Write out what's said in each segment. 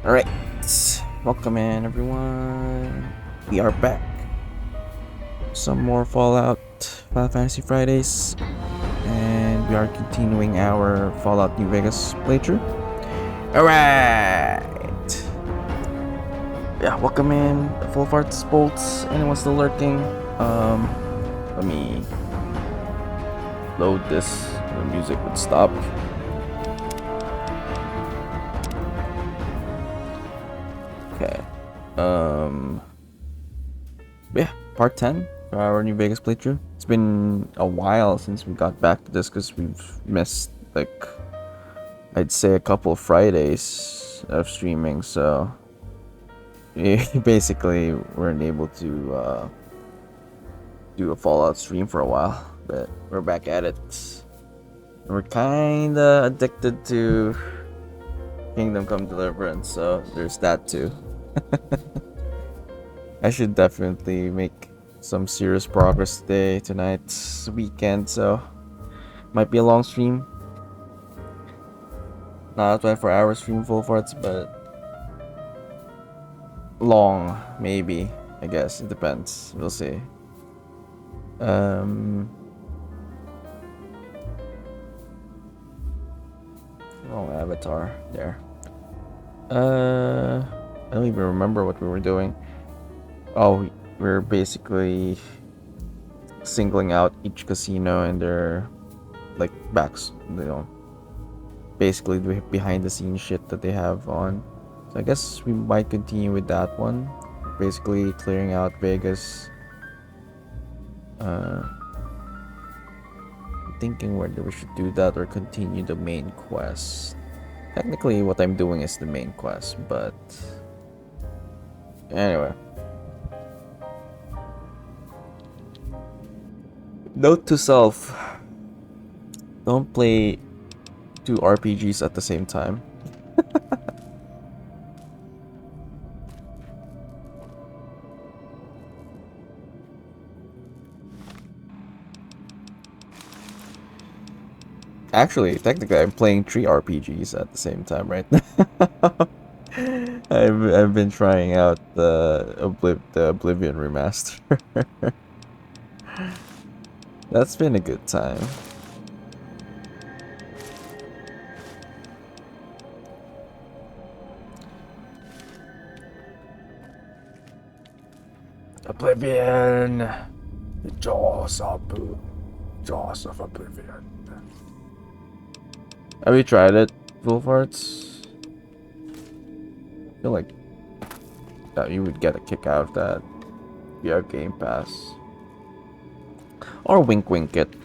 Alright, welcome in everyone. We are back. Some more Fallout Final Fantasy Fridays, and we are continuing our Fallout New Vegas playthrough. Alright! Yeah, welcome in, Full Farts Bolts. Anyone still lurking? Let me load this. The music would stop. Okay. Yeah, part 10 for our New Vegas playthrough. It's been a while since we got back to this because we've missed, like, I'd say a couple of Fridays of streaming, so basically weren't able to do a Fallout stream for a while, but we're back at it. We're kinda addicted to Kingdom Come Deliverance, so there's that too. I should definitely make some serious progress today. Tonight's weekend, so might be a long stream. Not a 24-hour stream full farts, but long, maybe. I guess it depends. We'll see. Oh, avatar there. I don't even remember what we were doing. Oh, we're basically singling out each casino and their like backs, basically the behind the scenes shit that they have on. So I guess we might continue with that one. Basically clearing out Vegas. Thinking whether we should do that or continue the main quest. Technically what I'm doing is the main quest, but anyway. Note to self, don't play two RPGs at the same time. Actually, technically, I'm playing three RPGs at the same time right now. I've been trying out the Oblivion remaster. That's been a good time. Oblivion, the jaws of Oblivion. Have you tried it, Full Farts? I feel like that you would get a kick out of that if you have Game Pass. Or wink wink it,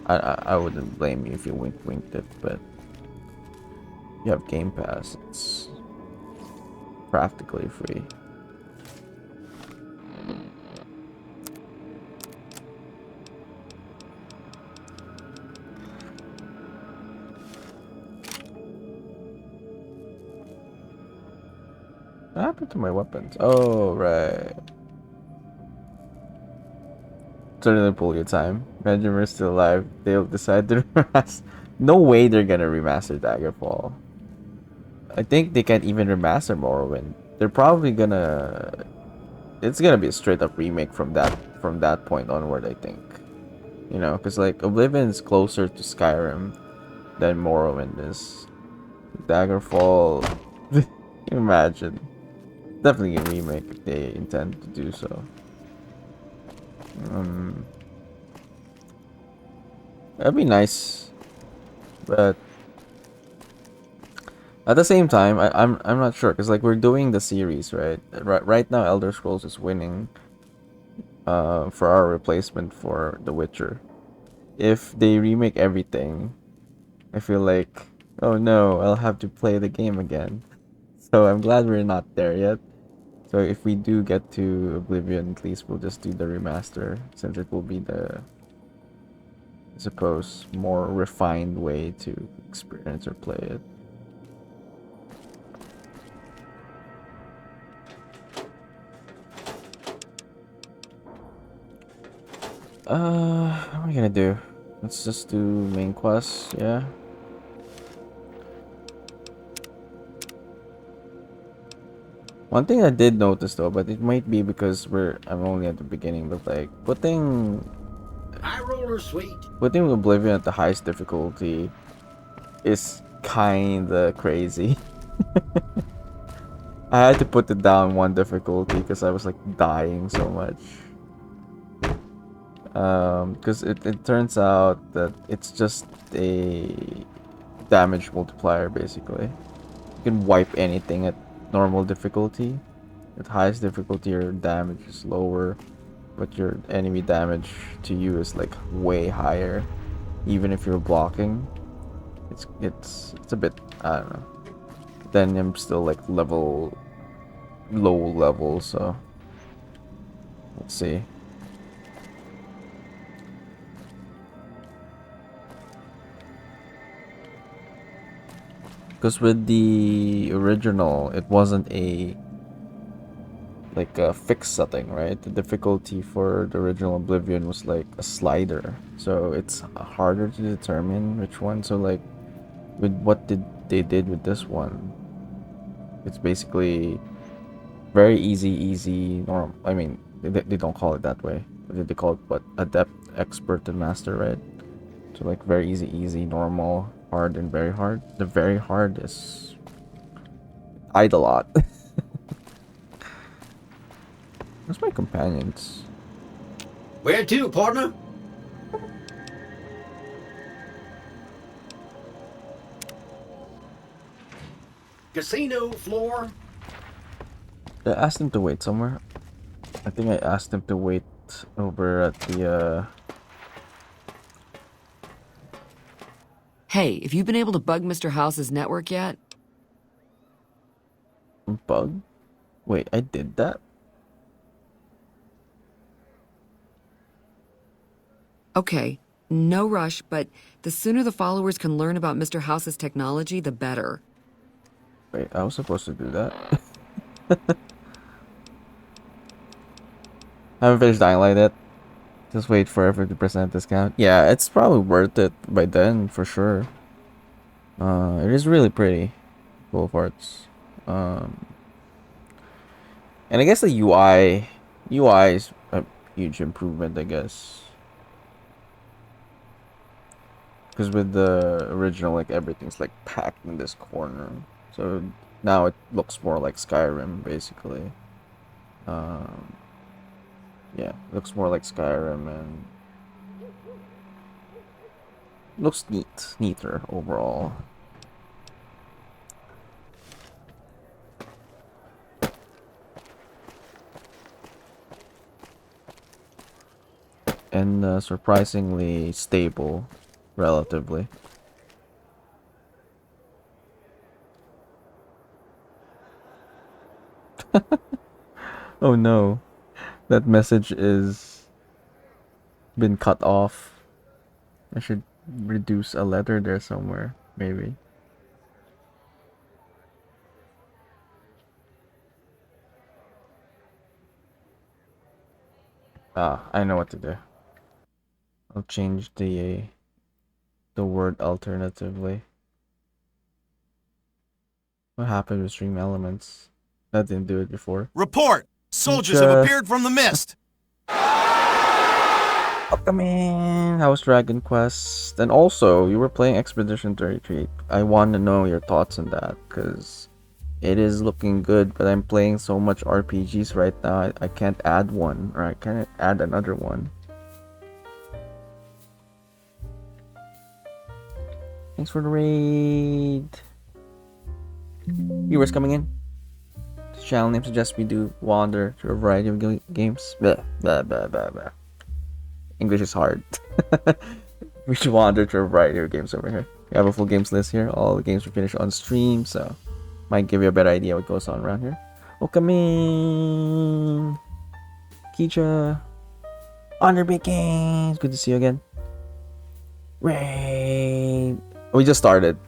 I wouldn't blame you if you wink winked it, but you have Game Pass, it's practically free. What happened to my weapons? Oh, right. Certainly pull your time. Imagine we're still alive. They'll decide to remaster. No way they're gonna remaster Daggerfall. I think they can't even remaster Morrowind. They're probably gonna. It's gonna be a straight up remake from that point onward. I think. Because like Oblivion's closer to Skyrim than Morrowind is. Daggerfall. Imagine. Definitely a remake if they intend to do so. That'd be nice, but at the same time, I'm not sure because like we're doing the series, right? Right now, Elder Scrolls is winning. For our replacement for The Witcher. If they remake everything, I feel like, oh no, I'll have to play the game again. So I'm glad we're not there yet. So if we do get to Oblivion, at least we'll just do the remaster, since it will be the, I suppose, more refined way to experience or play it. What am I gonna do? Let's just do main quest, yeah. One thing I did notice though, but it might be because I'm only at the beginning, but like High roller sweet. putting Oblivion at the highest difficulty is kinda crazy. I had to put it down one difficulty because I was like dying so much. Because it turns out that it's just a damage multiplier basically. You can wipe anything at normal difficulty. At highest difficulty, your damage is lower, but your enemy damage to you is like way higher, even if you're blocking. It's a bit, I don't know. Then I'm still like low level, so let's see. Because with the original, it wasn't a fixed setting, right? The difficulty for the original Oblivion was like a slider, so it's harder to determine which one. So like with what they did with this one, it's basically very easy, normal. I mean, they don't call it that way. They call it what, adept, expert, and master, right? So like very easy, normal, hard, and very hard. The very hard is I'd a lot. Where's my companions? Where to, partner? Casino floor. I asked them to wait somewhere. I think I asked them to wait over at the Hey, have you been able to bug Mr. House's network yet? bug. Wait, I did that? Okay, no rush, but the sooner the followers can learn about Mr. House's technology, the better. Wait, I was supposed to do that. I haven't finished Dying Light yet. Just wait for a 50% discount. Yeah, it's probably worth it by then for sure. It is really pretty, full of parts. Um, and I guess the UI is a huge improvement, I guess. Because with the original, like everything's like packed in this corner, so now it looks more like Skyrim, basically. Um, yeah, it looks more like Skyrim and looks neater overall. And surprisingly stable, relatively. Oh no, that message is been cut off. I should reduce a letter there somewhere, maybe. Ah, I know what to do. I'll change the word alternatively. What happened with Stream Elements? That didn't do it before. Report! Soldiers have appeared from the mist! Welcome in! How was Dragon Quest? And also, you were playing Expedition 33. I want to know your thoughts on that, because it is looking good, but I'm playing so much RPGs right now, I can't add one, or I can't add another one. Thanks for the raid! Viewers coming in. This channel name suggests we do wander through a variety of games. Blah, blah, blah, blah, blah. English is hard. We should wander through a variety of games over here. We have a full games list here. All the games we finish on stream, so might give you a better idea what goes on around here. Welcome in, Keisha. Underbake Games. Good to see you again. Raid. We just started,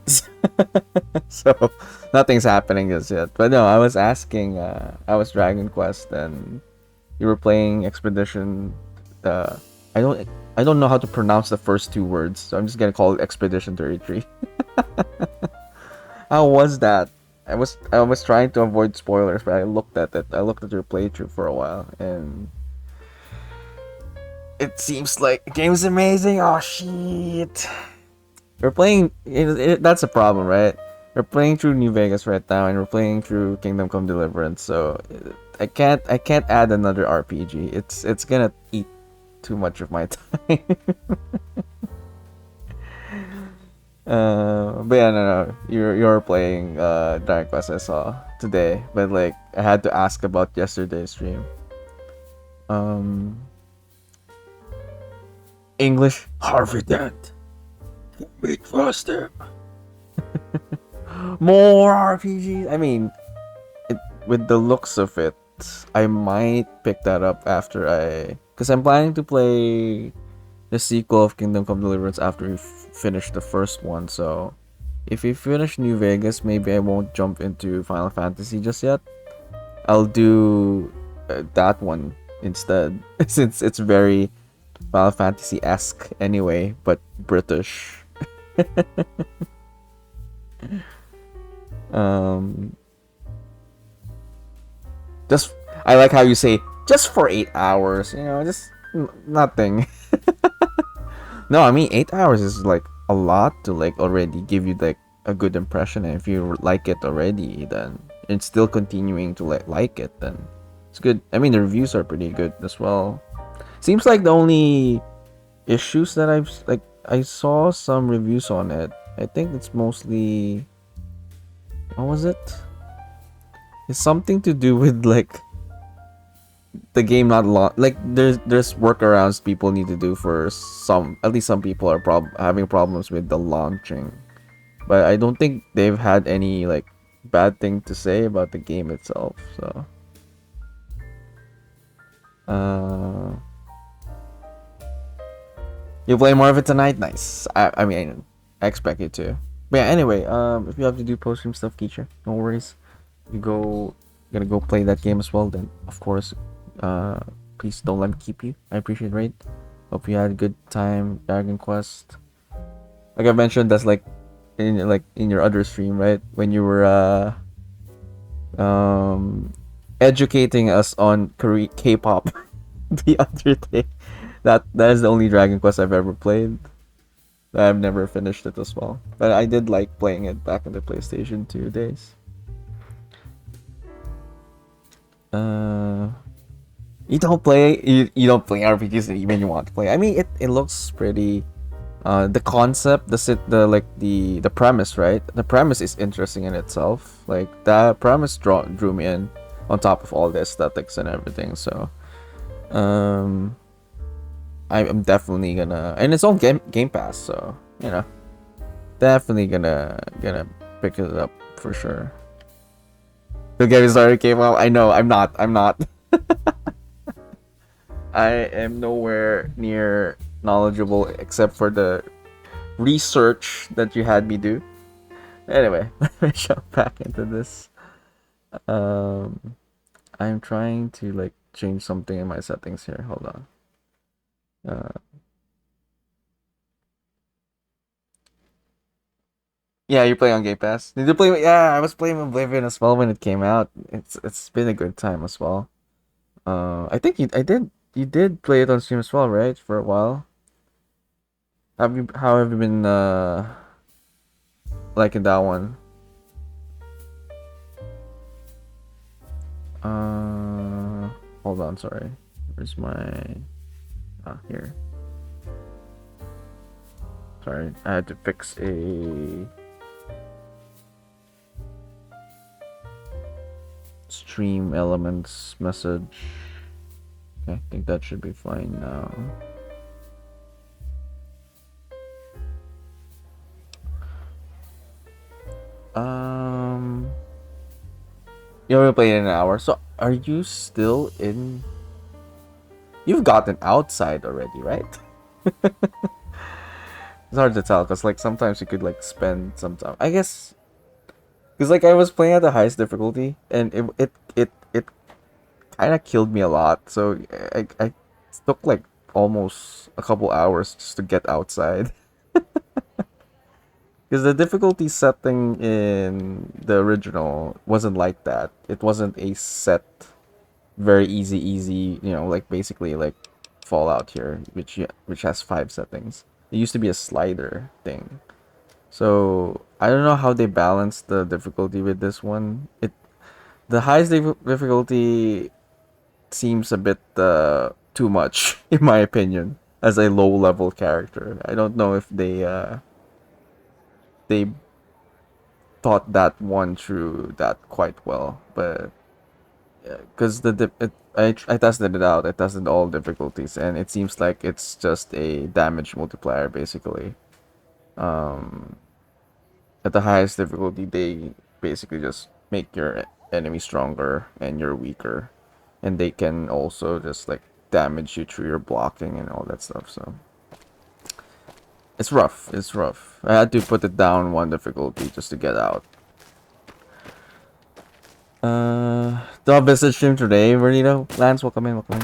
so nothing's happening just yet. But no, I was asking. I was Dragon Quest, and you were playing Expedition. I don't know how to pronounce the first two words, so I'm just gonna call it Expedition 33. How was that? I was trying to avoid spoilers, but I looked at it. I looked at your playthrough for a while, and it seems like the game's amazing. Oh shit! We're playing. That's a problem, right? We're playing through New Vegas right now, and we're playing through Kingdom Come Deliverance. So I can't add another RPG. It's gonna eat too much of my time. But yeah, no. You're playing Dragon Quest I saw today, but like I had to ask about yesterday's stream. Um, English Harvey Dent. Meet faster. More RPGs. I mean, with the looks of it, I might pick that up after because I'm planning to play the sequel of Kingdom Come Deliverance after we finish the first one. So, if we finish New Vegas, maybe I won't jump into Final Fantasy just yet. I'll do that one instead, since it's very Final Fantasy esque anyway, but British. um, just I like how you say just for 8 hours. Just nothing. No, I mean 8 hours is like a lot to like already give you like a good impression, and if you like it already, then it's still continuing to like it, then it's good. I mean the reviews are pretty good as well. Seems like the only issues that I saw some reviews on it. I think it's mostly, what was it? It's something to do with like the game not like there's workarounds people need to do for at least some people are having problems with the launching, but I don't think they've had any like bad thing to say about the game itself. So you play more of it tonight? Nice. I mean, I expect you to. But yeah, anyway, if you have to do post stream stuff, Keisha, no worries. Gonna go play that game as well, then of course, please don't let me keep you. I appreciate it, right? Hope you had a good time, Dragon Quest. Like I mentioned, that's like in your other stream, right? When you were educating us on K-pop the other day. That is the only Dragon Quest I've ever played. I've never finished it as well, but I did like playing it back in the PlayStation 2 days. You don't play RPGs even you want to play. I mean, it looks pretty. The concept, the premise, right? The premise is interesting in itself. Like that premise drew me in, on top of all the aesthetics and everything. So, I'm definitely gonna, and it's on Game Pass, so definitely gonna pick it up for sure. The game is already came out. I know. I'm not. I am nowhere near knowledgeable except for the research that you had me do. Anyway, let me jump back into this. I'm trying to like change something in my settings here. Hold on. Yeah, you play on Game Pass. Did you play? Yeah, I was playing Oblivion as well when it came out. It's been a good time as well. I think you did play it on Steam as well, right? For a while. How have you been liking that one? Hold on, sorry. Where's my here. Sorry, I had to fix a stream elements message. Okay, I think that should be fine now. You only played in an hour, so are you still in? You've gotten outside already, right? It's hard to tell because like sometimes you could like spend some time. I guess because like I was playing at the highest difficulty and it kind of killed me a lot. So I took like almost a couple hours just to get outside. Because the difficulty setting in the original wasn't like that. It wasn't a set, very easy, like basically like Fallout here, which has 5 settings. It used to be a slider thing. So I don't know how they balance the difficulty with this one. The highest difficulty seems a bit too much in my opinion as a low level character. I don't know if they thought that one through that quite well, but because I tested it out. I tested all difficulties, and it seems like it's just a damage multiplier basically. Um, at the highest difficulty, they basically just make your enemy stronger and you're weaker, and they can also just like damage you through your blocking and all that stuff. So it's rough. It's rough. I had to put it down one difficulty just to get out. Do I visit stream today, Vernito? Lance, welcome in, welcome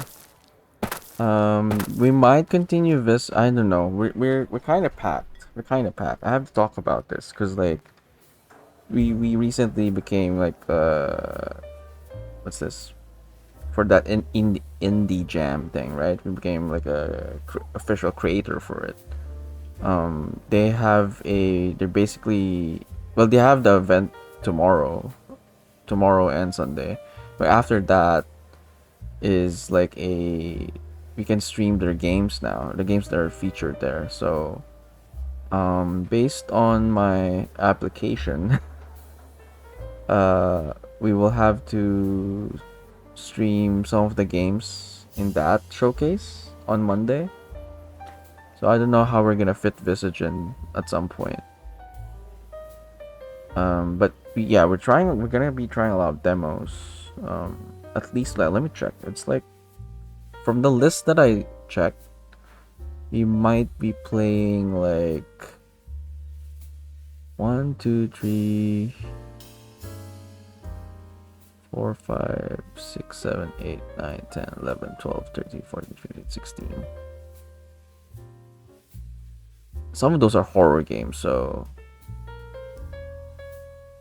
in. We might continue this. I don't know. We're kind of packed. We're kind of packed. I have to talk about this because like we recently became like what's this for that indie jam thing, right? We became like a official creator for it. They're basically, well, they have the event tomorrow and Sunday, but after that is like we can stream their games now, the games that are featured there. So based on my application, we will have to stream some of the games in that showcase on Monday. So I don't know how we're gonna fit Visage in at some point. But yeah, we're gonna be trying a lot of demos. At least let me check. It's like from the list that I checked, we might be playing like 1, 2, 3, 4, 5, 6, 7, 8, 9, 10, 11, 12, 13, 14, 15, 16. Some of those are horror games, so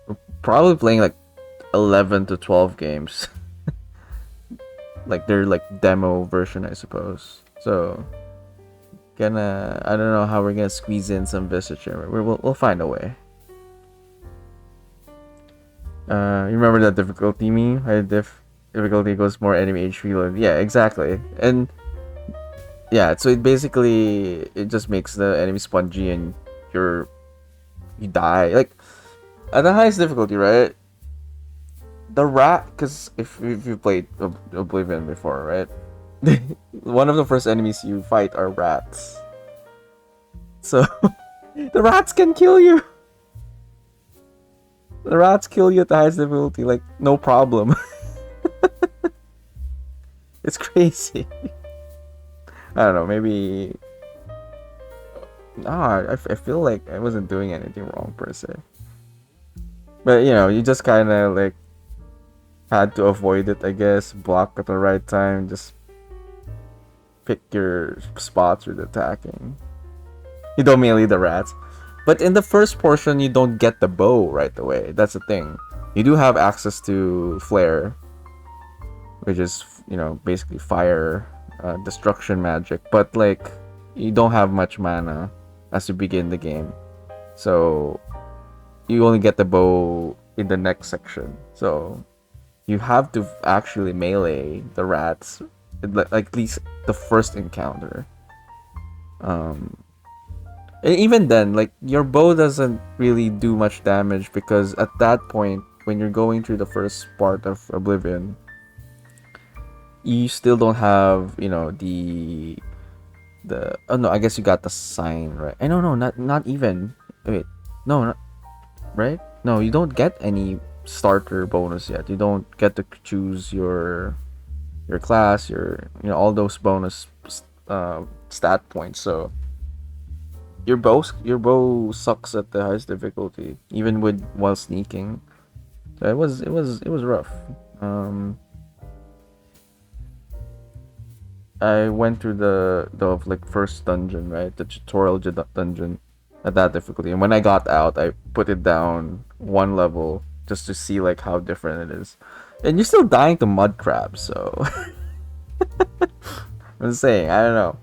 we're probably playing like 11 to 12 games. Like they're like demo version, I suppose. So I don't know how we're gonna squeeze in some Visage here. We'll find a way. You remember that difficulty meme? Difficulty goes more enemy HP load. Yeah, exactly. And yeah, so it just makes the enemy spongy and you die. Like at the highest difficulty, right? The rat, because if you played Oblivion before, right? One of the first enemies you fight are rats. So the rats can kill you. The rats kill you at the highest difficulty, like no problem. It's crazy. I don't know, maybe. I feel like I wasn't doing anything wrong per se. But you just kind of like had to avoid it, I guess. Block at the right time. Just pick your spots with attacking. You don't melee the rats. But in the first portion, you don't get the bow right away. That's the thing. You do have access to flare, which is, basically fire, destruction magic. But like, you don't have much mana as you begin the game. So you only get the bow in the next section. So you have to actually melee the rats, like at least the first encounter. And even then, like your bow doesn't really do much damage because at that point, when you're going through the first part of Oblivion, you still don't have, the oh no, I guess you got the sign, right? I no, not even. Wait, no, not, right? No, you don't get any starter bonus yet. You don't get to choose your class, all those bonus stat points. So your bow sucks at the highest difficulty, even while sneaking. So it was rough. I went through the like first dungeon, right? The tutorial dungeon. at that difficulty. And when I got out, I put it down one level just to see like how different it is. And you're still dying to mud crabs, so I'm just saying, I don't know.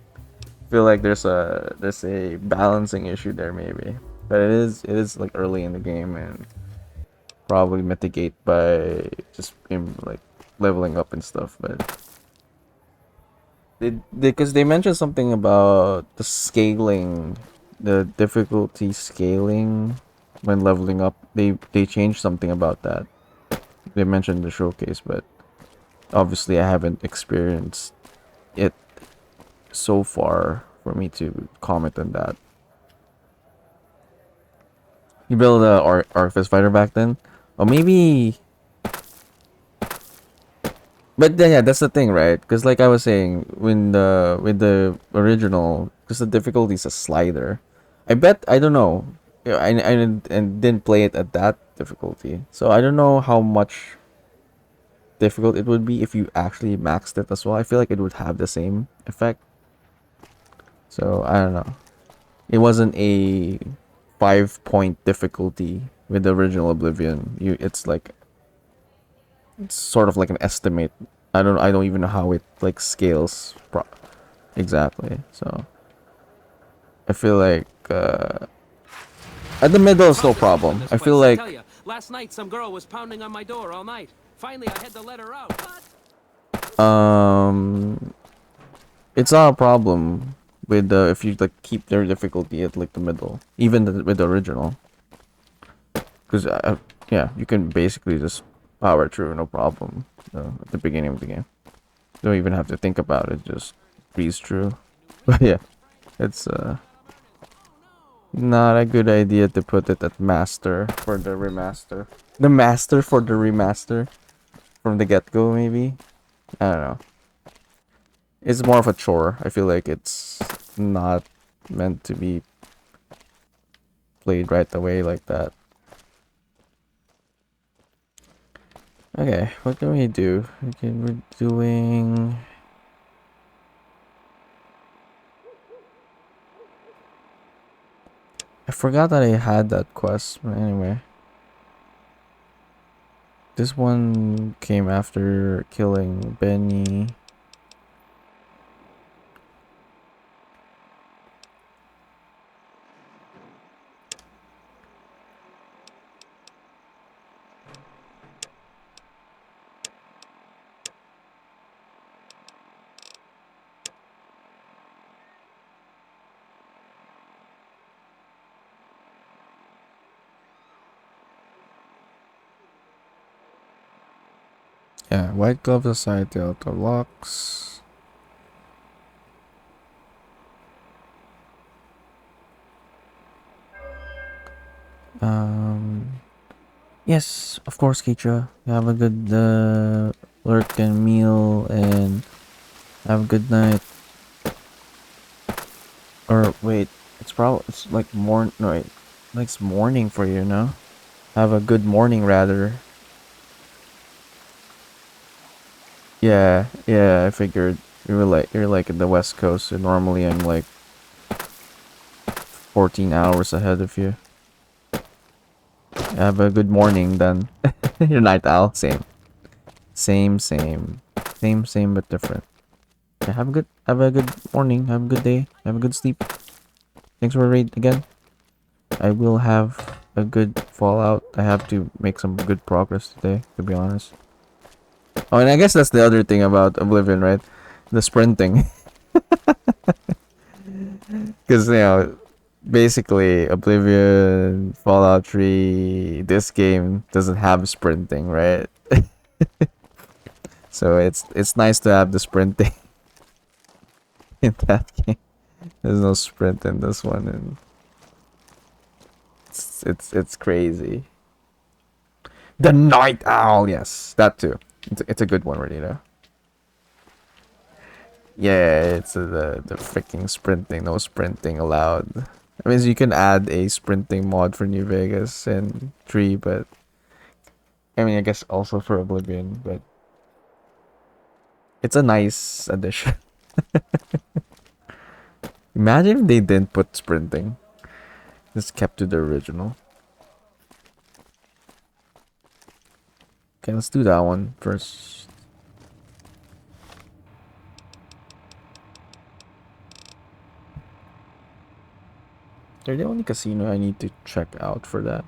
Feel like there's a balancing issue there maybe. But it is like early in the game and probably mitigate by just like leveling up and stuff, but because they mentioned something about the scaling, the difficulty scaling when leveling up. They changed something about that. They mentioned the showcase, but obviously I haven't experienced it so far for me to comment on that. You built a Arcfist fighter back then, or maybe. But yeah, that's the thing, right? Because like I was saying, when the with the original, because the difficulty is a slider. I bet I don't know. Yeah, I didn't play it at that difficulty, so I don't know how much difficult it would be if you actually maxed it as well. I feel like it would have the same effect. So I don't know. It wasn't a 5 point difficulty with the original Oblivion. It's like it's sort of like an estimate. I don't even know how it like scales exactly. So I feel like at the middle is no problem. I feel like Last night some girl was pounding on my door all night. Finally I had to let her out. um it's not a problem with the if you like keep their difficulty at like the middle, even with the original, because yeah, you can basically just power through no problem at the beginning of the game. Don't even have to think about it, just breeze through. But yeah, it's not a good idea to put it at master for the remaster. The master for the remaster from the get-go, maybe. I don't know. It's more of a chore. I feel like it's not meant to be played right away like that. Okay, what can we do? Okay, we're doing. I forgot that I had that quest, but anyway. This one came after killing Benny. Yeah, white glove aside, the auto locks. Yes, of course, Keitra. Have a good lurk and meal, and have a good night. Or wait, it's like no wait, like it's morning for you, no? Have a good morning, rather. Yeah, yeah, I figured you're like in the West Coast, so normally I'm like 14 hours ahead of you. Have a good morning then. You're night owl, same. Same, same. Same but different. Yeah, have a good morning, have a good day, have a good sleep. Thanks for the raid again. I will have a good fallout. I have to make some good progress today, to be honest. Oh, and I guess that's the other thing about Oblivion, right? The sprinting. Because, basically, Oblivion, Fallout 3, this game doesn't have sprinting, right? So it's nice to have the sprinting in that game. There's no sprint in this one, and it's crazy. The Night Owl, yes, that too. It's a good one, really, Yeah, it's the freaking sprinting. No sprinting allowed. I mean, you can add a sprinting mod for New Vegas and 3, but I mean, I guess also for Oblivion, but it's a nice addition. Imagine if they didn't put sprinting. Just kept to the original. Okay, let's do that one first. They're the only casino I need to check out for that.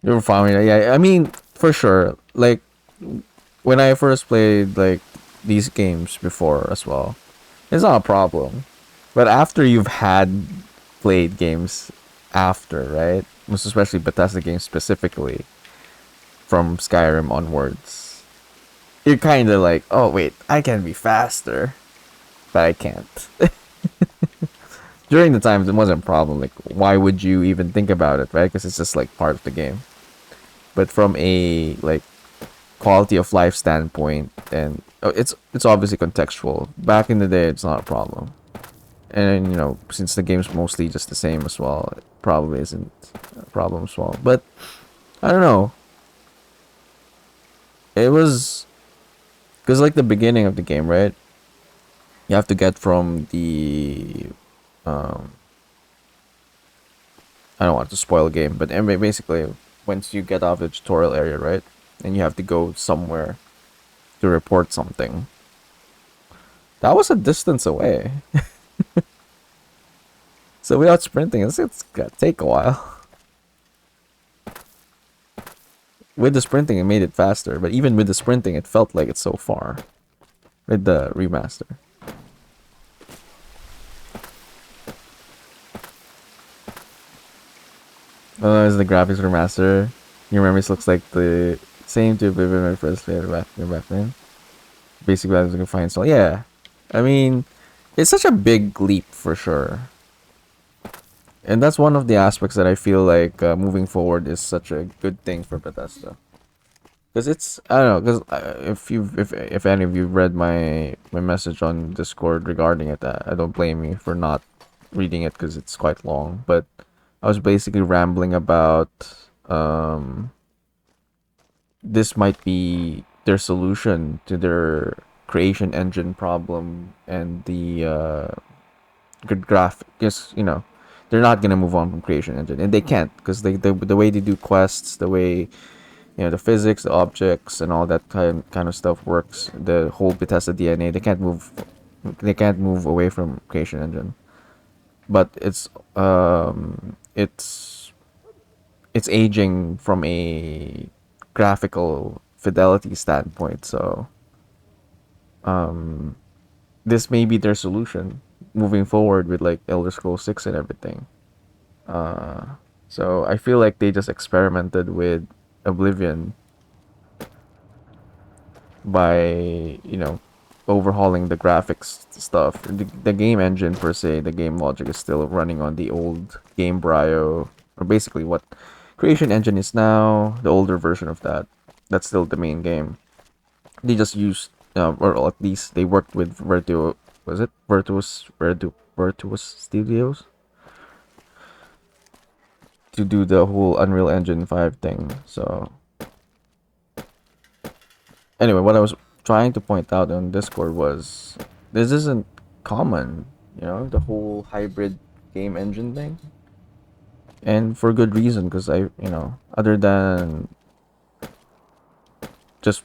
You're fine with that. Yeah, I mean, for sure. Like, when I first played, like, these games before as well, it's not a problem. But after you've had played games after, right? Most especially Bethesda games specifically, from Skyrim onwards, you're kind of like, oh, wait, I can be faster, but I can't. During the times, it wasn't a problem. Like, why would you even think about it, right? Because it's just, like, part of the game. But from a, like, quality of life standpoint, and it's obviously contextual. Back in the day, it's not a problem. And, you know, since the game's mostly just the same as well, it probably isn't a problem as well. But, I don't know. It was... Because, like, the beginning of the game, right? You have to get from the... I don't want to spoil the game, but anyway, basically, once you get out of the tutorial area, right? And you have to go somewhere to report something. That was a distance away. So without sprinting, it's gonna take a while. With the sprinting, it made it faster, but even with the sprinting, it felt like it's so far. With the remaster. Oh, is the graphics remaster? Your memories looks like the same to Oblivion when I first played back then. Basically, I was looking fine. So yeah, I mean, it's such a big leap for sure. And that's one of the aspects that I feel like moving forward is such a good thing for Bethesda. Because it's, I don't know, because if any of you read my message on Discord regarding it, I don't blame you for not reading it because it's quite long. But I was basically rambling about this might be their solution to their creation engine problem and the good graphic. Just, you know, they're not gonna move on from creation engine, and they can't because the way they do quests, the way, you know, the physics, the objects, and all that kind of stuff works. The whole Bethesda DNA, they can't move away from creation engine. But it's aging from a graphical fidelity standpoint. So this may be their solution moving forward with like Elder Scrolls 6 and everything. So I feel like they just experimented with Oblivion by, you know, overhauling the graphics stuff. The game engine per se, the game logic is still running on the old Game Brio, or basically what Creation Engine is now, the older version of that. That's still the main game. They just used, or at least they worked with Virtuous Studios to do the whole Unreal Engine 5 thing. So anyway, what I was trying to point out on Discord was this isn't common, you know, the whole hybrid game engine thing. And for good reason, because other than just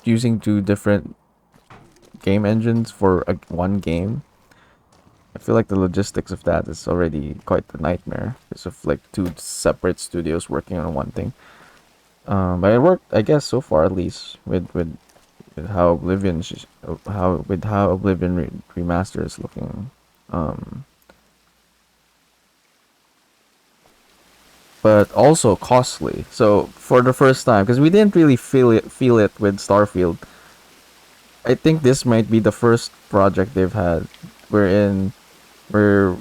using two different game engines for one game, I feel like the logistics of that is already quite a nightmare because of like two separate studios working on one thing. But it worked, I guess, so far at least with how Oblivion remaster is looking. But also costly. So for the first time, because we didn't really feel it with Starfield, I think this might be the first project they've had wherein we're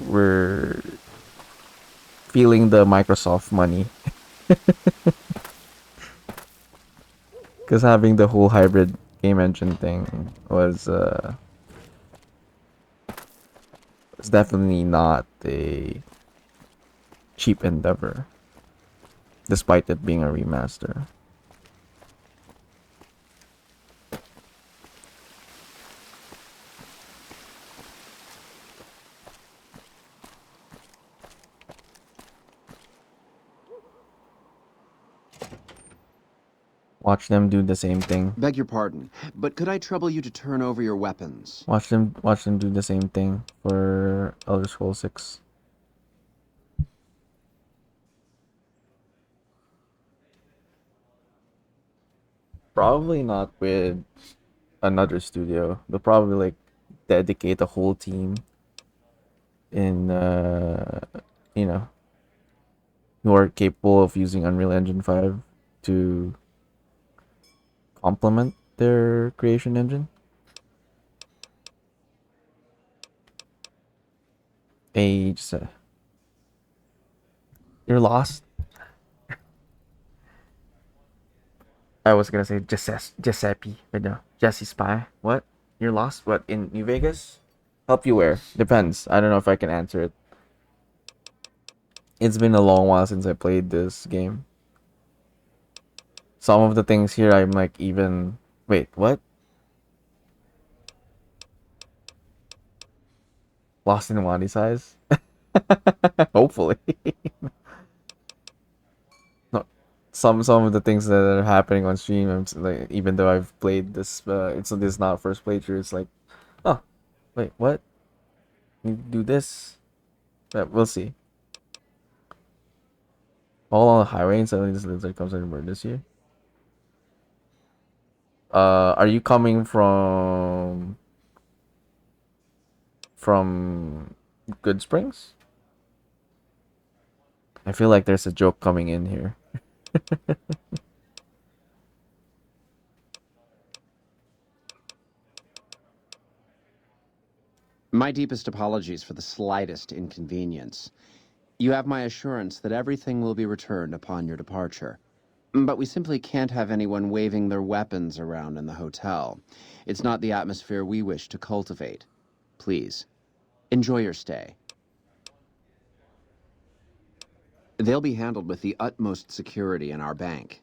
feeling the Microsoft money. Because having the whole hybrid game engine thing was definitely not a cheap endeavor, despite it being a remaster. Watch them do the same thing. Beg your pardon, but could I trouble you to turn over your weapons? Watch them do the same thing for Elder Scrolls 6. Probably not with another studio. They'll probably like dedicate a whole team in you know, who are capable of using Unreal Engine 5 to complement their creation engine. You're lost. I was gonna say Giuseppe, but no, Jesse Spy. What? You're lost? What, in New Vegas? Help you where? Depends. I don't know if I can answer it. It's been a long while since I played this game. Some of the things here I'm like even... Wait, what? Lost in Wadi size? Hopefully. No, some of the things that are happening on stream, I'm like, even though I've played this, this is not first playthrough. It's like, oh, wait, what? You do this? But we'll see. All on the highway and suddenly this lizard comes and murders you. Are you coming from Good Springs? I feel like there's a joke coming in here. My deepest apologies for the slightest inconvenience. You have my assurance that everything will be returned upon your departure. But we simply can't have anyone waving their weapons around in the hotel. It's not the atmosphere we wish to cultivate. Please, enjoy your stay. They'll be handled with the utmost security in our bank.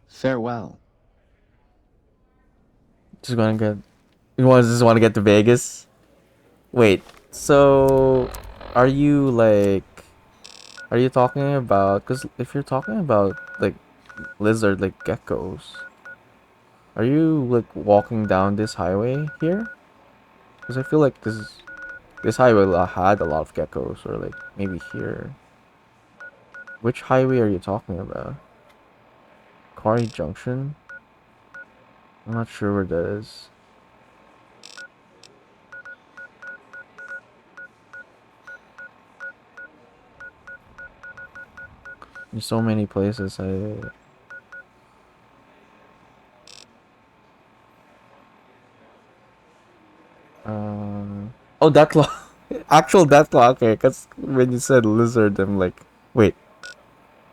Farewell. Just gonna get... You just want to get to Vegas? Wait, so... Are you like... Are you talking about... Because if you're talking about like lizard, like geckos, are you like walking down this highway here? Because I feel like this highway had a lot of geckos, or like maybe here. Which highway are you talking about? Quarry Junction? I'm not sure where that is. There's so many places oh, Deathclaw. Actual Deathclaw, okay, because when you said lizard, I'm like, wait,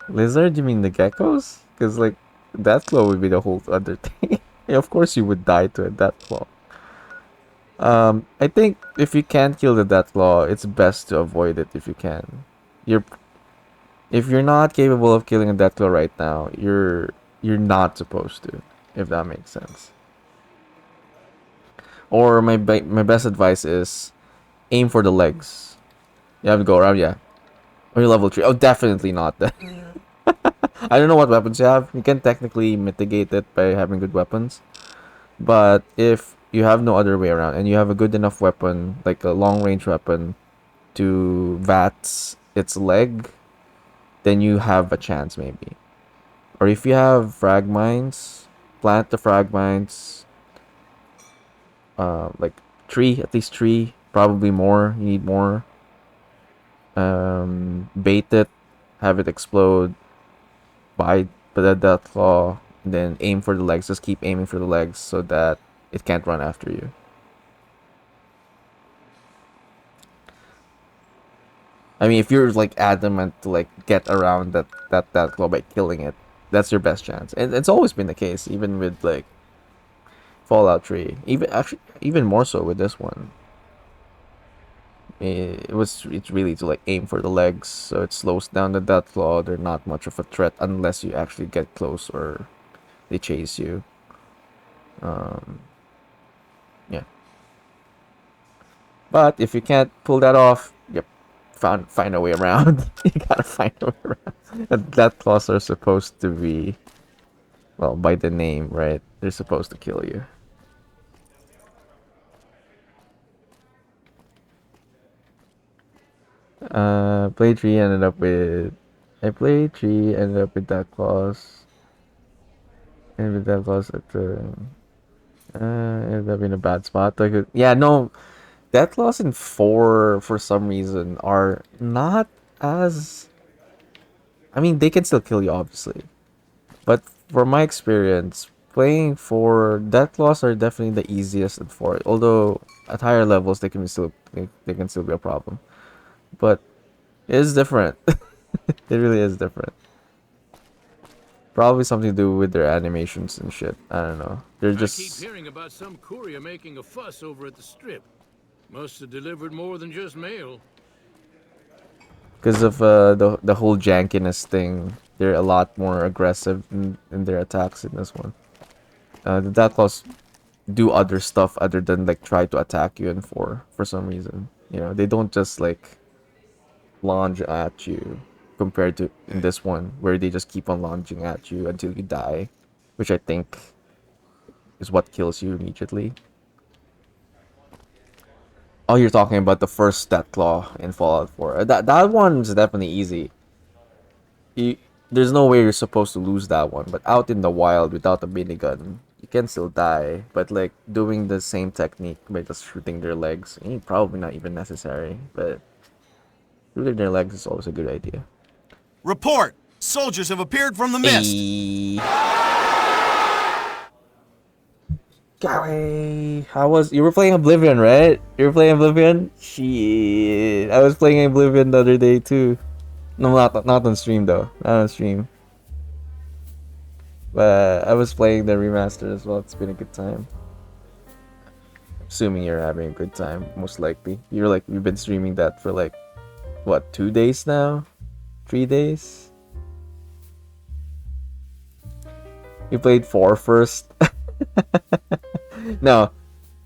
lizard? You mean the geckos? Because like, Deathclaw would be the whole other thing. Yeah, of course you would die to a Deathclaw. I think if you can't kill the Deathclaw, it's best to avoid it if you can. If you're not capable of killing a Deathclaw right now, you're not supposed to, if that makes sense. Or my best advice is aim for the legs. You have to go around, yeah. Or you're level 3. Oh, definitely not that. I don't know what weapons you have. You can technically mitigate it by having good weapons. But if you have no other way around and you have a good enough weapon, like a long range weapon, to VATS its leg, then you have a chance maybe. Or if you have frag mines, plant the frag mines. Like 3, at least 3, probably more. You need more. Bait it, have it explode, buy the Deathclaw, and then aim for the legs. Just keep aiming for the legs so that it can't run after you. I mean, if you're like adamant to like get around that claw by killing it, that's your best chance. And it's always been the case, even with like Fallout 3. Even more so with this one. It's really to like aim for the legs, so it slows down the Deathclaw. They're not much of a threat unless you actually get close or they chase you. Yeah. But if you can't pull that off, yep, find a way around. You gotta find a way around. And Deathclaws are supposed to be, well, by the name, right? They're supposed to kill you. Play 3 ended up with. I played 3, ended up with Deathclaws. And with Deathclaws at the. Ended up in a bad spot. Like, yeah, no, Deathclaws in 4 for some reason are not as. I mean, they can still kill you, obviously. But from my experience, playing 4, Deathclaws are definitely the easiest in 4. Although at higher levels, they can still be a problem. But it is different. It really is different. Probably something to do with their animations and shit. I don't know. They're I keep just hearing about some courier making a fuss over at the strip. Must have delivered more than just mail. because of the whole jankiness thing. They're a lot more aggressive in their attacks in this one. The Deathclaws do other stuff other than like try to attack you in 4 for some reason. You know, they don't just like lunge at you compared to in this one where they just keep on lunging at you until you die, which I think is what kills you immediately. Oh, you're talking about the first Deathclaw in Fallout 4. That one's definitely easy. You, there's no way you're supposed to lose that one, but out in the wild without a minigun, you can still die. But like doing the same technique by just shooting their legs, probably not even necessary. But shooting their legs is always a good idea. Report! Soldiers have appeared from the mist! Hey. Golly, how was you were playing Oblivion, right? You were playing Oblivion? Shit. I was playing Oblivion the other day too. No, not on stream though. Not on stream. But I was playing the remaster as well. It's been a good time. Assuming you're having a good time, most likely. You've been streaming that for like what, 2 days now? 3 days? You played 4 first? No,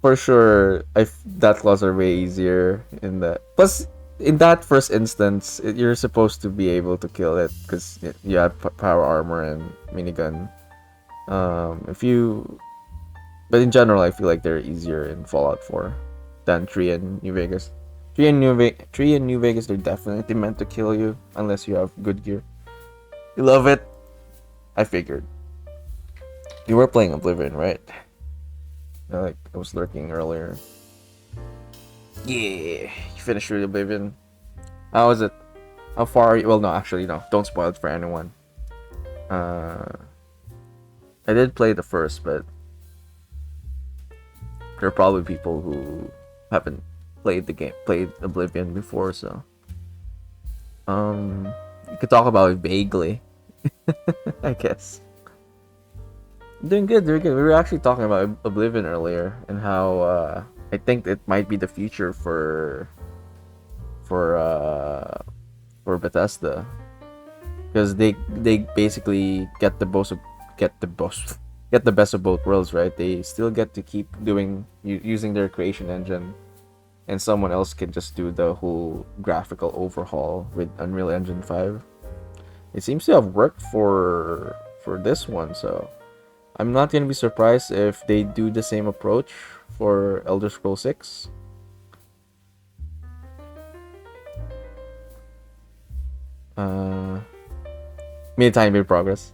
for sure. Deathclaws are way easier in that. Plus, in that first instance, you're supposed to be able to kill it because you have power armor and minigun. But in general, I feel like they're easier in Fallout 4 than 3 and New Vegas. 3 and New Vegas, they're definitely meant to kill you unless you have good gear. You love it. I figured. You were playing Oblivion, right? Like I was lurking earlier. Yeah, you finished with Oblivion. How was it? How far are you? Well, no, actually, no. Don't spoil it for anyone. I did play the first, but there are probably people who haven't played Oblivion before, so you could talk about it vaguely. I guess. Doing good, doing good. We were actually talking about Oblivion earlier and how I think it might be the future for Bethesda, because they basically get the best of both worlds, right? They still get to keep using their creation engine, and someone else can just do the whole graphical overhaul with Unreal Engine 5. It seems to have worked for this one, so I'm not gonna be surprised if they do the same approach for Elder Scrolls 6. Made a tiny bit of progress.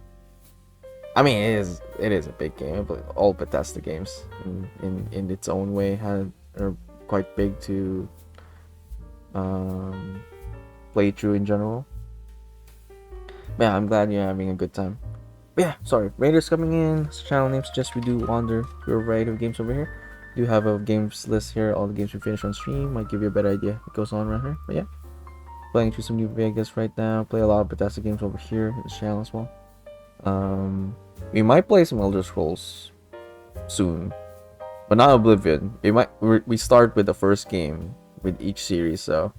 I mean, it is a big game, but all Bethesda games in its own way are quite big to play through in general. But yeah, I'm glad you're having a good time. But yeah, sorry, Raiders coming in. Channel name suggests we do wander through a variety of games over here. Do have a games list here, all the games we finished on stream. Might give you a better idea what goes on around here. But yeah, playing through some New Vegas right now. Play a lot of Bethesda games over here in this channel as well. We might play some Elder Scrolls soon, but not Oblivion. We start with the first game with each series. So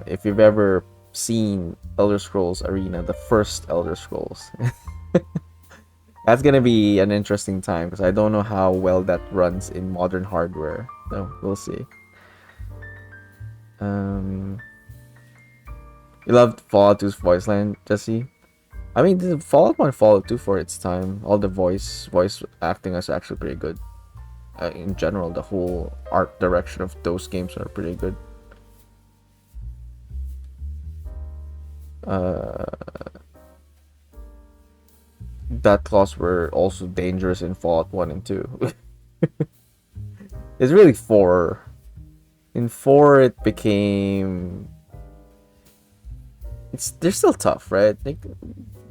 if you've ever seen Elder Scrolls Arena, the first Elder Scrolls, that's gonna be an interesting time because I don't know how well that runs in modern hardware. So we'll see. You loved Fallout 2's voice line, Jesse? I mean, the Fallout 1 Fallout 2 for its time, all the voice acting is actually pretty good. In general, the whole art direction of those games are pretty good. That claws were also dangerous in Fallout 1 and 2. It's really 4. In 4, it became... They're still tough, right? Like,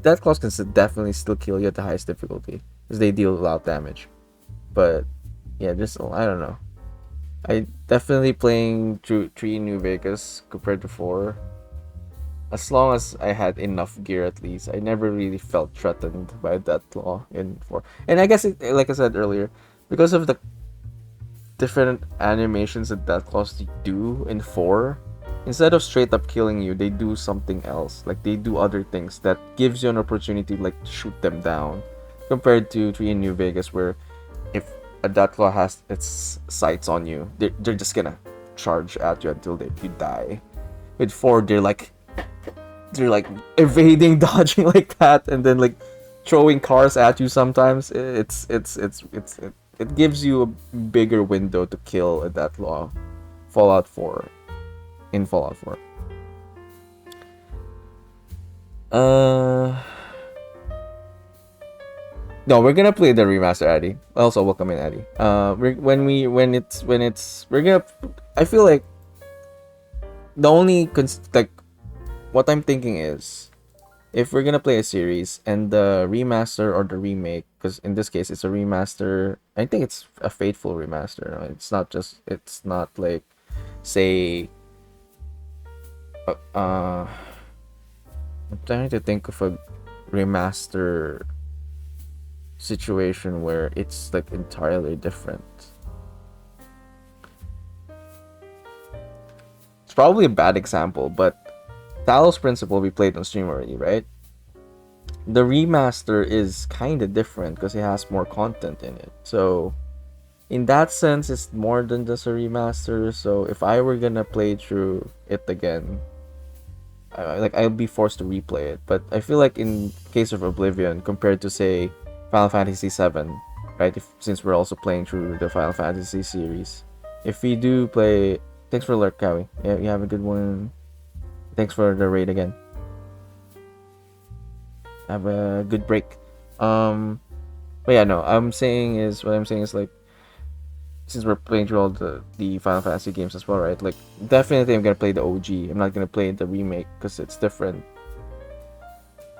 that claws can definitely still kill you at the highest difficulty because they deal a lot of damage. But yeah, just I don't know. I definitely playing 3 in New Vegas compared to 4. As long as I had enough gear, at least I never really felt threatened by that claw in 4. And I guess like I said earlier, because of the different animations that claws do in 4, instead of straight up killing you, they do something else. Like they do other things that gives you an opportunity to like shoot them down. Compared to 3 in New Vegas, where if a Deathclaw has its sights on you, they're just gonna charge at you until you die. With 4, they're like evading, dodging like that, and then like throwing cars at you sometimes. It gives you a bigger window to kill a Deathclaw. Fallout 4. In Fallout 4. No, we're gonna play the remaster, Addy. Also, welcome in, Addy. We're gonna. I feel like the only like what I'm thinking is if we're gonna play a series and the remaster or the remake, because in this case it's a remaster. I think it's a faithful remaster. It's not like say. I'm trying to think of a remaster situation where it's like entirely different. It's probably a bad example, but Talos Principle we played on stream already, right? The remaster is kind of different because it has more content in it. So in that sense, it's more than just a remaster. So if I were gonna play through it again, I'll be forced to replay it. But I feel like in case of Oblivion, compared to say Final Fantasy VII, right? Since we're also playing through the Final Fantasy series, if we do play, thanks for alert, Kawi. Yeah, you have a good one. Thanks for the raid again. Have a good break. But yeah, no. What I'm saying is like, since we're playing through all the Final Fantasy games as well, right? Like, definitely I'm gonna play the OG. I'm not gonna play the remake because it's different.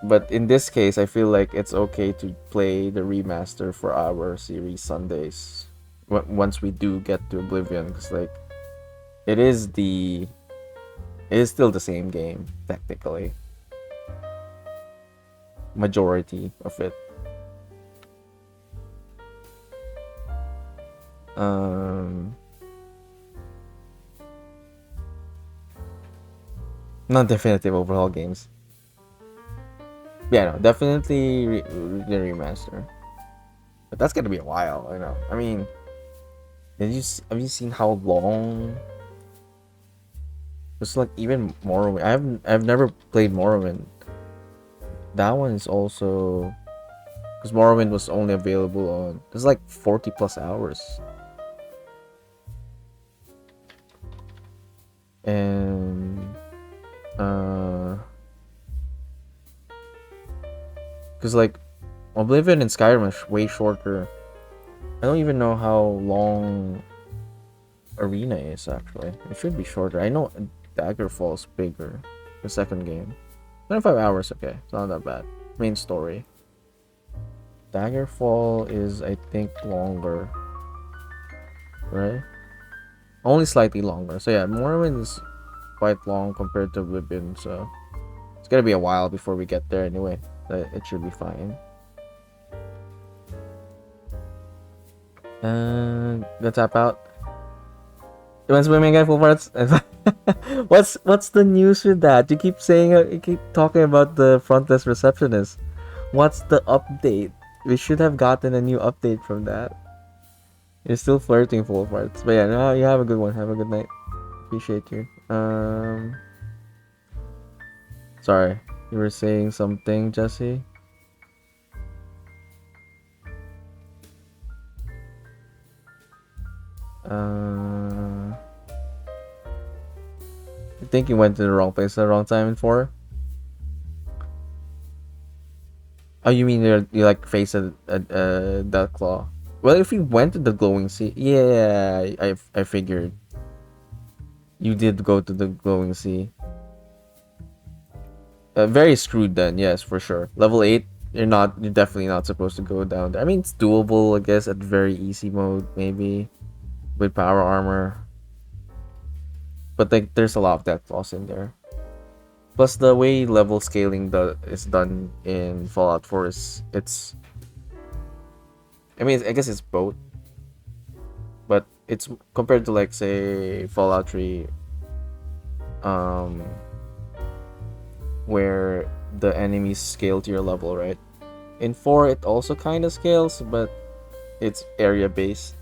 But in this case, I feel like it's okay to play the remaster for our series Sundays once we do get to Oblivion, because like it is still the same game technically. Majority of it. Not definitive overhaul games. Yeah, no, definitely the remaster. But that's gonna be a while, I know. I mean, have you seen how long? It's like even Morrowind. I've never played Morrowind. That one is also because Morrowind was only available on. It's like 40 plus hours. And because like Oblivion and Skyrim are way shorter. I don't even know how long Arena is actually. It should be shorter. I know Daggerfall is bigger. The second game. 25 hours, okay. It's not that bad. Main story. Daggerfall is, I think, longer. Right? Only slightly longer. So yeah, Morrowind is quite long compared to Oblivion, so it's gonna be a while before we get there anyway. It should be fine. Gonna tap out. You went swimming again, full parts? What's the news with that? You keep saying you keep talking about the front desk receptionist. What's the update? We should have gotten a new update from that. You're still flirting, full parts. But yeah, no, you have a good one. Have a good night. Appreciate you. Sorry, you were saying something, Jesse. I think you went to the wrong place at the wrong time in 4. Oh, you mean you like face a Death Claw? Well, if you went to the glowing sea, yeah, I figured you did go to the glowing sea. Very screwed then, yes, for sure. Level 8, you're definitely not supposed to go down there. I mean, it's doable, I guess, at very easy mode, maybe with power armor. But like, there's a lot of Death Claws in there. Plus, the way level scaling is done in Fallout 4 is I mean, I guess it's both, but it's compared to like say Fallout 3, where the enemies scale to your level, right? In 4, it also kind of scales, but it's area based,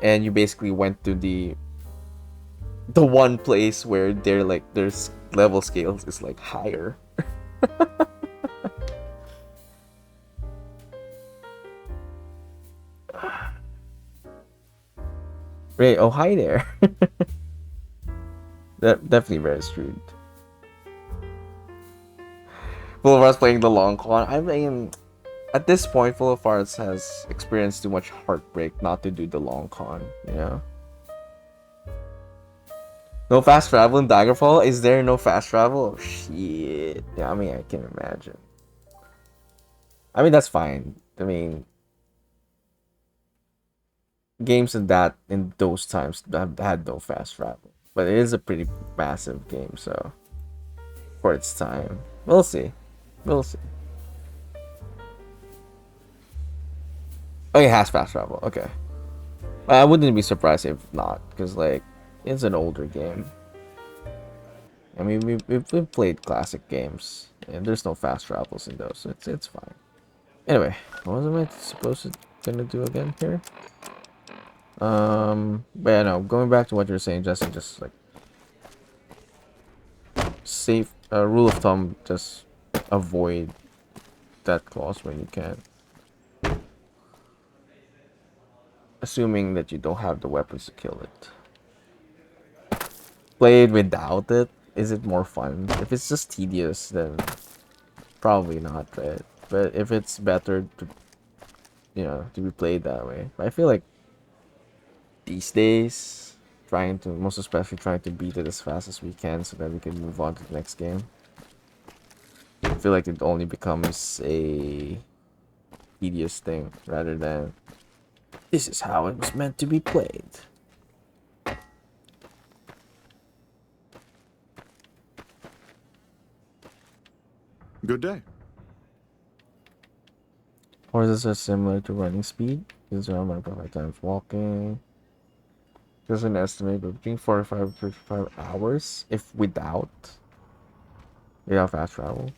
and you basically went to the one place where there's level scales is like higher. Right? Oh, hi there. That definitely very shrewd. Full of Hearts playing the long con. I mean, at this point, Full of Hearts has experienced too much heartbreak not to do the long con. You know. No fast travel in Daggerfall? Is there no fast travel? Oh, shit. Yeah, I mean, I can imagine. I mean, that's fine. I mean, games in those times have had no fast travel, but it is a pretty massive game, so for its time, we'll see. We'll see. Oh, it has fast travel. Okay, I wouldn't be surprised if not, because like it's an older game. I mean, we've played classic games, and there's no fast travels in those, so it's fine. Anyway, what was I supposed to gonna do again here? But yeah, no, going back to what you're saying, Jesse, just like safe rule of thumb, just avoid that clause when you can, assuming that you don't have the weapons to kill it. Play it without it. Is it more fun? If it's just tedious, then probably not, right? But if it's better to, to be played that way. But I feel like these days, most especially trying to beat it as fast as we can so that we can move on to the next game. I feel like it only becomes a tedious thing rather than this is how it was meant to be played. Good day. Horses are similar to running speed. These are my perfect times walking. There's an estimate of between 45 and 55 hours if without fast travel.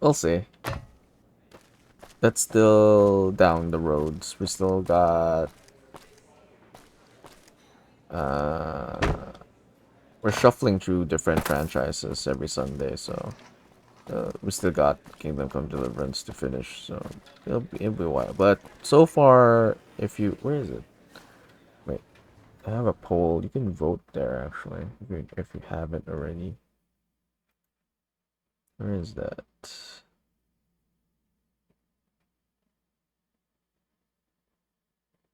We'll see. That's still down the roads. We still got we're shuffling through different franchises every Sunday, so we still got Kingdom Come Deliverance to finish, so it'll be a while. But so far, where is it? Wait, I have a poll. You can vote there actually if you haven't already. Where is that?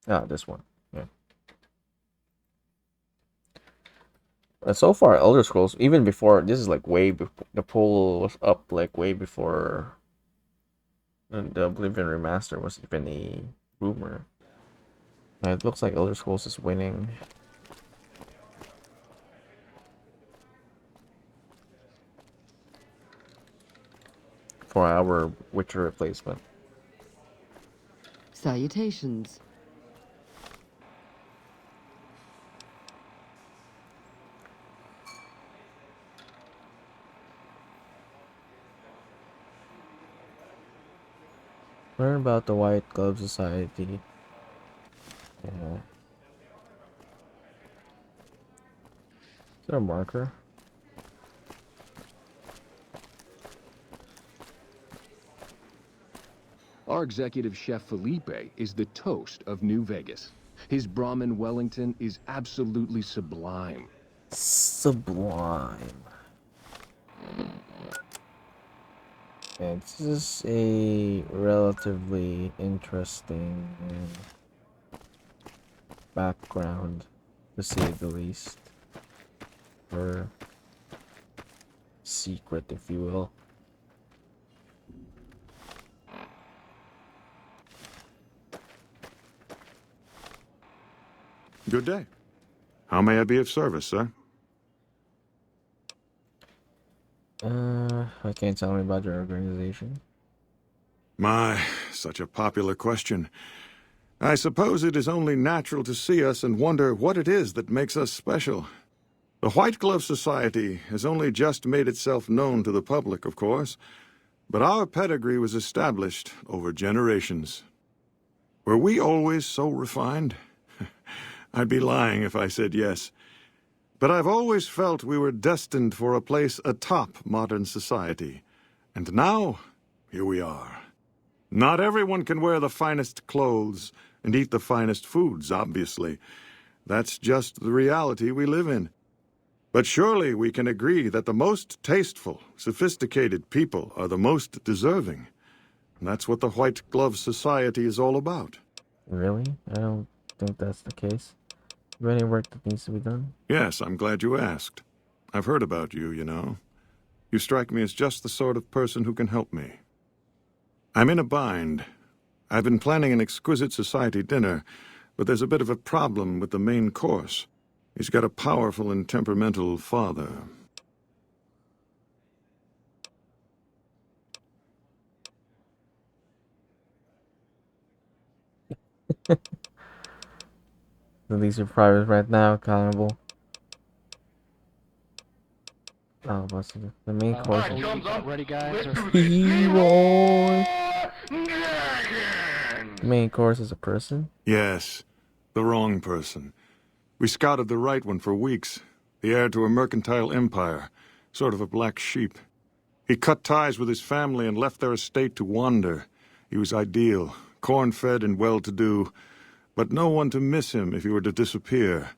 Ah, this one. Yeah. So far, Elder Scrolls, even before this is like way before the poll was up, like way before the Oblivion remaster was even a rumor. It looks like Elder Scrolls is winning. For our Witcher replacement. Salutations. Learn about the White Glove Society. Yeah. Is there a marker? Our executive chef Felipe is the toast of New Vegas. His Brahmin Wellington is absolutely sublime. Sublime. Yeah, this is a relatively interesting background, to say the least. Or secret, if you will. Good day. How may I be of service, sir? What can you tell me about your organization? My, such a popular question. I suppose it is only natural to see us and wonder what it is that makes us special. The White Glove Society has only just made itself known to the public, of course, but our pedigree was established over generations. Were we always so refined? I'd be lying if I said yes. But I've always felt we were destined for a place atop modern society. And now, here we are. Not everyone can wear the finest clothes and eat the finest foods, obviously. That's just the reality we live in. But surely we can agree that the most tasteful, sophisticated people are the most deserving. And that's what the White Glove Society is all about. Really? I don't think that's the case. Is there any work that needs to be done? Yes, I'm glad you asked. I've heard about you, you know. You strike me as just the sort of person who can help me. I'm in a bind. I've been planning an exquisite society dinner, but there's a bit of a problem with the main course. He's got a powerful and temperamental father. So these are private right now, accountable. Oh, what's the main course? Ready, guys? The main course is a person? Yes, the wrong person. We scouted the right one for weeks. The heir to a mercantile empire, sort of a black sheep. He cut ties with his family and left their estate to wander. He was ideal, corn-fed and well-to-do, but no one to miss him if he were to disappear.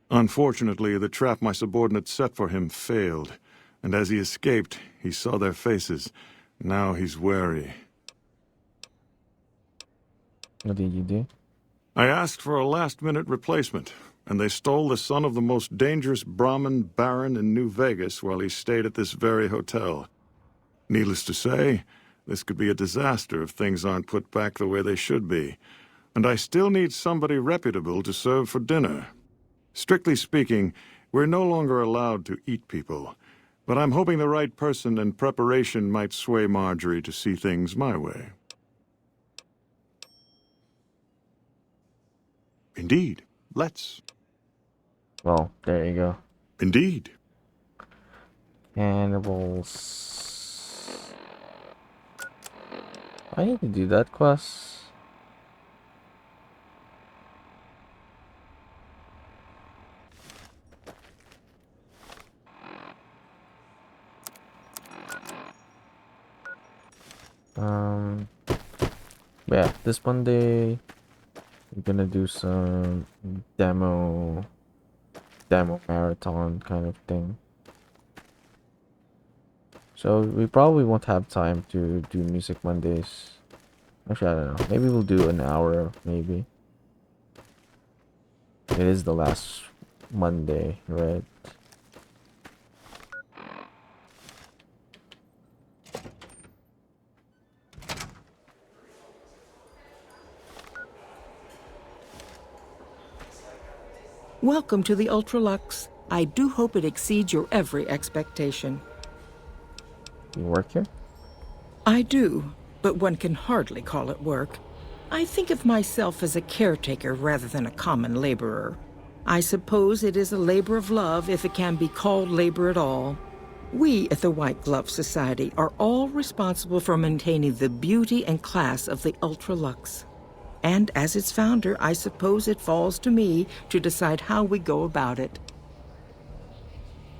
Unfortunately, the trap my subordinates set for him failed, and as he escaped, he saw their faces. Now he's wary. What did you do? I asked for a last-minute replacement, and they stole the son of the most dangerous Brahmin baron in New Vegas while he stayed at this very hotel. Needless to say, this could be a disaster if things aren't put back the way they should be. And I still need somebody reputable to serve for dinner. Strictly speaking, we're no longer allowed to eat people, but I'm hoping the right person and preparation might sway Marjorie to see things my way. Indeed. Let's. Well, there you go. Indeed. Cannibals. I need to do that quest. Yeah, this Monday we're gonna do some demo marathon kind of thing. So we probably won't have time to do Music Mondays. Actually, I don't know. Maybe we'll do an hour, maybe. It is the last Monday, right? Welcome to the Ultralux. I do hope it exceeds your every expectation. You work here? I do, but one can hardly call it work. I think of myself as a caretaker rather than a common laborer. I suppose it is a labor of love if it can be called labor at all. We at the White Glove Society are all responsible for maintaining the beauty and class of the Ultra-Lux. And as its founder, I suppose it falls to me to decide how we go about it.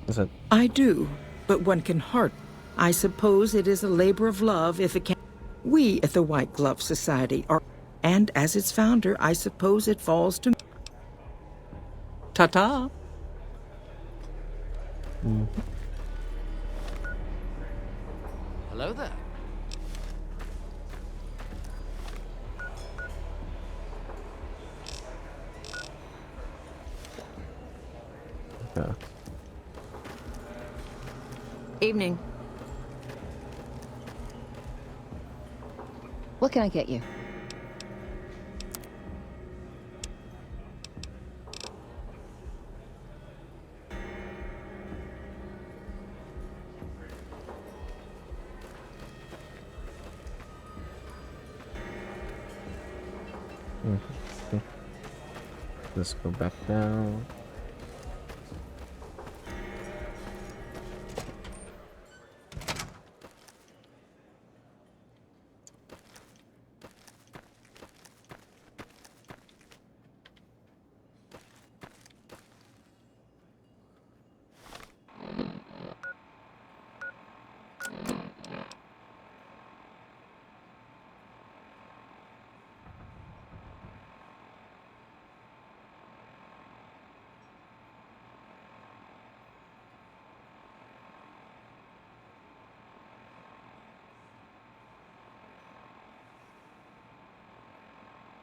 Is it? I do, but one can hardly. I suppose it is a labor of love if it can. We at the White Glove Society are, and as its founder, I suppose it falls to me. Ta-ta. Hello there. Yeah. Evening. What can I get you? Okay. Let's go back down.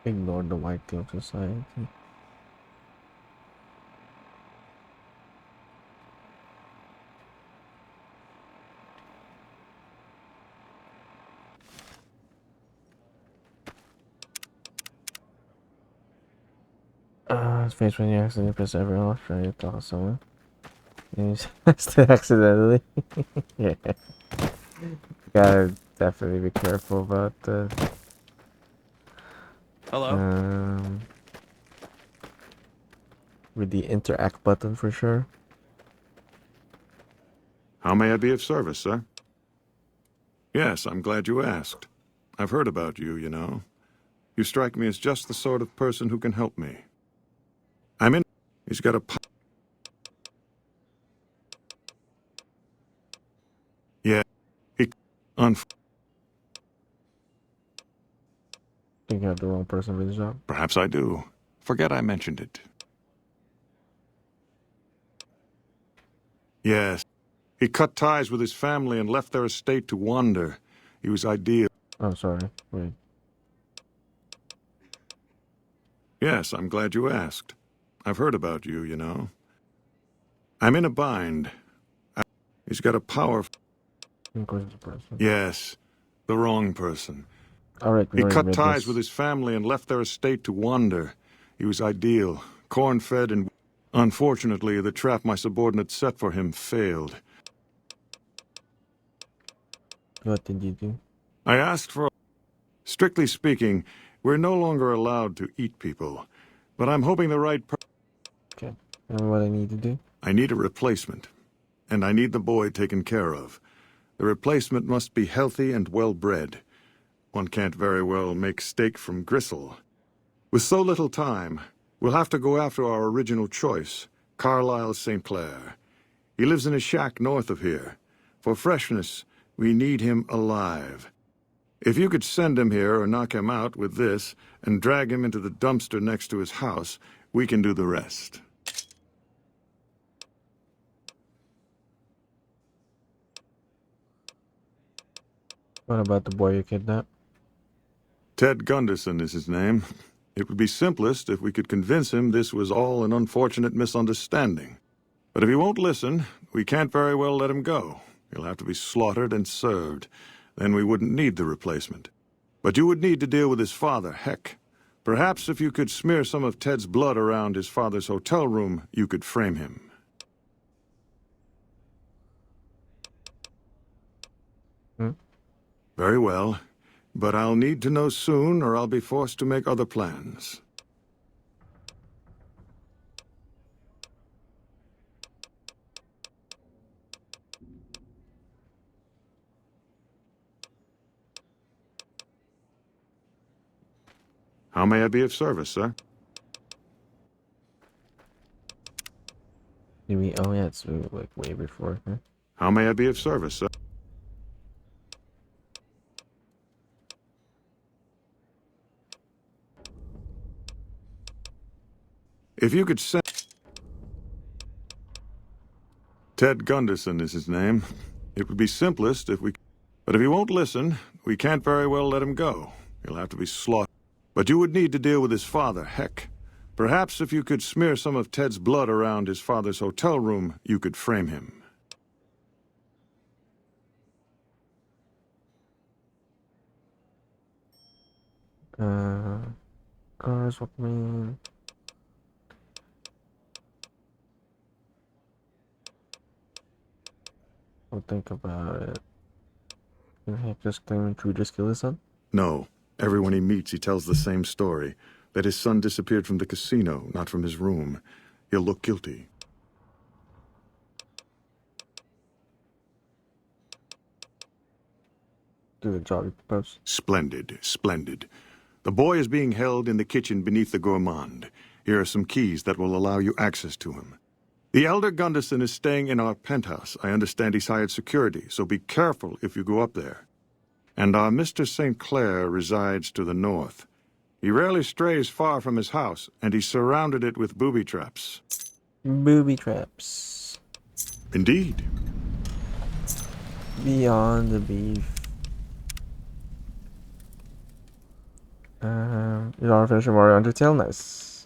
Ignore the White Glove Society. Space when you accidentally press everyone off, try to talk to someone. And you accidentally. Yeah. Gotta definitely be careful about the. Hello. With the interact button for sure. How may I be of service, sir? Yes, I'm glad you asked. I've heard about you, you know. You strike me as just the sort of person who can help me. I'm in. He's got a. Yeah. He. Think you have the wrong person for the job. Perhaps I do. Forget I mentioned it. Yes. He cut ties with his family and left their estate to wander. He was ideal. Oh, sorry. Wait. Yes, I'm glad you asked. I've heard about you, you know. I'm in a bind. He's got a powerful... person. Yes, the wrong person. Alright, he cut ties with his family and left their estate to wander. He was ideal, corn-fed, and... Unfortunately, the trap my subordinate set for him failed. What did you do? I asked for... Strictly speaking, we're no longer allowed to eat people. But I'm hoping the right Okay. And what I need to do? I need a replacement. And I need the boy taken care of. The replacement must be healthy and well-bred. One can't very well make steak from gristle. With so little time, we'll have to go after our original choice, Carlisle St. Clair. He lives in a shack north of here. For freshness, we need him alive. If you could send him here or knock him out with this and drag him into the dumpster next to his house, we can do the rest. What about the boy you kidnapped? Ted Gunderson is his name. It would be simplest if we could convince him this was all an unfortunate misunderstanding. But if he won't listen, we can't very well let him go. He'll have to be slaughtered and served. Then we wouldn't need the replacement. But you would need to deal with his father, Heck. Perhaps if you could smear some of Ted's blood around his father's hotel room, you could frame him. Very well. But I'll need to know soon, or I'll be forced to make other plans. How may I be of service, sir? Oh yeah, it's like way before. Huh? How may I be of service, sir? If you could send... Ted Gunderson is his name. It would be simplest if we... But if he won't listen, we can't very well let him go. He'll have to be slaughtered. But you would need to deal with his father, Heck. Perhaps if you could smear some of Ted's blood around his father's hotel room, you could frame him. Cars, what mean? I'll think about it. Can Heck just claim intruders kill his son? No. Everyone he meets, he tells the same story. That his son disappeared from the casino, not from his room. He'll look guilty. Do the job you propose. Splendid, splendid. The boy is being held in the kitchen beneath the gourmand. Here are some keys that will allow you access to him. The elder Gunderson is staying in our penthouse. I understand he's hired security, so be careful if you go up there. And our Mr. St. Clair resides to the north. He rarely strays far from his house, and he's surrounded it with booby traps. Booby traps. Indeed. Beyond the beef. You don't finish Mario Undertale? Nice.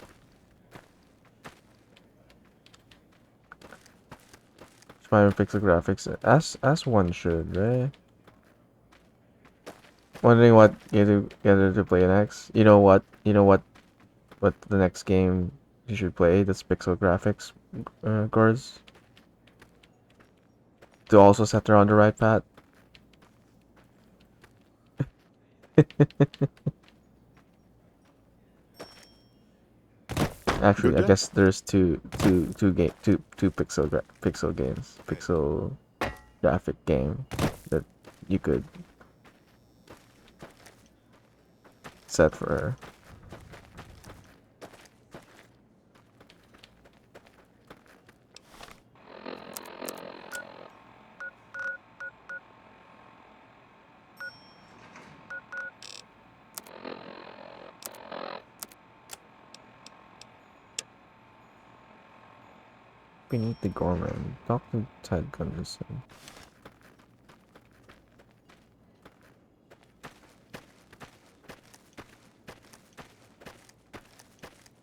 Fine pixel graphics, as one should, right? Wondering what you get to play next. You know what the next game you should play that's pixel graphics, Gores, to also set her on the right path. Actually, I guess there's two pixel games, pixel graphic game that you could set for her. Beneath the Gorman. Talk to Ted Gunderson.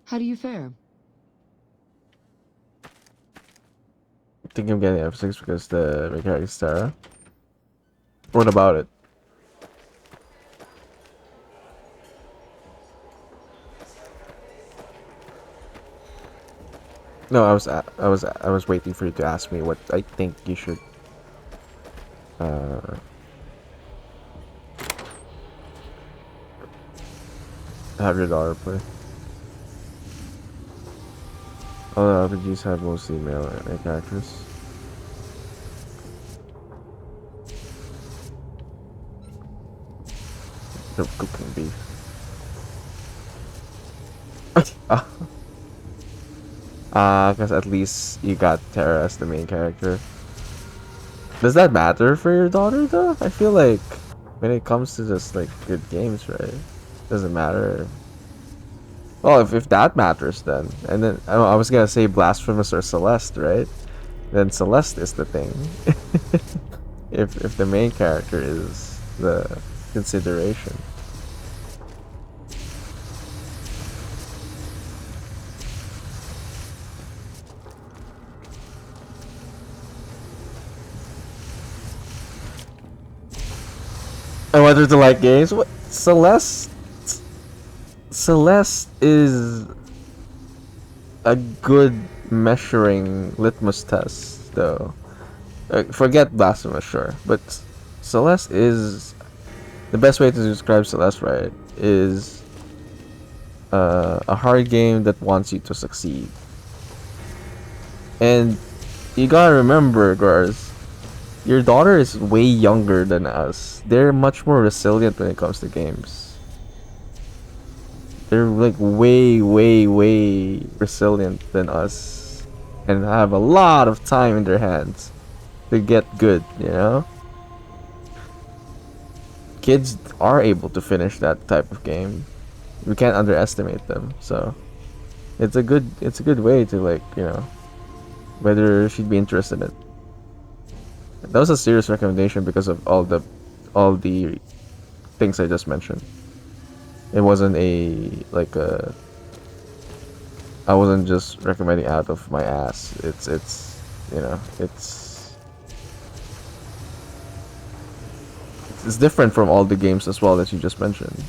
How do you fare? I think I'm getting F6 because the main character is Sarah. What about it? No, I was waiting for you to ask me what I think you should have your daughter play. All the RPGs have mostly male characters. The cooking beef. Because at least you got Terra as the main character. Does that matter for your daughter though? I feel like when it comes to just like good games, right? Doesn't matter. Well, if that matters then. And then I was gonna say Blasphemous or Celeste, right? Then Celeste is the thing. if the main character is the consideration. I want her to like games. What? Celeste is a good measuring litmus test, though. Forget Blasphemous, sure, but Celeste is the best way to describe Celeste, right? Is a hard game that wants you to succeed, and you gotta remember, guys. Your daughter is way younger than us. They're much more resilient when it comes to games. they're like way, way, way resilient than us, and have a lot of time in their hands to get good. You know, kids are able to finish that type of game. We can't underestimate them. So it's a good way to, like, you know, whether she'd be interested in it. That was a serious recommendation because of all the things I just mentioned. It wasn't a like a I wasn't just recommending out of my ass. It's you know, it's different from all the games as well that you just mentioned.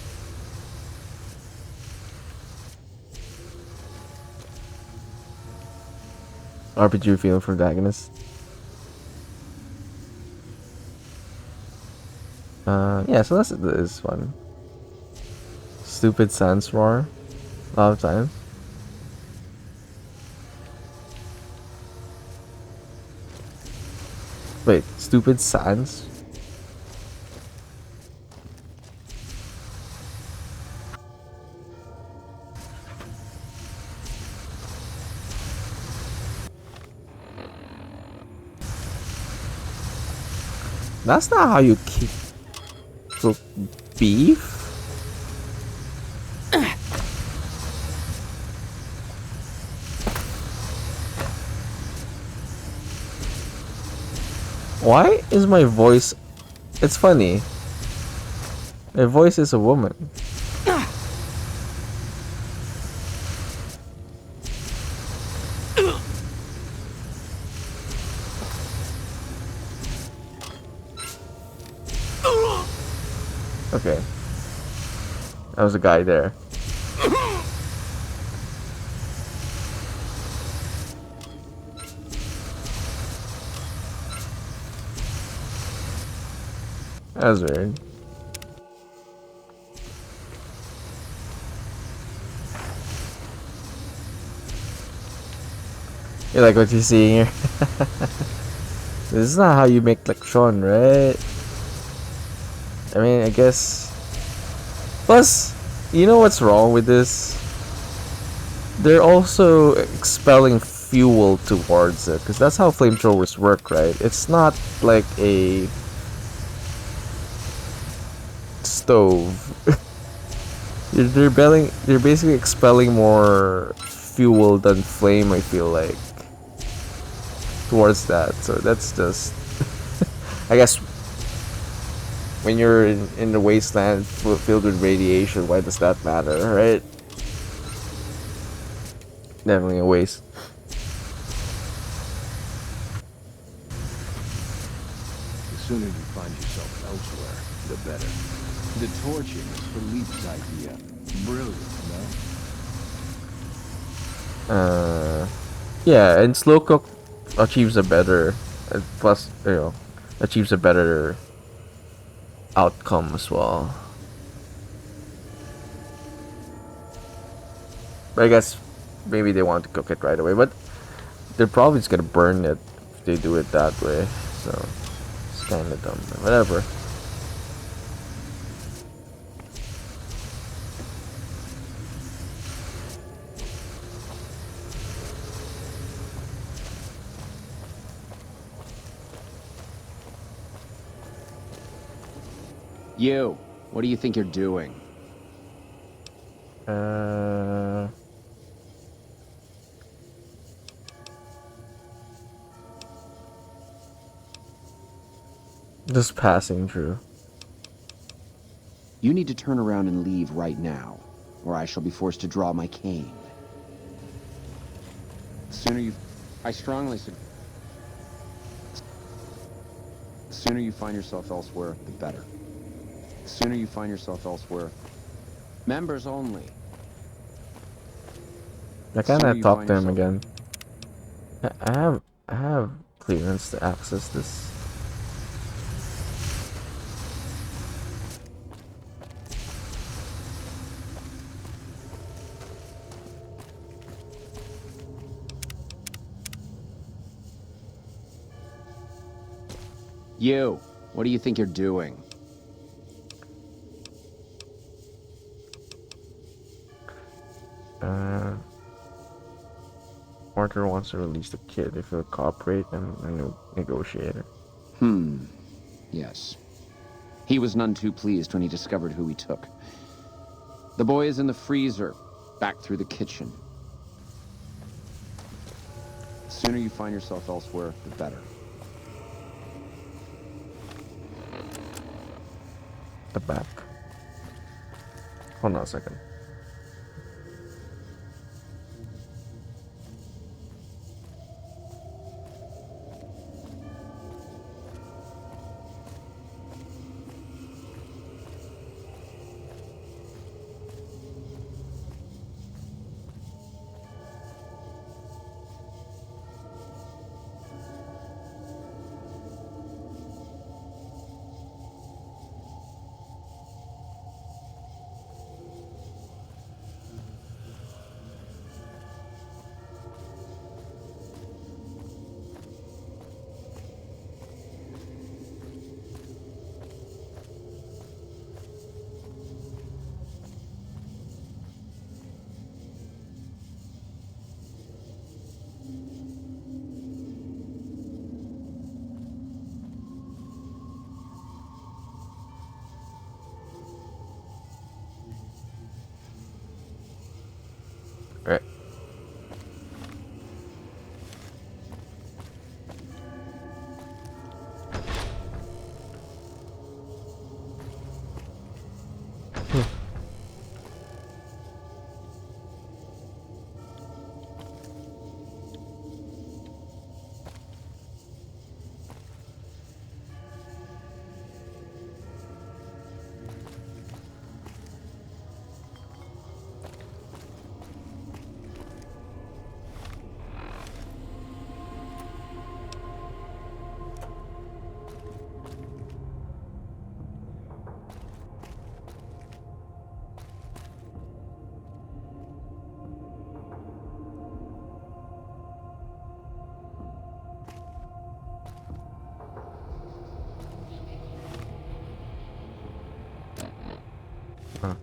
RPG feeling for Dagonist. Yeah, so that is fun. Stupid Sans Roar. A lot of times. Wait, Stupid Sans? That's not how you cook beef? Why is my voice... It's funny. My voice is a woman. Okay. That was a guy there. That was weird. You like what you're seeing here? This is not how you make lechon, right? I mean, I guess... Plus, you know what's wrong with this? They're also expelling fuel towards it, because that's how flamethrowers work, right? It's not like a stove. They're basically expelling more fuel than flame, I feel like, towards that. So that's just... I guess when you're in the wasteland filled with radiation, why does that matter, right? Definitely a waste. The sooner you find yourself elsewhere, the better. The torching is Philippe's idea. Brilliant, no? Yeah, and slow cook achieves a better, plus, you know, achieves a better outcome as well. But I guess maybe they want to cook it right away, but they're probably just gonna burn it if they do it that way. So it's kind of dumb. Whatever. You, what do you think you're doing? Just passing through. You need to turn around and leave right now, or I shall be forced to draw my cane. The sooner you... I strongly suggest... The sooner you find yourself elsewhere, the better. The sooner you find yourself elsewhere... Members only. I kinda talk to him again. I have clearance to access this. You, what do you think you're doing? Uh, Arthur wants to release the kid if he'll cooperate and negotiator. Yes. He was none too pleased when he discovered who he took. The boy is in the freezer, back through the kitchen. The sooner you find yourself elsewhere, the better. The back. Hold on a second. Right.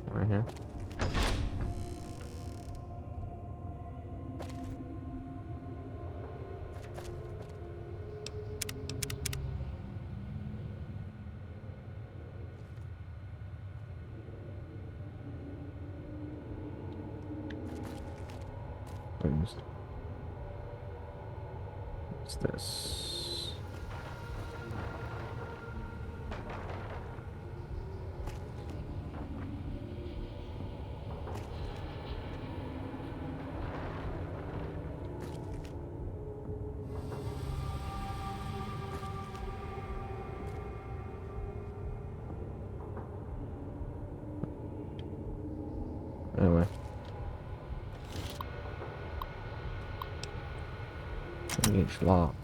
Right here. What's this? Anyway. Engage lock.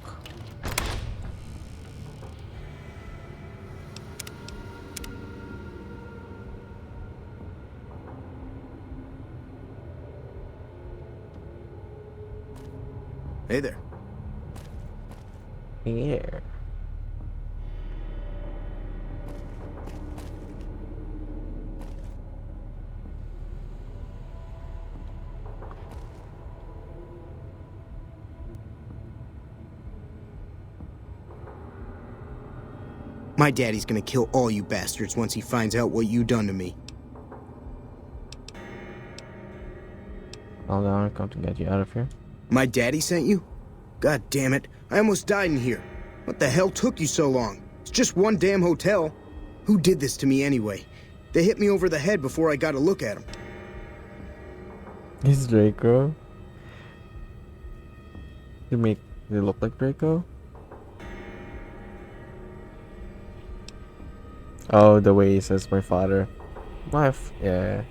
Hey there. Yeah. My daddy's gonna kill all you bastards once he finds out what you done to me. I'll now come to get you out of here. My daddy sent you? God damn it, I almost died in here. What the hell took you so long? It's just one damn hotel. Who did this to me anyway? They hit me over the head before I got a look at him. He's Draco. They look like Draco? Oh, the way he says my father. Yeah.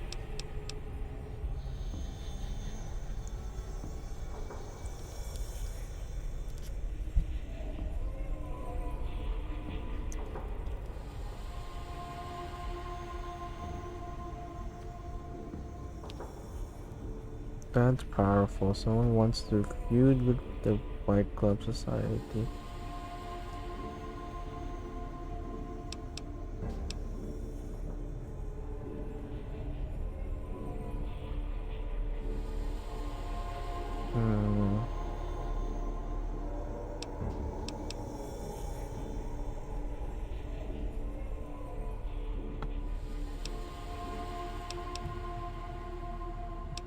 That's powerful. Someone wants to feud with the White Club Society.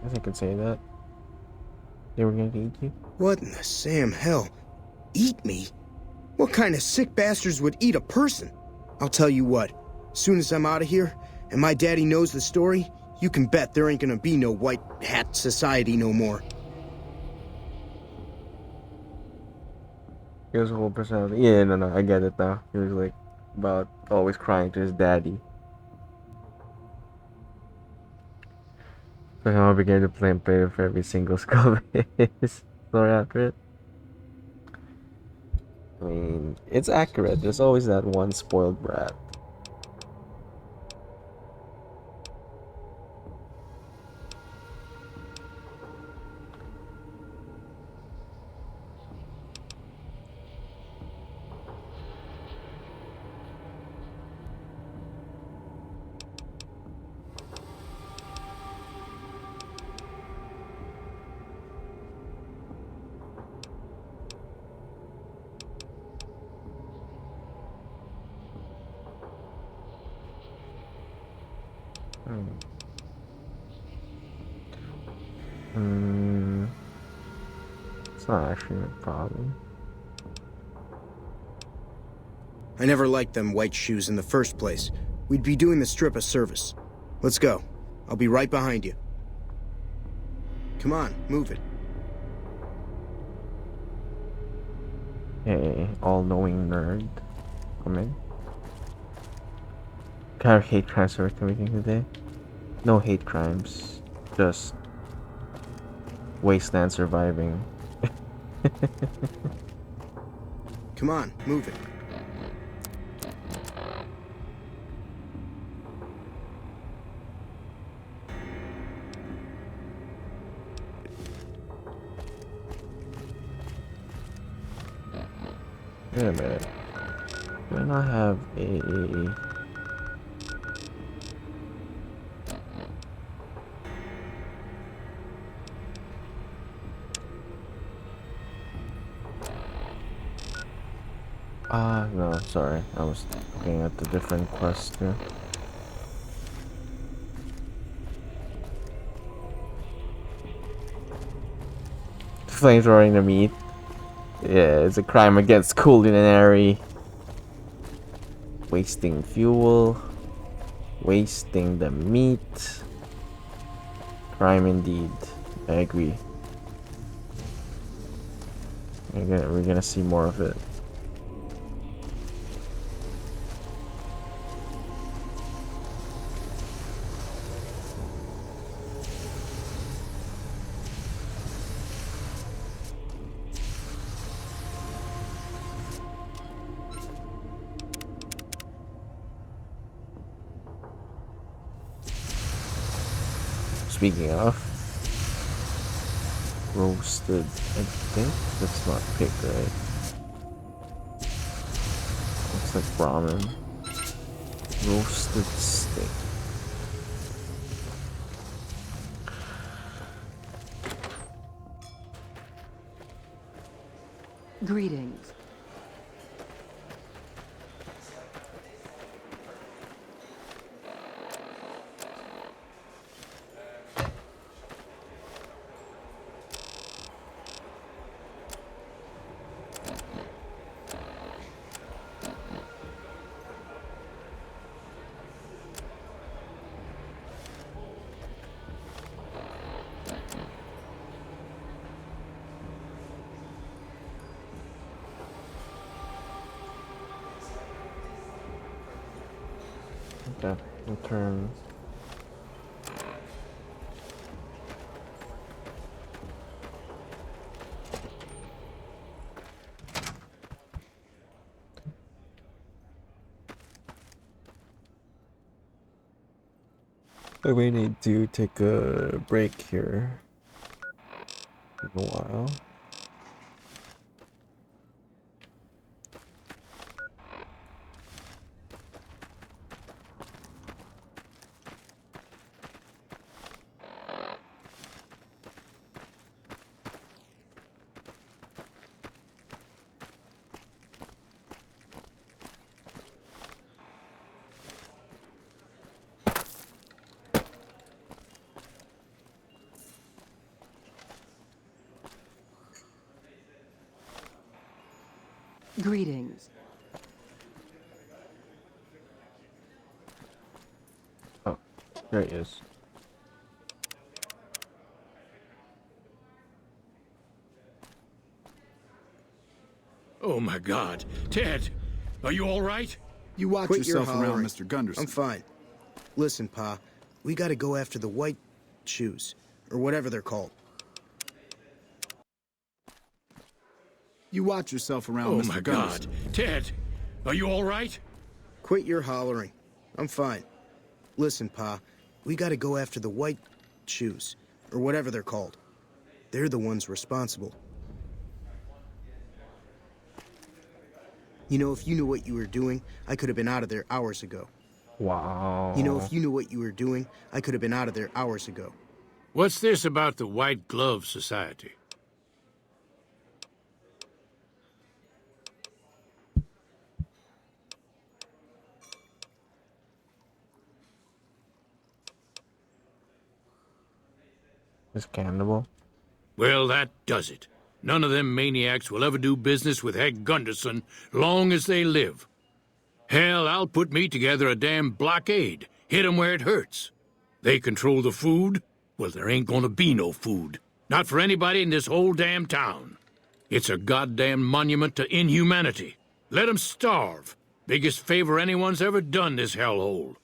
guess I could say that. They were gonna eat you? What in the Sam hell? Eat me? What kind of sick bastards would eat a person? I'll tell you what, as soon as I'm out of here, and my daddy knows the story, you can bet there ain't gonna be no white hat society no more. His whole personality. Yeah, no, I get it now. He was like about always crying to his daddy. So how I began to plan play for every single skull base. Sorry after it. I mean, it's accurate. There's always that one spoiled brat. It's not actually a problem. I never liked them white shoes in the first place. We'd be doing the strip a service. Let's go. I'll be right behind you. Come on, move it. Hey, all-knowing nerd. Come in. Kind of hate crimes we're committing today. No hate crimes. Just wasteland surviving. Come on, move it. Wait a minute. Do I not have a... no, sorry. I was looking at the different quest here. Flamethrowing the meat. Yeah, it's a crime against culinary. Wasting fuel. Wasting the meat. Crime indeed. I agree. We're gonna see more of it. Speaking of roasted, I think that's not pig, right? Looks like ramen. Roasted steak. Greetings. Okay, return. I may need to take a break here in a while. Greetings. Oh, there he is. Oh my God. Ted, are you all right? You watch Quit your yourself around, hollering. Mr. Gunderson. I'm fine. Listen, Pa, we gotta go after the white shoes, or whatever they're called. You watch yourself around, Oh Mr. my Gunderson. God. Ted, are you all right? Quit your hollering. I'm fine. Listen, Pa, we gotta go after the white shoes, or whatever they're called. They're the ones responsible. You know, if you knew what you were doing, I could have been out of there hours ago. Wow. You know, if you knew what you were doing, I could have been out of there hours ago. What's this about the White Glove Society? Is cannibal? Well, that does it. None of them maniacs will ever do business with Head Gunderson long as they live. Hell, I'll put me together a damn blockade. Hit 'em where it hurts. They control the food? Well, there ain't gonna be no food. Not for anybody in this whole damn town. It's a goddamn monument to inhumanity. Let 'em starve. Biggest favor anyone's ever done this hellhole.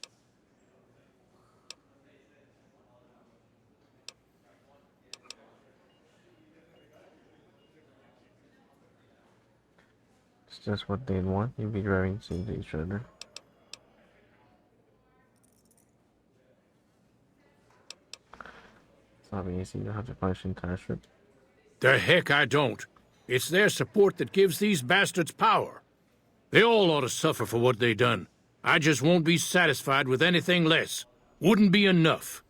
It's just what they'd want. You'd be driving into each other. It's not easy. You have to punish the entire strip. The heck I don't. It's their support that gives these bastards power. They all ought to suffer for what they done. I just won't be satisfied with anything less. Wouldn't be enough.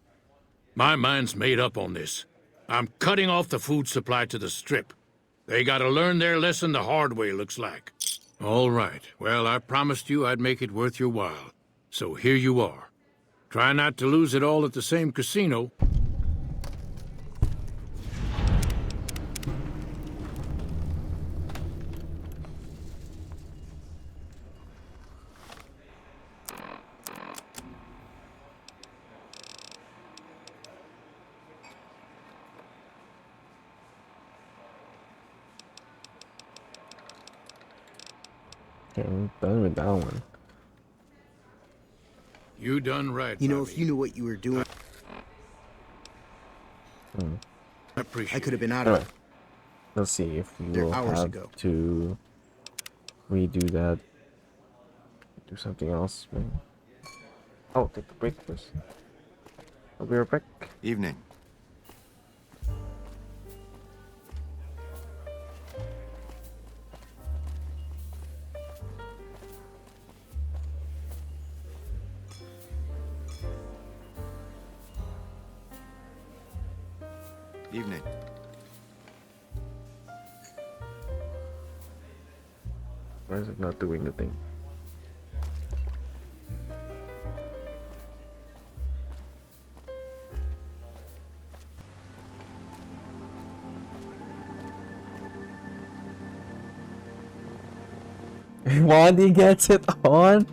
My mind's made up on this. I'm cutting off the food supply to the strip. They gotta learn their lesson the hard way, looks like. All right. Well, I promised you I'd make it worth your while. So here you are. Try not to lose it all at the same casino. Okay, I'm done with that one. You done right, You know, Bobby. if you knew what you were doing, I appreciate I could have been out Anyway, of let's see if we there will hours have ago. to redo that. Do something else. Maybe. Oh, take the break first. I'll be right back. Evening. Evening. Why is it not doing the thing? Wandy gets it on?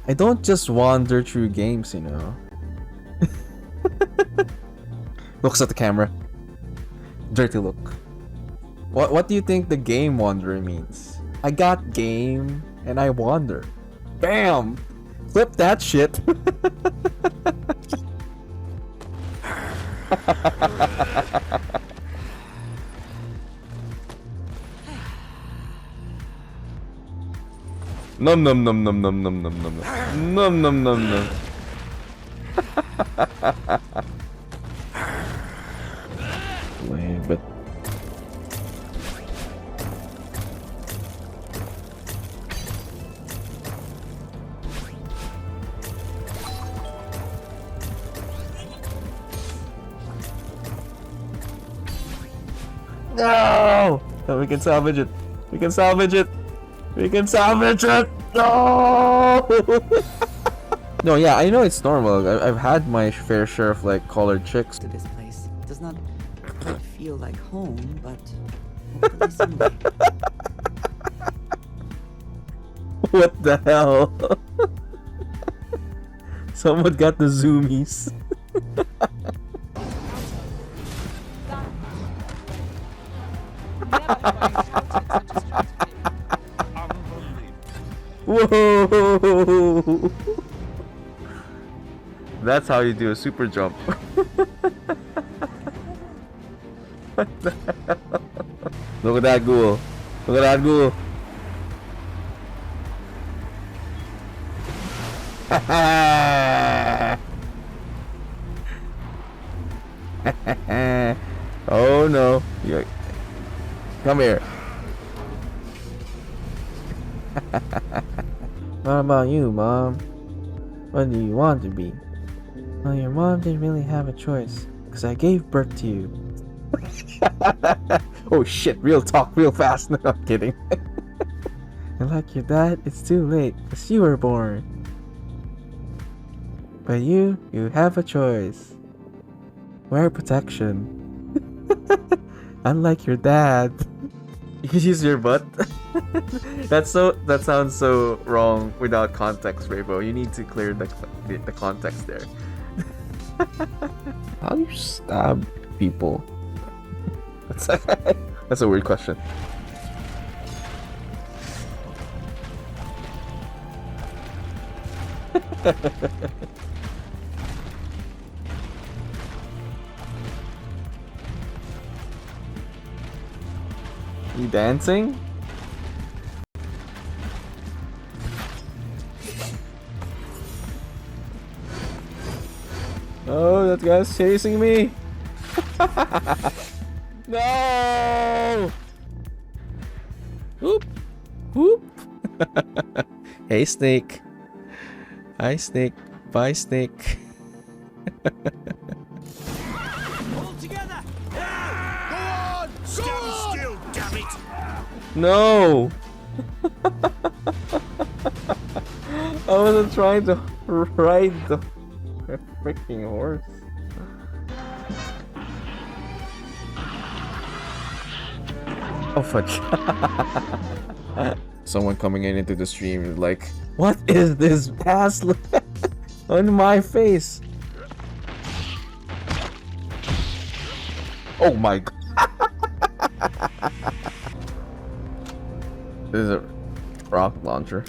I don't just wander through games, you know. Looks at the camera. Dirty look. What do you think the game wanderer means? I got game and I wander. Bam! Flip that shit. Num num num num num num num num num num num num. Lame, but no! No, we can salvage it. We can salvage it. We can salvage it. No! No, yeah, I know it's normal. I've had my fair share of like collared chicks. To this place does not quite feel like home, but hopefully someday. What the hell? Someone got the zoomies. Whoa! That's how you do a super jump. What the hell? Look at that ghoul. Look at that ghoul. Oh no. Come here. What about you, Mom? What do you want to be? Well, your mom didn't really have a choice, because I gave birth to you. Oh shit, real talk, real fast. No, I'm kidding. And like your dad, it's too late, because you were born. But you have a choice. Wear protection. Unlike your dad. You can use your butt. That sounds so wrong without context, Rainbow. You need to clear the context there. How do you stab people? That's a weird question. You dancing? Oh, that guy's chasing me! No! Whoop! Whoop! Hey, Snake. Hi, Snake. Bye, Snake. Hold together! Go on! Stand still, damn it! No! I wasn't trying to ride the freaking horse. Oh fudge. Someone coming into the stream is like, what is this pass on my face? Oh my god. This is a rock launcher.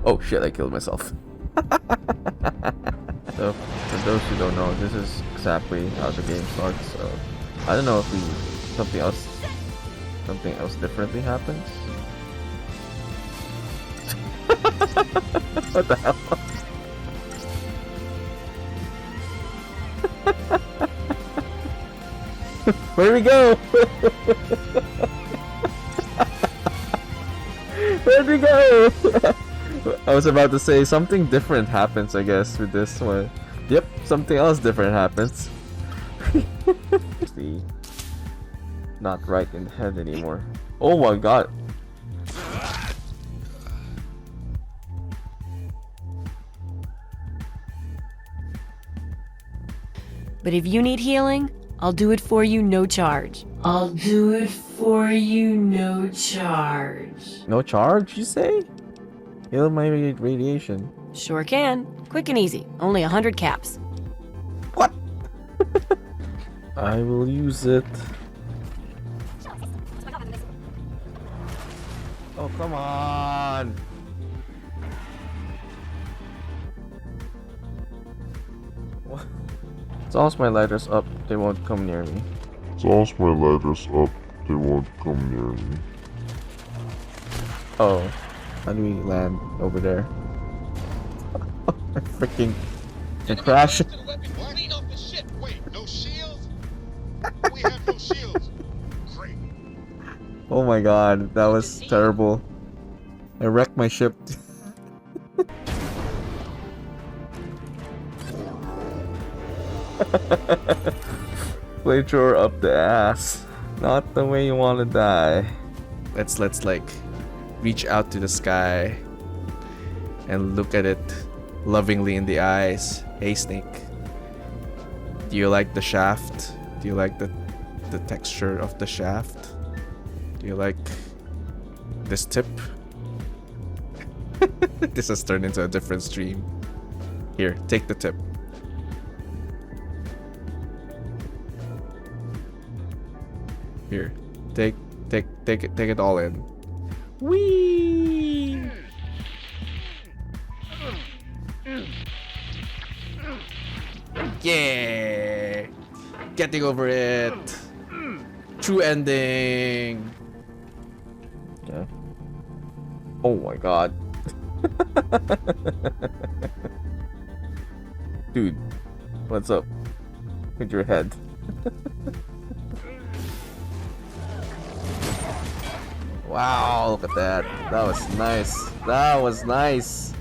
Oh shit, I killed myself. So, for those who don't know, this is exactly how the game starts. So, I don't know if something else differently happens. What the hell? Where'd we go? Where'd we go? I was about to say something different happens, I guess, with this one. Yep, something else different happens. See, not right in the head anymore. Oh my god. But if you need healing, I'll do it for you, no charge. I'll do it for you, no charge. No charge, you say? Heal my radiation. Sure can. Quick and easy. Only 100 caps. What? I will use it. Oh, come on. What? Toss my lighters up, they won't come near me. Toss my lighters up, they won't come near me. Oh, how do we land over there? I freaking crash. Oh my god, that was terrible. I wrecked my ship. Flamethrower up the ass. Not the way you want to die. Let's like reach out to the sky and look at it lovingly in the eyes. Hey Snake, do you like the shaft? Do you like the texture of the shaft? Do you like this tip? This has turned into a different stream. Here, take the tip. Here, take it all in. Whee! Yeah! Getting over it. True ending. Yeah. Oh my god. Dude, what's up with your head? Wow, look at that. That was nice. That was nice.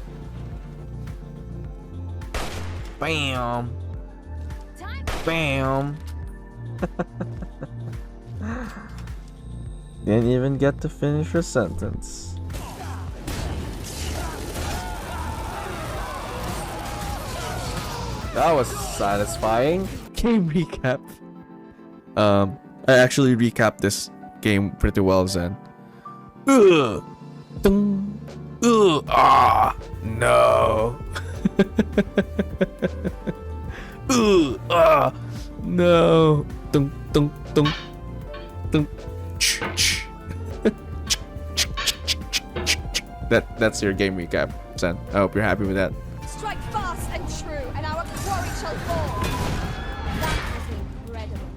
Bam. Bam. Didn't even get to finish her sentence. That was satisfying. Game recap. I actually recapped this game pretty well, Zen. Ugh. Dun. Ugh. Ah. No. Ugh. Ah. No. Dun, dun, dun. Dun. That's your game recap, Zen. I hope you're happy with that. Strike fast and true, and our quarry shall fall. That was incredible.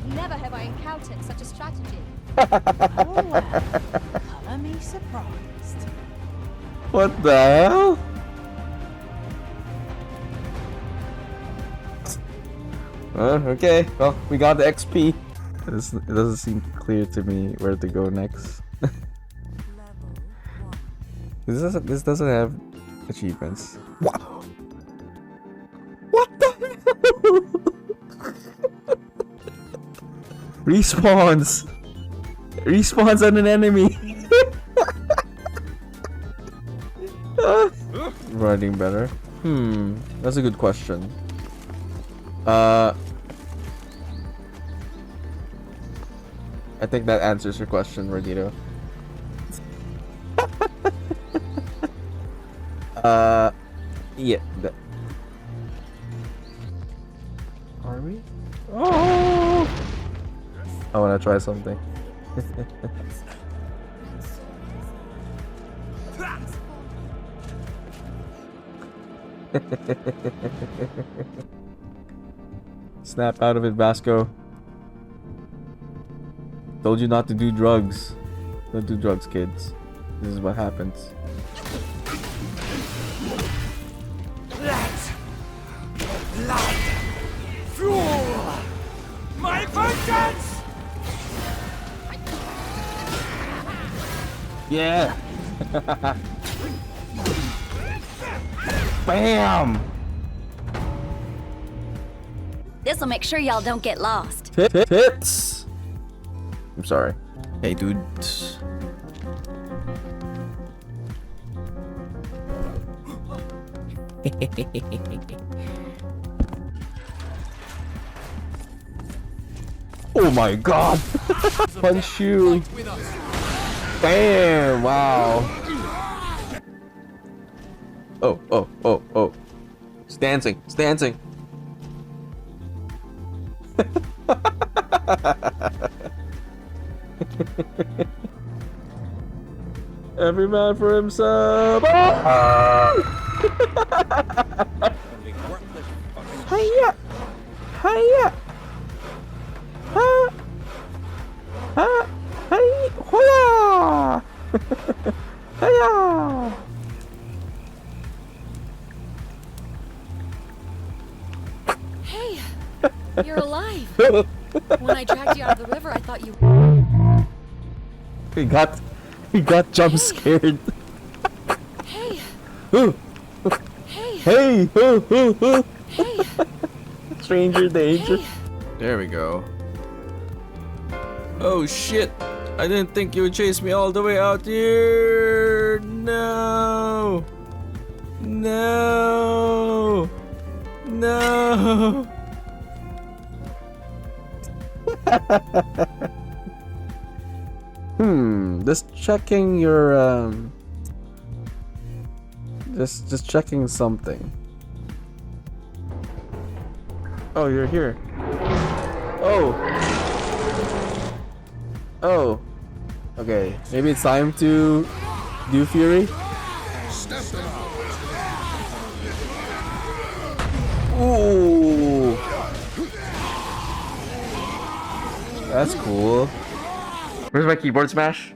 Never have I encountered such a strategy. Oh well, color me surprised. What the hell? Okay, well, we got the XP. It doesn't seem clear to me where to go next. This doesn't have achievements. What? What the hell? Respawns. Respawns on an enemy. Riding better. That's a good question. I think that answers your question, Rodito. Yeah. Are we? Oh! I wanna try something. Snap out of it, Vasco. Told you not to do drugs. Don't do drugs, kids. This is what happens. Let blood fuel my vengeance! Yeah! Bam! This'll make sure y'all don't get lost. Hits! I'm sorry. Hey, dude. Oh my god! Punch you! Bam! Wow! Oh. It's dancing. It's dancing. Every man for himself. Hiya! Hiya! Ha! Ha! Hi! Hoya! Hiya! Hey, you're alive. When I dragged you out of the river, I thought you. He got jump scared. Hey. Hey. Hey. Stranger danger. Hey. There we go. Oh shit! I didn't think you would chase me all the way out here. No. No. No. Just checking your Just checking something. Oh, you're here. Oh. Oh. Okay, maybe it's time to do Fury. Ooh. That's cool. Where's my keyboard smash?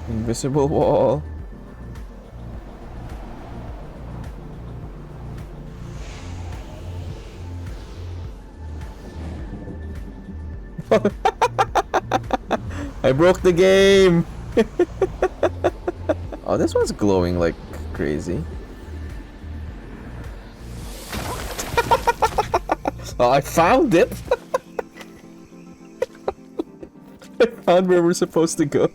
Invisible wall. I broke the game. Oh, this one's glowing like crazy. Oh, I found it. I found where we're supposed to go.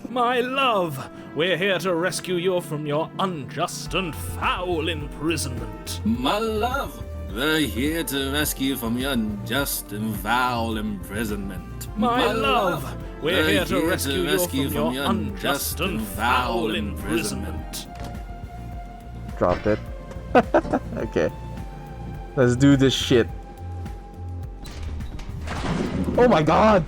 My love, we're here to rescue you from your unjust and foul imprisonment. My love, we're here to rescue you from your unjust and foul imprisonment. My love, we're here to rescue you from your unjust and foul imprisonment. Drop it. Okay. Let's do this shit. Oh my god!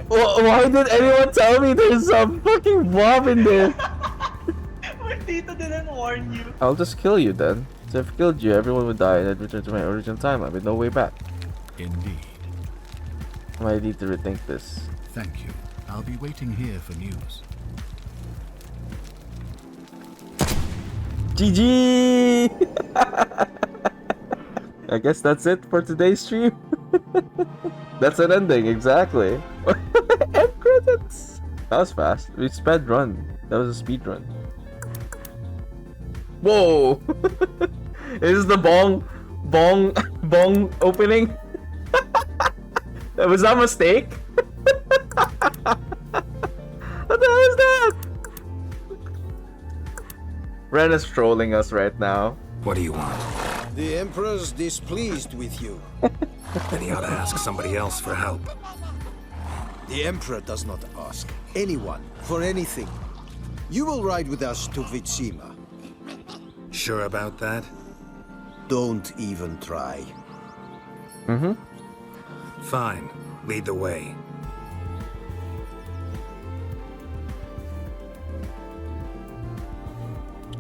Why did anyone tell me there's a fucking bomb in there? My Tito didn't warn you. I'll just kill you then. So if I killed you, everyone would die and I'd return to my original timeline with no way back. Indeed. I might need to rethink this. Thank you. I'll be waiting here for news. GG! I guess that's it for today's stream. That's an ending, exactly. End credits! That was fast. We sped run. That was a speed run. Whoa! Is this the bong opening? Was that a mistake? What the hell is that? Ren is trolling us right now. What do you want? The Emperor's displeased with you. Then he ought to ask somebody else for help. The Emperor does not ask anyone for anything. You will ride with us to Vitsima. Sure about that? Don't even try. Mm-hmm. Fine. Lead the way.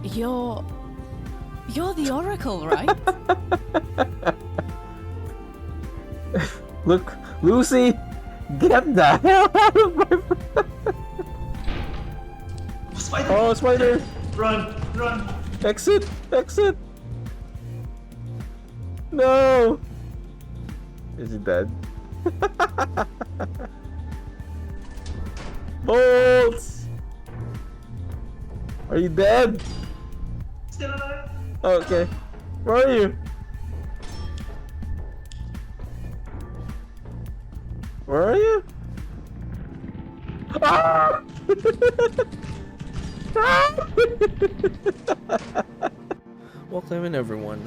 You're the Oracle, right? Look, Lucy, get the hell out of my... Spider! Oh, spider! Run! Run! Exit! Exit! No! Is he dead? Bolts! Are you dead? Still alive? Oh, okay. Where are you? Where are you? Ah! Welcome in, everyone,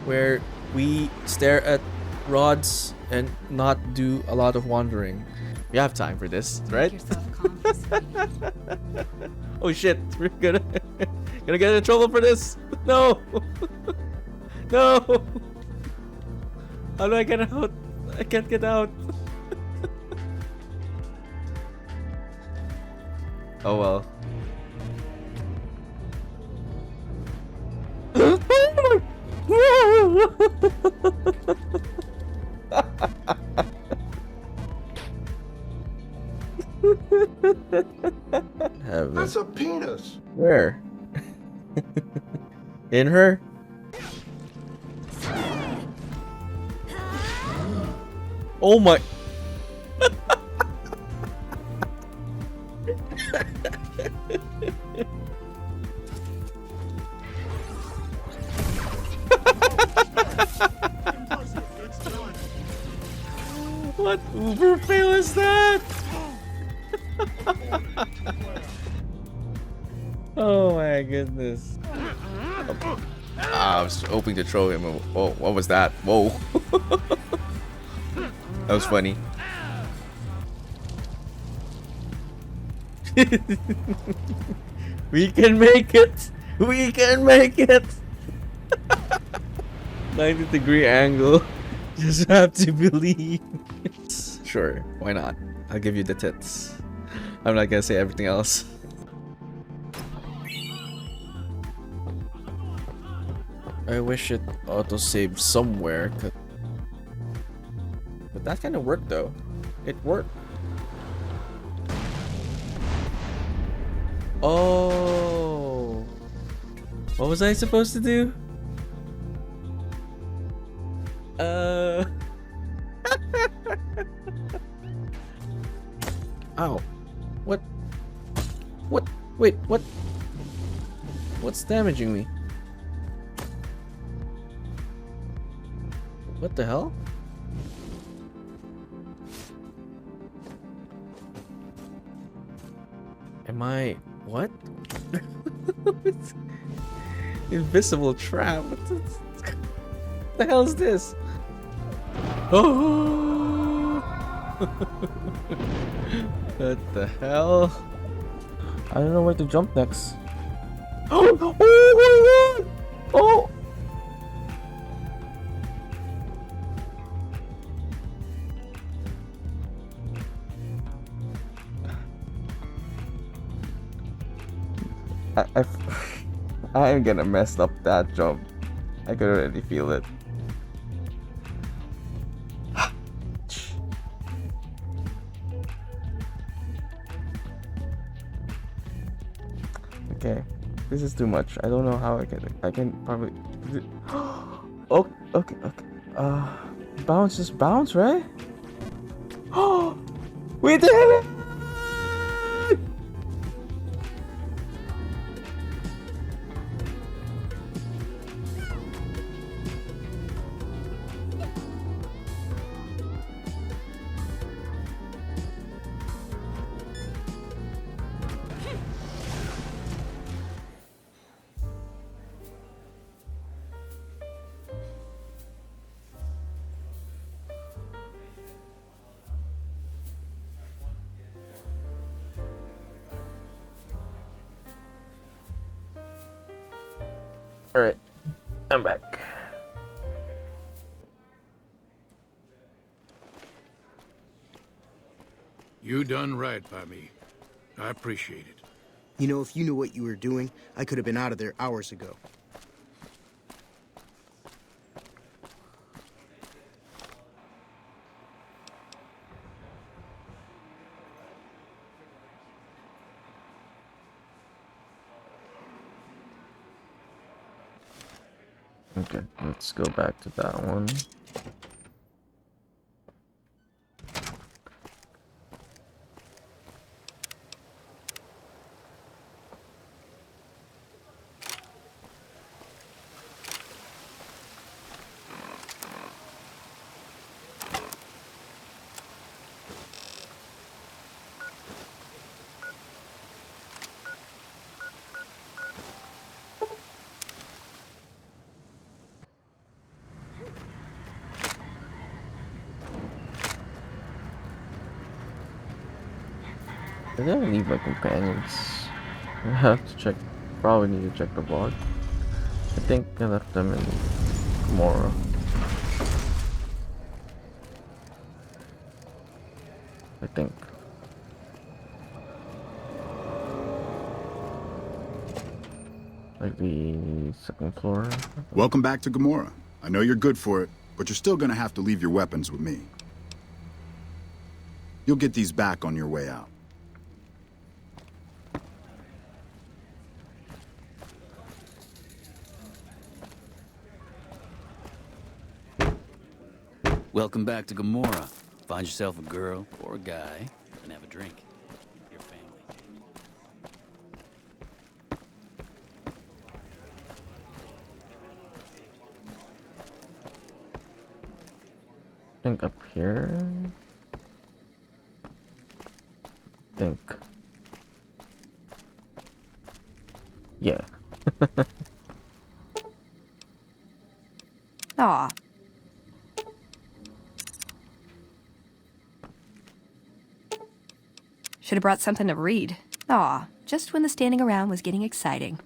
where we stare at rods and not do a lot of wandering. We have time for this, right? Oh shit, we're gonna get in trouble for this. No. No. How do I get out? I can't get out. Oh well. That's a penis. Where? In her? Oh my. What uber fail is that? Oh my goodness. I was hoping to throw him. Oh, what was that? Whoa. That was funny. We can make it. We can make it. 90-degree angle. Just have to believe. Sure, why not? I'll give you the tits. I'm not gonna say everything else. I wish it auto-saved somewhere. But that kind of worked though. It worked. Oh. What was I supposed to do? Ow. What? What? Wait, what? What's damaging me? What the hell? Am I... what? Invisible trap? What the hell is this? Oh! What the hell? I don't know where to jump next. Oh! Oh my god! Oh! I'm gonna mess up that jump. I can already feel it. Okay, this is too much. I don't know how I can probably. Oh, okay. Bounce, just bounce, right? Oh, we did it! Alright, I'm back. You done right by me. I appreciate it. You know, if you knew what you were doing, I could have been out of there hours ago. Okay, let's go back to that one. Did I leave my companions? I have to check. Probably need to check the VOD. I think I left them in tomorrow. I think. Like the second floor. Welcome back to Gamora. I know you're good for it, but you're still gonna have to leave your weapons with me. You'll get these back on your way out. Welcome back to Gamora. Find yourself a girl or a guy and have a drink. Your family. I think up here. I think. Aw. Should have brought something to read. Aw, just when the standing around was getting exciting.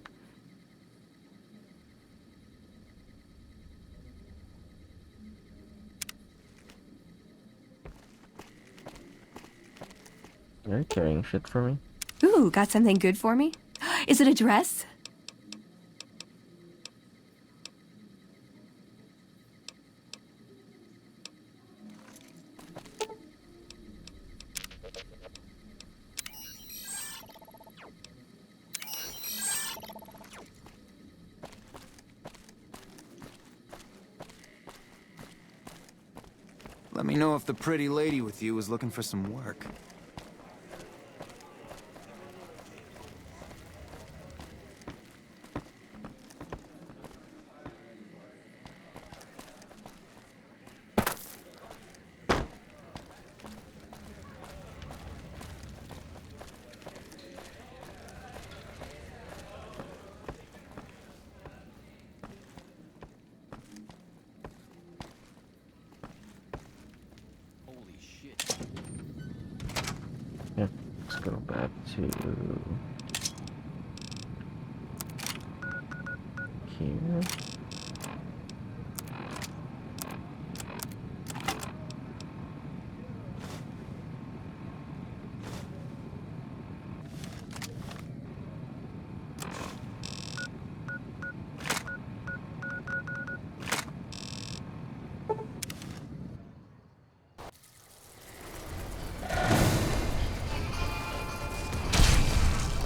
You're carrying shit for me? Ooh, got something good for me? Is it a dress? Let me know if the pretty lady with you is looking for some work. Yeah, let's go back to here.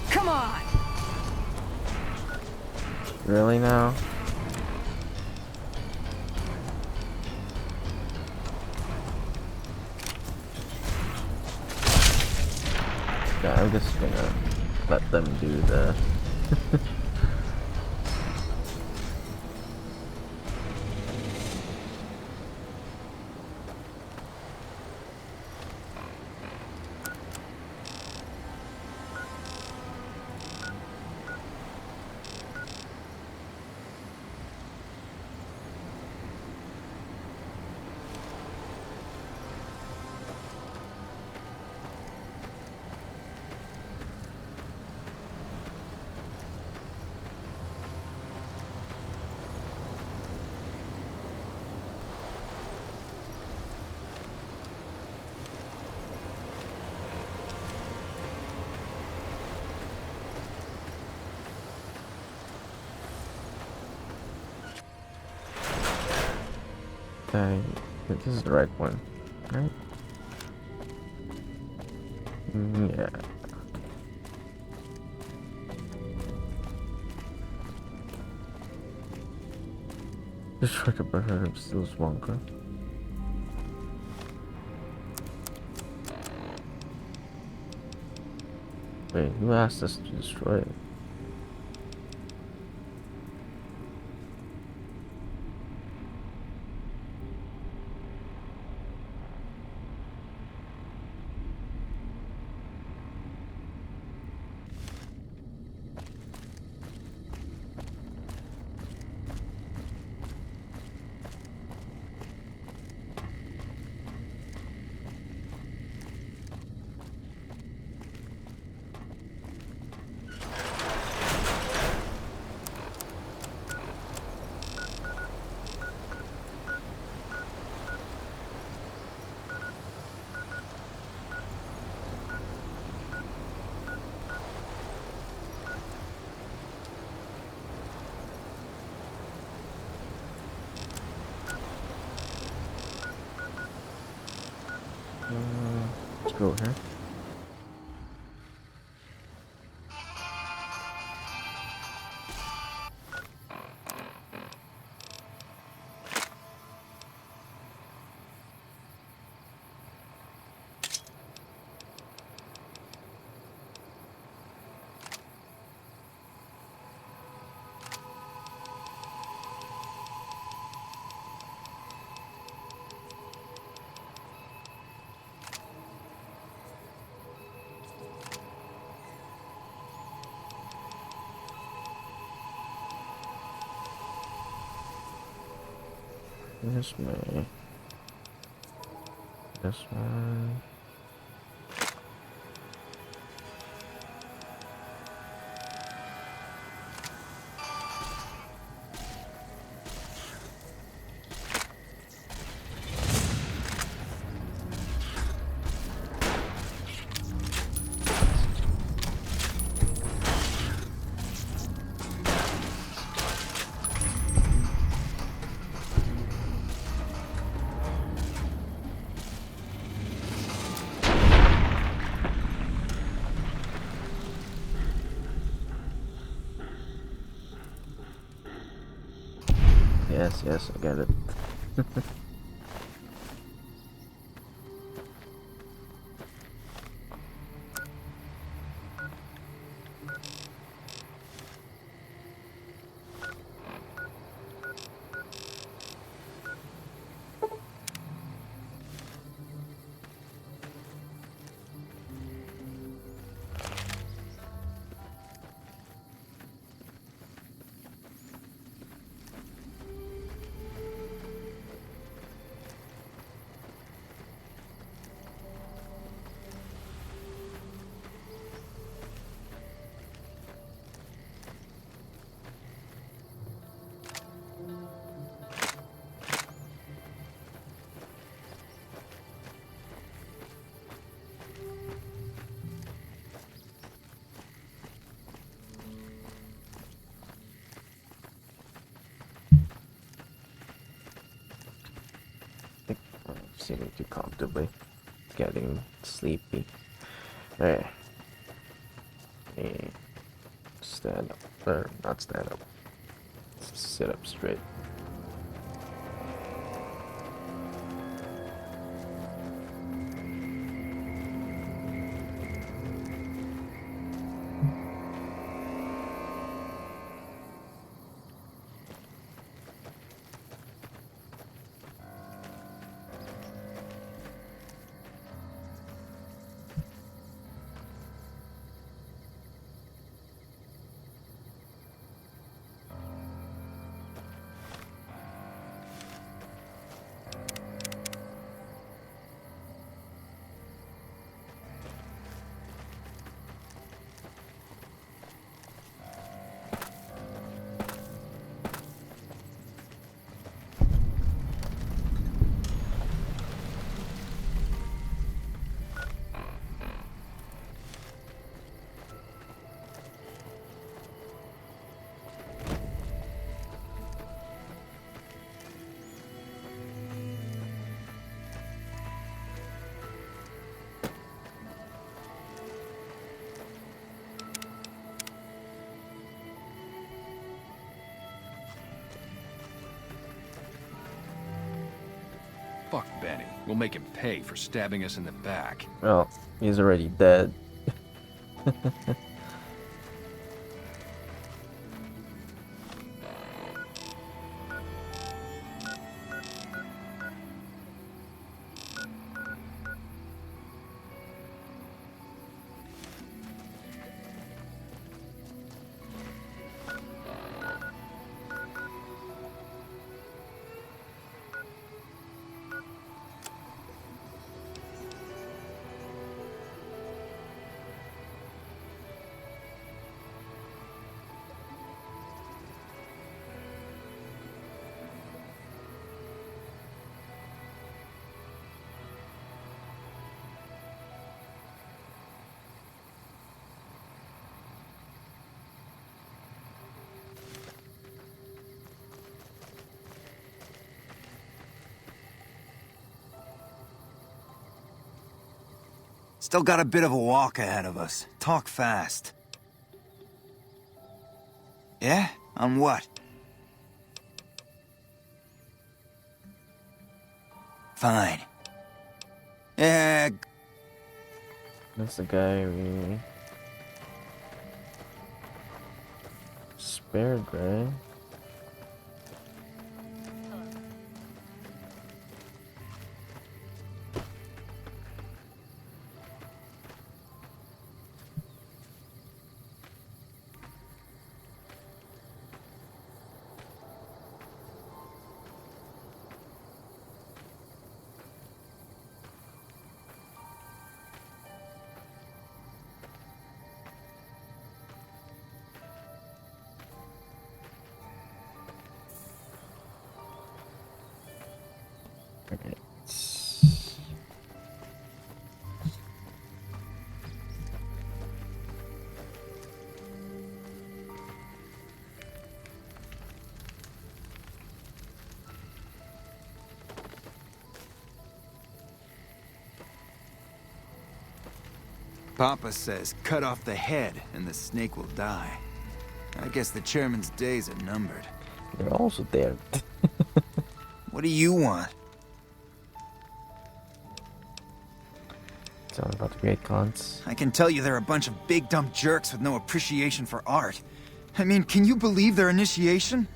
Come on! Really now? Yeah, I'm just gonna let them do the Okay, this is the right one, right? Yeah. Destroy the bird of Steel's Wonka. Wait, who asked us to destroy it? Let's go here. This may. This one. Yes, yes, I get it. Sitting too comfortably, getting sleepy. Hey, stand up, or not stand up. Sit up straight. Fuck Benny. We'll make him pay for stabbing us in the back. Well, he's already dead. Still got a bit of a walk ahead of us. Talk fast. Yeah? On what? Fine. Yeah. That's the guy we spared, right? Okay. Papa says cut off the head and the snake will die. I guess the chairman's days are numbered. They're also there. What do you want? Tell me about the Great Khans. I can tell you they're a bunch of big dumb jerks with no appreciation for art. I mean, can you believe their initiation?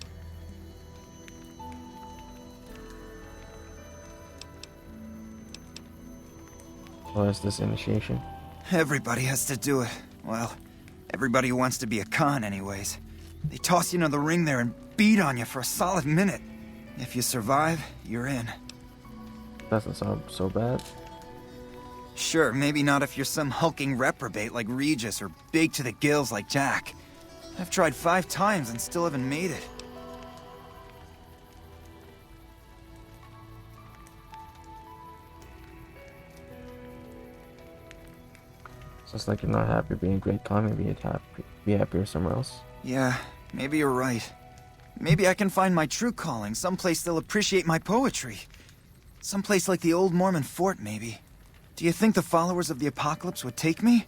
What is this initiation? Everybody has to do it. Well, everybody who wants to be a Khan anyways. They toss you into the ring there and beat on you for a solid minute. If you survive, you're in. Doesn't sound so bad. Sure, maybe not if you're some hulking reprobate like Regis or big to the gills like Jack. I've tried 5 times and still haven't made it. Sounds like you're not happy being Great Khan. Maybe you'd be happier somewhere else. Yeah, maybe you're right. Maybe I can find my true calling, someplace they'll appreciate my poetry. Someplace like the old Mormon fort, maybe. Do you think the followers of the apocalypse would take me?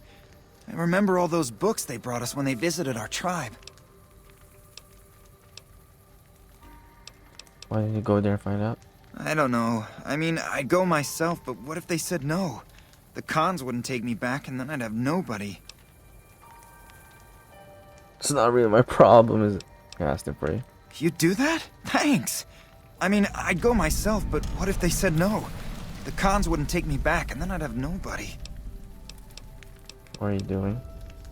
I remember all those books they brought us when they visited our tribe. Why didn't you go there and find out? I don't know. I mean, I'd go myself, but what if they said no? The Khans wouldn't take me back, and then I'd have nobody. It's not really my problem, is it? I asked him for you. You'd do that? Thanks! I mean, I'd go myself, but what if they said no? The Khans wouldn't take me back, and then I'd have nobody. What are you doing?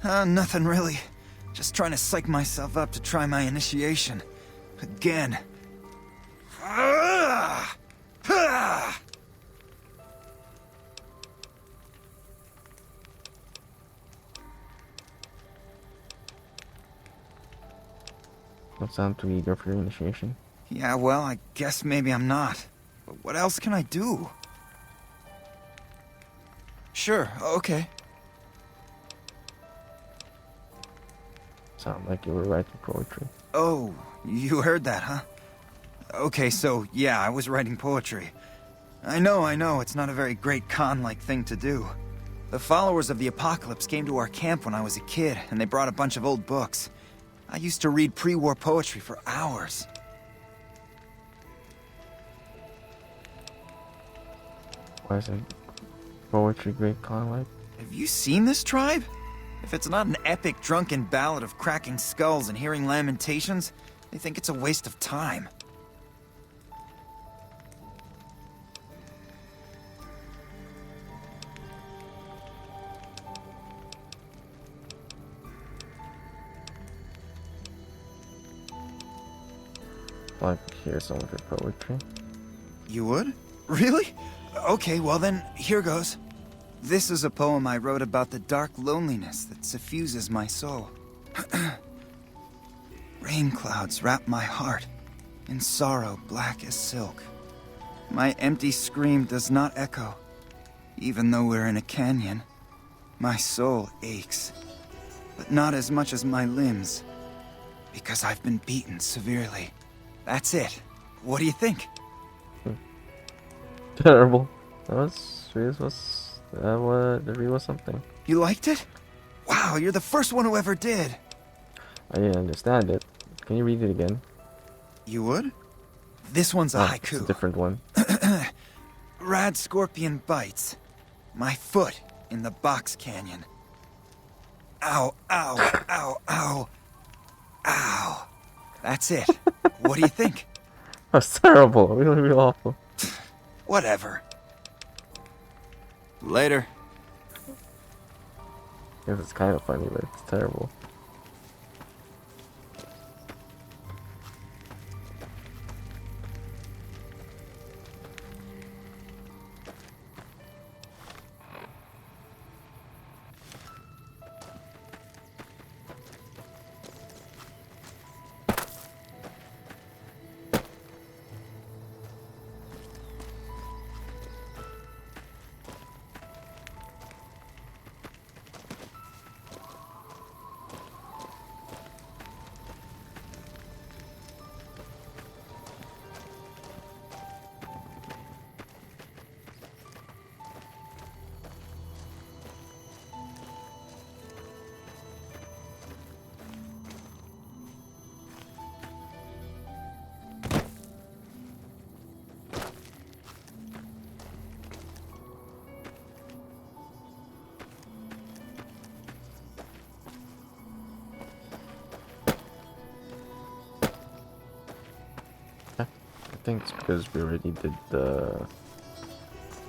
Nothing really. Just trying to psych myself up to try my initiation. Again. Don't sound too eager for your initiation. Yeah, well, I guess maybe I'm not. But what else can I do? Sure, okay. Sound like you were writing poetry. Oh, you heard that, huh? Okay, so, yeah, I was writing poetry. I know, it's not a very great Khan-like thing to do. The followers of the apocalypse came to our camp when I was a kid, and they brought a bunch of old books. I used to read pre-war poetry for hours. Why is it poetry Great Khan like? Have you seen this tribe? If it's not an epic drunken ballad of cracking skulls and hearing lamentations, they think it's a waste of time. Like to hear some of your poetry. You would? Really? Okay, well then, here goes. This is a poem I wrote about the dark loneliness that suffuses my soul. Rain clouds wrap my heart in sorrow black as silk. My empty scream does not echo. Even though we're in a canyon, my soul aches. But not as much as my limbs, because I've been beaten severely. That's it. What do you think? Terrible. That really was something. You liked it? Wow, you're the first one who ever did. I didn't understand it. Can you read it again? You would? This one's a haiku. It's a different one. Rad scorpion bites. My foot in the box canyon. Ow, ow, ow, ow. Ow. That's it. What do you think? That's terrible. Really awful. Whatever. Later. Yes, it's kind of funny, but it's terrible. think it's because we already did the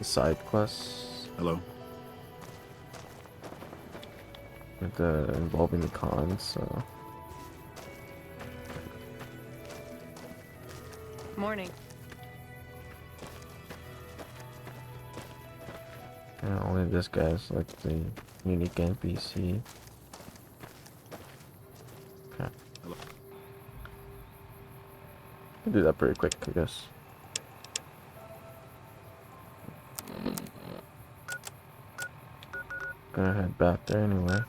side quests. Hello. With the involving the cons, so. Morning. Yeah, only this guy's like the unique NPC. Okay. I'll do that pretty quick, I guess. Gonna head back there anyway.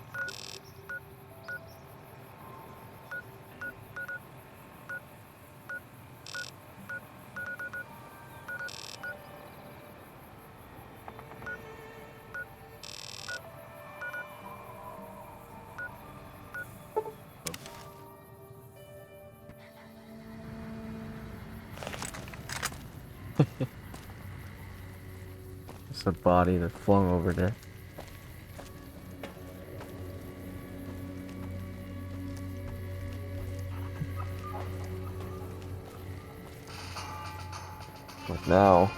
It's the body that flung over there. But now.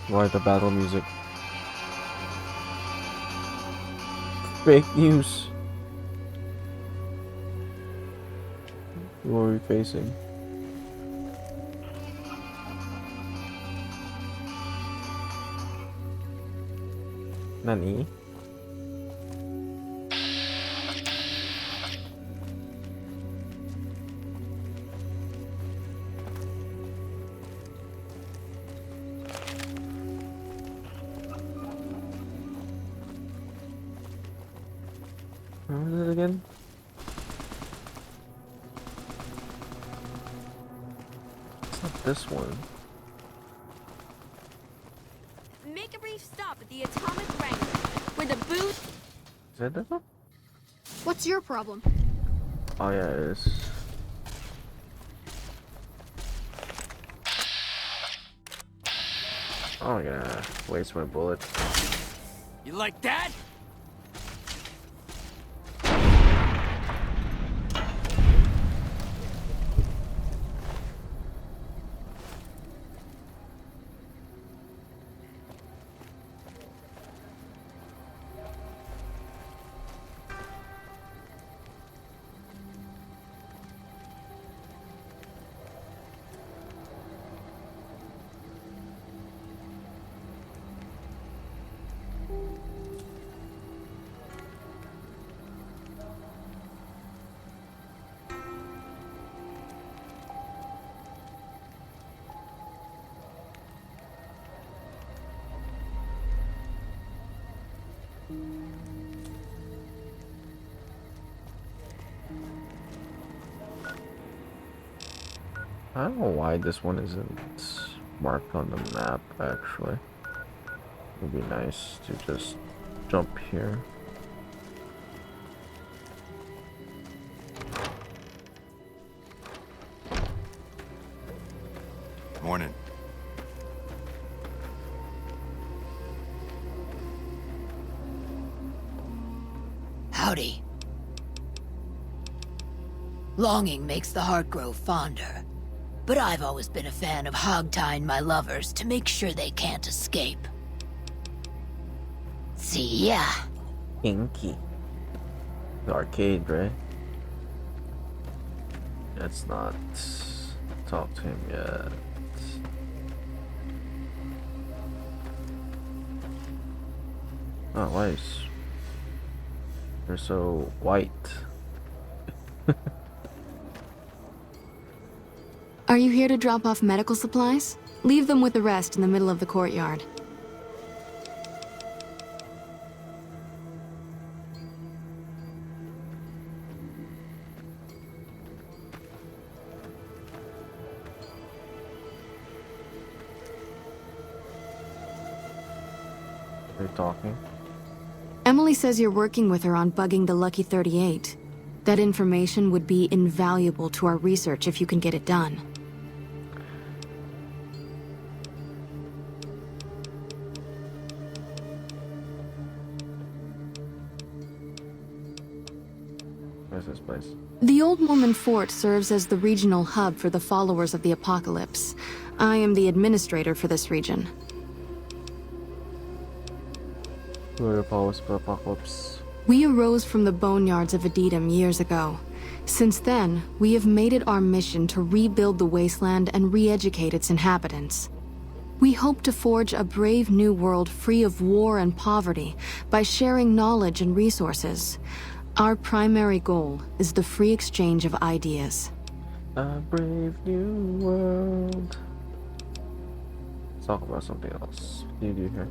Why the battle music? Fake news. Who are we facing? Nani? What was it again? It's not this one. Make a brief stop at the Atomic Wrangler, where the booth... Is that this one? What's your problem? Oh yeah, it is. Oh, I'm gonna waste my bullets. You like that? I don't know why this one isn't marked on the map, actually. It would be nice to just jump here. Morning. Howdy. Longing makes the heart grow fonder. But I've always been a fan of hog-tying my lovers to make sure they can't escape. See ya. Kinky. The arcade, right? Let's not talk to him yet. Oh, why is... They're so white. Are you here to drop off medical supplies? Leave them with the rest in the middle of the courtyard. They're talking. Emily says you're working with her on bugging the Lucky 38. That information would be invaluable to our research if you can get it done. Where's this place? The Old Mormon Fort serves as the regional hub for the followers of the Apocalypse. I am the administrator for this region. Who are the followers of the Apocalypse? We arose from the boneyards of Edidam years ago. Since then, we have made it our mission to rebuild the wasteland and re-educate its inhabitants. We hope to forge a brave new world free of war and poverty by sharing knowledge and resources. Our primary goal is the free exchange of ideas. A brave new world. Let's talk about something else. What do you do here?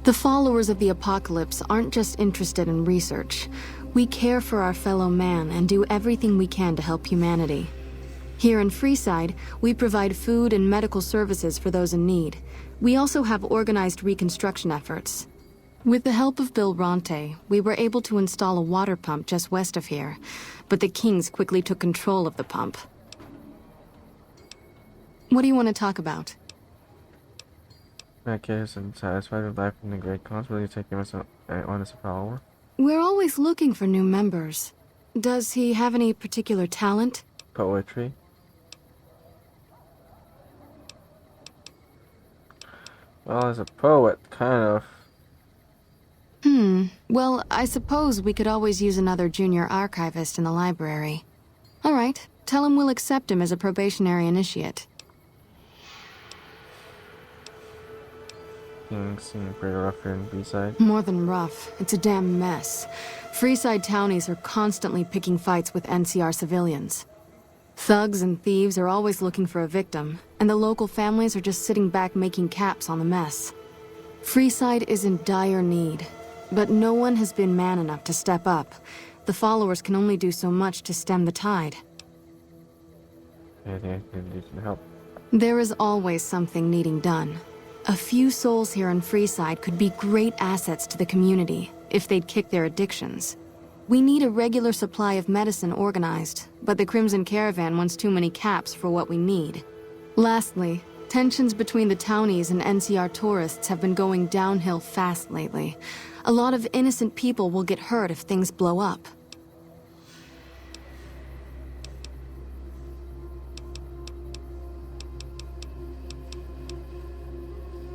The followers of the Apocalypse aren't just interested in research. We care for our fellow man and do everything we can to help humanity. Here in Freeside, we provide food and medical services for those in need. We also have organized reconstruction efforts. With the help of Bill Ronte, we were able to install a water pump just west of here, but the Kings quickly took control of the pump. What do you want to talk about? Matt cares and satisfied with life in the great cause. Will you take him as on as a follower? We're always looking for new members. Does he have any particular talent? Poetry. Well, as a poet, kind of. Well, I suppose we could always use another junior archivist in the library. All right, tell him we'll accept him as a probationary initiate. Things seem pretty rough here in Freeside. More than rough, it's a damn mess. Freeside townies are constantly picking fights with NCR civilians. Thugs and thieves are always looking for a victim, and the local families are just sitting back making caps on the mess. Freeside is in dire need, but no one has been man enough to step up. The followers can only do so much to stem the tide. Anything I can do to help? There is always something needing done. A few souls here in Freeside could be great assets to the community if they'd kick their addictions. We need a regular supply of medicine organized, but the Crimson Caravan wants too many caps for what we need. Lastly, tensions between the townies and NCR tourists have been going downhill fast lately. A lot of innocent people will get hurt if things blow up.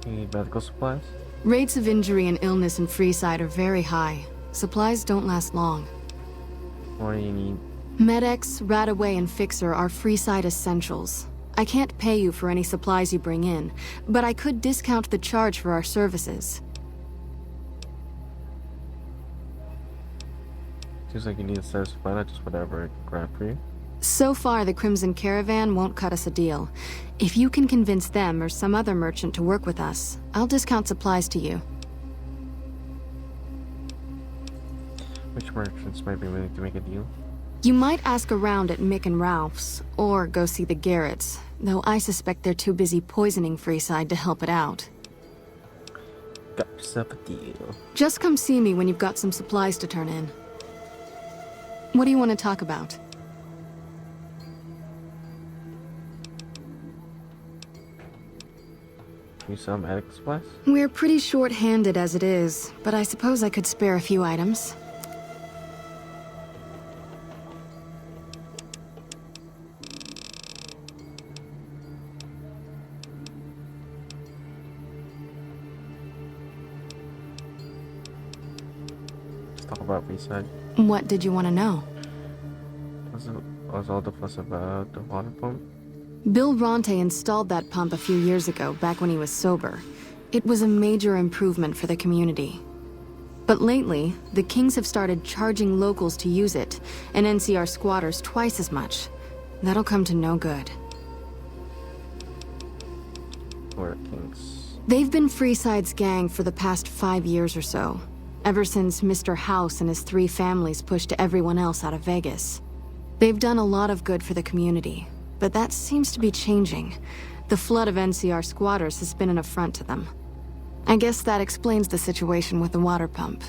You need medical supplies? Rates of injury and illness in Freeside are very high. Supplies don't last long. What do you need? Med-X, Radaway, and Fixer are Freeside essentials. I can't pay you for any supplies you bring in, but I could discount the charge for our services. Seems like you need a set of supply, not just whatever I can grab for you. So far, the Crimson Caravan won't cut us a deal. If you can convince them or some other merchant to work with us, I'll discount supplies to you. Which merchants might be willing to make a deal? You might ask around at Mick and Ralph's, or go see the Garretts, though I suspect they're too busy poisoning Freeside to help it out. Got yourself a deal. Just come see me when you've got some supplies to turn in. What do you want to talk about? Can you sell medical supplies? We're pretty short-handed as it is, but I suppose I could spare a few items. Let's talk about Freeside. What did you want to know? Was all the fuss about the water pump? Bill Ronte installed that pump a few years ago, back when he was sober. It was a major improvement for the community. But lately, the Kings have started charging locals to use it, and NCR squatters twice as much. That'll come to no good. Or Kings? They've been Freeside's gang for the past 5 years or so, ever since Mr. House and his 3 families pushed everyone else out of Vegas. They've done a lot of good for the community, but that seems to be changing. The flood of NCR squatters has been an affront to them. I guess that explains the situation with the water pump.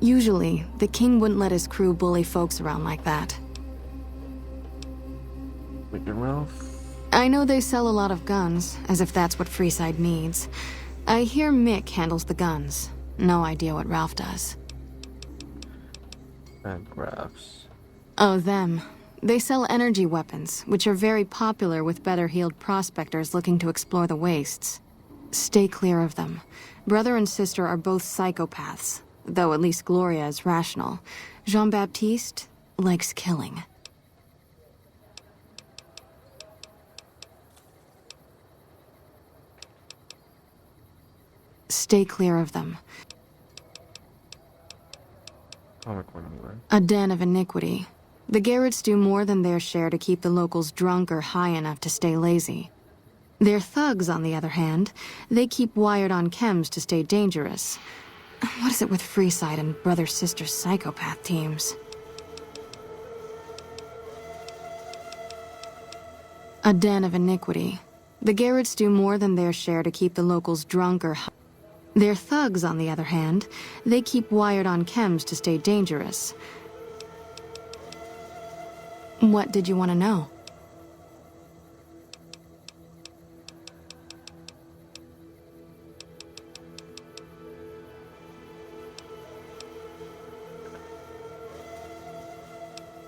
Usually, the king wouldn't let his crew bully folks around like that. Wicked Ralph? I know they sell a lot of guns, as if that's what Freeside needs. I hear Mick handles the guns. No idea what Ralph does. And graphs. Oh, them. They sell energy weapons, which are very popular with better-heeled prospectors looking to explore the wastes. Stay clear of them. Brother and sister are both psychopaths, though at least Gloria is rational. Jean-Baptiste likes killing. Stay clear of them. A den of iniquity. The Garretts do more than their share to keep the locals drunk or high enough to stay lazy. Their thugs, on the other hand, they keep wired on chems to stay dangerous. What is it with Freeside and brother-sister psychopath teams? A den of iniquity. The Garretts do more than their share to keep the locals drunk or high. Their thugs, on the other hand, they keep wired on chems to stay dangerous. What did you want to know?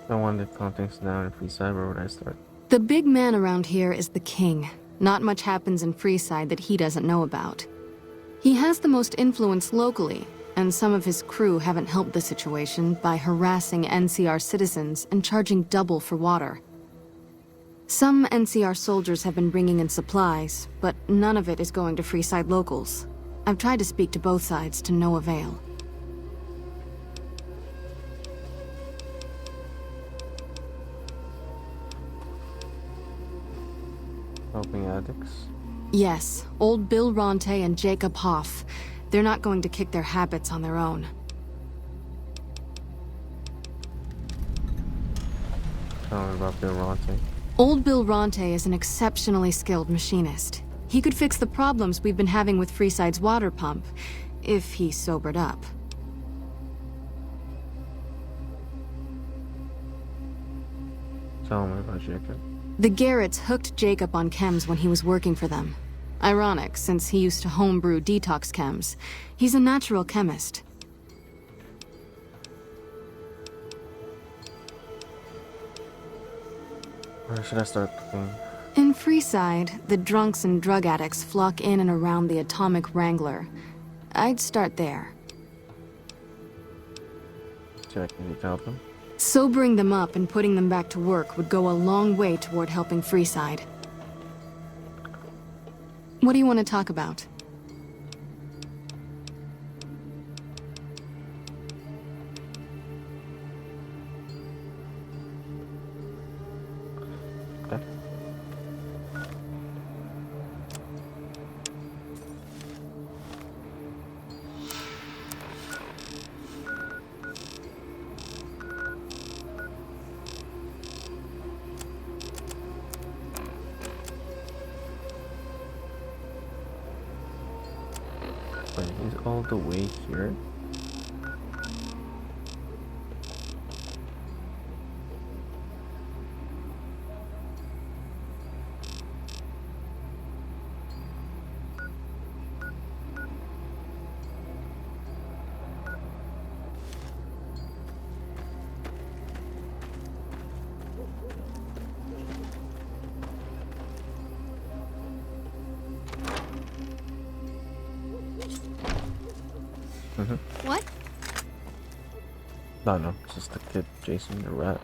I wanted contacts down in Freeside. Where would I start? The big man around here is the king. Not much happens in Freeside that he doesn't know about. He has the most influence locally, and some of his crew haven't helped the situation by harassing NCR citizens and charging double for water. Some NCR soldiers have been bringing in supplies, but none of it is going to Freeside locals. I've tried to speak to both sides to no avail. Helping addicts? Yes, old Bill Ronte and Jacob Hoff. They're not going to kick their habits on their own. Tell me about Bill Ronte. Old Bill Ronte is an exceptionally skilled machinist. He could fix the problems we've been having with Freeside's water pump, if he sobered up. Tell me about Jacob. The Garretts hooked Jacob on chems when he was working for them. Ironic, since he used to homebrew detox chems. He's a natural chemist. Where should I start looking? In Freeside, the drunks and drug addicts flock in and around the Atomic Wrangler. I'd start there. Check if you can help them. Sobering them up and putting them back to work would go a long way toward helping Freeside. What do you want to talk about? Okay. Wait, he's all the way here? What? No, it's just the kid chasing the rat.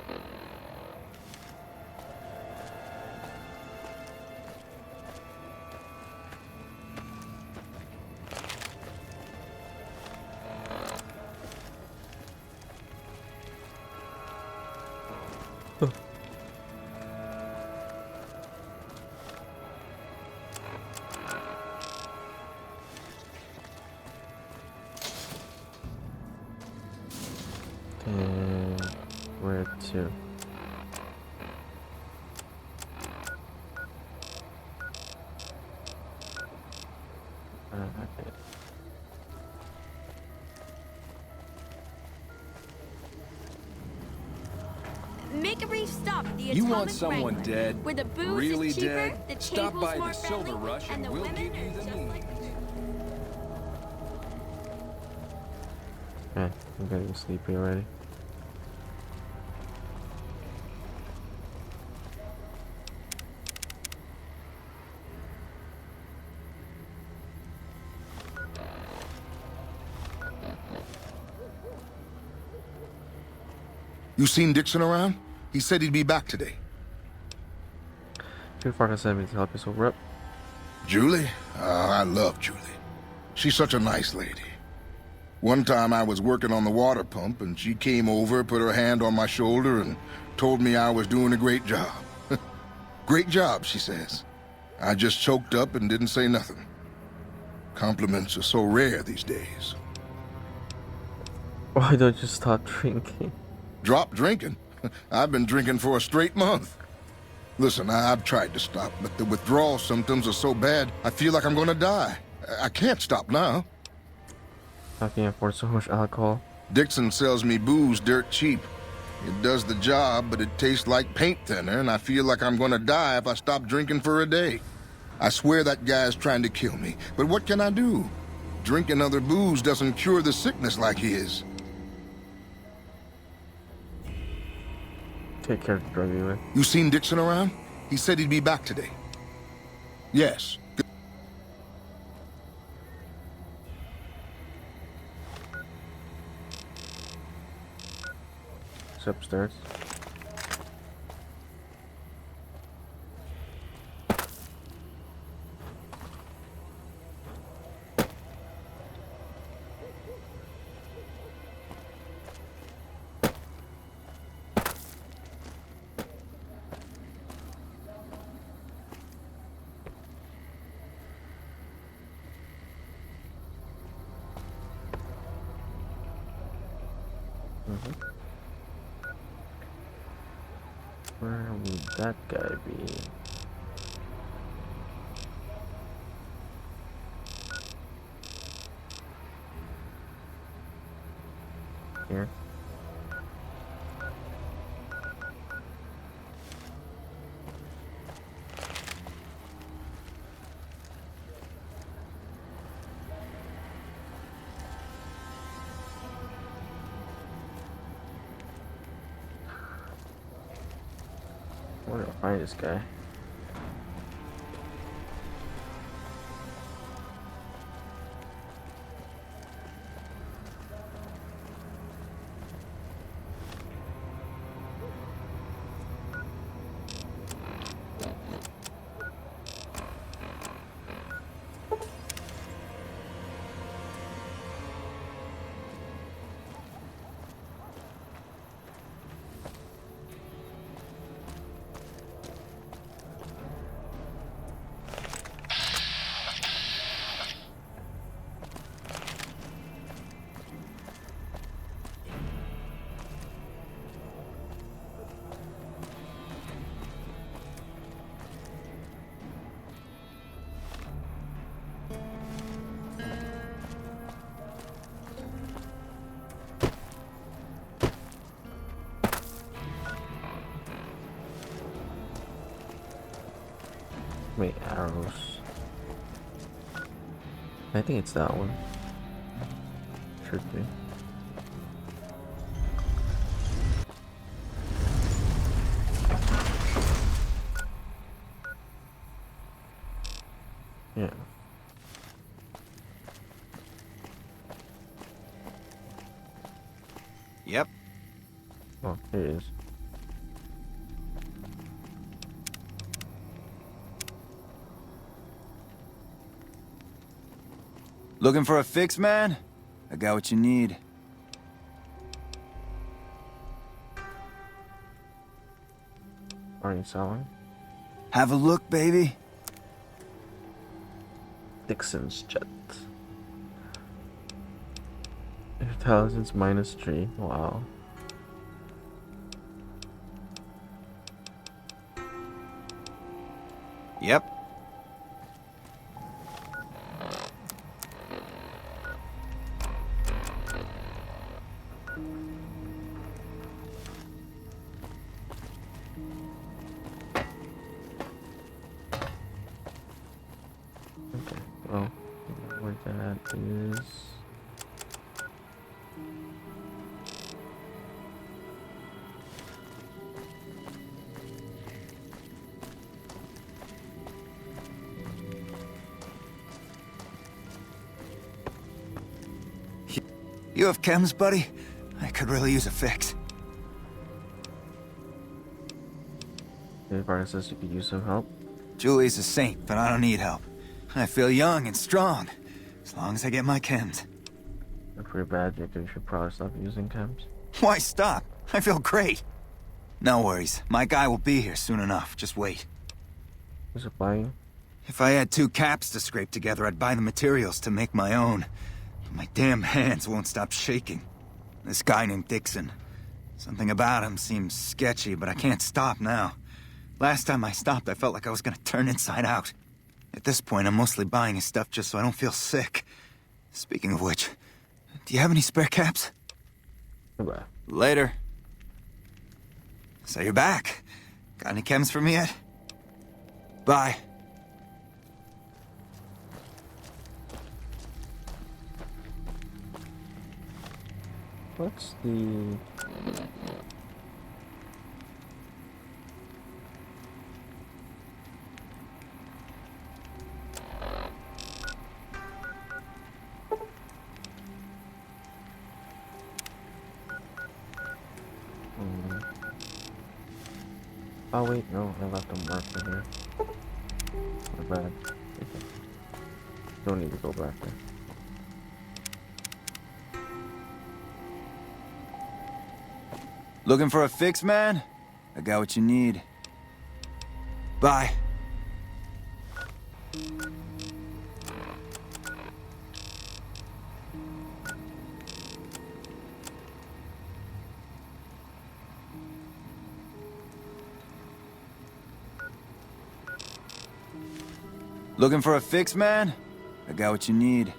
And where to? Okay. Make a brief stop at the You Atomic want someone Wrangler, dead? where the booze Really is cheaper, dead? the Stop tables by more the Silver friendly, Rush and and the we'll women give you are the just meat. like Okay, I'm getting sleepy already. You seen Dixon around? He said he'd be back today. Too far to send me to help you sober up. Julie? I love Julie. She's such a nice lady. One time I was working on the water pump, and she came over, put her hand on my shoulder, and told me I was doing a great job. Great job, she says. I just choked up and didn't say nothing. Compliments are so rare these days. Why don't you stop drinking? Drop drinking? I've been drinking for a straight month. Listen, I've tried to stop, but the withdrawal symptoms are so bad, I feel like I'm gonna die. I can't stop now. I can't afford so much alcohol. Dixon sells me booze dirt cheap. It does the job, but it tastes like paint thinner, and I feel like I'm gonna die if I stop drinking for a day. I swear that guy's trying to kill me, but what can I do? Drinking other booze doesn't cure the sickness like his. Take care of the drug dealer. You seen Dixon around? He said he'd be back today. Yes. It's upstairs. Where would that guy be? Here. Where do I find this guy? Wait, arrows. I think it's that one. Should be. Yeah. Yep. Oh, here it is. Looking for a fix, man? I got what you need. Are you selling? Have a look, baby. Dixon's jet. Intelligence -3. Wow. Yep. Okay, well, where that is. You have chems, buddy? I could really use a fix. The pharmacist, you could use some help. Julie's a saint, but I don't need help. I feel young and strong, as long as I get my chems. If you're bad, you should probably stop using chems. Why stop? I feel great. No worries. My guy will be here soon enough. Just wait. Who's supplying? If I had 2 caps to scrape together, I'd buy the materials to make my own. My damn hands won't stop shaking. This guy named Dixon. Something about him seems sketchy, but I can't stop now. Last time I stopped, I felt like I was gonna turn inside out. At this point, I'm mostly buying his stuff just so I don't feel sick. Speaking of which, do you have any spare caps? Goodbye. Later. So you're back. Got any chems for me yet? Bye. What's the... Oh wait, no, I left them marked here. My bad. Okay. Don't need to go back there. Looking for a fix, man? I got what you need. Bye. Looking for a fix, man? I got what you need.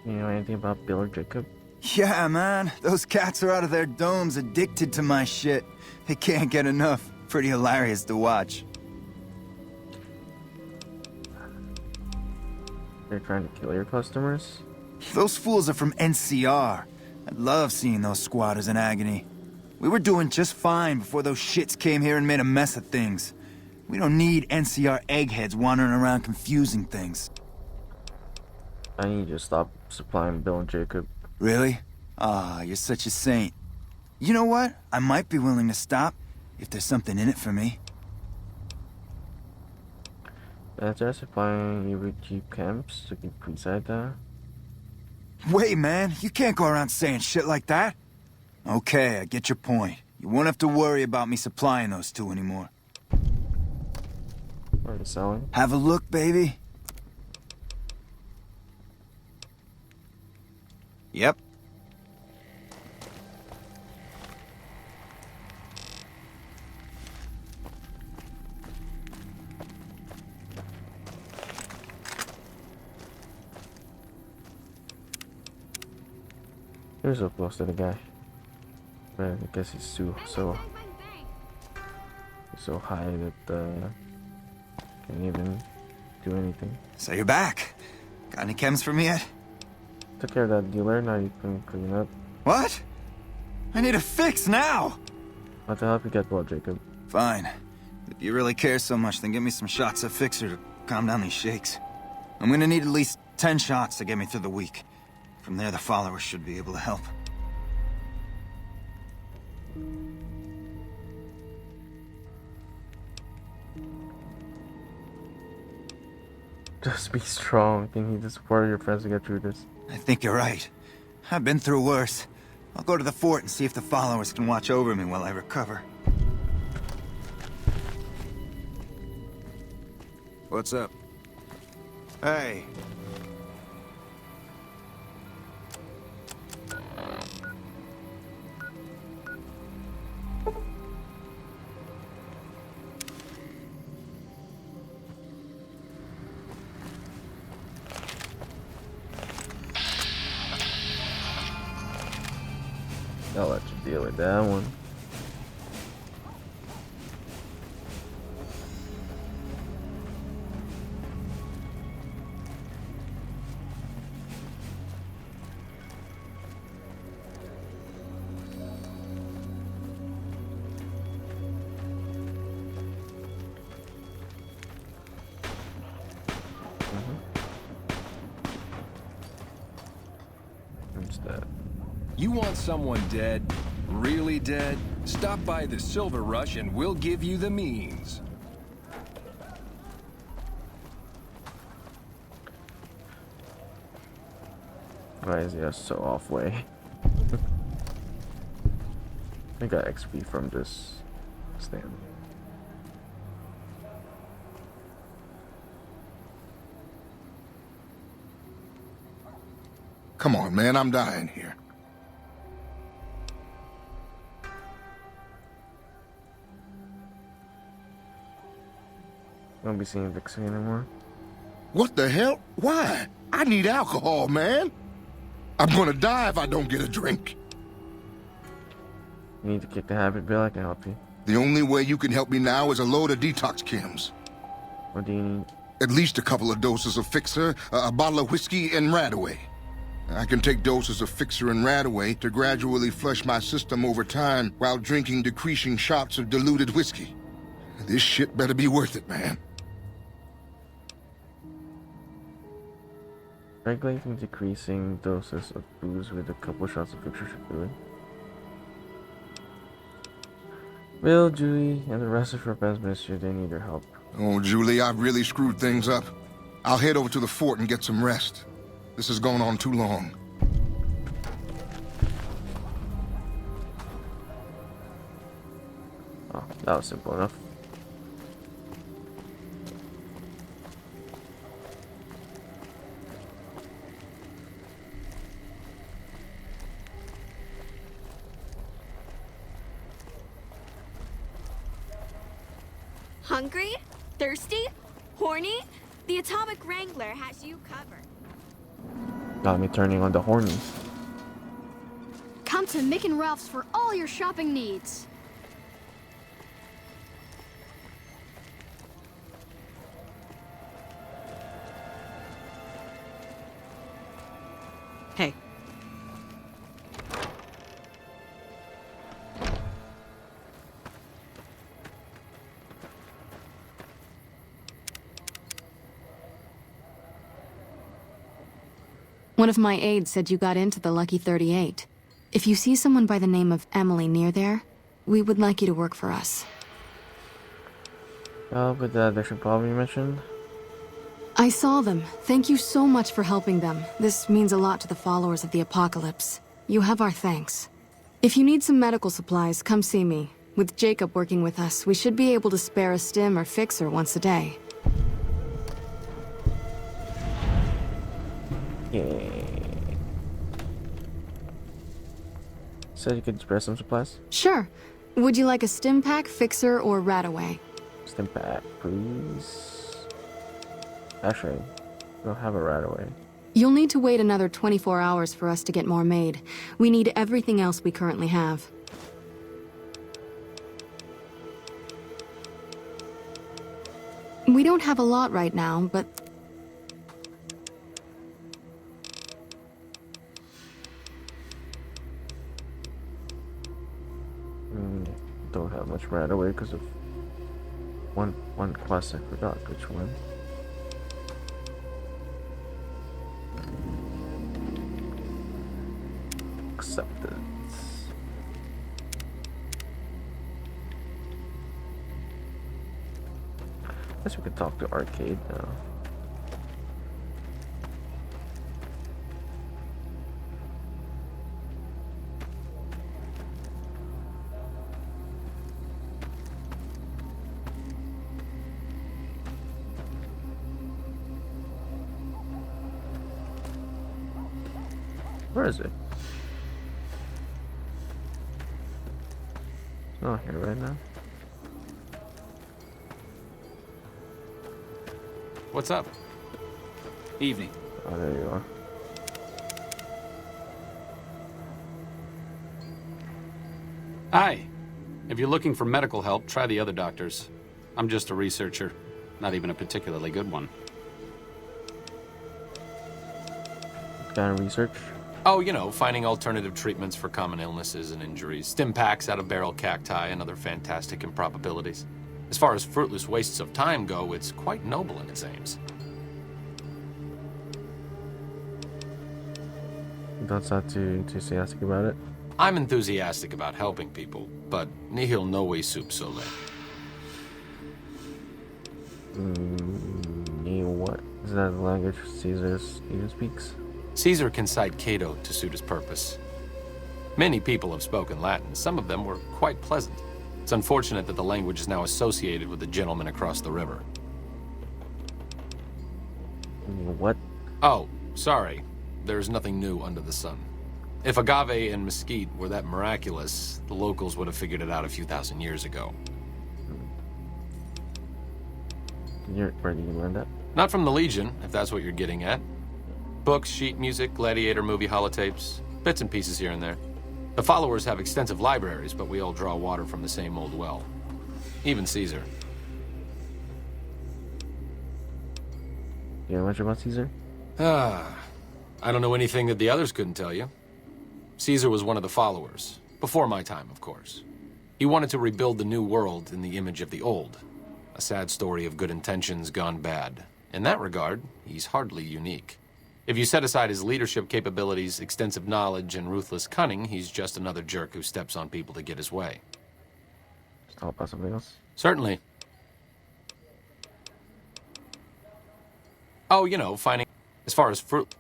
You know anything about Bill or Jacob? Yeah, man. Those cats are out of their domes addicted to my shit. They can't get enough. Pretty hilarious to watch. They're trying to kill your customers? Those fools are from NCR. I love seeing those squatters in agony. We were doing just fine before those shits came here and made a mess of things. We don't need NCR eggheads wandering around confusing things. I need you to stop supplying Bill and Jacob. Really? Ah, you're such a saint. You know what? I might be willing to stop if there's something in it for me. After supplying you with cheap camps to keep inside that. Wait, man. You can't go around saying shit like that. Okay, I get your point. You won't have to worry about me supplying those 2 anymore. What are they selling? Have a look, baby. Yep. You're so close to the guy. But I guess he's so high that can't even do anything. So you're back. Got any chems for me yet? Took care of that dealer, now you can clean up. What? I need a fix now! I'll have to help you get well, Jacob. Fine. If you really care so much, then give me some shots of Fixer to calm down these shakes. I'm gonna need at least 10 shots to get me through the week. From there, the followers should be able to help. Just be strong. You need the support of your friends to get through this. I think you're right. I've been through worse. I'll go to the fort and see if the followers can watch over me while I recover. What's up? Hey. I'll let you deal with that one. You want someone dead? Really dead? Stop by the Silver Rush and we'll give you the means. Why is he so off way? I got XP from this stand. Come on, man, I'm dying here. Won't be seeing Vixen anymore. What the hell? Why? I need alcohol, man. I'm gonna die if I don't get a drink. You need to kick the habit, Bill. I can help you. The only way you can help me now is a load of detox chems. What do you need? At least a couple of doses of Fixer, a bottle of whiskey, and Radaway. I can take doses of Fixer and Radaway to gradually flush my system over time while drinking decreasing shots of diluted whiskey. This shit better be worth it, man. Regulating decreasing doses of booze with a couple shots of Fixer should do it. Will, Julie, and the rest of your friends miss you. They need your help. Oh, Julie, I've really screwed things up. I'll head over to the fort and get some rest. This has gone on too long. Oh, that was simple enough. Hungry? Thirsty? Horny? The Atomic Wrangler has you covered. Got me turning on the horny. Come to Mick and Ralph's for all your shopping needs. Hey. One of my aides said you got into the Lucky 38. If you see someone by the name of Emily near there, we would like you to work for us. With that addiction problem you mentioned? I saw them. Thank you so much for helping them. This means a lot to the followers of the Apocalypse. You have our thanks. If you need some medical supplies, come see me. With Jacob working with us, we should be able to spare a stim or fixer once a day. Yay. Said you could spare some supplies? Sure. Would you like a stim pack, fixer, or Radaway? Stim pack, please. Actually, we'll have a Radaway. You'll need to wait another 24 hours for us to get more made. We need everything else we currently have. We don't have a lot right now, but... Don't have much Radaway because of one quest. I forgot which one. Acceptance. Guess we could talk to Arcade now. Where is it? It's not here right now. What's up? Evening. Oh, there you are. Hi. If you're looking for medical help, try the other doctors. I'm just a researcher. Not even a particularly good one. What kind of research? Oh, you know, finding alternative treatments for common illnesses and injuries. Stim packs out of barrel cacti and other fantastic improbabilities. As far as fruitless wastes of time go, it's quite noble in its aims. Don't sound too enthusiastic about it. I'm enthusiastic about helping people, but nihil novi sub sole. What is that language Caesar speaks? Caesar can cite Cato to suit his purpose. Many people have spoken Latin. Some of them were quite pleasant. It's unfortunate that the language is now associated with the gentleman across the river. What? Oh, sorry. There's nothing new under the sun. If agave and mesquite were that miraculous, the locals would have figured it out a few thousand years ago. Where did you learn that? Not from the Legion, if that's what you're getting at. Books, sheet music, gladiator movie holotapes, bits and pieces here and there. The followers have extensive libraries, but we all draw water from the same old well. Even Caesar. You know much about Caesar? I don't know anything that the others couldn't tell you. Caesar was one of the followers. Before my time, of course. He wanted to rebuild the new world in the image of the old. A sad story of good intentions gone bad. In that regard, he's hardly unique. If you set aside his leadership capabilities, extensive knowledge, and ruthless cunning, he's just another jerk who steps on people to get his way. Just talk about something else? Certainly. Oh, finding... As far as fruit...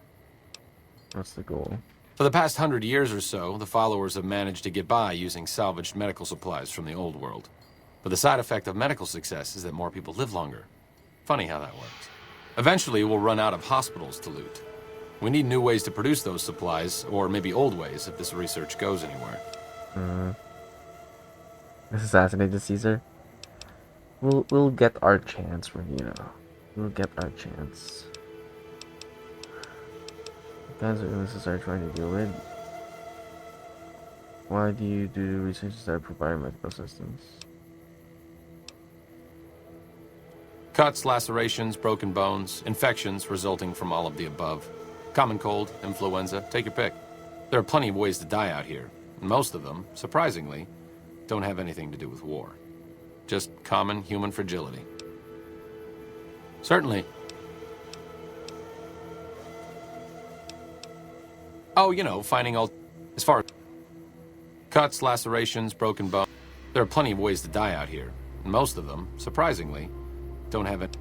What's the goal? For the past 100 years or so, the followers have managed to get by using salvaged medical supplies from the old world. But the side effect of medical success is that more people live longer. Funny how that works. Eventually, we'll run out of hospitals to loot. We need new ways to produce those supplies, or maybe old ways if this research goes anywhere. Assassinate Caesar? We'll get our chance, We'll get our chance. Kinds of illnesses are trying to deal with. Why do you do research that provide medical assistance? Cuts, lacerations, broken bones, infections resulting from all of the above. Common cold, influenza, take your pick. There are plenty of ways to die out here, and most of them, surprisingly, don't have anything to do with war. Just common human fragility. Certainly. Oh, finding all... As far as... Cuts, lacerations, broken bones... There are plenty of ways to die out here, and most of them, surprisingly, don't have it.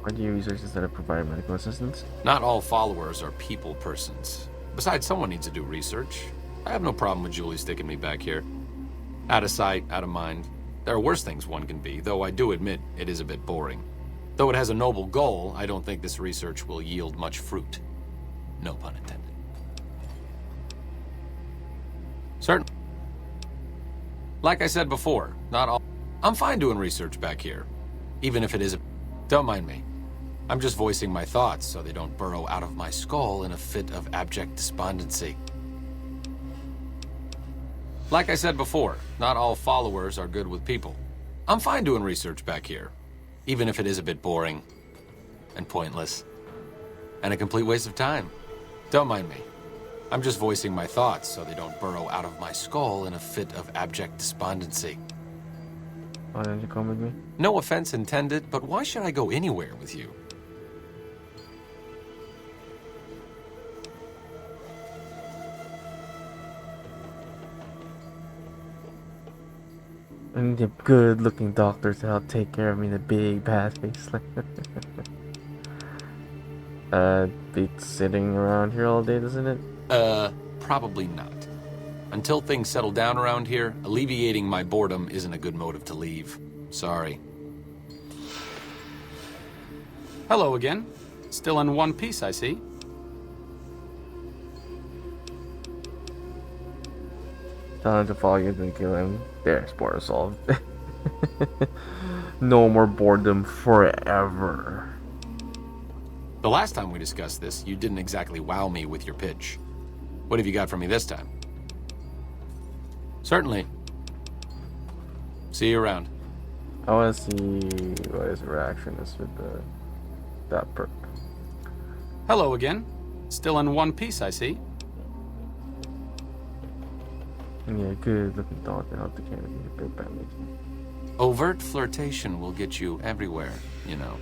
Why do you research instead of provide medical assistance? Not all followers are people persons. Besides, someone needs to do research. I have no problem with Julie sticking me back here. Out of sight, out of mind. There are worse things one can be, though I do admit it is a bit boring. Though it has a noble goal, I don't think this research will yield much fruit. No pun intended. Certain. Like I said before, not all... I'm fine doing research back here. Even if it is a... Don't mind me. I'm just voicing my thoughts so they don't burrow out of my skull in a fit of abject despondency. Like I said before, not all followers are good with people. I'm fine doing research back here. Even if it is a bit boring and pointless. And a complete waste of time. Don't mind me. I'm just voicing my thoughts so they don't burrow out of my skull in a fit of abject despondency. Why don't you come with me? No offense intended, but why should I go anywhere with you? I need a good-looking doctor to help take care of me in a big bad face. Beats sitting around here all day, doesn't it? Probably not. Until things settle down around here, alleviating my boredom isn't a good motive to leave. Sorry. Hello again. Still in one piece, I see. Tell him to follow you, then kill him. There, sport solved. No more boredom forever. The last time we discussed this, you didn't exactly wow me with your pitch. What have you got for me this time? Certainly. See you around. I want to see what his reaction is with that perk. Hello again. Still in one piece, I see. Yeah, good looking dog to help the canopy a big bad lady. Overt flirtation will get you everywhere, you know.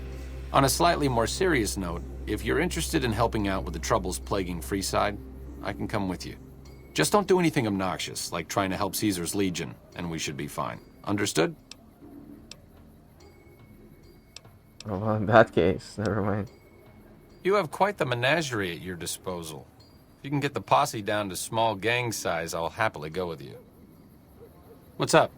On a slightly more serious note, if you're interested in helping out with the troubles plaguing Freeside, I can come with you. Just don't do anything obnoxious, like trying to help Caesar's Legion, and we should be fine. Understood? Oh, well, in that case, never mind. You have quite the menagerie at your disposal. If you can get the posse down to small gang size, I'll happily go with you. What's up?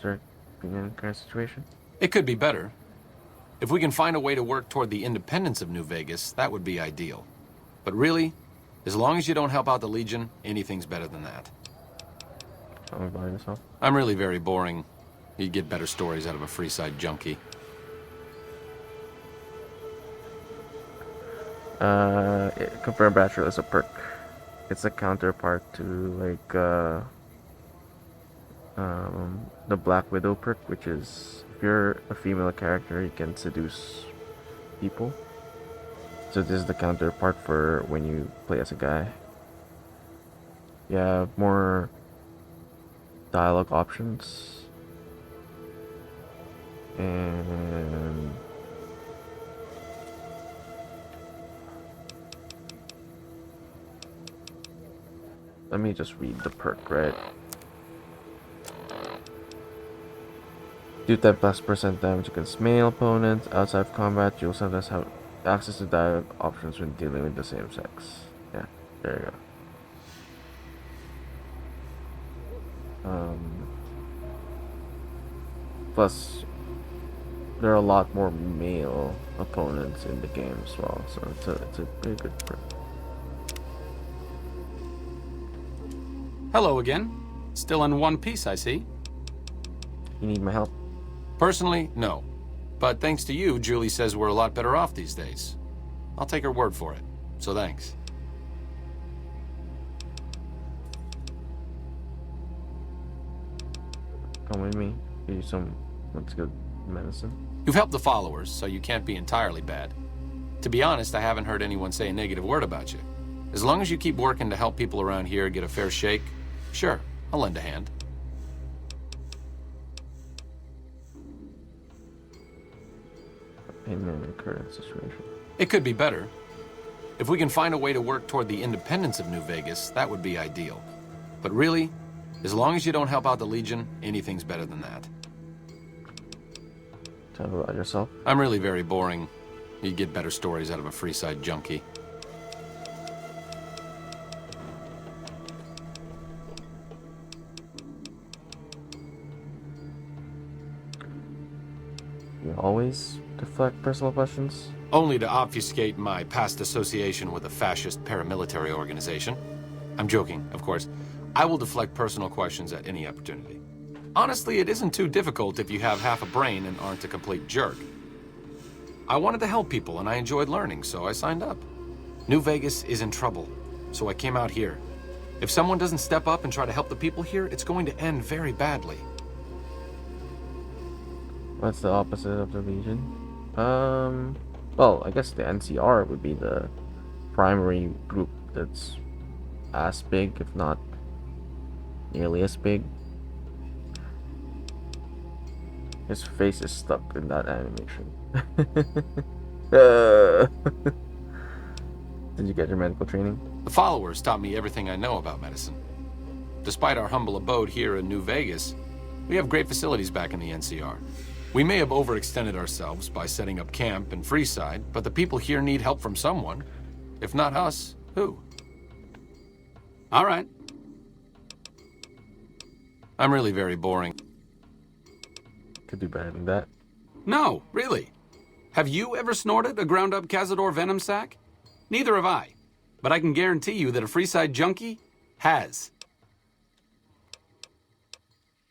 Sir, being in the current situation? It could be better. If we can find a way to work toward the independence of New Vegas, that would be ideal. But really, as long as you don't help out the Legion, anything's better than that. Tell me about yourself. I'm really very boring. You'd get better stories out of a Freeside junkie. Confirm Bachelor is a perk. It's a counterpart to like the Black Widow perk, which is if you're a female character, you can seduce people. So this is the counterpart for when you play as a guy. You have more dialogue options, and let me just read the perk, right? Do 10+% damage against male opponents. Outside of combat, you'll sometimes have access to dialogue options when dealing with the same sex. Yeah, there you go. Plus, there are a lot more male opponents in the game as well, so it's a pretty good perk. Hello again. Still in one piece, I see. You need my help? Personally, no. But thanks to you, Julie says we're a lot better off these days. I'll take her word for it, so thanks. Come with me. Give you some what's good medicine. You've helped the followers, so you can't be entirely bad. To be honest, I haven't heard anyone say a negative word about you. As long as you keep working to help people around here get a fair shake, sure, I'll lend a hand. In the current situation. It could be better. If we can find a way to work toward the independence of New Vegas, that would be ideal. But really, as long as you don't help out the Legion, anything's better than that. Tell me about yourself. I'm really very boring. You'd get better stories out of a Freeside junkie. You always deflect personal questions? Only to obfuscate my past association with a fascist paramilitary organization. I'm joking, of course. I will deflect personal questions at any opportunity. Honestly, it isn't too difficult if you have half a brain and aren't a complete jerk. I wanted to help people and I enjoyed learning, so I signed up. New Vegas is in trouble, so I came out here. If someone doesn't step up and try to help the people here, it's going to end very badly. What's the opposite of the Legion? Well, I guess the NCR would be the primary group that's as big, if not nearly as big. His face is stuck in that animation. Did you get your medical training? The followers taught me everything I know about medicine. Despite our humble abode here in New Vegas, we have great facilities back in the NCR. We may have overextended ourselves by setting up camp in Freeside, but the people here need help from someone. If not us, who? All right. I'm really very boring. Could do better than that. No, really. Have you ever snorted a ground-up Cazador venom sac? Neither have I. But I can guarantee you that a Freeside junkie has.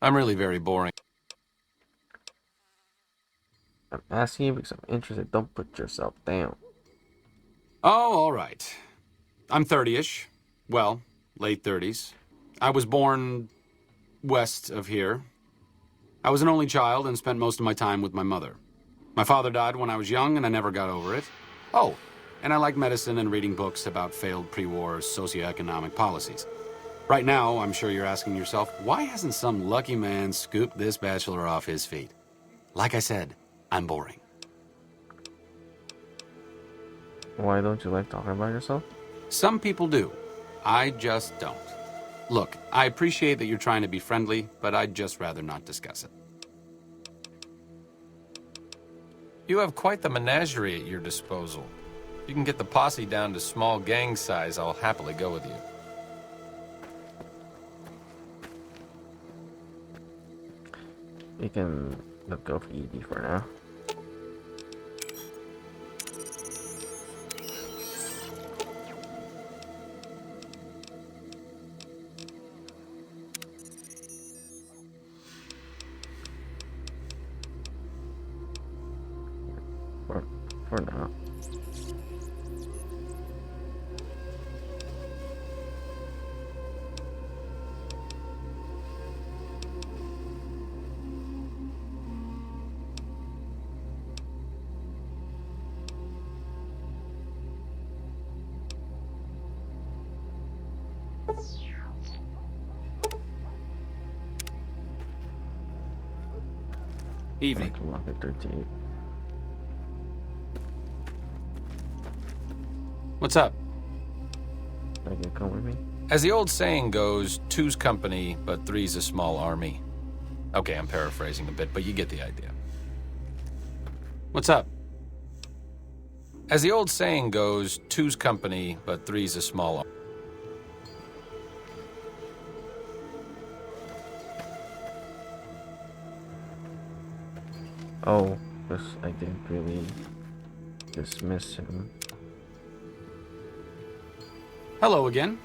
I'm really very boring. I'm asking you because I'm interested. Don't put yourself down. Oh, all right. I'm 30-ish. Well, late 30s. I was born west of here. I was an only child and spent most of my time with my mother. My father died when I was young and I never got over it. Oh, and I like medicine and reading books about failed pre-war socioeconomic policies. Right now, I'm sure you're asking yourself, why hasn't some lucky man scooped this bachelor off his feet? Like I said, I'm boring. Why don't you like talking about yourself? Some people do. I just don't. Look, I appreciate that you're trying to be friendly, but I'd just rather not discuss it. You have quite the menagerie at your disposal. If you can get the posse down to small gang size, I'll happily go with you. You can let go of Edie for now. For now. Evening. Market 38. What's up? Can you come with me? As the old saying goes, two's company, but three's a small army. Okay, I'm paraphrasing a bit, but you get the idea. What's up? As the old saying goes, two's company, but three's a small army. Oh, because I didn't really dismiss him. Hello again.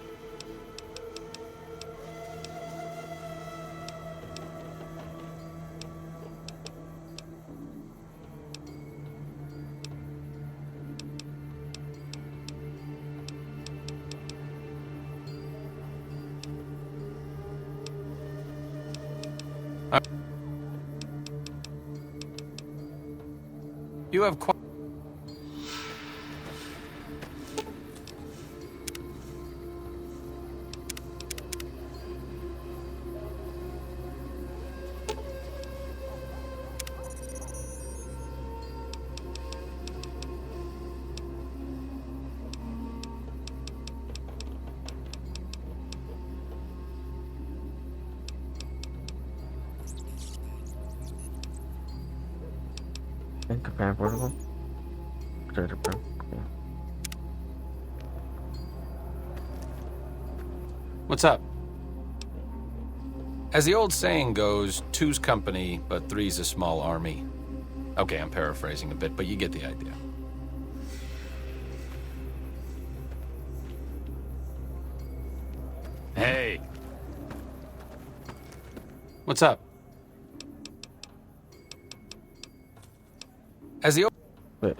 You have quite... And compare portable. Cool. What's up? As the old saying goes, two's company, but three's a small army. Okay, I'm paraphrasing a bit, but you get the idea. Hey. What's up? As the old... Wait.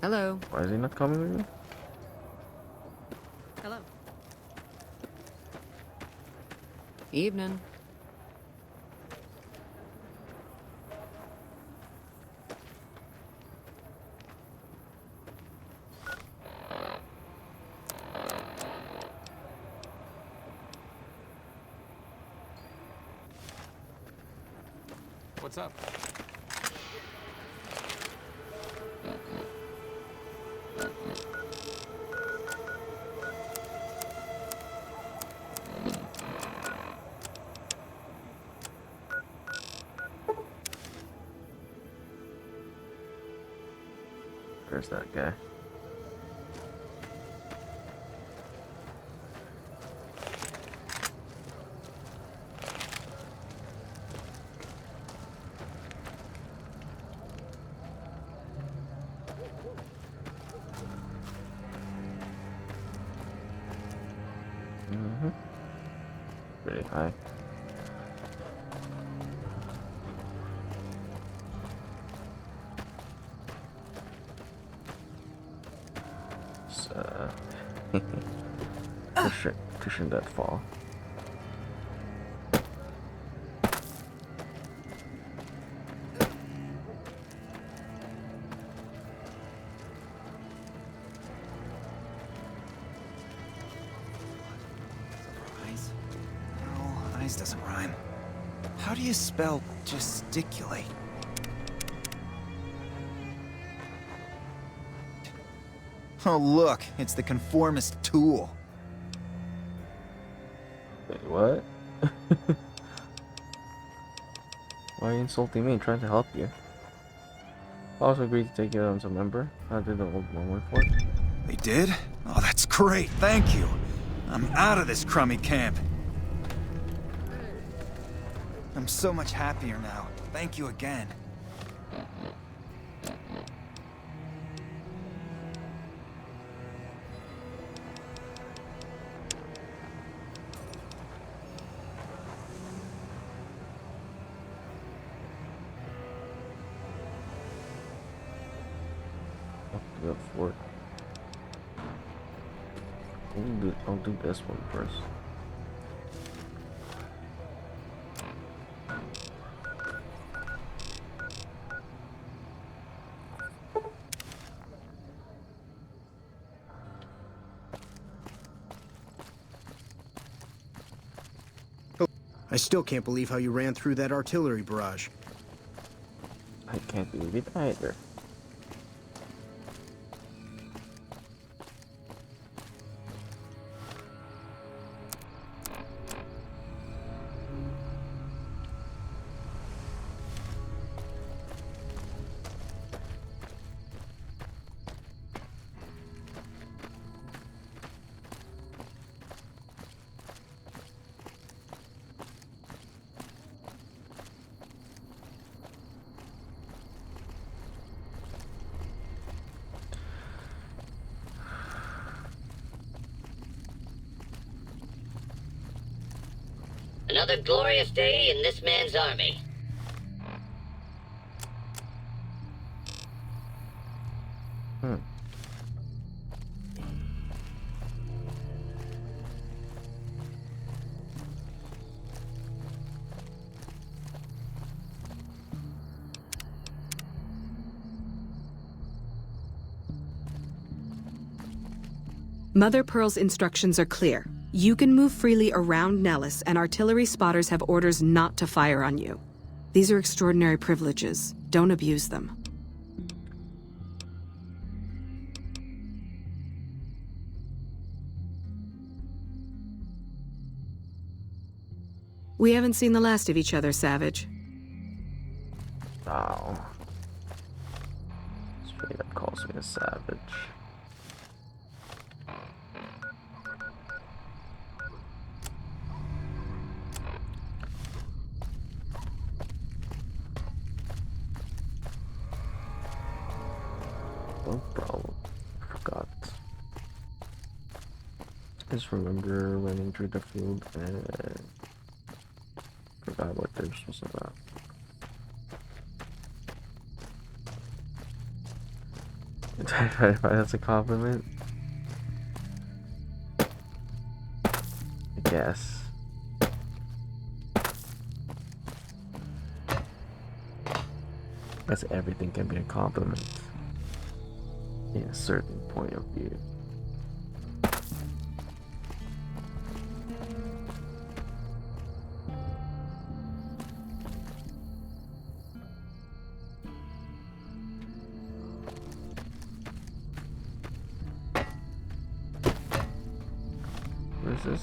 Hello. Why is he not coming with me? Hello. Evening. What's up? There's that guy. Pretty high. Pushing that fall. Eyes? No, eyes doesn't rhyme. How do you spell gesticulate? Oh, look, it's the conformist tool. Wait, what? Why are you insulting me? I'm trying to help you. I also agreed to take you on as a member. I did the old one work for it. They did? Oh, that's great, thank you. I'm out of this crummy camp. I'm so much happier now. Thank you again. Go for it. I'll do this one first. I still can't believe how you ran through that artillery barrage. I can't believe it either. Another glorious day in this man's army. Mother Pearl's instructions are clear. You can move freely around Nellis, and artillery spotters have orders not to fire on you. These are extraordinary privileges. Don't abuse them. We haven't seen the last of each other, Savage. Oh. Straight up calls me a savage. No problem. Forgot. Just remember running through the field and forgot what this was about. That's a compliment? I guess. Guess everything can be a compliment in a certain point of view. What is this?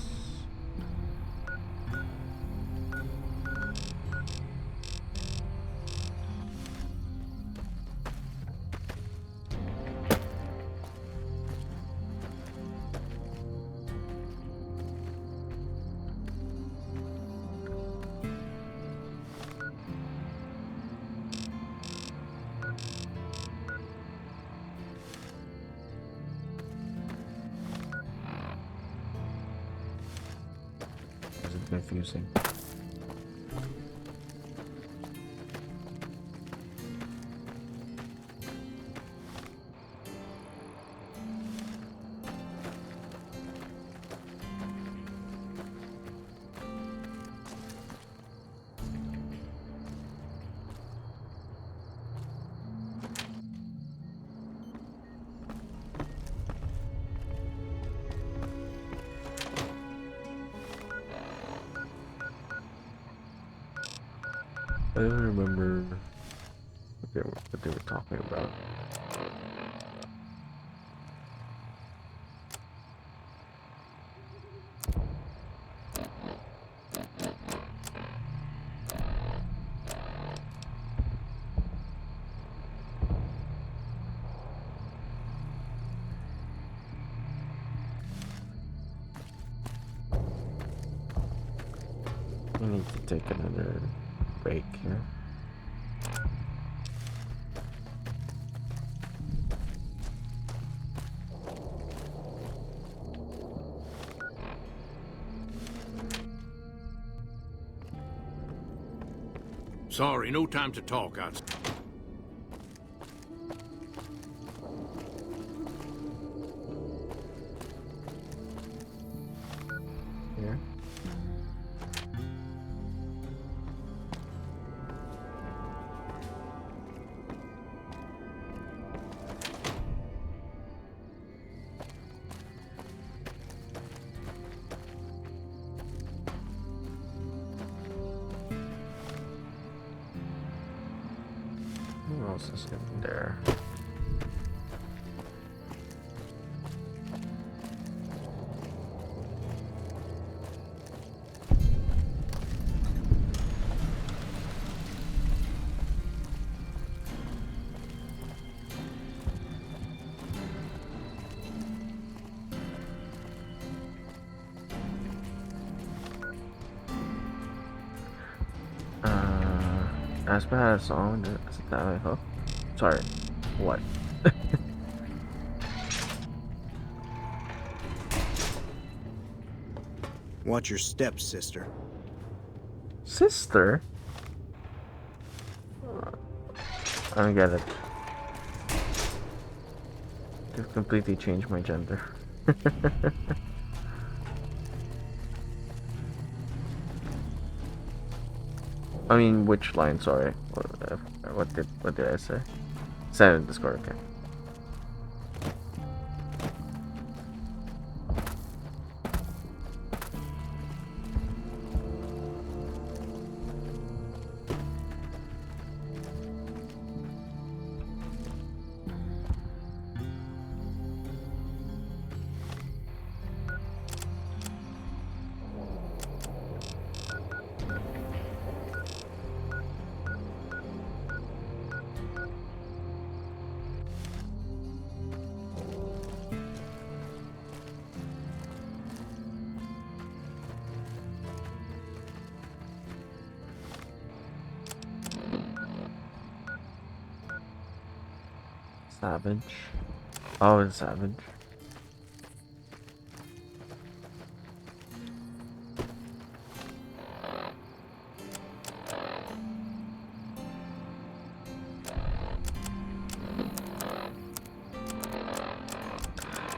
Is it confusing? I don't remember what they were talking about. I need to take another break here. Sorry, no time to talk outside. Here. Who else is in there? Aspen had a song that I hope. Sorry, what? Watch your steps, sister. Sister? I don't get it. You've completely changed my gender. I mean, which line? Sorry. What did I say? Send in Discord. Okay. Savage. Oh, it's Savage.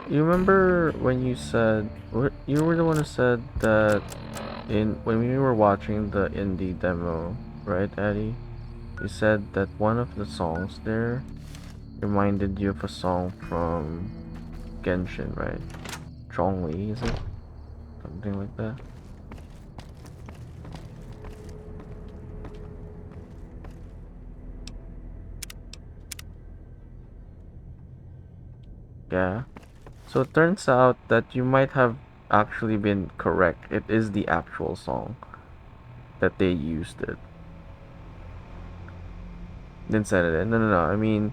You remember when you said you were the one who said that when we were watching the indie demo, right, Eddie? You said that one of the songs there reminded you of a song from Genshin, right? Zhongli, is it? Something like that. Yeah. So it turns out that you might have actually been correct. It is the actual song that they used it. Didn't send it in. No, no, no. I mean,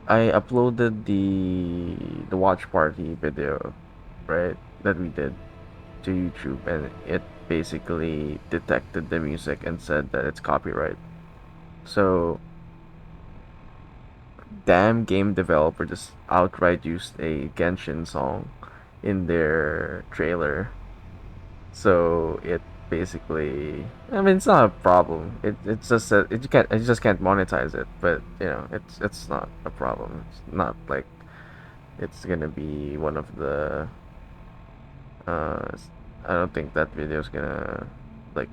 I uploaded the watch party video, right? That we did to YouTube, and it basically detected the music and said that it's copyright. So, damn game developer just outright used a Genshin song in their trailer. So it basically, I mean, it's not a problem. It's just that you just can't monetize it. But you know, it's not a problem. It's not like it's gonna be one of the. Uh, I don't think that video is gonna like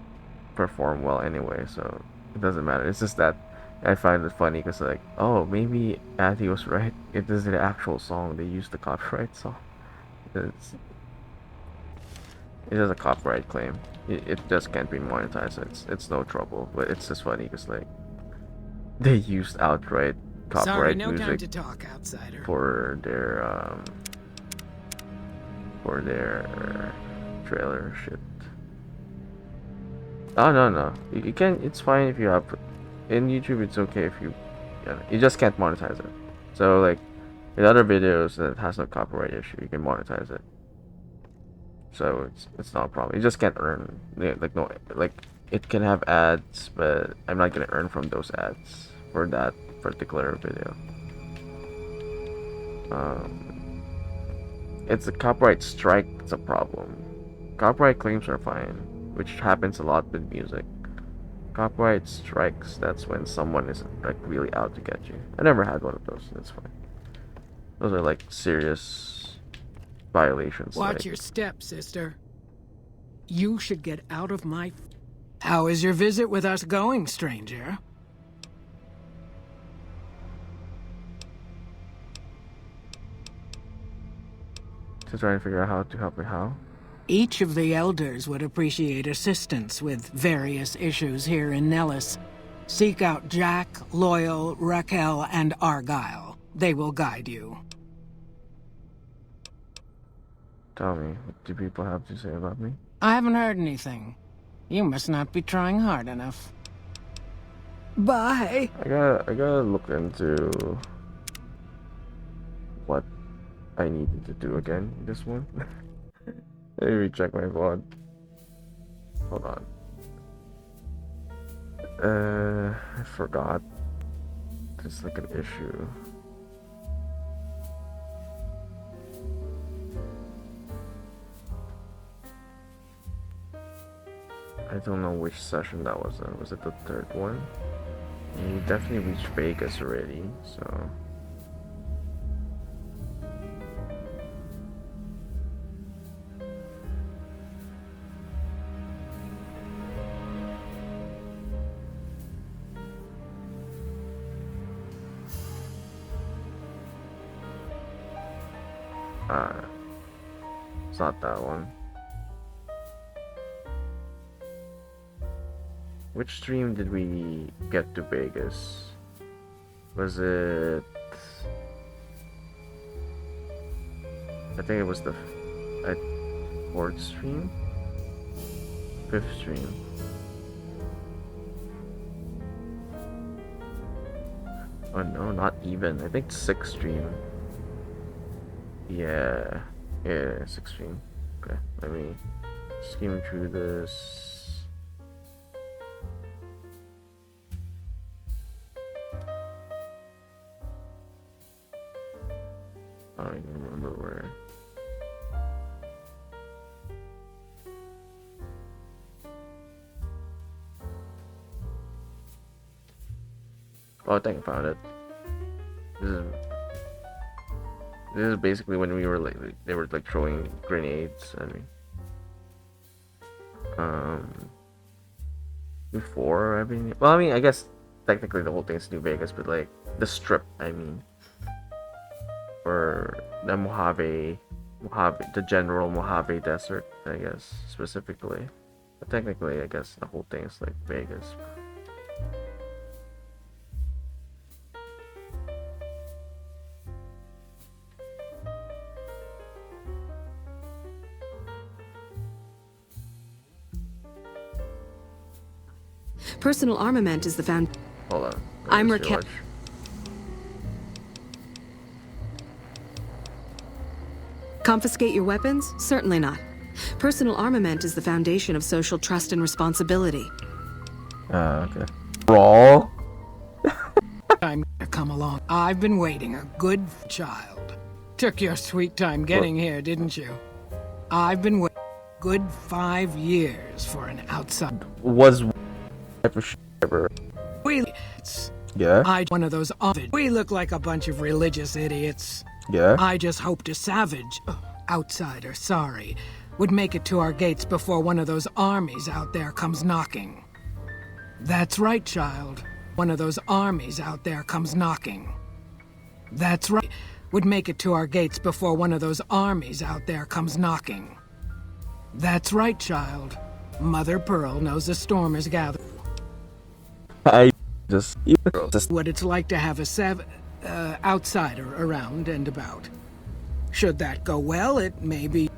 perform well anyway. So it doesn't matter. It's just that I find it funny because like, oh, maybe Atty was right. It is the actual song. They used the copyright song. It's It has a copyright claim. It just can't be monetized. It's no trouble. But it's just funny because like they used outright Sorry, copyright no time music to talk, outsider. for their trailer shit. Oh no. You can. It's fine if you have in YouTube. It's okay if you. Yeah, you just can't monetize it. So like with other videos that has no copyright issue, you can monetize it. So it's not a problem. You just can't earn like no like it can have ads, but I'm not gonna earn from those ads for that particular video. It's a copyright strike that's a problem. Copyright claims are fine, which happens a lot with music. Copyright strikes, that's when someone is like really out to get you. I never had one of those. That's fine. Those are like serious violations. Watch like, your step, sister. You should get out of my... How is your visit with us going, stranger? To try and figure out how to help me. How? Each of the elders would appreciate assistance with various issues here in Nellis. Seek out Jack, Loyal, Raquel, and Argyle. They will guide you. Tell me, what do people have to say about me? I haven't heard anything. You must not be trying hard enough. Bye. I gotta look into what I needed to do again in this one. Let me recheck my VOD. Hold on. I forgot. There's like an issue. I don't know which session that was in. Was it the third one? We definitely reached Vegas already, so... it's not that one. Which stream did we get to Vegas? Was it... I think it was the fourth stream? Fifth stream. Oh no, not even. I think sixth stream. Yeah, sixth stream. Okay, let me skim through this. I don't even remember where. Oh, I think I found it. This is basically when we were like they were like throwing grenades at me. Before well, I mean, I guess technically the whole thing is New Vegas, but like the strip, I mean. Or the Mojave, the general Mojave Desert, I guess, specifically. But technically, I guess the whole thing is like Vegas. Personal armament is the found. Hold on. I'm Raquel. Confiscate your weapons? Certainly not. Personal armament is the foundation of social trust and responsibility. Okay. Brawl? Time to come along. I've been waiting, a good child. Took your sweet time getting here, didn't you? I've been waiting a good 5 years for an outside. Was ever? Yeah. One of those we look like a bunch of religious idiots. Yeah. I just hoped a savage, outsider, sorry, would make it to our gates before one of those armies out there comes knocking. That's right, child. One of those armies out there comes knocking. That's right. Would make it to our gates before one of those armies out there comes knocking. That's right, child. Mother Pearl knows a storm is gathering. I just What it's like to have a outsider around and about. Should that go well, it may be.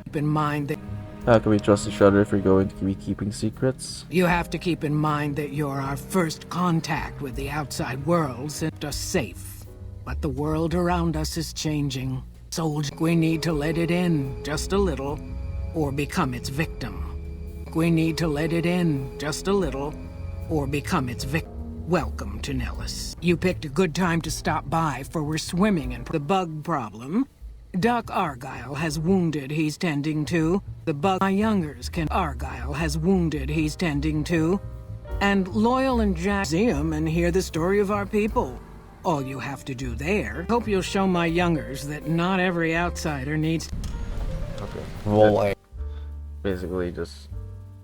Keep in mind that how can we trust each other if we're going to be keeping secrets? you have to keep in mind that you're our first contact with the outside world, since us safe. But the world around us is changing. Soldier, we need to let it in just a little, or become its victim. We need to let it in just a little, or become its victim. Welcome to Nellis. You picked a good time to stop by, for we're swimming in the bug problem. Doc Argyle has wounded he's tending to. The bug my youngers can Argyle has wounded he's tending to. And Loyal and Jack museum and hear the story of our people. All you have to do there, hope you'll show my youngers that not every outsider needs. Okay. Well, basically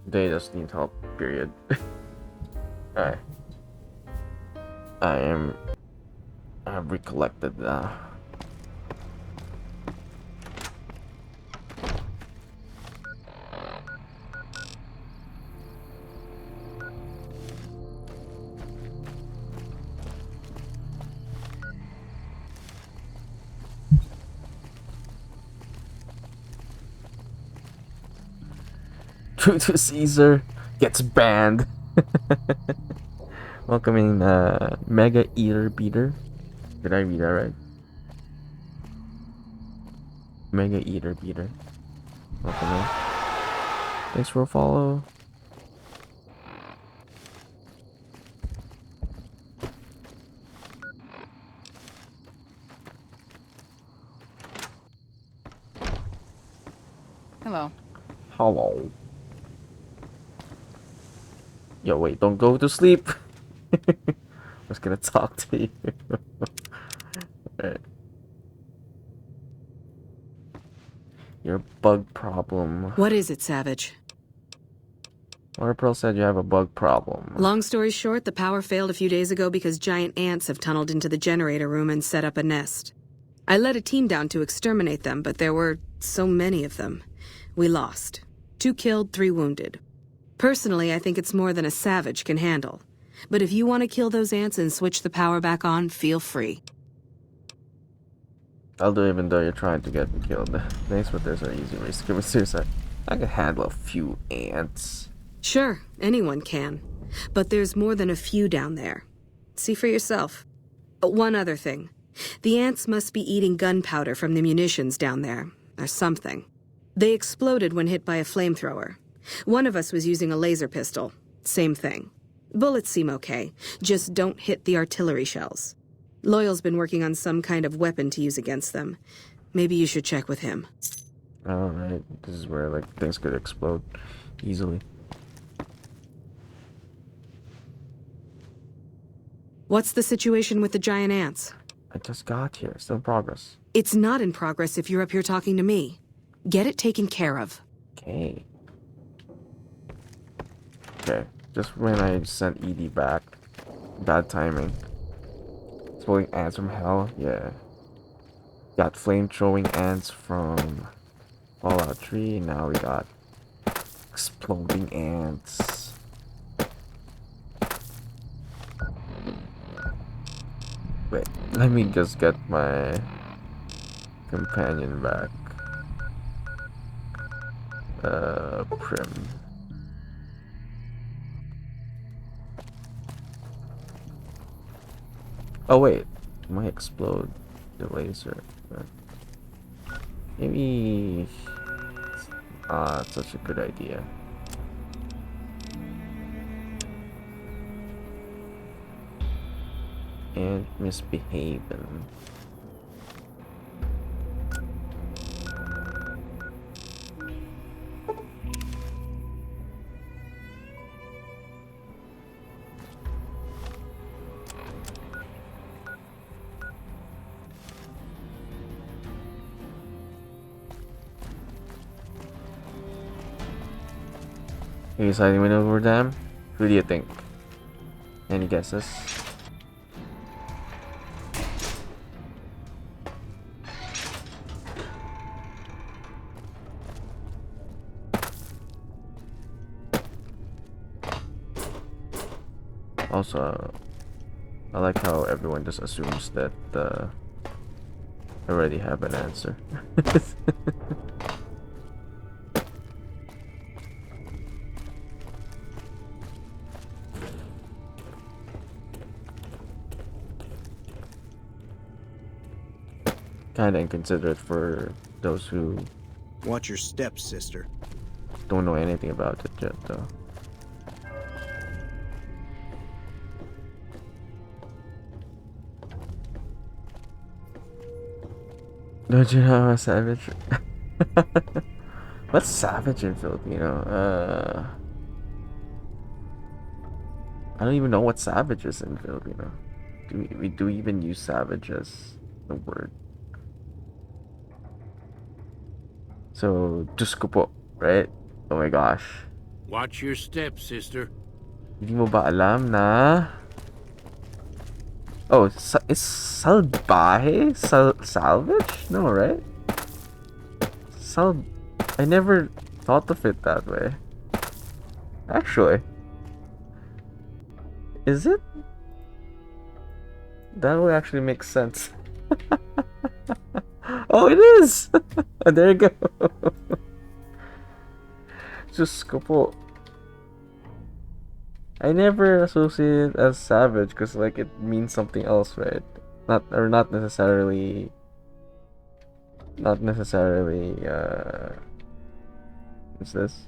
they just need help, period. Alright. I've recollected now. True to Caesar gets banned. Welcoming Mega Eater Beater. Did I read that right? Mega Eater Beater. Welcome in. Thanks for a follow. Hello. Hello. Yo, wait, don't go to sleep. I was gonna talk to you. Alright. Your bug problem. What is it, Savage? Water Pearl said you have a bug problem. Long story short, the power failed a few days ago because giant ants have tunneled into the generator room and set up a nest. I led a team down to exterminate them, but there were so many of them. We lost. 2 killed, 3 wounded. Personally, I think it's more than a Savage can handle. But if you want to kill those ants and switch the power back on, feel free. I'll do it even though you're trying to get me killed. Thanks, but there's an easy ways to commit suicide. I can handle a few ants. Sure, anyone can. But there's more than a few down there. See for yourself. One other thing. The ants must be eating gunpowder from the munitions down there, or something. They exploded when hit by a flamethrower. One of us was using a laser pistol. Same thing. Bullets seem okay, just don't hit the artillery shells. Loyal's been working on some kind of weapon to use against them. Maybe you should check with him. Alright, this is where like things could explode easily. What's the situation with the giant ants? I just got here, still in progress. It's not in progress if you're up here talking to me. Get it taken care of. Okay. Okay, just when I sent ED back. Bad timing. Exploding ants from hell, yeah. Got flame-throwing ants from Fallout 3, now we got exploding ants. Wait, let me just get my companion back. Prim. Oh wait, it might explode the laser. But maybe it's such a good idea. And misbehaving. You deciding win over them? Who do you think? Any guesses? Also, I like how everyone just assumes that I already have an answer. Kind of inconsiderate for those who Watch your steps, sister. don't know anything about it yet, though. Don't you know a savage? What's savage in Filipino? I don't even know what savage is in Filipino. Do we even use savage as the word? So, Diyos ko po, right? Oh my gosh. Watch your steps, sister. Hindi mo ba alam na... Oh, is salvaje? Salvage? No, right? I never thought of it that way. Actually. Is it? That would actually make sense. Oh, it is! There you go. Just ko po. I never associate it as savage because like it means something else, right? Not necessarily. Not necessarily. What's this?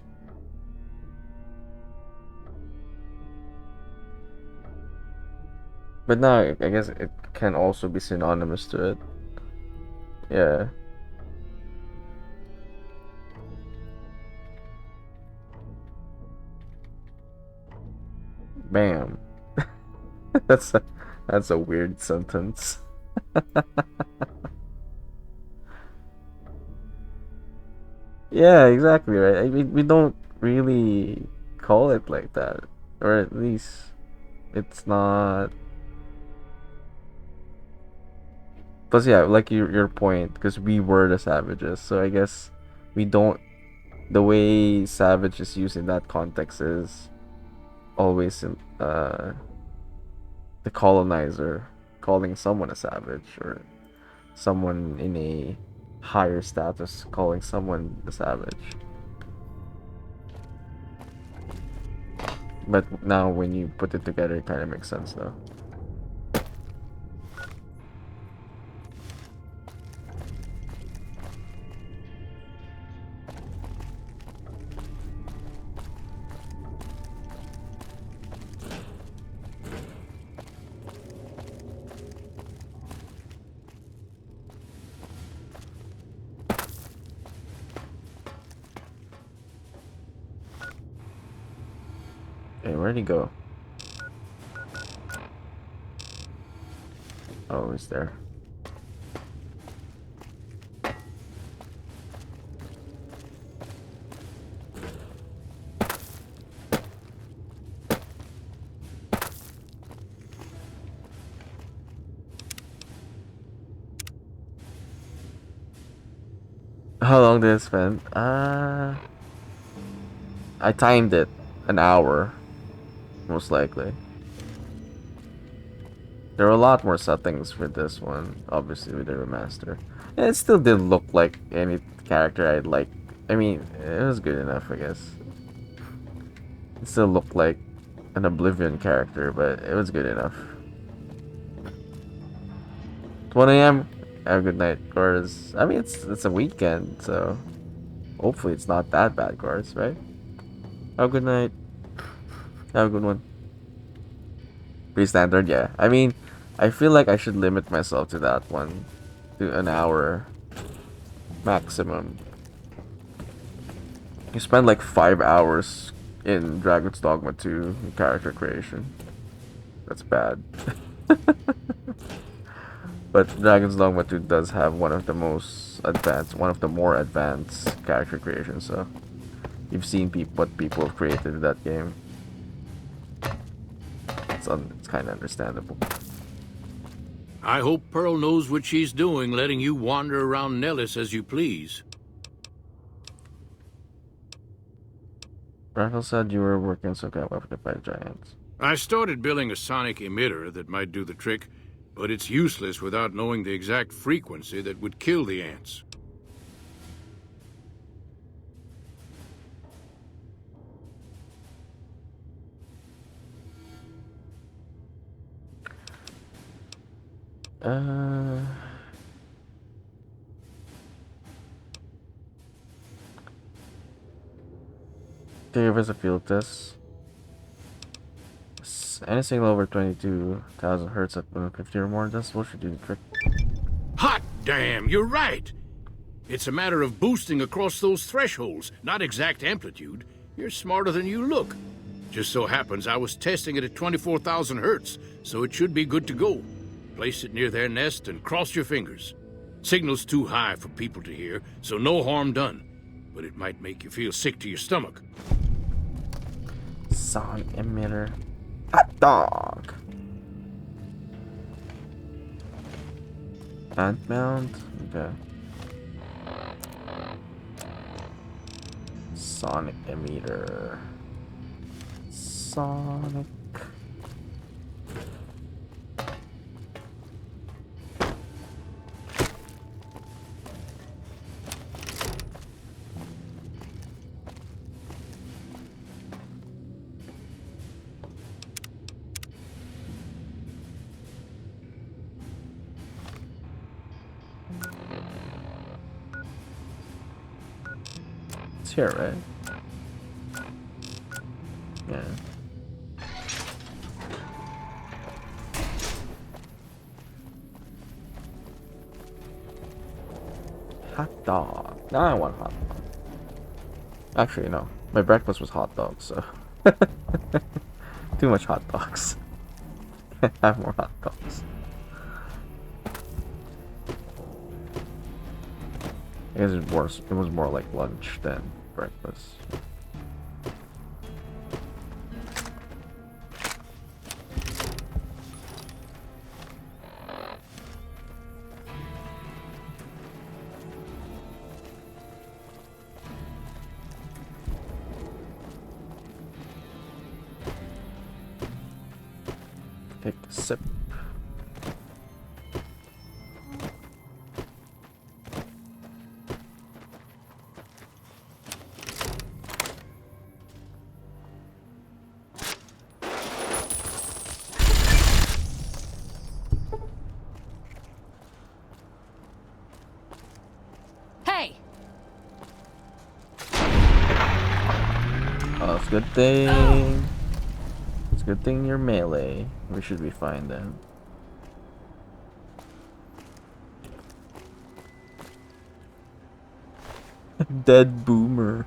But now I guess it can also be synonymous to it. Yeah. Bam. That's a weird sentence. Yeah, exactly right. I mean, we don't really call it like that, or at least it's not. Plus, yeah, like your point, because we were the savages, so I guess we don't. The way savage is used in that context is always the colonizer calling someone a savage, or someone in a higher status calling someone a savage. But now when you put it together, it kind of makes sense though. Hey, where'd he go? Oh, he's there. How long did it spend? I timed it an hour, most likely. There are a lot more settings with this one, obviously with the remaster. And it still didn't look like any character I'd like. I mean, it was good enough, I guess. It still looked like an Oblivion character, but it was good enough. 1 a.m. Have a good night, Cars. I mean, it's a weekend, so hopefully it's not that bad, Cars, right? Have a good night. Have a good one. Pretty standard, yeah. I mean, I feel like I should limit myself to that one. To an hour. Maximum. You spend like 5 hours in Dragon's Dogma 2 character creation. That's bad. But Dragon's Dogma 2 does have one of the more advanced character creations, so you've seen what people have created in that game. It's kind of understandable. I hope Pearl knows what she's doing, letting you wander around Nellis as you please. Raffle said you were working so got left by giants. I started building a sonic emitter that might do the trick, but it's useless without knowing the exact frequency that would kill the ants. Give us a field test. Any signal over 22,000 hertz at 150 or more decibels should do the trick. Hot damn, you're right! It's a matter of boosting across those thresholds, not exact amplitude. You're smarter than you look. Just so happens I was testing it at 24,000 hertz, so it should be good to go. Place it near their nest and cross your fingers. Signal's too high for people to hear, so no harm done. But it might make you feel sick to your stomach. Sonic emitter. Hot dog. Ant mount. Okay. Sonic emitter. Sonic. It's here, right? Yeah. Hot dog. Now I want hot dog. Actually, no. My breakfast was hot dogs, so too much hot dogs. Have more hot dogs. I guess it was more like lunch than breakfast. Take a sip. Hey! Oh, it's a good thing. It's a good thing you're melee. We should be fine then. Dead boomer.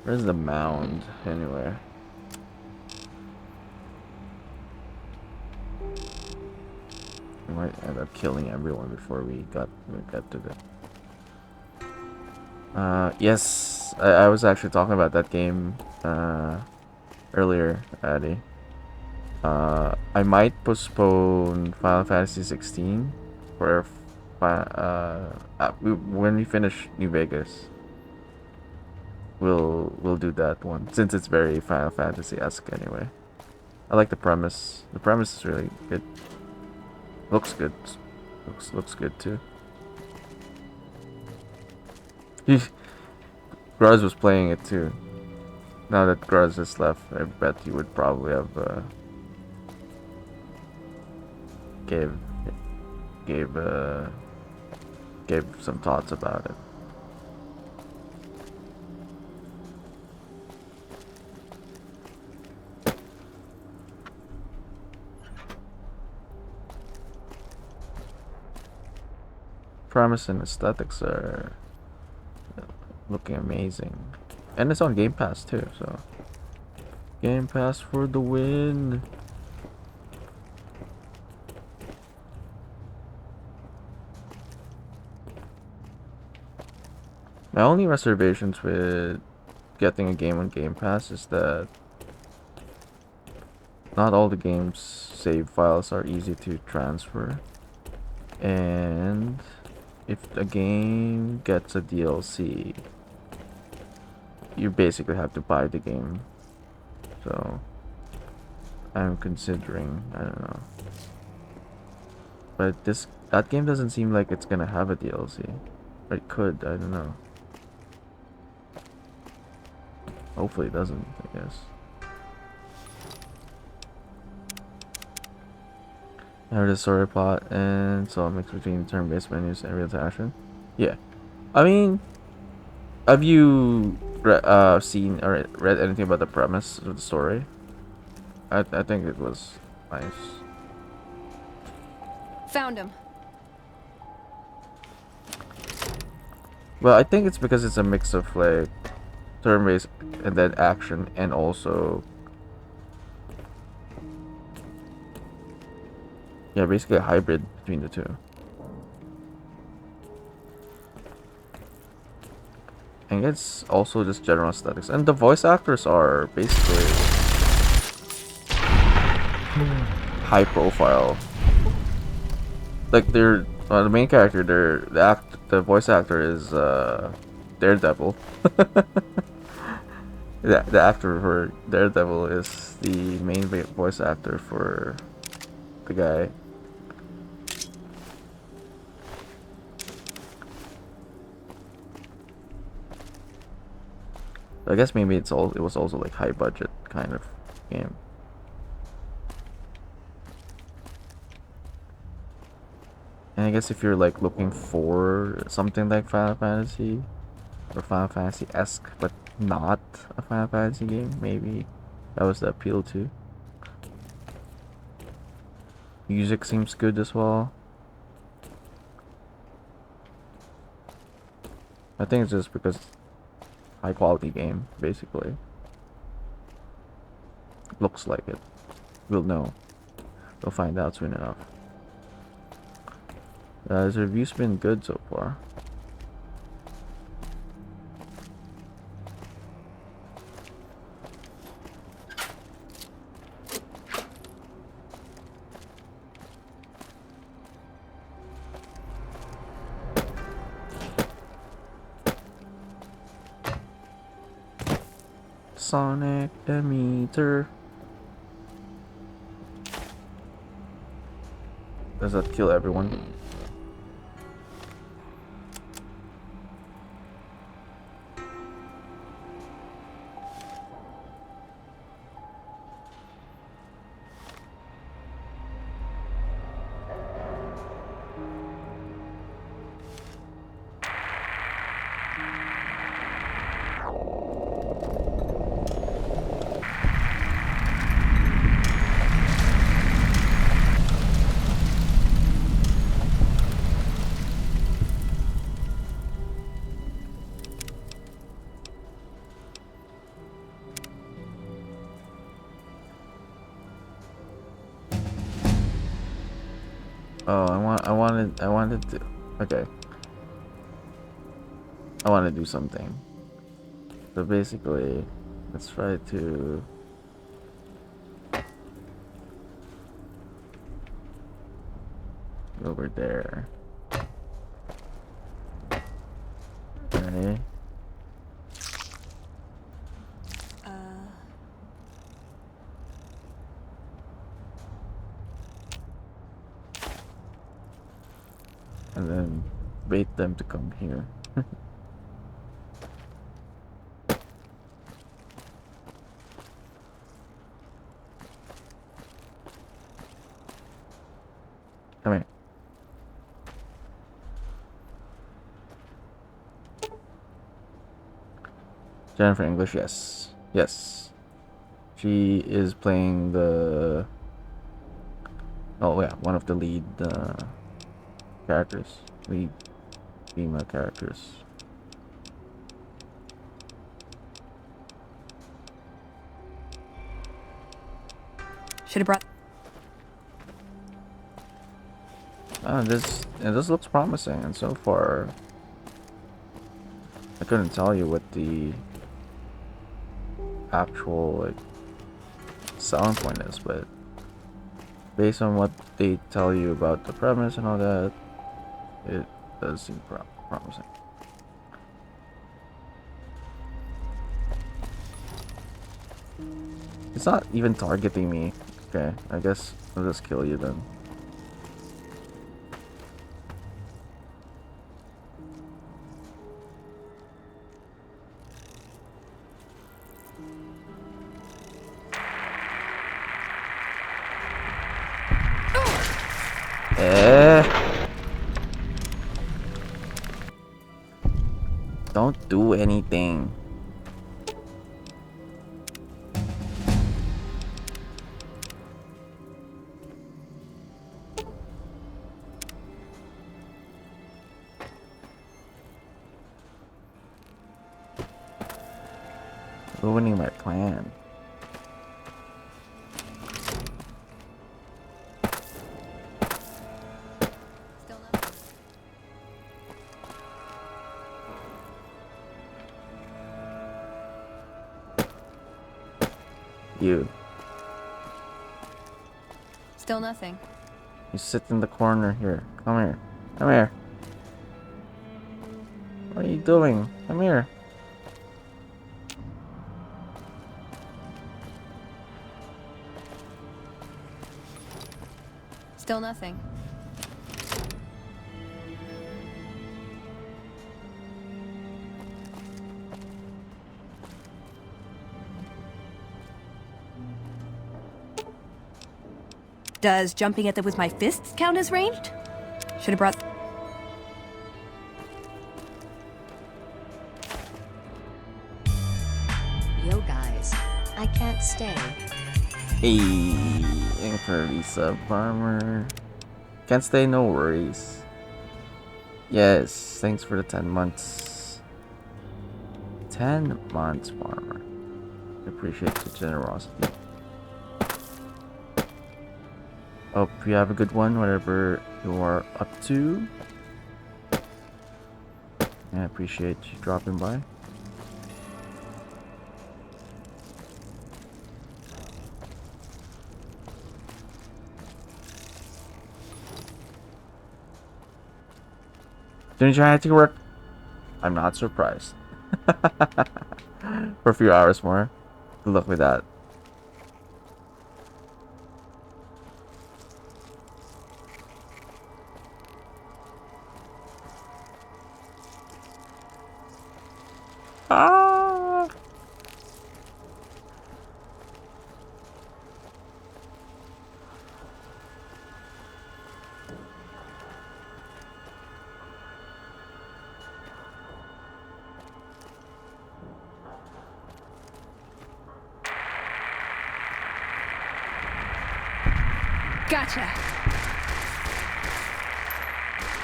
Where's the mound, anyway? We might end up killing everyone before we got to the... yes, I was actually talking about that game earlier, Addy. I might postpone Final Fantasy 16 for when we finish New Vegas. We'll do that one since it's very Final Fantasy-esque anyway. I like the premise. The premise is really good. Looks good. Looks good too. Gruz was playing it too. Now that Gruz has left, I bet he would probably have gave some thoughts about it. Premise and aesthetics are looking amazing, and it's on Game Pass too. So, Game Pass for the win. My only reservations with getting a game on Game Pass is that not all the game's save files are easy to transfer, and if the game gets a DLC, you basically have to buy the game. So I'm considering, I don't know. But that game doesn't seem like it's gonna have a DLC. Or it could, I don't know. Hopefully it doesn't, I guess. I heard a story plot and so a mix between turn-based menus and real-time action. Yeah. I mean, have you seen or read anything about the premise of the story? I think it was nice. Found him. Well, I think it's because it's a mix of like turn-based and then action and also yeah, basically a hybrid between the two. And it's also just general aesthetics. And the voice actors are basically high profile. Like they're the main character, the voice actor is Daredevil. The actor for Daredevil is the main voice actor for the guy. I guess maybe it was also like high budget kind of game. And I guess if you're like looking for something like Final Fantasy or Final Fantasy-esque but not a Final Fantasy game, maybe that was the appeal too. Music seems good as well. I think it's just because high quality game, basically. Looks like it. We'll know. We'll find out soon enough. His review's been good so far. Sonic emitter. Does that kill everyone? Oh, I wanted to, okay. I want to do something. So basically, let's try to go over there. Okay. And then bait them to come here. Come here. Jennifer English, yes. Yes. She is playing the... Oh yeah, one of the lead characters. Lead female characters. Should have brought... This looks promising, and so far I couldn't tell you what the actual like selling point is, but based on what they tell you about the premise and all that, Does seem promising. It's not even targeting me. Okay, I guess I'll just kill you then. Don't do anything. Ruining my plan. You. Still nothing. You sit in the corner here. Come here. Come here. What are you doing? Come here. Still nothing. Does jumping at them with my fists count as ranged? Should have brought... Yo, guys. I can't stay. Hey, incredibly sub farmer. Can't stay, no worries. Yes, thanks for the 10 months. 10 months, farmer. Appreciate the generosity. Hope you have a good one, whatever you are up to. I appreciate you dropping by. Didn't you have to work? I'm not surprised. For a few hours more. Good luck with that. Ah! Gotcha.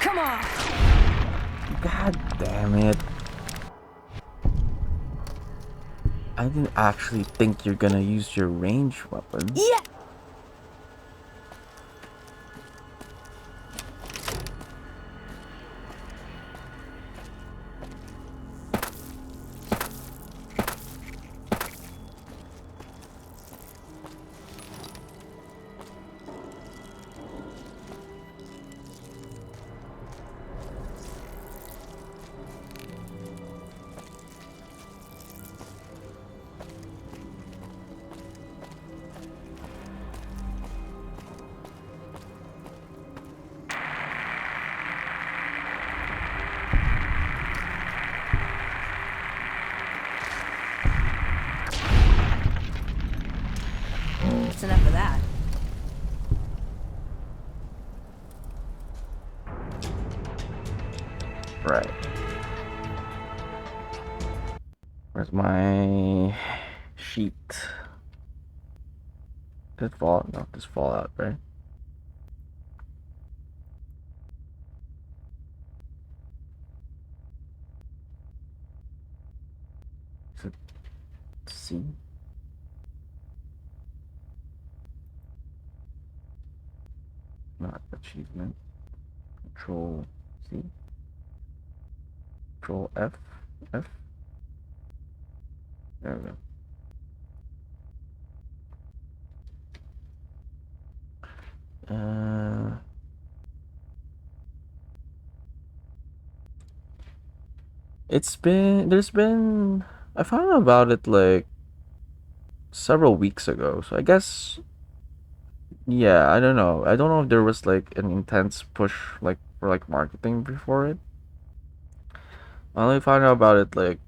Come on. God damn it. I didn't actually think you're gonna use your range weapon. Yeah. That's enough of that. Right. Where's my sheet? Did it fall? No, just fall out, right? Is it C? Not achievement. Control C. Control F. F. There we go. There's been I found out about it like several weeks ago. So I guess yeah, I don't know. I don't know if there was like an intense push like for like marketing before it. I only found out about it like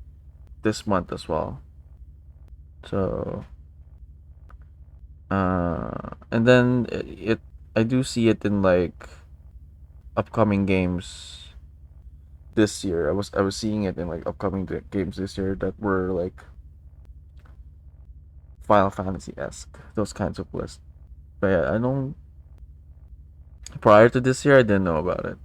this month as well. So and then I do see it in like upcoming games this year. I was seeing it in like upcoming games this year that were like Final Fantasy-esque, those kinds of lists. But yeah, I don't. Prior to this year, I didn't know about it.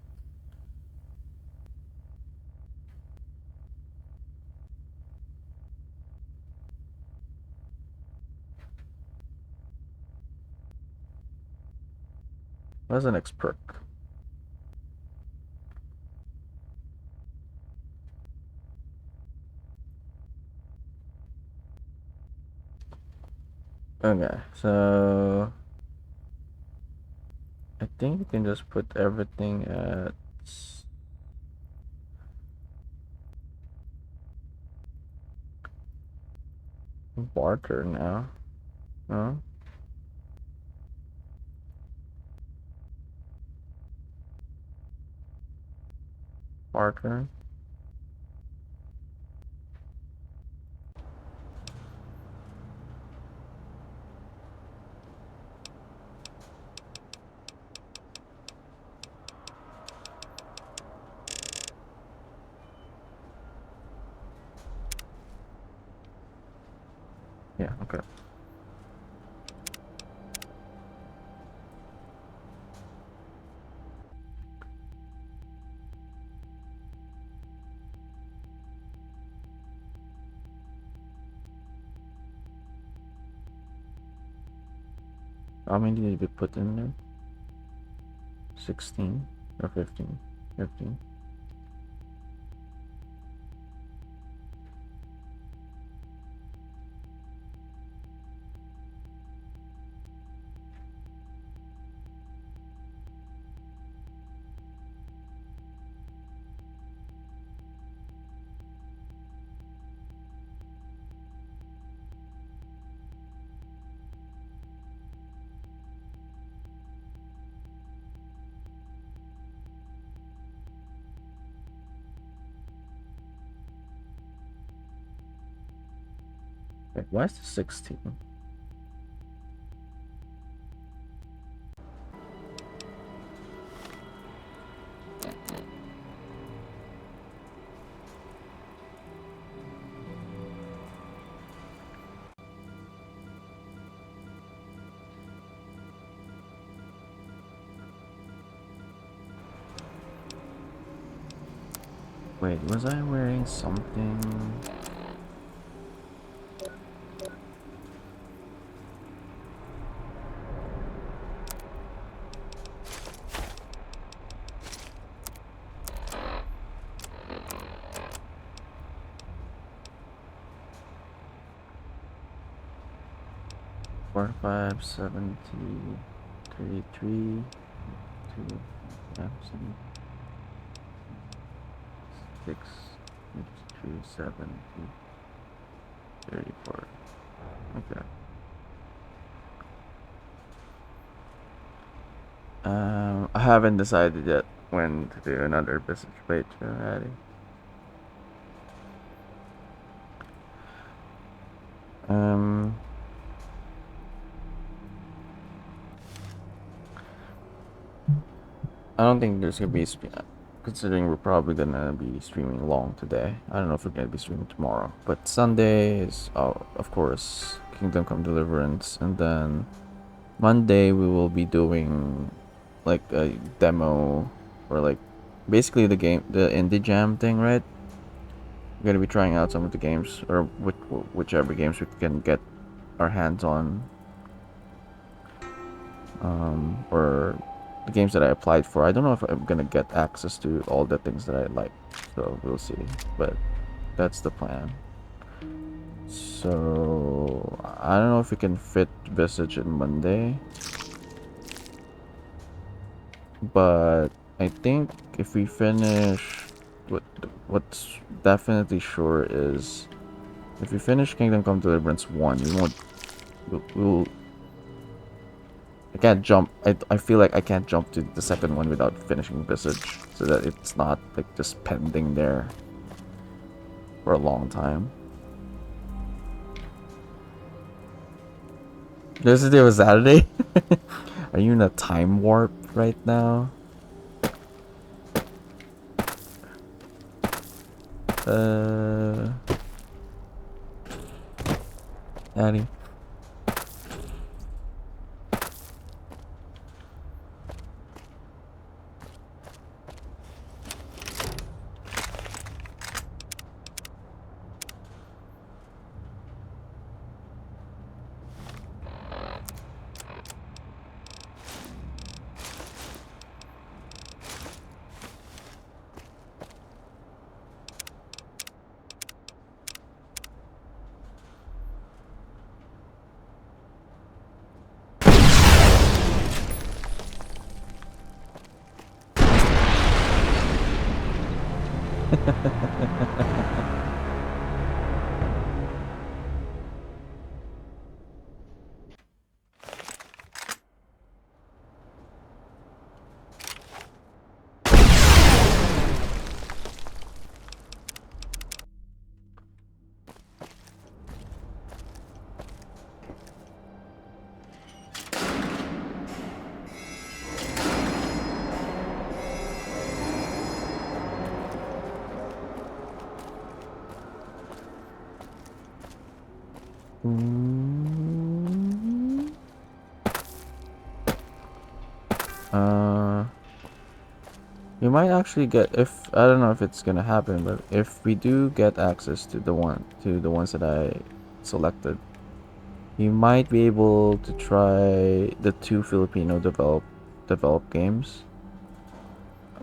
What's the next perk? Okay, so I think you can just put everything at barter now. No? Barter. Yeah, okay. How many did we put in there? 16 or 15? 15. Wait, why is it 16? Wait, was I wearing something? Four, 5, 70, 33, 2, 6, 52, 70, 34. Okay. I haven't decided yet when to do another business page already. I don't think there's gonna be considering we're probably gonna be streaming long today. I don't know if we're gonna be streaming tomorrow, but Sunday is of course Kingdom Come Deliverance, and then Monday we will be doing like a demo or like basically the indie jam thing, right? We're gonna be trying out some of the games or whichever games we can get our hands on, or the games that I applied for. I don't know if I'm gonna get access to all the things that I like, so we'll see. But that's the plan. So I don't know if we can fit Visage in Monday, but I think if we finish what's definitely sure is if you finish Kingdom Come Deliverance 1, you won't. We'll I can't jump. I feel like I can't jump to the second one without finishing Visage, so that it's not like just pending there for a long time. Yesterday was Saturday? Are you in a time warp right now? Addy. We might actually get, if I don't know if it's gonna happen, but if we do get access to the ones that I selected, you might be able to try the 2 Filipino developed games,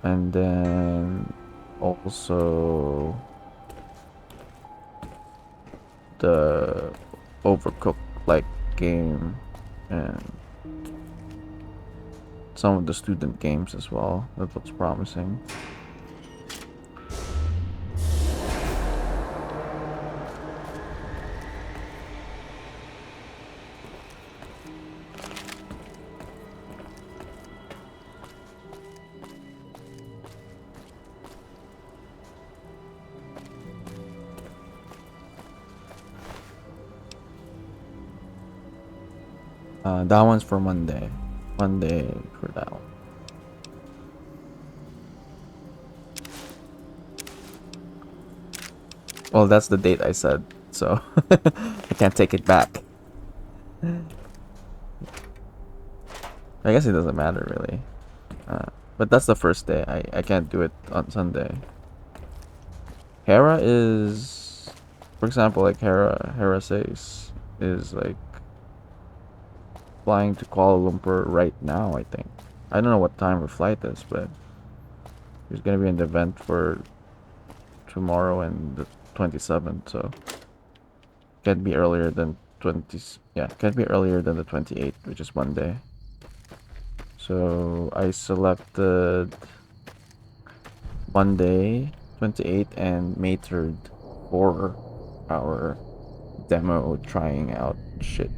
and then also the Overcooked like game and some of the student games as well. That looks promising. That one's for Monday. Monday for that one. Well, that's the date I said, so I can't take it back. I guess it doesn't matter really. But that's the first day. I can't do it on Sunday. Hera is, for example, like Hera 6 is like flying to Kuala Lumpur right now, I think. I don't know what time her flight is, but there's gonna be an event for tomorrow and the 27th, so can't be earlier than can't be earlier than the 28th, which is Monday. So I selected Monday 28th and May 3rd for our demo trying out shit.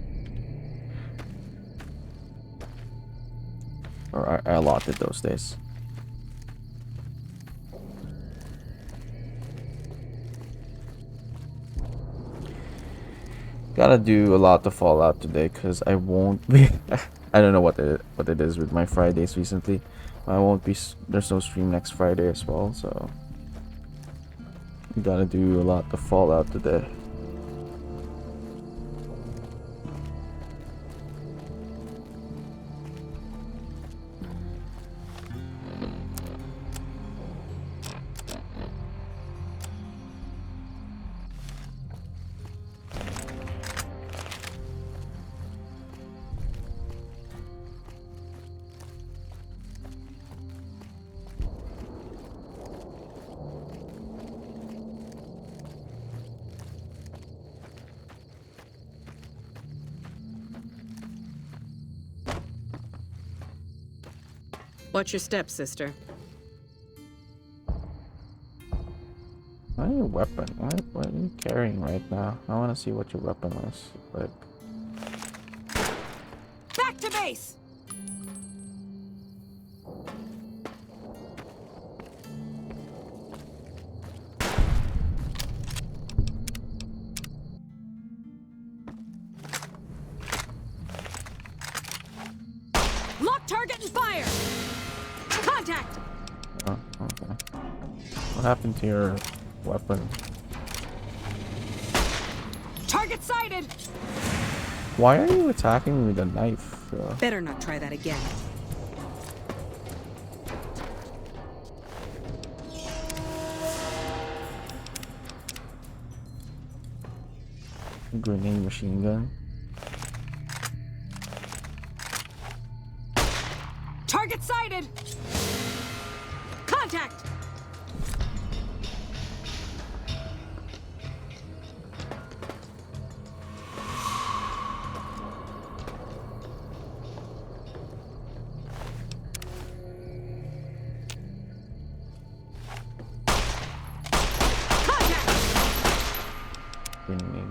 Or I allotted those days. Gotta do a lot to Fallout today because I won't be. I don't know what it is with my Fridays recently. I won't be. There's no stream next Friday as well, so gotta do a lot to Fallout today. Watch your steps, sister. What are your weapon? What are you carrying right now? I want to see what your weapon is. Like, Back to base! Lock target and fire! Contact! oh, okay. What happened to your weapon? Target sighted! Why are you attacking me with a knife? Better not try that again. Grenade machine gun. Target sighted! Contact! Grenade.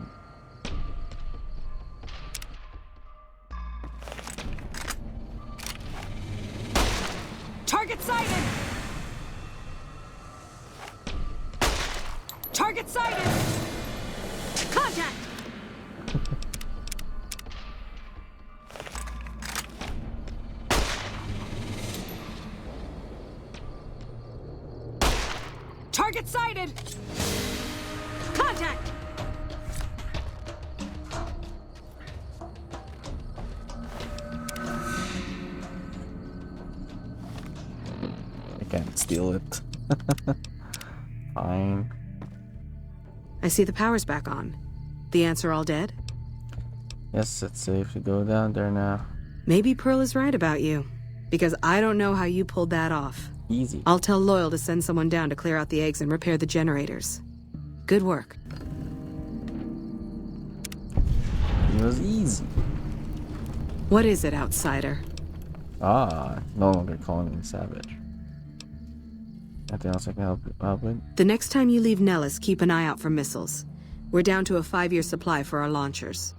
Target sighted! Target sighted! Contact! Target sighted! Contact! I can't steal it. Fine. I see the power's back on. The ants are all dead? Yes, it's safe to go down there now. Maybe Pearl is right about you. Because I don't know how you pulled that off. Easy. I'll tell Loyal to send someone down to clear out the eggs and repair the generators. Good work. It was easy. What is it, outsider? Ah, no longer calling me savage. Anything else I can help with? The next time you leave Nellis, keep an eye out for missiles. We're down to a 5-year supply for our launchers.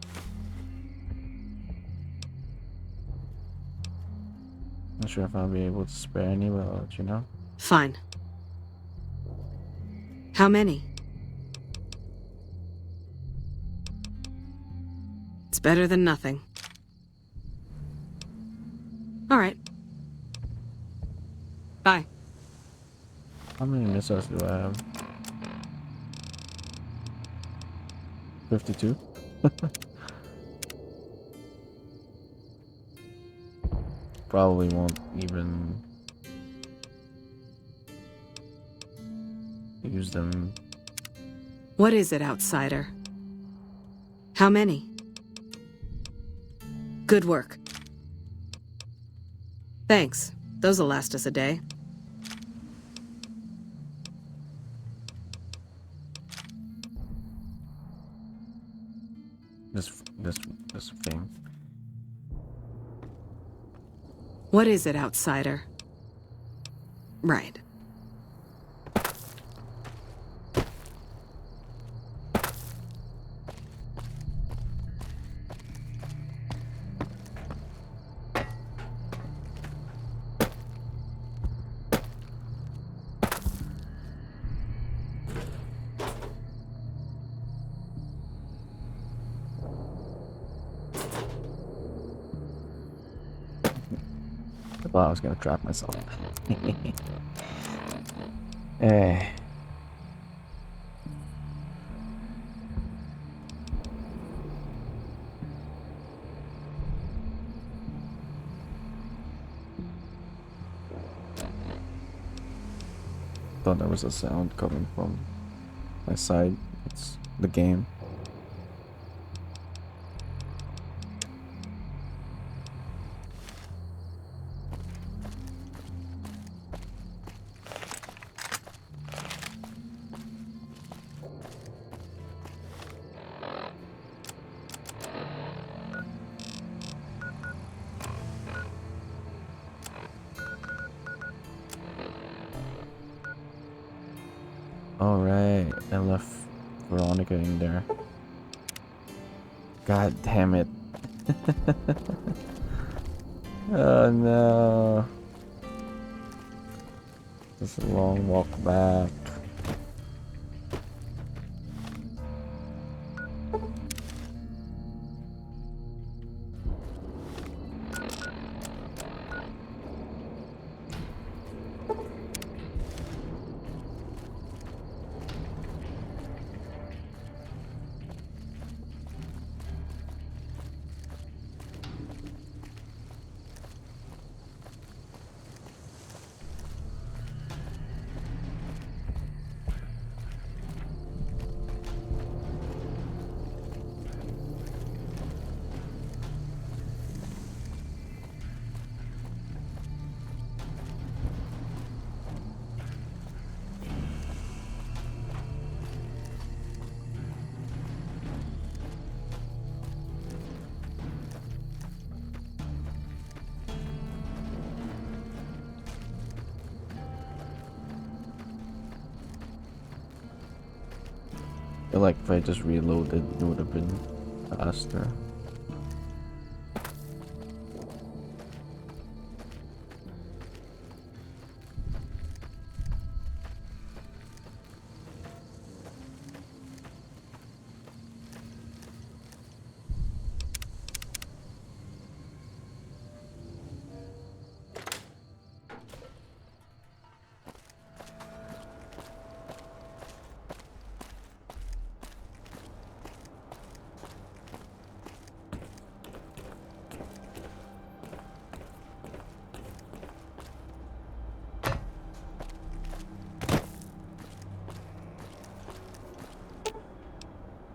Not sure if I'll be able to spare any, but I'll let you know. Fine. How many? It's better than nothing. All right. Bye. How many missiles do I have? 52? Probably won't even use them. What is it, outsider? How many? Good work. Thanks. Those'll last us a day. This thing. What is it, outsider? Right. I thought I was gonna trap myself. Eh. Thought there was a sound coming from my side. It's the game. Alright, I left Veronica in there. God damn it. Oh no. It's a long walk back. I feel like if I just reloaded, it would have been faster.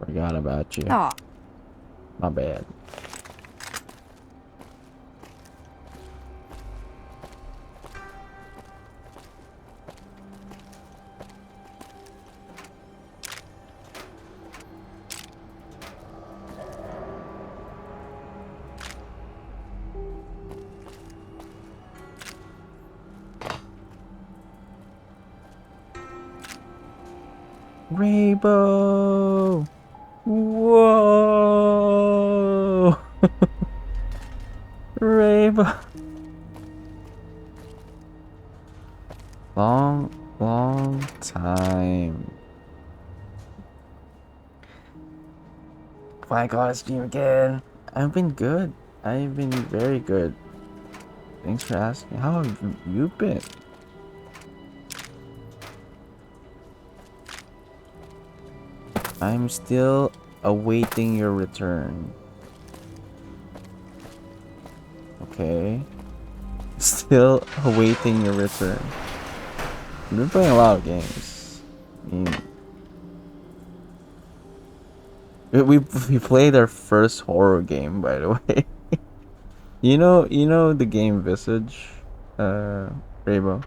Forgot about you. Aw. My bad. Rainbow! Whoa! Rainbow! Long time. My God, stream again. I've been good. I've been very good. Thanks for asking. How have you been? I'm still awaiting your return. Okay. Still awaiting your return. You've been playing a lot of games. I mean, we played our first horror game, by the way. You know the game Visage, Rainbow.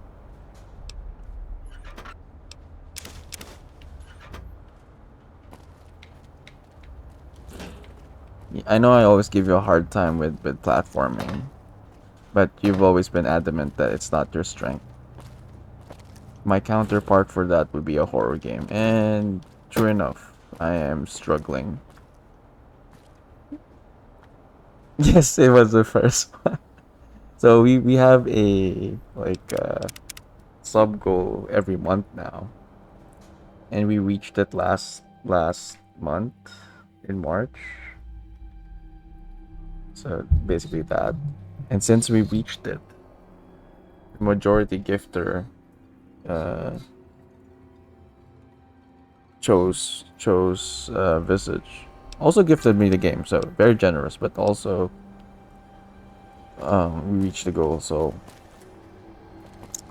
I know I always give you a hard time with platforming, but you've always been adamant that it's not your strength. My counterpart for that would be a horror game, and true enough, I am struggling. Yes, it was the first one. So we have a sub goal every month now, and we reached it last month in March. So basically that, and since we reached it, the majority gifter chose Visage. Also gifted me the game, so very generous, but also we reached the goal, so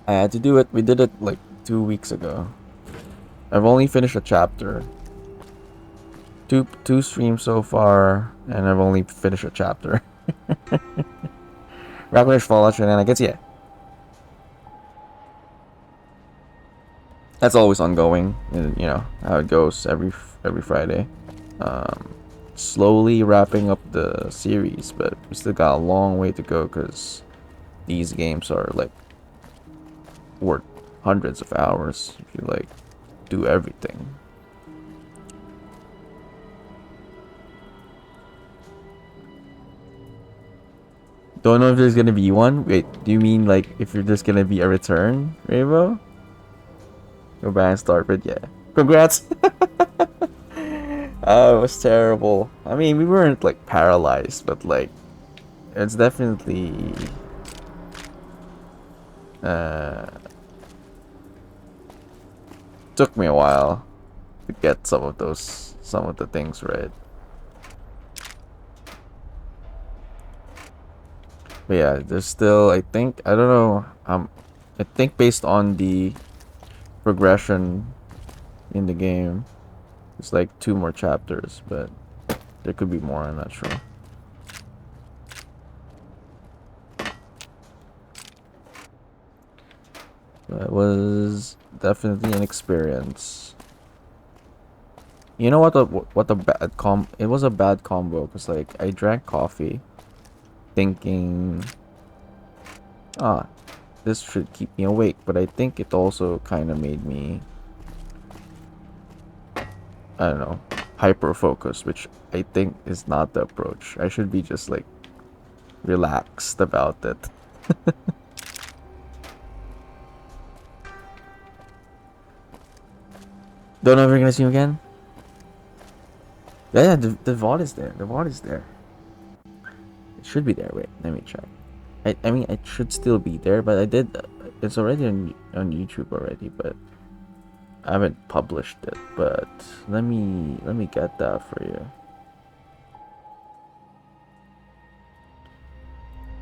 I had to do it. We did it like 2 weeks ago. I've only finished a chapter. Two streams so far, and I've only finished a chapter. Ragnar's Fallout shenanigans, yeah. That's always ongoing, you know how it goes every Friday. Slowly wrapping up the series, but we still got a long way to go because these games are like worth hundreds of hours, if you like. do everything. Don't know if there's gonna be one. Wait, do you mean like if you're just gonna be a return, Rainbow? Go back and start, but yeah. Congrats! Oh, it was terrible. I mean, we weren't like paralyzed, but like, it's definitely took me a while to get some of the things right. But yeah, there's still, I think, I don't know, I think based on the progression in the game, it's like 2 more chapters, but there could be more, I'm not sure. But it was definitely an experience. You know what a bad it was a bad combo, because like I drank coffee thinking, this should keep me awake, but I think it also kind of made me, I don't know, hyper focused, which I think is not the approach. I should be just like relaxed about it. Don't know if we're gonna see him again. Yeah, the VOD is there. The VOD is there. It should be there. Wait, let me check. I mean, it should still be there, but I did. It's already on YouTube already, but I haven't published it. But let me get that for you.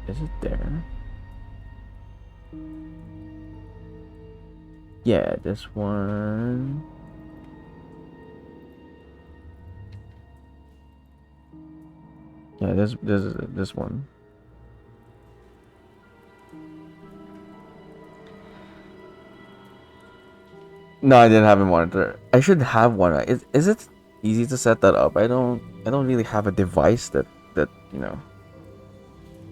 Is it there? Yeah, this one. Yeah, this one. No, I didn't have a monitor. I should have one. Is it easy to set that up? I don't really have a device that you know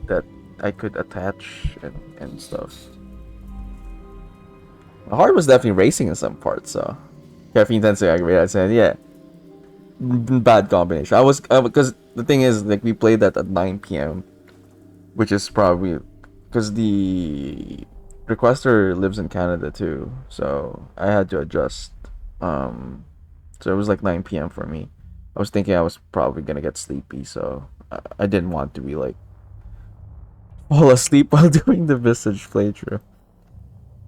that I could attach and stuff. My heart was definitely racing in some parts, so caffeine tends to aggravate. I said, yeah, bad combination. I was because the thing is, like, we played that at 9 p.m., which is probably because the requester lives in Canada too, so I had to adjust. So it was like 9 p.m. for me. I was thinking I was probably gonna get sleepy, so I didn't want to be like fall asleep while doing the Visage playthrough.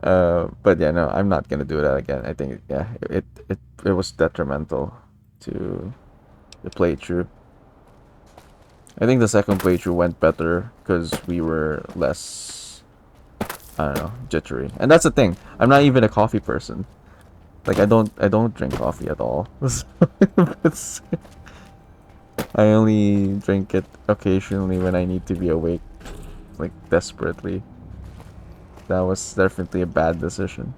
But yeah, no, I'm not gonna do that again. I think, yeah, it was detrimental to the playthrough. I think the second playthrough went better because we were less, I don't know, jittery. And that's the thing. I'm not even a coffee person. Like, I don't drink coffee at all. I only drink it occasionally when I need to be awake, like desperately. That was definitely a bad decision.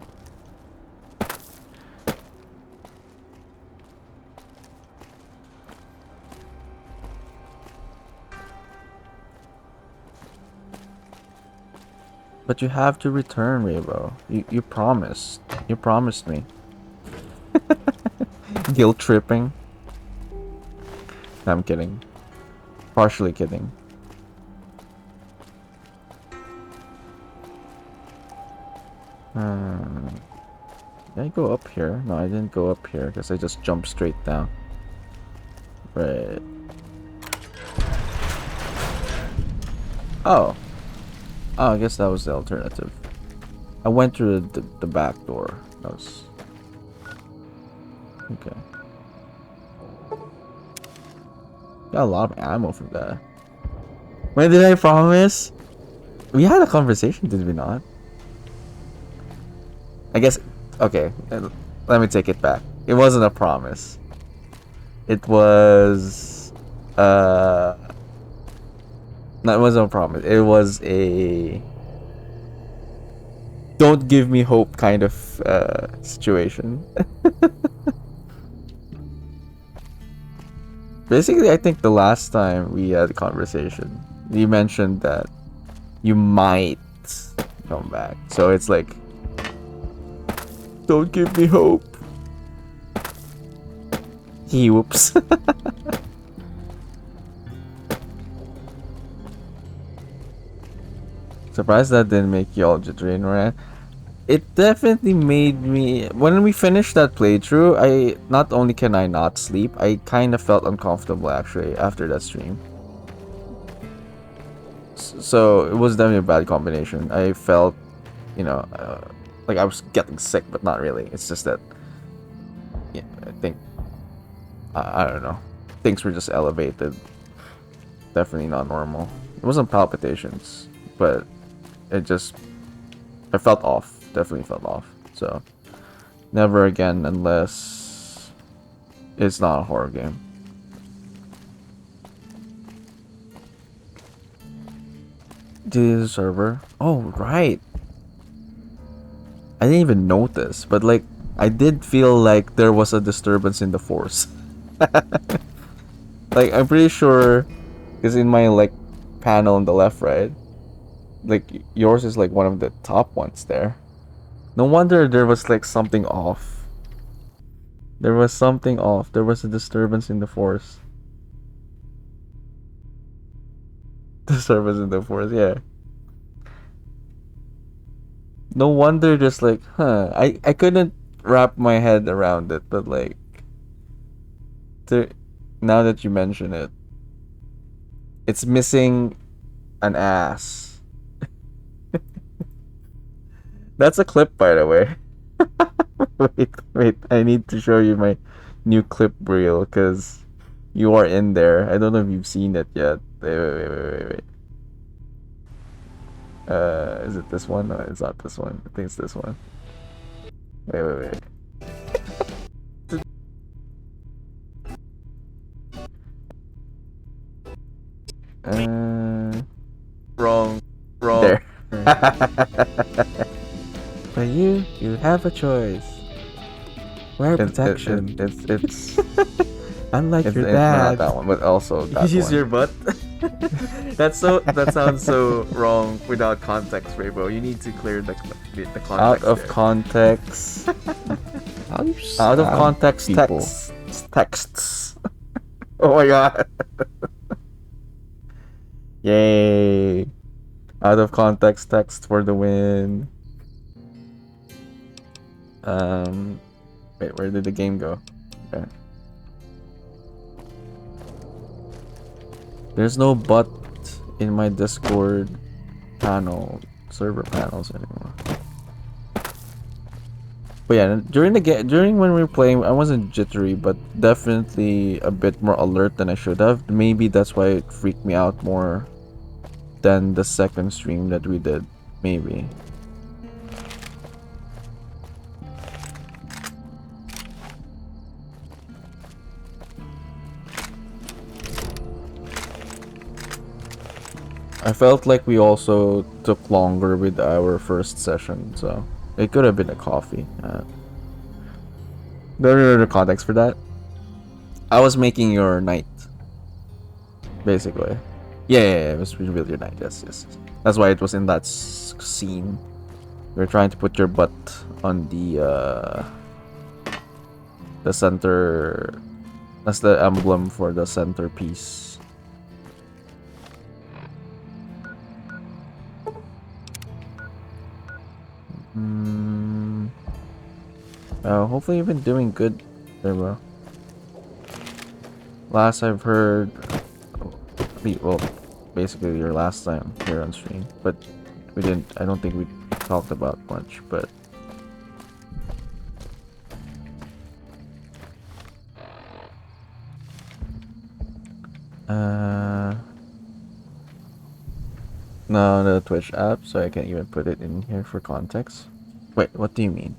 But you have to return, Rainbow. You promised. You promised me. Guilt tripping. No, I'm kidding. Partially kidding. Did I go up here? No, I didn't go up here because I just jumped straight down. Right. Oh. Oh, I guess that was the alternative. I went through the back door. That was... Okay. Got a lot of ammo from that. When did I promise? We had a conversation, did we not? I guess... Okay, let me take it back. It wasn't a promise. It was... No, it wasn't a promise. It was a... Don't give me hope kind of situation. Basically, I think the last time we had a conversation, you mentioned that you might come back. So it's like, don't give me hope. He whoops. Surprised that didn't make you all jittery and ran. It definitely made me. When we finished that playthrough, I not only can I not sleep, I kind of felt uncomfortable actually after that stream. So it was definitely a bad combination. I felt, you know, like I was getting sick, but not really. It's just that, yeah, I think, I don't know, things were just elevated. Definitely not normal. It wasn't palpitations, but it just, I felt off. Definitely felt off. So never again unless it's not a horror game. The server. Oh right. I didn't even notice, but like I did feel like there was a disturbance in the force. Like I'm pretty sure, because in my like panel on the left, right, like yours is like one of the top ones there. No wonder there was like something off. There was something off. There was a disturbance in the force. Disturbance in the force, yeah. No wonder just like, huh. I couldn't wrap my head around it, but like now that you mention it, it's missing an ass. That's a clip, by the way. wait, I need to show you my new clip reel because you are in there. I don't know if you've seen it yet. Wait. Is it this one? No, it's not this one. I think it's this one. Wait. Wrong. There. But you have a choice. Wear protection. It's unlike your dad. Not that one, but also that Use one. your butt. That sounds so wrong without context, Rainbow. You need to clear the context. Out of there. context. Out of context texts. Oh my god. Yay. Out of context text for the win. Wait, where did the game go? Okay. There's no but in my Discord server panels anymore. But yeah, during when we were playing, I wasn't jittery, but definitely a bit more alert than I should have. Maybe that's why it freaked me out more than the second stream that we did. Maybe. I felt like we also took longer with our first session, so it could have been a coffee. There the context for that. I was making your night, basically. Yeah, it was revealed your night. Yes. That's why it was in that scene. We were trying to put your butt on the center. That's the emblem for the centerpiece. Hopefully you've been doing good there, bro. Last I've heard, well, basically your last time here on stream, but I don't think we talked about much, but no, the Twitch app, so I can't even put it in here for context. Wait, what do you mean?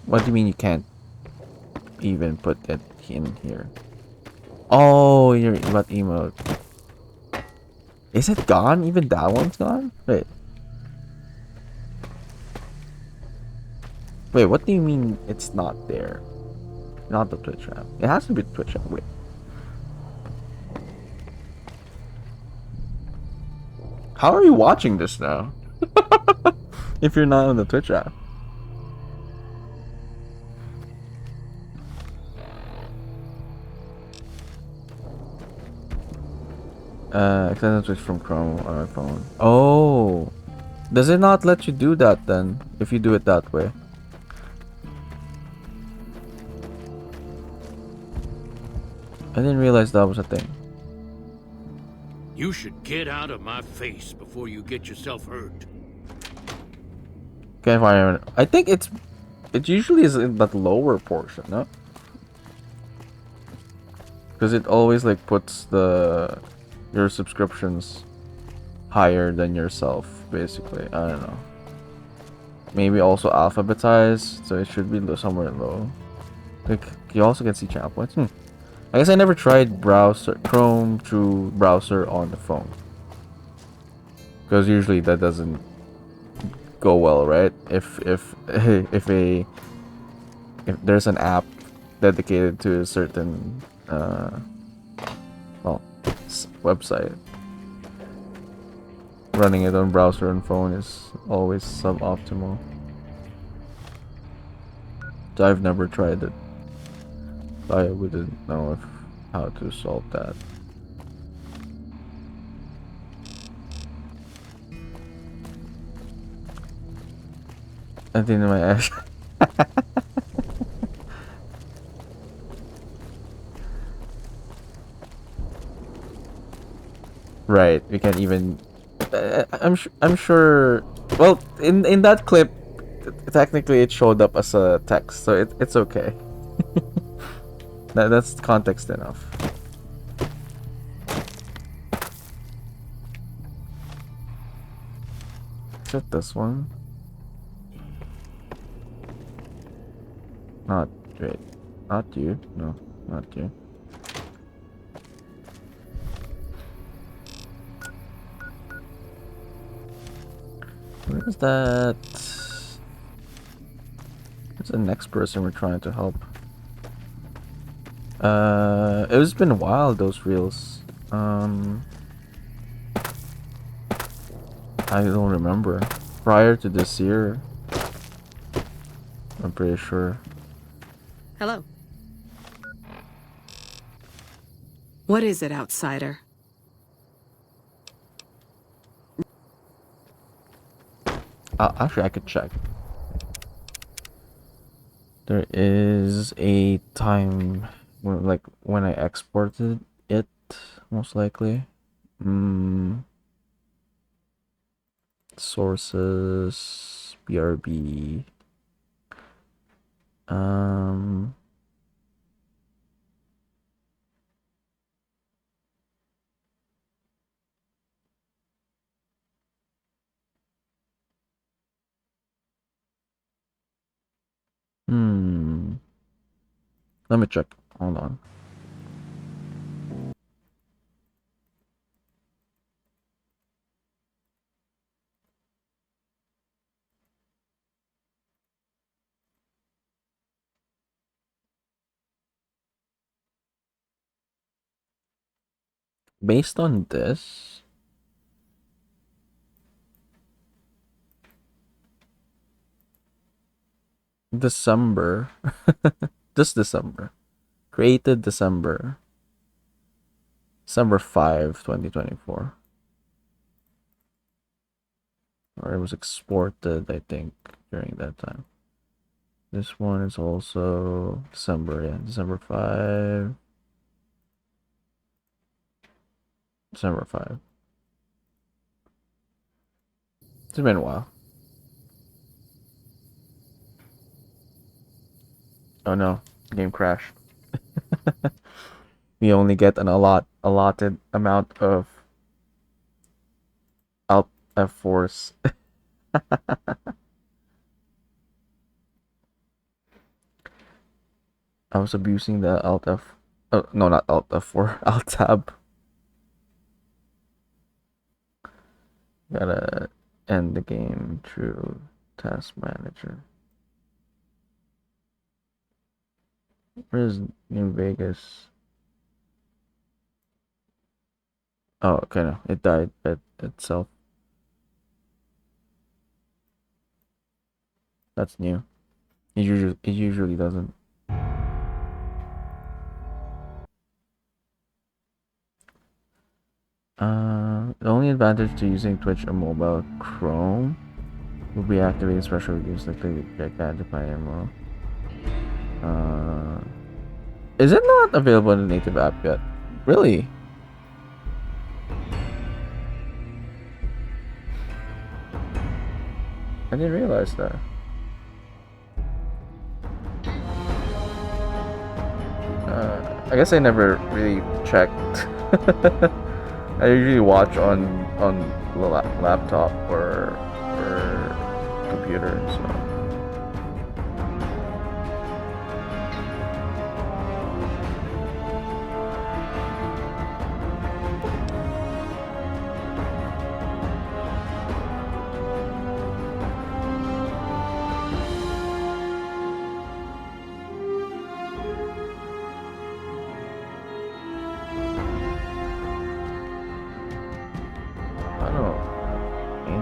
What do you mean you can't even put it in here? Oh, you're about emote. Is it gone? Even that one's gone? Wait, what do you mean it's not there? Not the Twitch app. It has to be the Twitch app. Wait. How are you watching this now? If you're not on the Twitch app. Extended switch from Chrome on my phone. Oh, does it not let you do that then? If you do it that way. I didn't realize that was a thing. You should get out of my face before you get yourself hurt. Can't find it. I think it usually is in that lower portion, no? Because it always like puts your subscriptions higher than yourself, basically. I don't know. Maybe also alphabetized, so it should be somewhere low. Like you also can see channel points. I guess I never tried Chrome through browser on the phone, because usually that doesn't go well, right? If there's an app dedicated to a certain website, running it on browser and phone is always suboptimal. So I've never tried it. I wouldn't know how to solve that. I think my ash. Right, we can't even. I'm sure. Well, in that clip, technically it showed up as a text, so it's okay. That's context enough. Is it this one? Not great. Not you. No, not you. Where is that? Who's the next person we're trying to help? It's been a while, those reels. I don't remember. Prior to this year, I'm pretty sure. Hello. What is it, outsider? Actually, I could check. There is a time when I exported it, most likely. Sources, BRB. Let me check. Hold on. Based on this, December, this December, created December 5, 2024. Or it was exported, I think, during that time. This one is also December, yeah, December 5. December 5. It's been a while. Oh no, game crashed. We only get an allotted amount of Alt F4s. I was abusing the Alt F. Oh, no, not Alt F4. Alt Tab. Gotta end the game through Task Manager. Where's New Vegas? Oh, okay, no, it died itself. That's new. It usually doesn't. The only advantage to using Twitch on mobile Chrome will be activating special reviews like the identify ammo. Is it not available in the native app yet? Really? I didn't realize that. I guess I never really checked. I usually watch on the laptop or computer, so.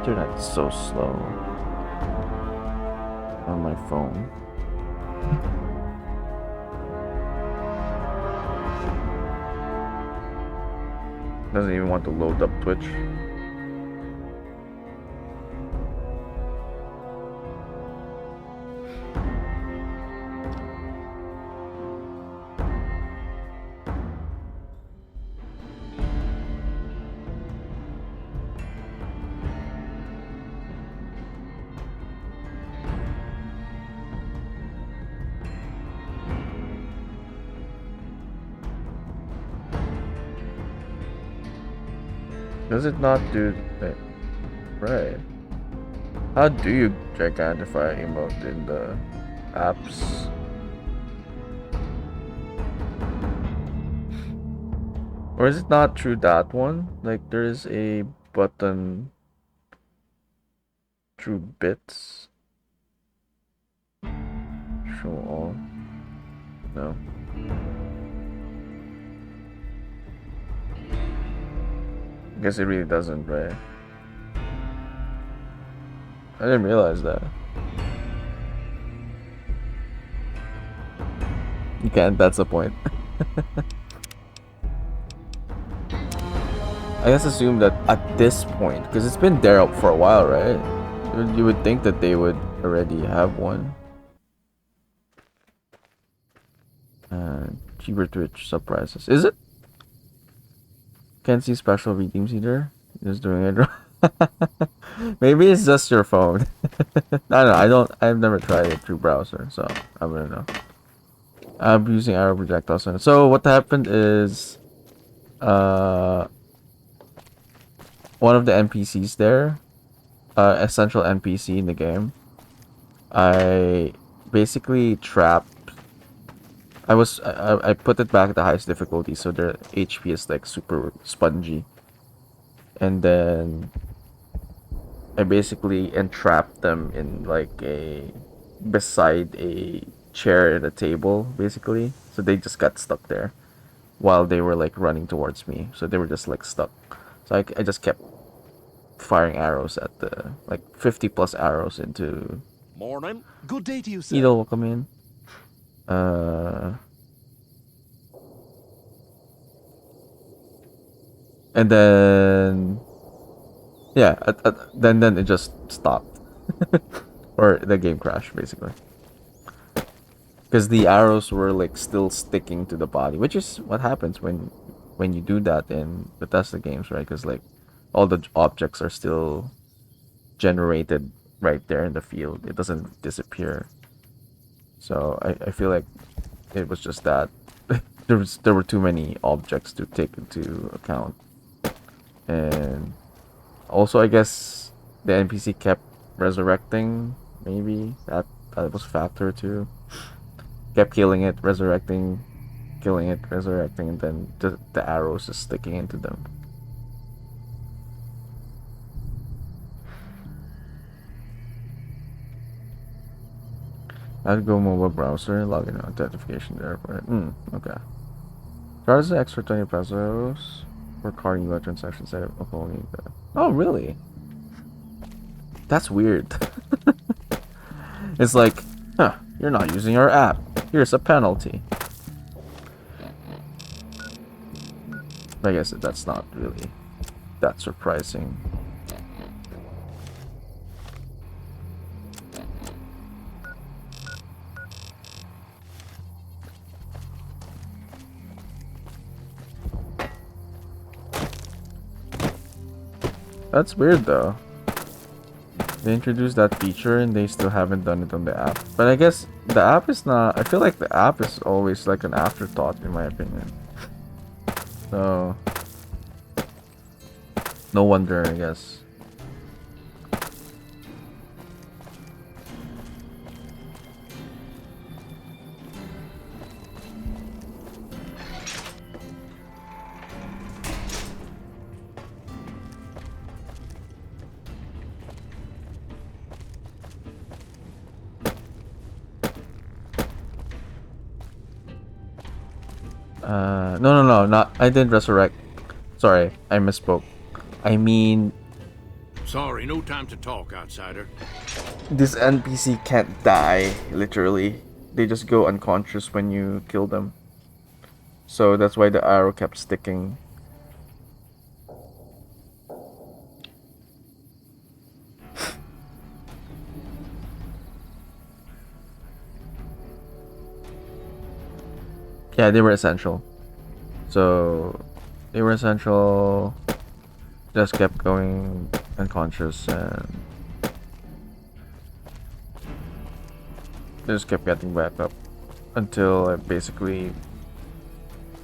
Internet is so slow on my phone. Doesn't even want to load up Twitch. Does it not do that? Right. How do you gigantify emote in the apps? Or is it not through that one? Like there is a button through bits. Show all. No. I guess it really doesn't, right? I didn't realize that. You can't, that's the point. I guess assume that at this point, because it's been there for a while, right? You would think that they would already have one. Cheaper Twitch sub prices. Is it? Can't see special redeems either. Just doing it wrong. Maybe it's just your phone. I don't know. I've never tried it through browser, so I wouldn't know. I'm using arrow projectiles. So what happened is, one of the NPCs there, essential NPC in the game, I basically trapped. I put it back at the highest difficulty, so their HP is like super spongy, and then I basically entrapped them in like beside a chair and a table, basically. So they just got stuck there while they were like running towards me. So they were just like stuck. So I just kept firing arrows at the like 50 plus arrows into. Morning. Good day to you, sir. Needle will come in. And then yeah, then it just stopped. Or the game crashed, basically. Because the arrows were like still sticking to the body, which is what happens when you do that in Bethesda games, right? Because like all the objects are still generated right there in the field. It doesn't disappear. So I feel like it was just that there were too many objects to take into account. And also I guess the NPC kept resurrecting. Maybe that was a factor too. Kept killing it, resurrecting, killing it, resurrecting, and then the arrows just sticking into them. I'd go mobile browser, login authentication there for it. Okay. Charges an extra 20 pesos for card UI transaction setup of only the... Oh, really? That's weird. It's like, huh, you're not using our app. Here's a penalty. I guess that's not really that surprising. That's weird though. They introduced that feature and they still haven't done it on the app. But I guess the app is not... I feel like the app is always like an afterthought in my opinion. So... no wonder, I guess. No, not... I didn't resurrect. Sorry, I misspoke. I mean... Sorry, no time to talk, outsider. this NPC can't die, literally. They just go unconscious when you kill them. So that's why the arrow kept sticking. Yeah, they were essential. So they were essential. Just kept going unconscious and just kept getting back up until I basically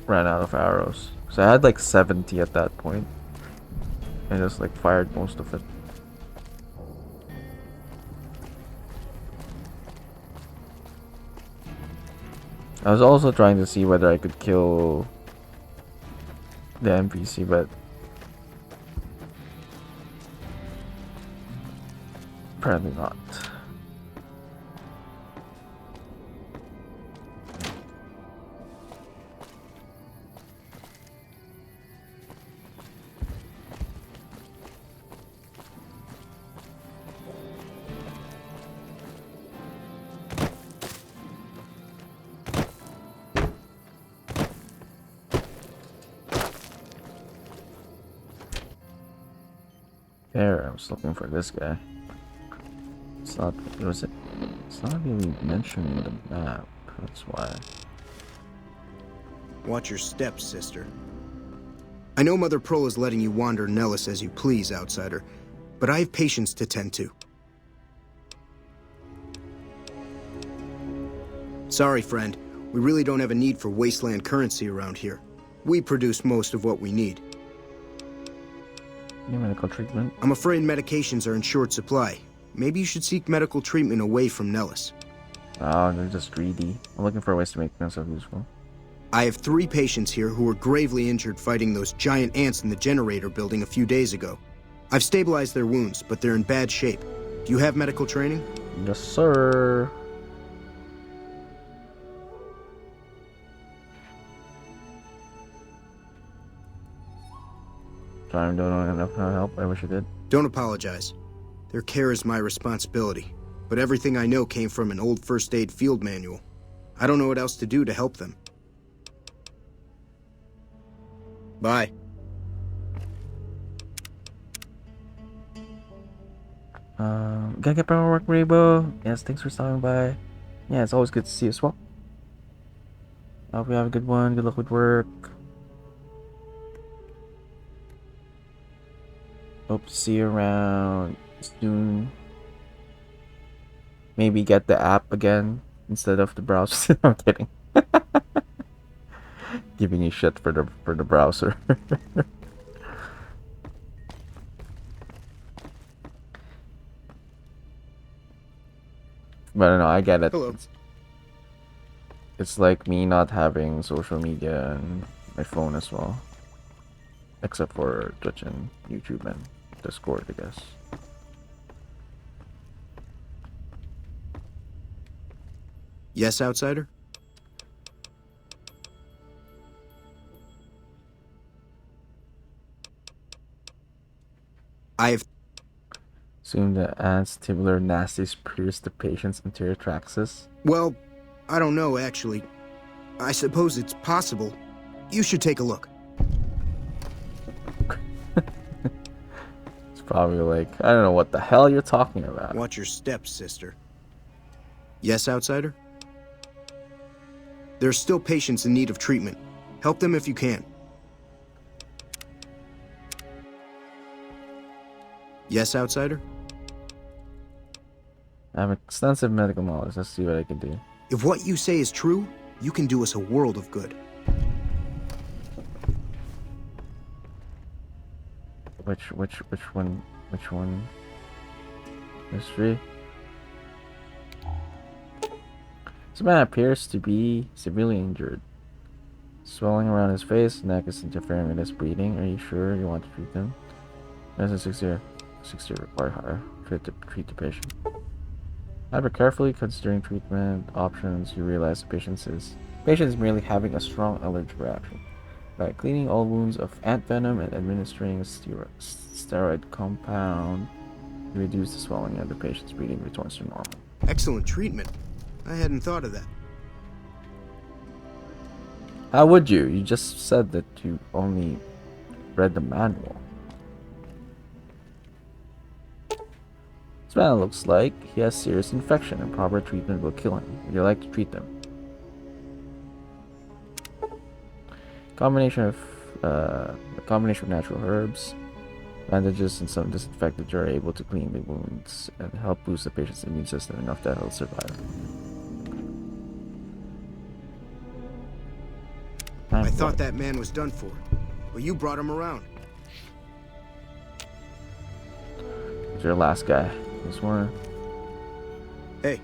ran out of arrows. So I had like 70 at that point. I just like fired most of it. I was also trying to see whether I could kill the NPC, but apparently not. There, I was looking for this guy. It's not, was it? It's not really mentioned in the map, that's why. Watch your steps, sister. I know Mother Pearl is letting you wander Nellis as you please, outsider, but I have patience to tend to. Sorry, friend. We really don't have a need for wasteland currency around here. We produce most of what we need. Need medical treatment? I'm afraid medications are in short supply. Maybe you should seek medical treatment away from Nellis. Oh, they're just greedy. I'm looking for ways to make myself useful. I have 3 patients here who were gravely injured fighting those giant ants in the generator building a few days ago. I've stabilized their wounds, but they're in bad shape. Do you have medical training? Yes, sir. Sorry, I don't know enough help. I wish I did. Don't apologize. Their care is my responsibility, but everything I know came from an old first aid field manual. I don't know what else to do to help them. Bye. Gotta get better work, Rainbow. Yes, thanks for stopping by. Yeah, it's always good to see you as well. I hope you have a good one. Good luck with work. Hope to see you around soon. Maybe get the app again instead of the browser. I'm kidding. Giving you shit for the browser. But no, I get it. Hello. It's like me not having social media and my phone as well. Except for Twitch and YouTube and Discord, I guess. Yes, outsider? I have... Assume the ants, tubular nasties pierce the patient's anterior traxus. Well, I don't know, actually. I suppose it's possible. You should take a look. Probably like, I don't know what the hell you're talking about. Watch your steps, sister. Yes, outsider? There are still patients in need of treatment. Help them if you can. Yes, outsider? I have extensive medical knowledge. Let's see what I can do. If what you say is true, you can do us a world of good. Which one? Which one? History. This man appears to be severely injured. Swelling around his face, neck is interfering with his breathing. Are you sure you want to treat him? Medicine 60 required higher. Treat the patient. After carefully considering treatment options, you realize the patient is merely having a strong allergic reaction. By cleaning all wounds of ant venom and administering a steroid compound, you reduce the swelling and the patient's breathing returns to normal. Excellent treatment. I hadn't thought of that. How would you? You just said that you only read the manual. This man looks like he has serious infection and proper treatment will kill him. Would you like to treat them? A combination of natural herbs, bandages, and some disinfectant are able to clean the wounds and help boost the patient's immune system enough that he'll survive. I thought that man was done for, but you brought him around. It's your last guy. This one. Hey.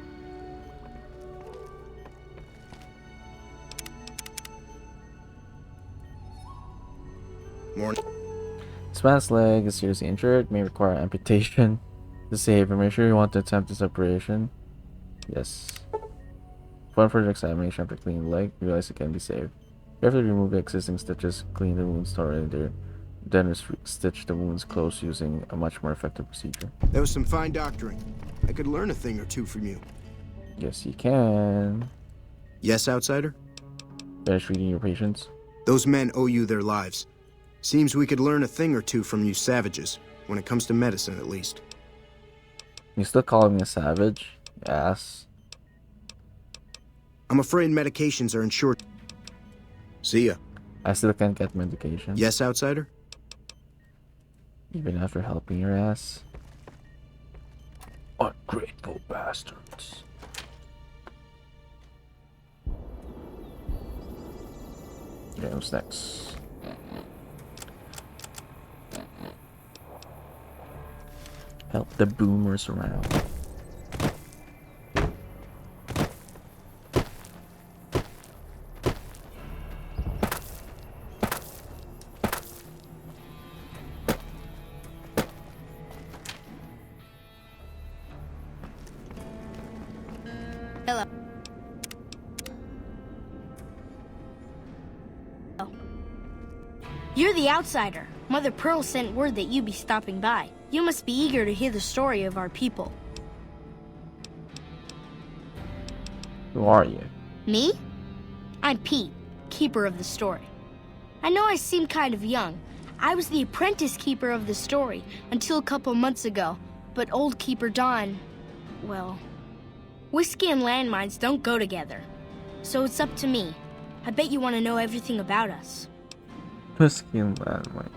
Morning. This man's leg is seriously injured, may require amputation to save. Are you sure you want to attempt this operation? Yes. Upon further examination after cleaning the leg, you realize it can be saved. Carefully remove the existing stitches, clean the wounds stored there, then stitch the wounds closed using a much more effective procedure. That was some fine doctoring. I could learn a thing or two from you. Yes, you can. Yes, outsider? Finish reading your patients. Those men owe you their lives. Seems we could learn a thing or two from you savages, when it comes to medicine at least. You still call me a savage? Yes. I'm afraid medications are insured. See ya. I still can't get medication. Yes, outsider? Even after helping your ass? Ungrateful bastards. Okay, what's next? Help the boomers around. Hello. You're the outsider. Mother Pearl sent word that you'd be stopping by. You must be eager to hear the story of our people. Who are you? Me? I'm Pete, keeper of the story. I know I seem kind of young. I was the apprentice keeper of the story until a couple months ago, but old keeper Don, well, whiskey and landmines don't go together. So it's up to me. I bet you want to know everything about us. Whiskey and landmines.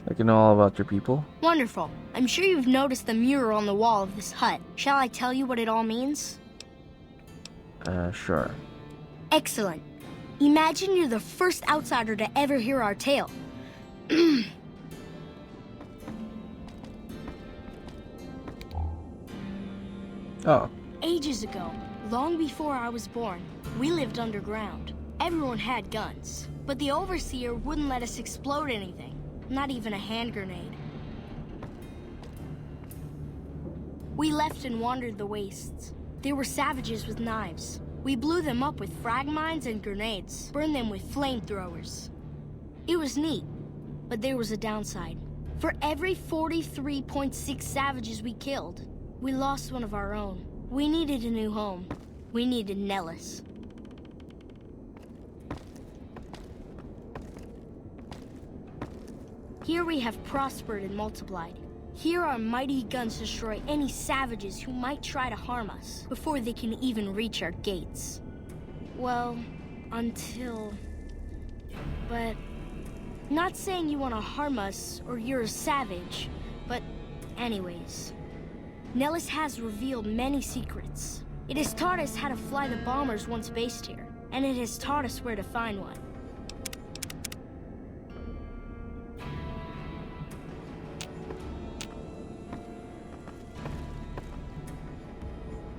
I can know all about your people. Wonderful. I'm sure you've noticed the mural on the wall of this hut. Shall I tell you what it all means? Sure. Excellent. Imagine you're the first outsider to ever hear our tale. Oh. Ages ago, long before I was born, we lived underground. Everyone had guns, but the overseer wouldn't let us explode anything, not even a hand grenade. We left and wandered the wastes. There were savages with knives. We blew them up with frag mines and grenades, burned them with flamethrowers. It was neat, but there was a downside. For every 43.6 savages we killed, we lost one of our own. We needed a new home. We needed Nellis. Here we have prospered and multiplied. Here our mighty guns destroy any savages who might try to harm us before they can even reach our gates. Well, until... But... Not saying you want to harm us or you're a savage, but anyways. Nellis has revealed many secrets. It has taught us how to fly the bombers once based here, and it has taught us where to find one.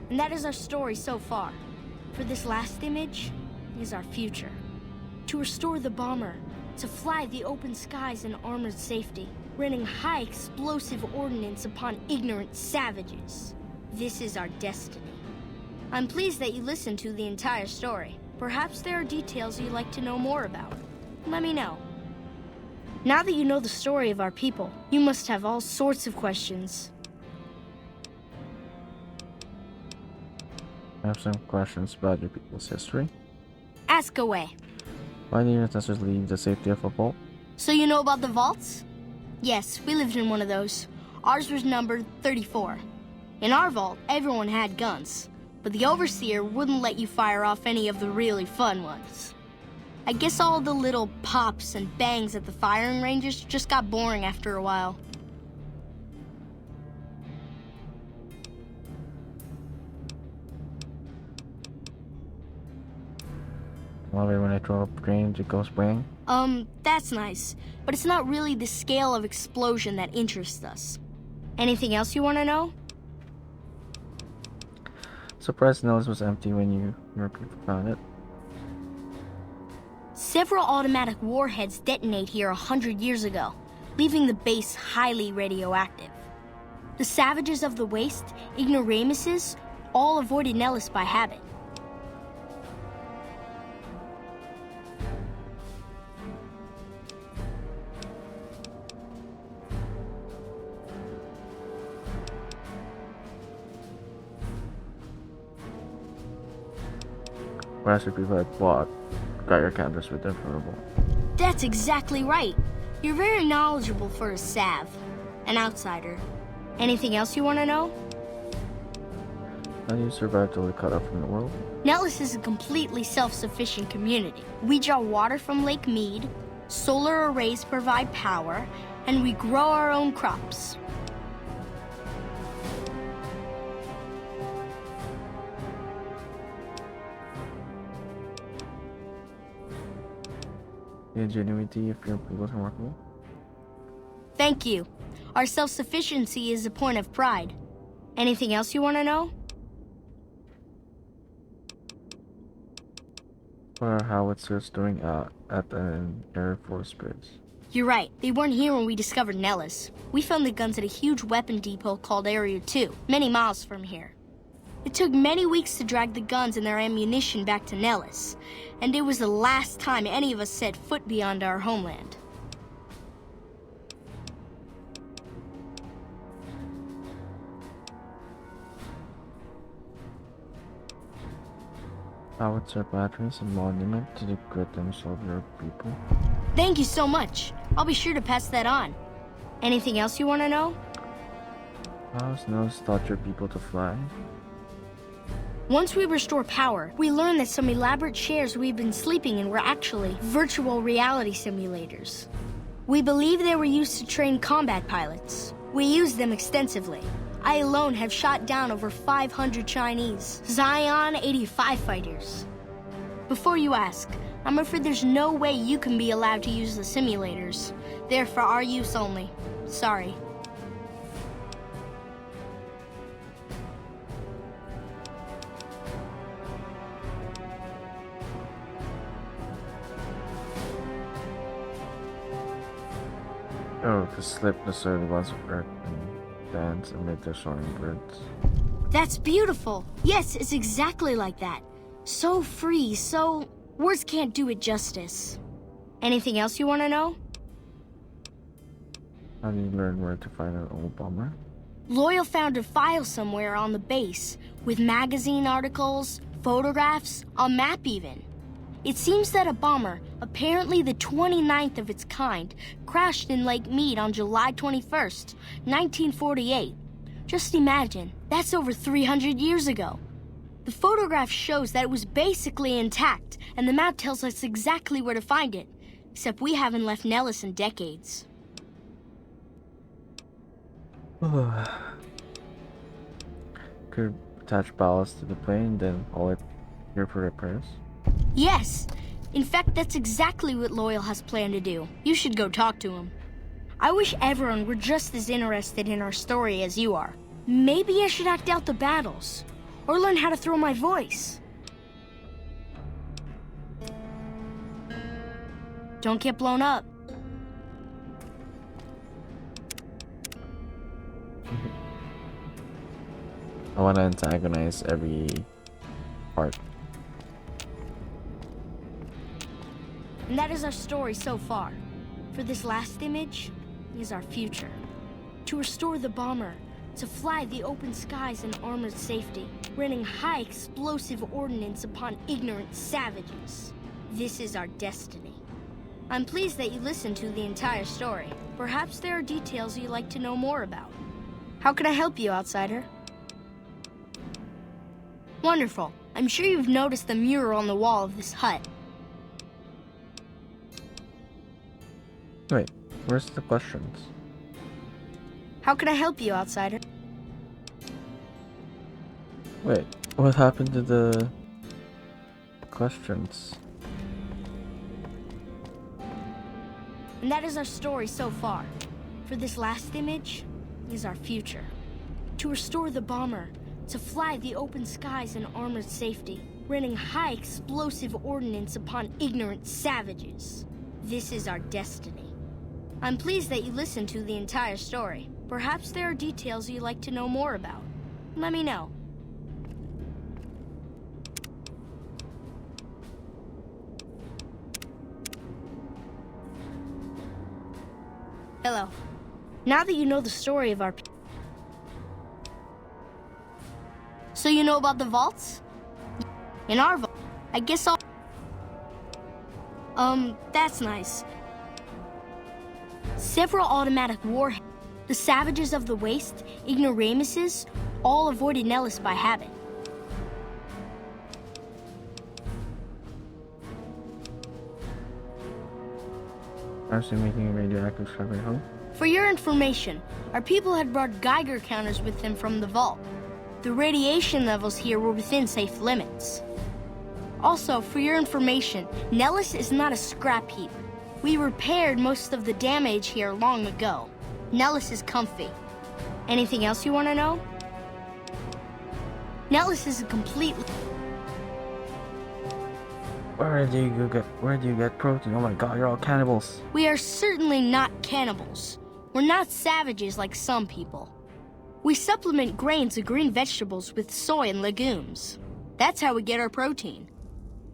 And that is our story so far. For this last image is our future. To restore the bomber, to fly the open skies in armored safety, raining high explosive ordnance upon ignorant savages. This is our destiny. I'm pleased that you listened to the entire story. Perhaps there are details you'd like to know more about. Let me know. Now that you know the story of our people, you must have all sorts of questions. I have some questions about your people's history. Ask away. Why do your ancestors leave the safety of a vault? So you know about the vaults? Yes, we lived in one of those. Ours was numbered 34. In our vault, everyone had guns, but the overseer wouldn't let you fire off any of the really fun ones. I guess all the little pops and bangs at the firing ranges just got boring after a while. Love it when I throw up grenades, it goes bang. That's nice, but it's not really the scale of explosion that interests us. Anything else you want to know? Surprised Nellis was empty when your people found it. Several automatic warheads detonate here 100 years ago, leaving the base highly radioactive. The savages of the waste, ignoramuses, all avoided Nellis by habit. Rest of people had bought got your counters with inflammable. That's exactly right. You're very knowledgeable for a Sav, an outsider. Anything else you want to know? How do you survive till we cut off from the world? Nellis is a completely self-sufficient community. We draw water from Lake Mead, solar arrays provide power, and we grow our own crops. The ingenuity of your people is remarkable. Thank you. Our self-sufficiency is a point of pride. Anything else you want to know? What are howitzers doing at an Air Force base? You're right. They weren't here when we discovered Nellis. We found the guns at a huge weapon depot called Area 2, many miles from here. It took many weeks to drag the guns and their ammunition back to Nellis, and it was the last time any of us set foot beyond our homeland. Howitzer batteries, a monument to the greatness of your people. Thank you so much. I'll be sure to pass that on. Anything else you want to know? How has Nellis taught your people to fly? Once we restore power, we learn that some elaborate chairs we've been sleeping in were actually virtual reality simulators. We believe they were used to train combat pilots. We use them extensively. I alone have shot down over 500 Chinese Zion 85 fighters. Before you ask, I'm afraid there's no way you can be allowed to use the simulators. They're for our use only. Sorry. Oh, to slip the soil ones of earth and dance amid the soaring birds. That's beautiful. Yes, it's exactly like that. So free, so... Words can't do it justice. Anything else you want to know? How do you learn where to find an old bomber? Loyal found a file somewhere on the base, with magazine articles, photographs, a map even. It seems that a bomber, apparently the 29th of its kind, crashed in Lake Mead on July 21st, 1948. Just imagine, that's over 300 years ago. The photograph shows that it was basically intact, and the map tells us exactly where to find it. Except we haven't left Nellis in decades. Could attach ballast to the plane, then haul it here for repairs. Yes! In fact, that's exactly what Loyal has planned to do. You should go talk to him. I wish everyone were just as interested in our story as you are. Maybe I should act out the battles, or learn how to throw my voice. Don't get blown up. I want to antagonize every part. And that is our story so far. For this last image is our future. To restore the bomber, to fly the open skies in armored safety, raining high explosive ordnance upon ignorant savages. This is our destiny. I'm pleased that you listened to the entire story. Perhaps there are details you'd like to know more about. How can I help you, outsider? Wonderful. I'm sure you've noticed the mural on the wall of this hut. Wait, where's the questions? How can I help you, outsider? Wait, what happened to the questions? And that is our story so far. For this last image is our future. To restore the bomber, to fly the open skies in armored safety, raining high explosive ordnance upon ignorant savages. This is our destiny. I'm pleased that you listened to the entire story. Perhaps there are details you'd like to know more about. Let me know. Hello. Now that you know the story of our... So you know about the vaults? In our vault, I guess I'll... That's nice. Several automatic warheads. The savages of the waste, ignoramuses, all avoided Nellis by habit. Are you making a radioactive discovery home? For your information, our people had brought Geiger counters with them from the vault. The radiation levels here were within safe limits. Also, for your information, Nellis is not a scrap heap. We repaired most of the damage here long ago. Nellis is comfy. Anything else you want to know? Nellis is a complete... Where do you get protein? Oh my god, you're all cannibals. We are certainly not cannibals. We're not savages like some people. We supplement grains and green vegetables with soy and legumes. That's how we get our protein.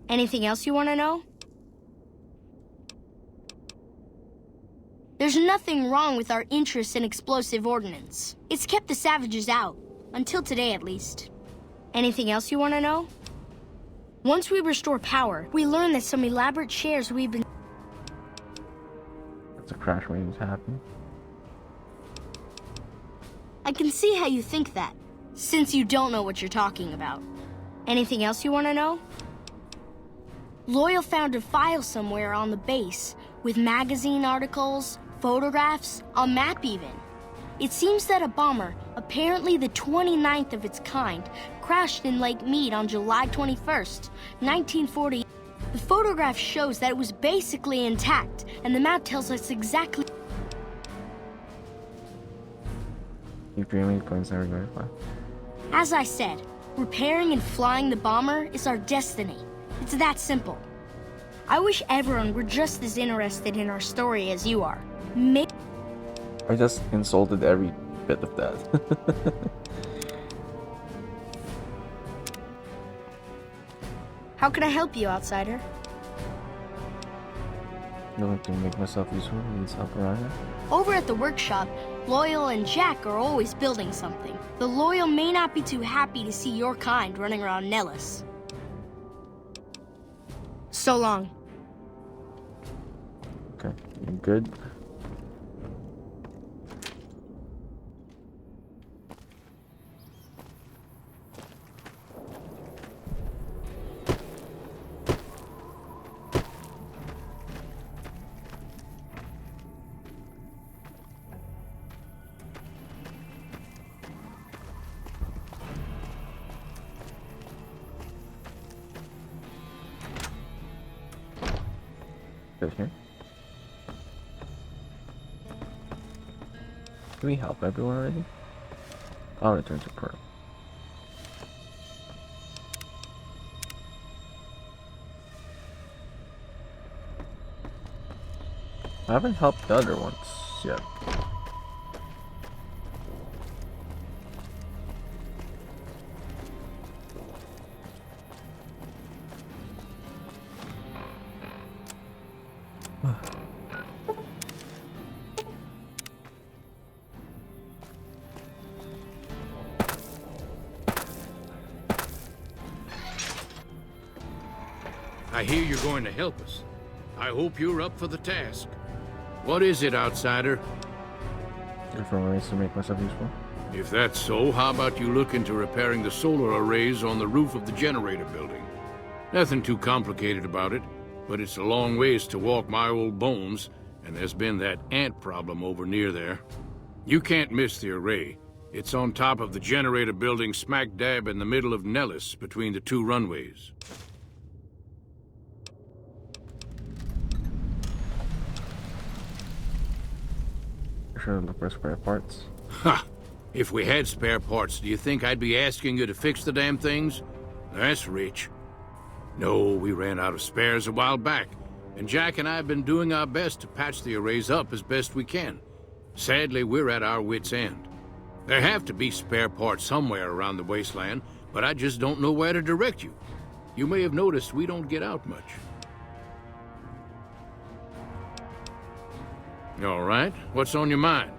Anything else you want to know? There's nothing wrong with our interest in explosive ordnance. It's kept the savages out, until today at least. Anything else you want to know? Once we restore power, we learn that some elaborate shares we've been... That's a crash waiting to happen. I can see how you think that, since you don't know what you're talking about. Anything else you want to know? Loyal found a file somewhere on the base, with magazine articles, photographs, a map even. It seems that a bomber, apparently the 29th of its kind, crashed in Lake Mead on July 21st, 1940. The photograph shows that it was basically intact, and the map tells us exactly... Keep dreaming, points never verify. As I said, repairing and flying the bomber is our destiny. It's that simple. I wish everyone were just as interested in our story as you are. I just insulted every bit of that. How can I help you, outsider? Going to make myself useful, needs help around here. Over at the workshop, Loyal and Jack are always building something. The Loyal may not be too happy to see your kind running around Nellis. So long. Okay, you good? Good here. Can we help everyone already? I'll return to Pearl. I haven't helped the other ones yet. I hear you're going to help us. I hope you're up for the task. What is it, outsider? Different ways to make myself useful. If that's so, how about you look into repairing the solar arrays on the roof of the generator building? Nothing too complicated about it, but it's a long ways to walk my old bones, and there's been that ant problem over near there. You can't miss the array. It's on top of the generator building smack dab in the middle of Nellis, between the two runways. Sure, look for spare parts. Ha! If we had spare parts, do you think I'd be asking you to fix the damn things? That's rich. No, we ran out of spares a while back, and Jack and I have been doing our best to patch the arrays up as best we can. Sadly, we're at our wits' end. There have to be spare parts somewhere around the wasteland, but I just don't know where to direct you. You may have noticed we don't get out much. All right, what's on your mind?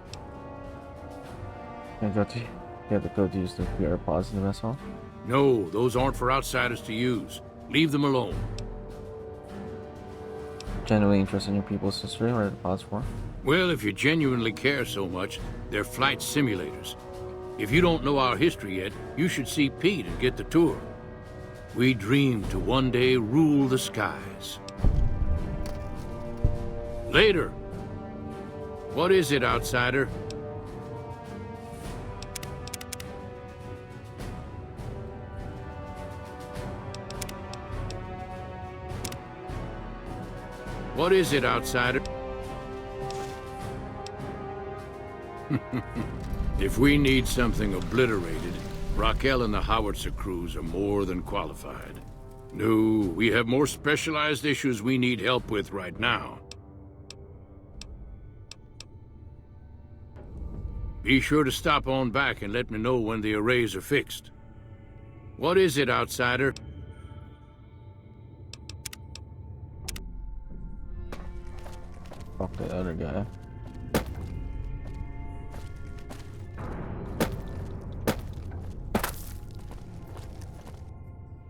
You have the code to use the PR pods in the mess hall? No, those aren't for outsiders to use. Leave them alone. Genuinely interested in your people's history, what are the pods for? Well, if you genuinely care so much, they're flight simulators. If you don't know our history yet, you should see Pete and get the tour. We dream to one day rule the skies. Later. What is it, outsider? What is it, outsider? If we need something obliterated, Raquel and the howitzer crews are more than qualified. No, we have more specialized issues we need help with right now. Be sure to stop on back and let me know when the arrays are fixed. What is it, outsider? Fuck the other guy.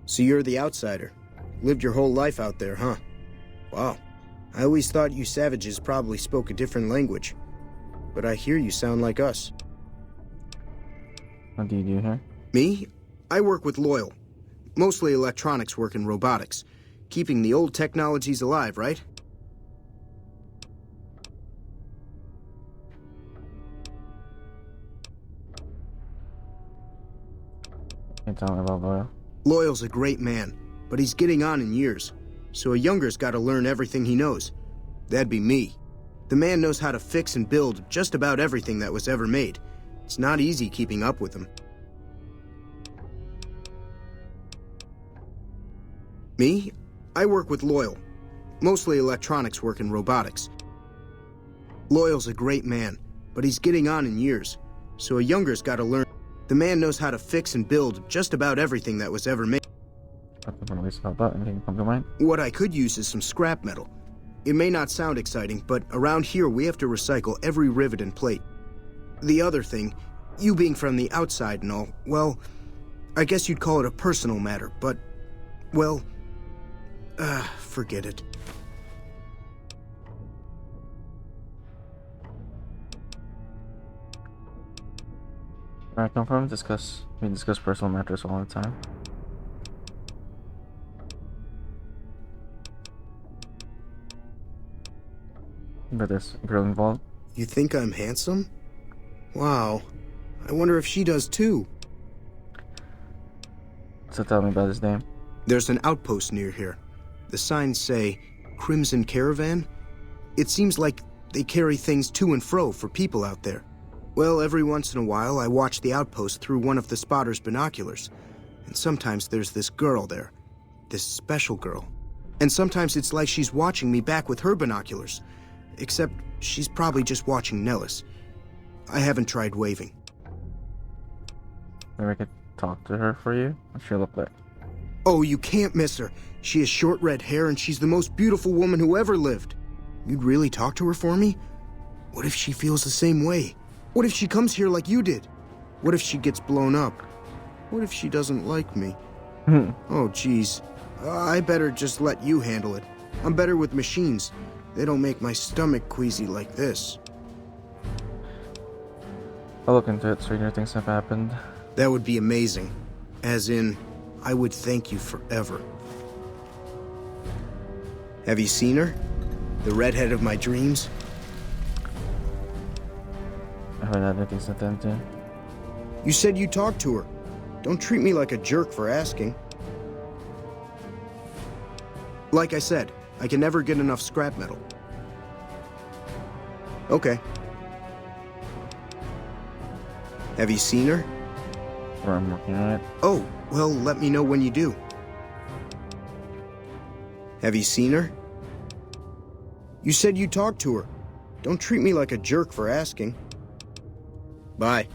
So you're the outsider. Lived your whole life out there, huh? Wow. I always thought you savages probably spoke a different language. But I hear you sound like us. What do you do here? Me? I work with Loyal. Mostly electronics work and robotics. Keeping the old technologies alive, right? Can you tell me about Loyal? Loyal's a great man, but he's getting on in years. So a younger's gotta learn everything he knows. That'd be me. The man knows how to fix and build just about everything that was ever made. It's not easy keeping up with him. Me? I work with Loyal. Mostly electronics work and robotics. Loyal's a great man, but he's getting on in years. So a younger's gotta learn. The man knows how to fix and build just about everything that was ever made. Anything come to mind? What I could use is some scrap metal. It may not sound exciting, but around here we have to recycle every rivet and plate. The other thing, you being from the outside and all, well, I guess you'd call it a personal matter, but, well, Forget it. Alright, confirm, discuss. We discuss personal matters all the time. But there's a girl involved. You think I'm handsome? Wow. I wonder if she does too. So tell me about his name. There's an outpost near here. The signs say Crimson Caravan. It seems like they carry things to and fro for people out there. Well, every once in a while, I watch the outpost through one of the spotter's binoculars. And sometimes there's this girl there. This special girl. And sometimes it's like she's watching me back with her binoculars. Except she's probably just watching Nellis. I haven't tried waving. Maybe I could talk to her for you. What's she look like? Oh, you can't miss her. She has short red hair and she's the most beautiful woman who ever lived. You'd really talk to her for me? What if she feels the same way? What if she comes here like you did? What if she gets blown up? What if she doesn't like me? Oh, geez. I better just let you handle it. I'm better with machines. They don't make my stomach queasy like this. I'll look into it. Stranger things have happened. That would be amazing. As in, I would thank you forever. Have you seen her? The redhead of my dreams? I haven't had anything since then, too. You said you talked to her. Don't treat me like a jerk for asking. Like I said, I can never get enough scrap metal. Okay. Have you seen her? Or I'm working on it. Oh, well, let me know when you do. Have you seen her? You said you talked to her. Don't treat me like a jerk for asking. Bye.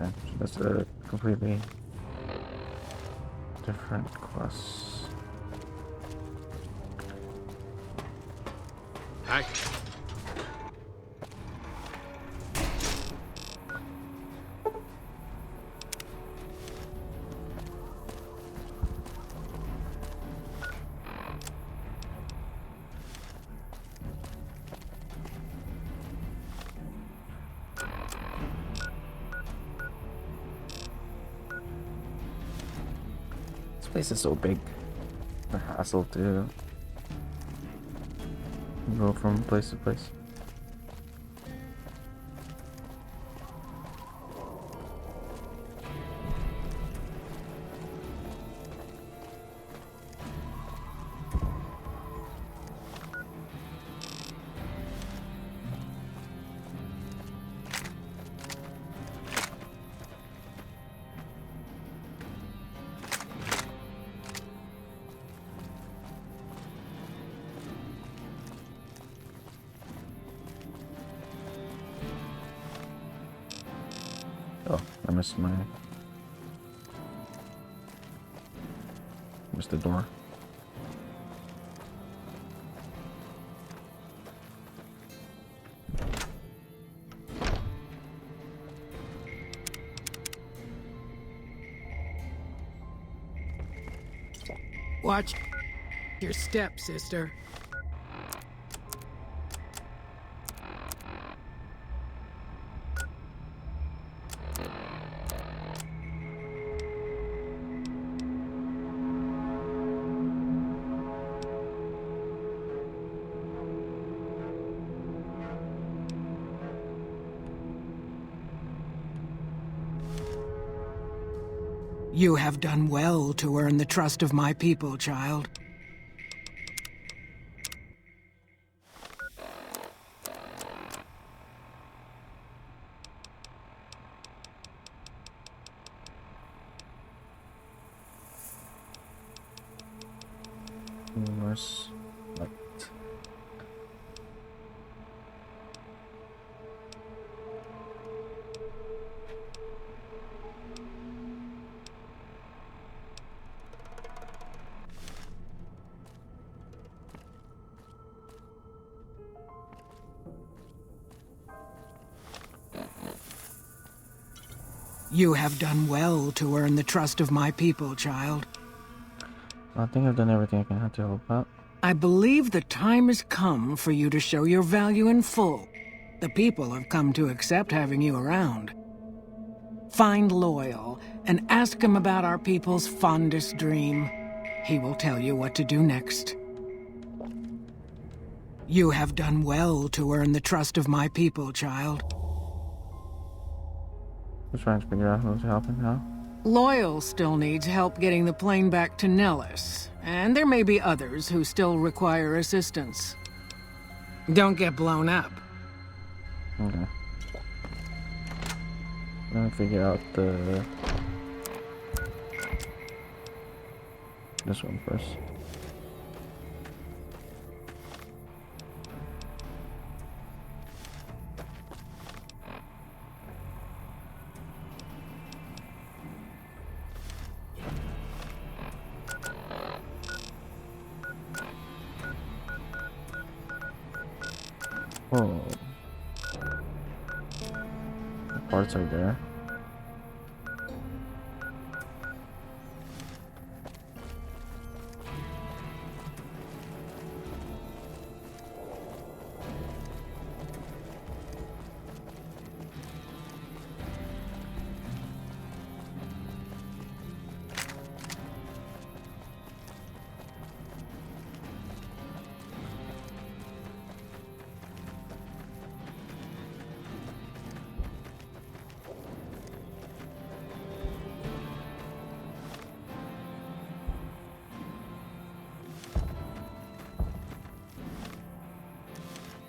Okay, so that's a completely different quest. Hi. This place is so big. The hassle to go from place to place. Oh, I missed the door. Watch your step, sister. You have done well to earn the trust of my people, child. Numerous light. You have done well to earn the trust of my people, child. I think I've done everything I can have to help out. I believe the time has come for you to show your value in full. The people have come to accept having you around. Find Loyal and ask him about our people's fondest dream. He will tell you what to do next. You have done well to earn the trust of my people, child. Just trying to figure out who's helping now. Loyal still needs help getting the plane back to Nellis, and there may be others who still require assistance. Don't get blown up. Okay. I'm gonna figure out this one first. Oh, the parts are there.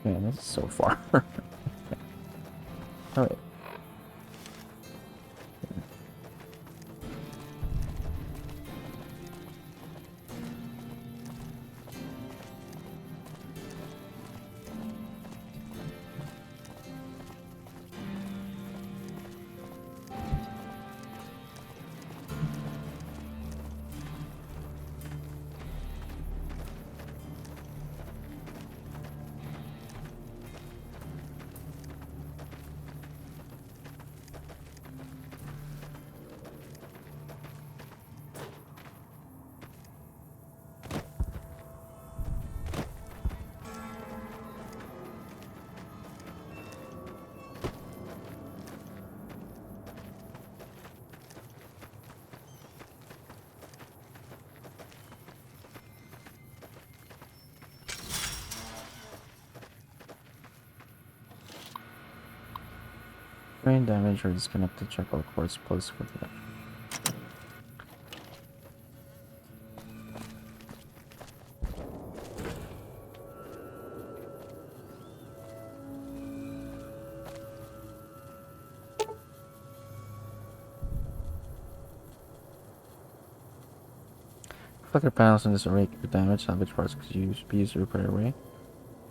Man, this is so far. Oh, wait. Brain damage or disconnected. Check all cords close for the reflector panels in this array can be damaged. Salvage parts could be used to repair array.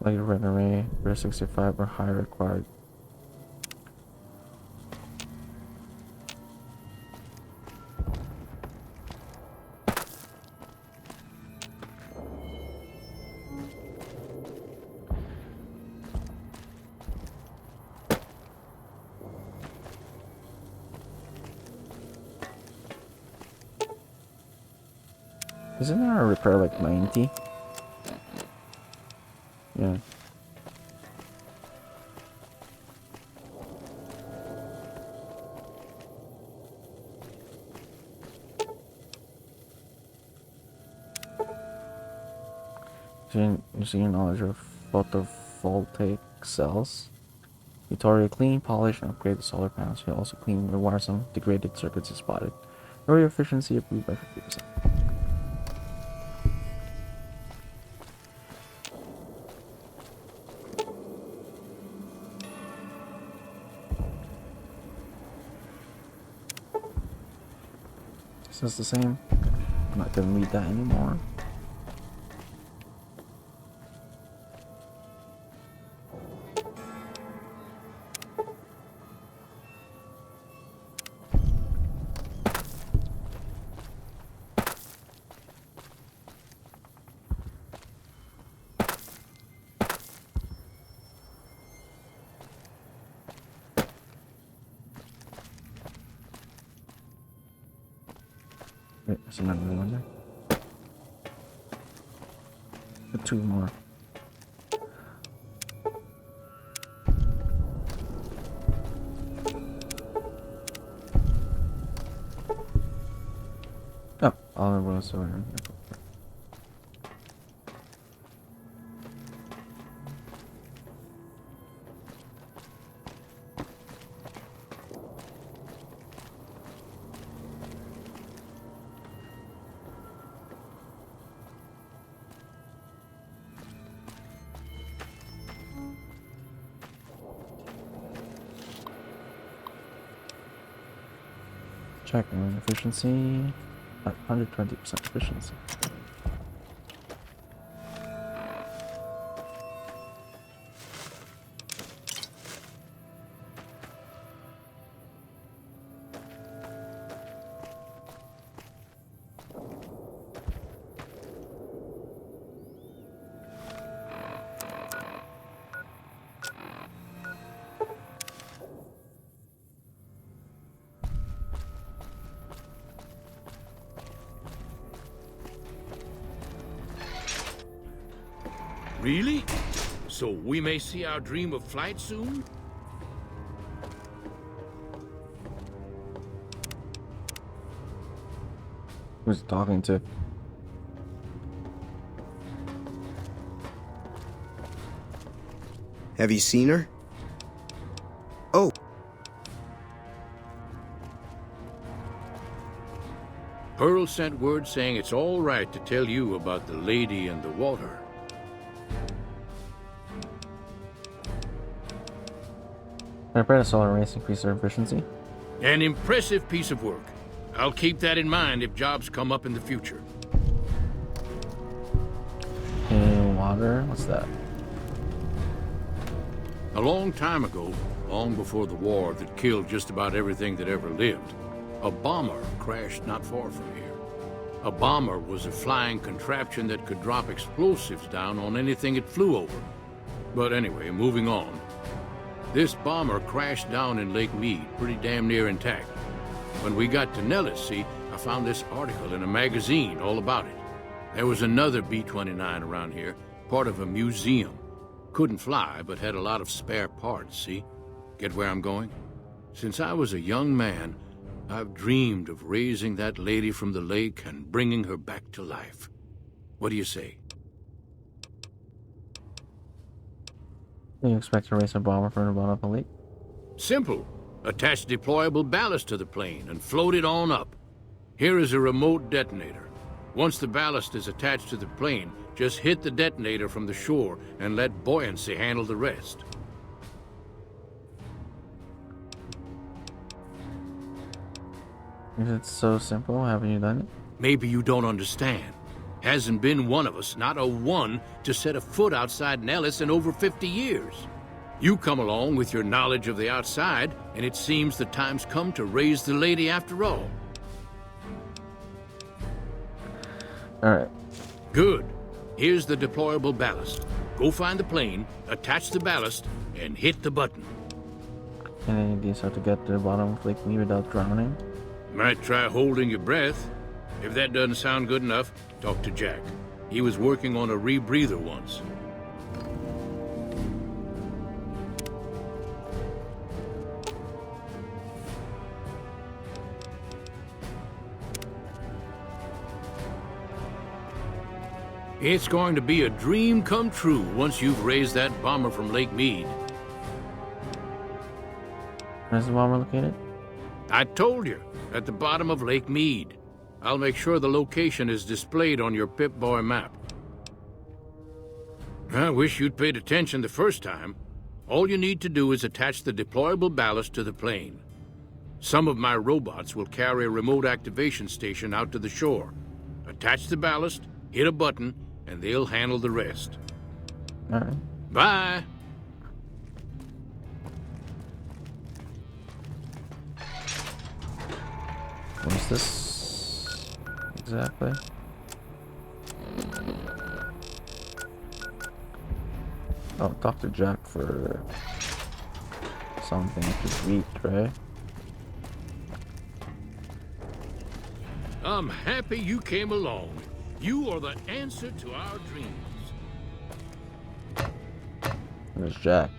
Like a red array, rare 65 or higher required. Isn't there a repair like 90? Yeah. Using your knowledge of photovoltaic cells, you thoroughly clean, polish, and upgrade the solar panels. You also clean and rewire some degraded circuits if spotted. Your efficiency improved by 50%. This is the same. I'm not gonna read that anymore. Wait, there's another one there. Two more. Oh, all the rows are in. Checking efficiency at 120% efficiency. Really? So we may see our dream of flight soon? Who's he talking to? Have you seen her? Oh. Pearl sent word saying it's all right to tell you about the lady in the water. Repair the solar race, increase their efficiency. An impressive piece of work. I'll keep that in mind if jobs come up in the future. In water? What's that? A long time ago, long before the war that killed just about everything that ever lived, a bomber crashed not far from here. A bomber was a flying contraption that could drop explosives down on anything it flew over. But anyway, moving on. This bomber crashed down in Lake Mead, pretty damn near intact. When we got to Nellis, see, I found this article in a magazine all about it. There was another B-29 around here, part of a museum. Couldn't fly, but had a lot of spare parts, see? Get where I'm going? Since I was a young man, I've dreamed of raising that lady from the lake and bringing her back to life. What do you say? Do you expect to raise a bomber from the bottom of a lake? Simple. Attach deployable ballast to the plane and float it on up. Here is a remote detonator. Once the ballast is attached to the plane, just hit the detonator from the shore and let buoyancy handle the rest. Is it so simple? Haven't you done it? Maybe you don't understand. Hasn't been one of us, not a one, to set a foot outside Nellis in over 50 years. You come along with your knowledge of the outside, and it seems the time's come to raise the lady after all. Alright. Good. Here's the deployable ballast. Go find the plane, attach the ballast, and hit the button. Any ideas how to get to the bottom of Lake Mead without drowning? Might try holding your breath. If that doesn't sound good enough, talk to Jack. He was working on a rebreather once. It's going to be a dream come true once you've raised that bomber from Lake Mead. Where's the bomber located? I told you, at the bottom of Lake Mead. I'll make sure the location is displayed on your Pip-Boy map. I wish you'd paid attention the first time. All you need to do is attach the deployable ballast to the plane. Some of my robots will carry a remote activation station out to the shore. Attach the ballast, hit a button, and they'll handle the rest. All right. Bye. What's this exactly? Oh, talk to Jack for something to eat, right? I'm happy you came along. You are the answer to our dreams. There's Jack.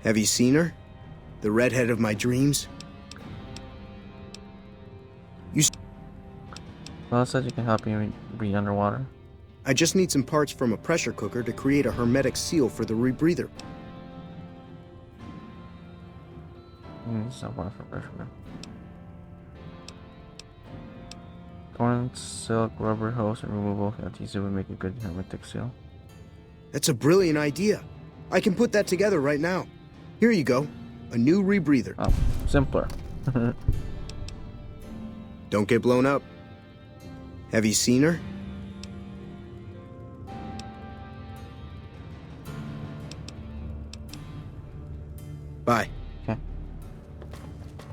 Have you seen her? The redhead of my dreams? Well, it said you can help me breathe underwater. I just need some parts from a pressure cooker to create a hermetic seal for the rebreather. Some water for pressure. Corn, silk, rubber hose, and removable adhesive would make a good hermetic seal. That's a brilliant idea. I can put that together right now. Here you go. A new rebreather. Oh, simpler. Don't get blown up. Have you seen her? Bye. Okay.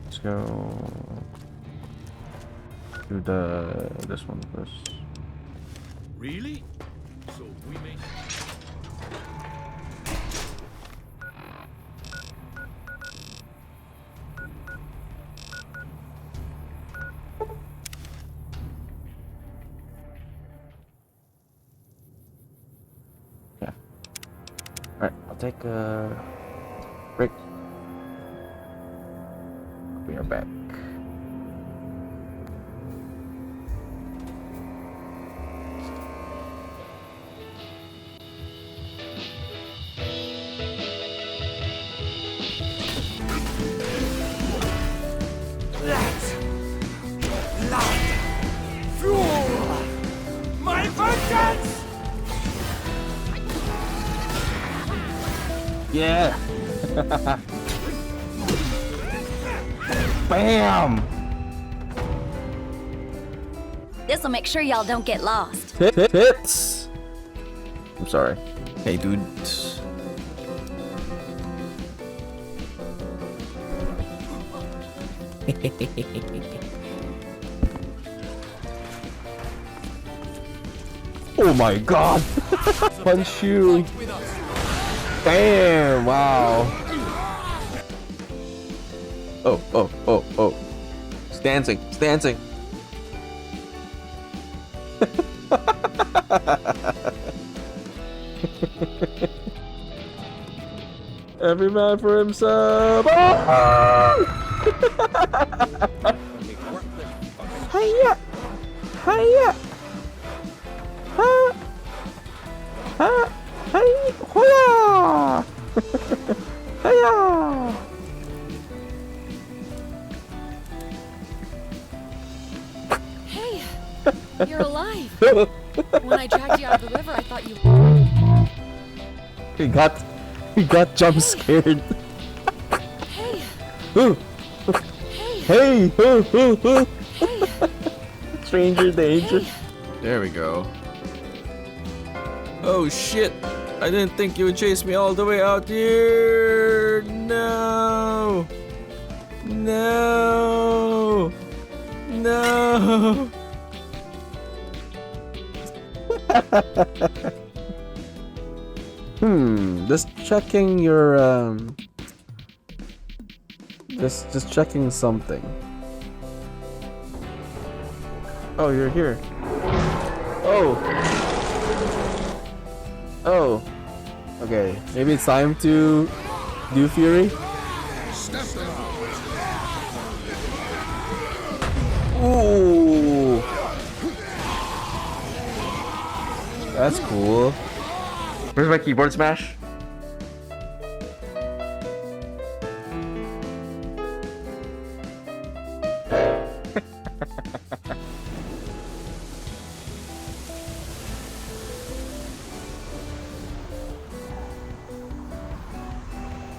Let's go do this one first. Really? So we may... Yeah. Alright, I'll take a break. We are back. My vengeance! Yeah! Bam! This'll make sure y'all don't get lost. Hits! I'm sorry. Hey, dude. Oh my god! Punch you! Bam! Wow! Oh. It's dancing. It's dancing. Every man for himself. Hiya! Hiya! Ha! Ha! Hey! Hoya! Hiya! Hey, you're alive. When I dragged you out of the river, I thought you... He got jump scared. Hey. Hey. Hey. Stranger danger. There we go. Oh shit! I didn't think you would chase me all the way out here. No. No. No. Just checking your just checking something. Oh, you're here. Oh. Okay, maybe it's time to do Fury. Ooh. That's cool. Where's my keyboard smash?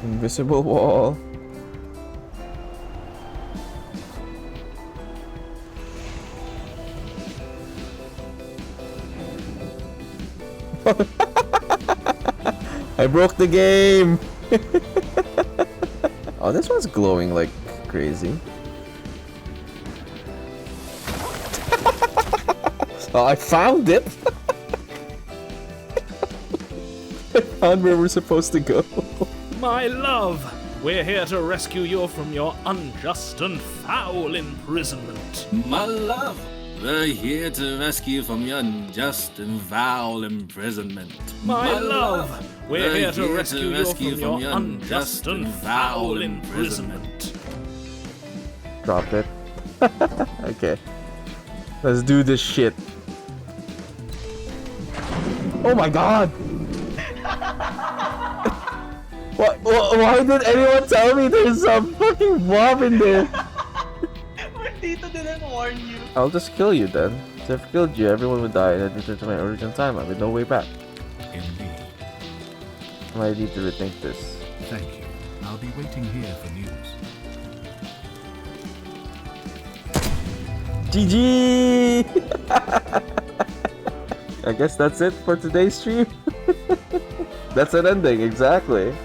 Invisible wall. I broke the game! Oh, this one's glowing like crazy. Oh, I found it! I found where we're supposed to go. My love, we're here to rescue you from your unjust and foul imprisonment. My love, we're here to rescue you from your unjust and foul imprisonment. My love, we're here to rescue you from your unjust and foul imprisonment. Drop it. Okay. Let's do this shit. Oh my god! Why did anyone tell me there's a fucking mob in there? Tito didn't warn you. I'll just kill you then. So if I killed you, everyone would die and I'd return to my original timeline with no way back. Indeed. I might need to rethink this. Thank you. I'll be waiting here for news. GG! I guess that's it for today's stream. That's an ending, exactly.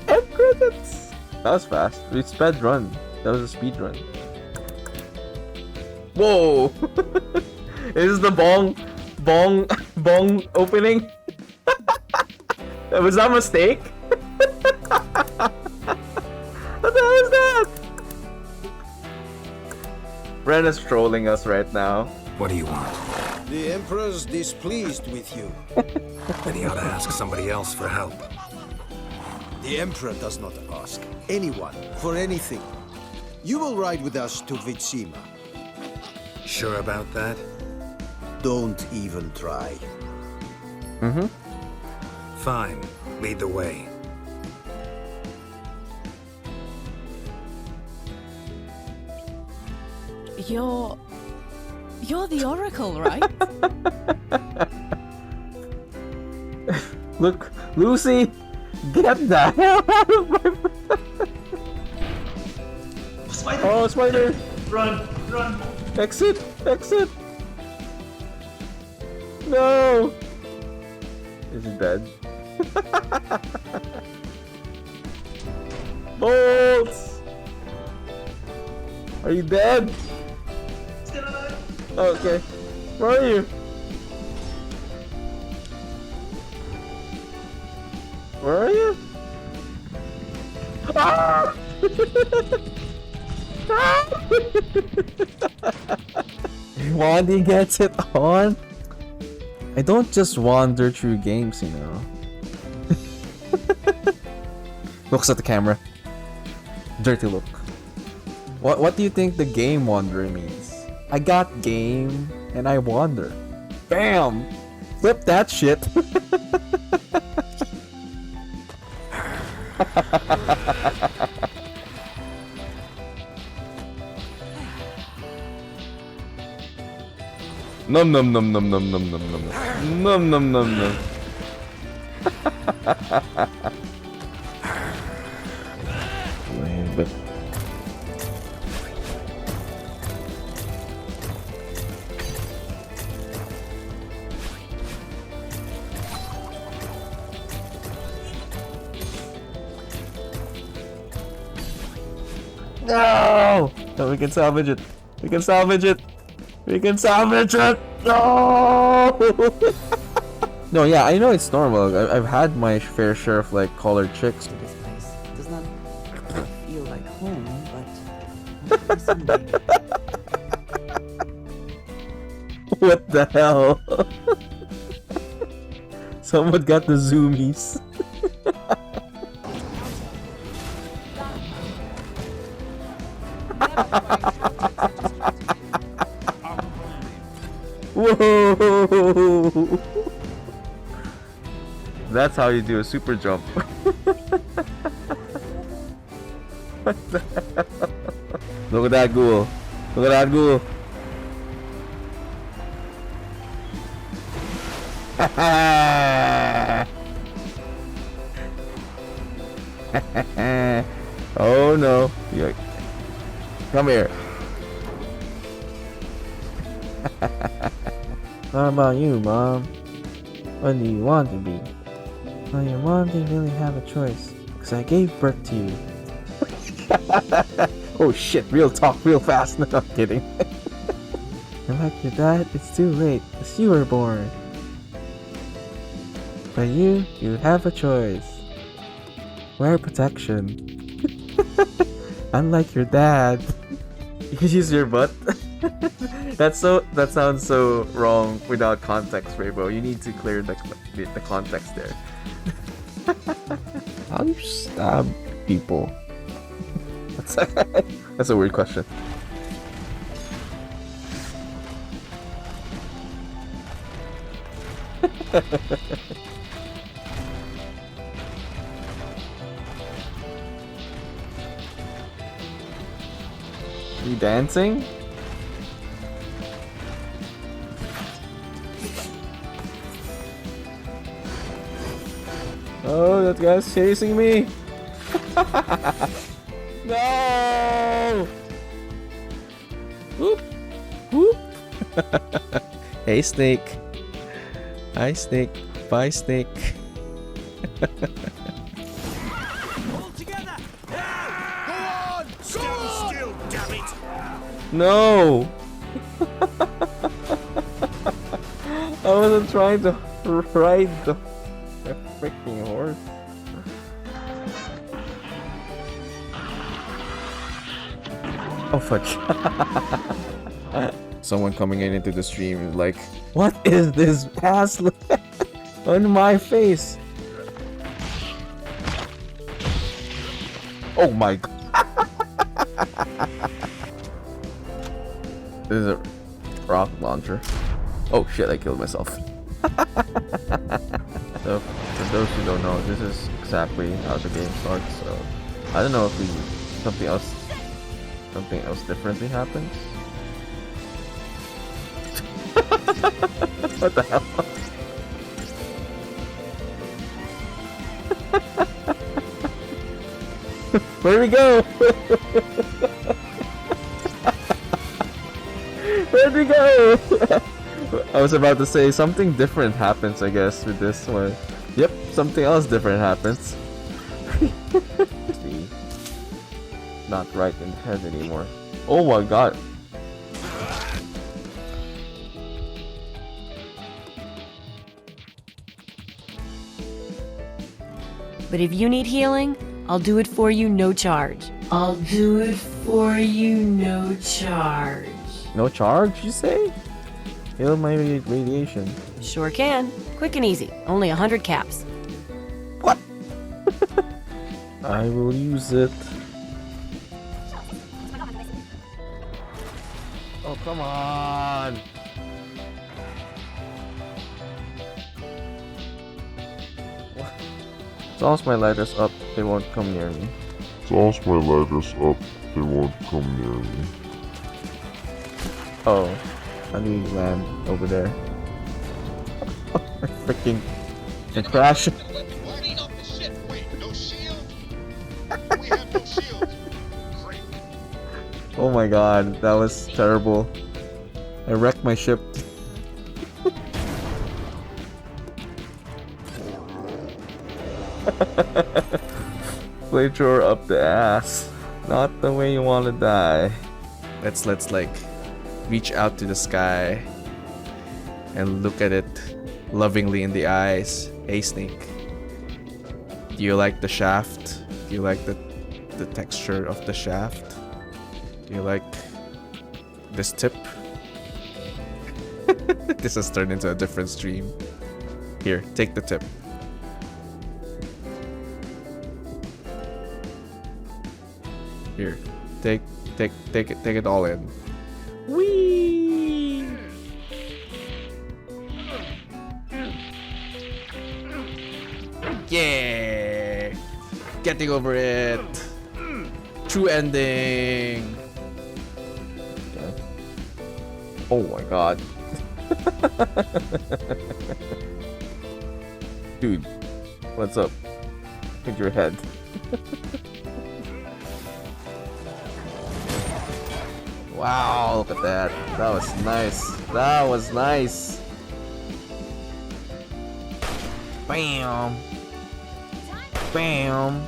End credits! That was fast. We sped run. That was a speed run. Whoa! Is the bong opening? Was that a mistake? What the hell is that? Ren is trolling us right now. What do you want? The Emperor's displeased with you. Then he ought to ask somebody else for help. The Emperor does not ask anyone for anything. You will ride with us to Vitsima. Sure about that? Don't even try. Mm-hmm. Fine. Lead the way. You're the Oracle, right? Look, Lucy, get the hell out of my... Spider! Oh, spider! Run! Run! Exit! Exit! No! Is he dead? Bolts! Are you dead? Still alive? Oh, okay. Where are you? Where are you? Ah! Wandy gets it on? I don't just wander through games, you know. Looks at the camera. Dirty look. What do you think the game wanderer means? I got game and I wander. Bam! Flip that shit. Num num num num num num num num num num num num. But no! No, we can salvage it. We can salvage it. We can salvage it. No! No, yeah, I know it's normal. I've had my fair share of like collared chicks. This place does not feel like home, but someday. What the hell? Someone got the zoomies. Whoa! That's how you do a super jump. What the hell? Look at that ghoul. Look at that ghoul. Oh no. Come here. How about you, Mom? What do you want to be? Well, your mom didn't really have a choice, because I gave birth to you. Oh shit, real talk, real fast. No, I'm kidding. And like your dad, it's too late, because you were born. But you have a choice. Wear protection. Unlike your dad. You can use your butt. That sounds so wrong without context, Rainbow. You need to clear the context there. How do you stab people? That's a weird question. You dancing? Oh, that guy's chasing me! No! Whoop! Whoop! Hey, Snake. Hi, Snake. Bye, Snake. No! I wasn't trying to ride the freaking horse. Oh fudge. Someone coming into the stream is like, what is this ass on my face? Oh my god. This is a rock launcher. Oh shit, I killed myself. So, for those who don't know, this is exactly how the game starts, so I don't know if something else differently happens. What the hell? Where'd we go? Where'd we go? I was about to say something different happens, I guess, with this one. Yep, something else different happens. See, not right in the head anymore. Oh my god. But if you need healing, I'll do it for you, no charge. I'll do it for you, no charge. No charge, you say? Heal my radiation. Sure can. Quick and easy. Only 100 caps. What? I will use it. Oh, come on. Toss my lighters up, they won't come near me. Toss my lighters up, they won't come near me. Oh, how do we land over there? I freaking crash. Oh my god, that was terrible. I wrecked my ship. Flamethrower up the ass. Not the way you want to die. Let's like reach out to the sky and look at it lovingly in the eyes. Hey Snake, do you like the shaft? Do you like the texture of the shaft? Do you like this tip? This has turned into a different stream. Here, take the tip. Here, take it all in. Whee! Yeah! Getting over it. True ending. Okay. Oh my god. Dude, what's up with your head? Wow, look at that. That was nice. That was nice. Bam. Bam.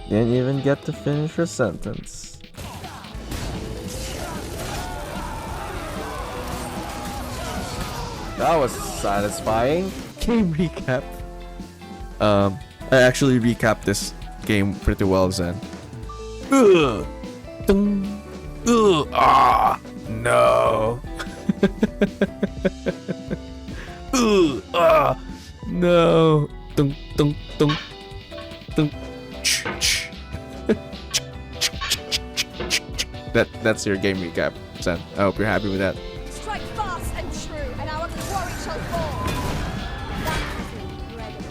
Didn't even get to finish her sentence. That was satisfying. Game recap. I actually recapped this game pretty well, Zen. Ugh. Dun. Ugh. Ah. No. Ugh. Ah. No. Dun, dun, dun. Dun. That's your game recap, Zen. I hope you're happy with that. Strike fast and true, and our quarry shall fall. That is incredible.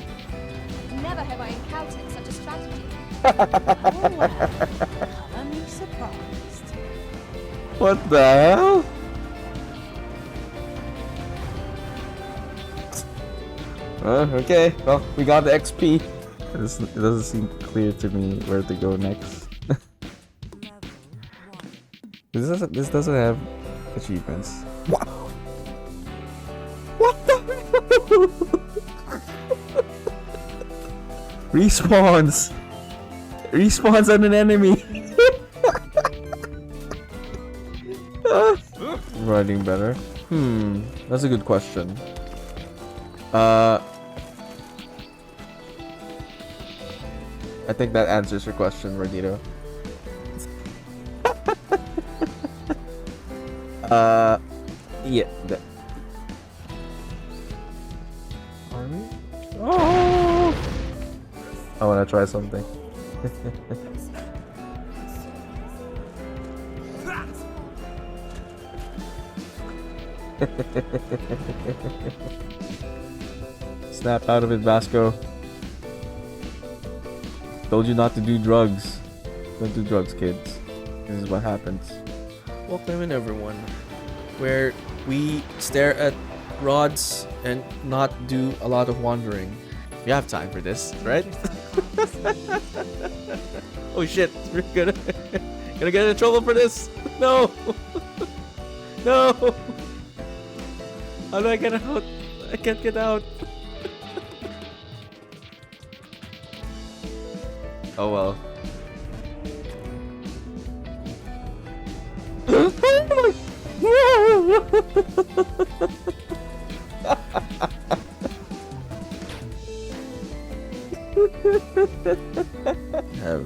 Never have I encountered such a strategy. Oh well, I'm surprised. What the hell? Okay, well, we got the XP. It doesn't seem clear to me where to go next. This doesn't have achievements. What? What the? Respawns. Respawns on an enemy. Riding better. That's a good question. I think that answers your question, Rodito. Yeah. Army? Oh! I wanna try something. Snap out of it, Vasco. Told you not to do drugs. Don't do drugs, kids. This is what happens. Welcome in, everyone, where we stare at rods and not do a lot of wandering. We have time for this, right? Oh shit, we're gonna get in trouble for this. No. No. How do I get out? I can't get out. Oh well.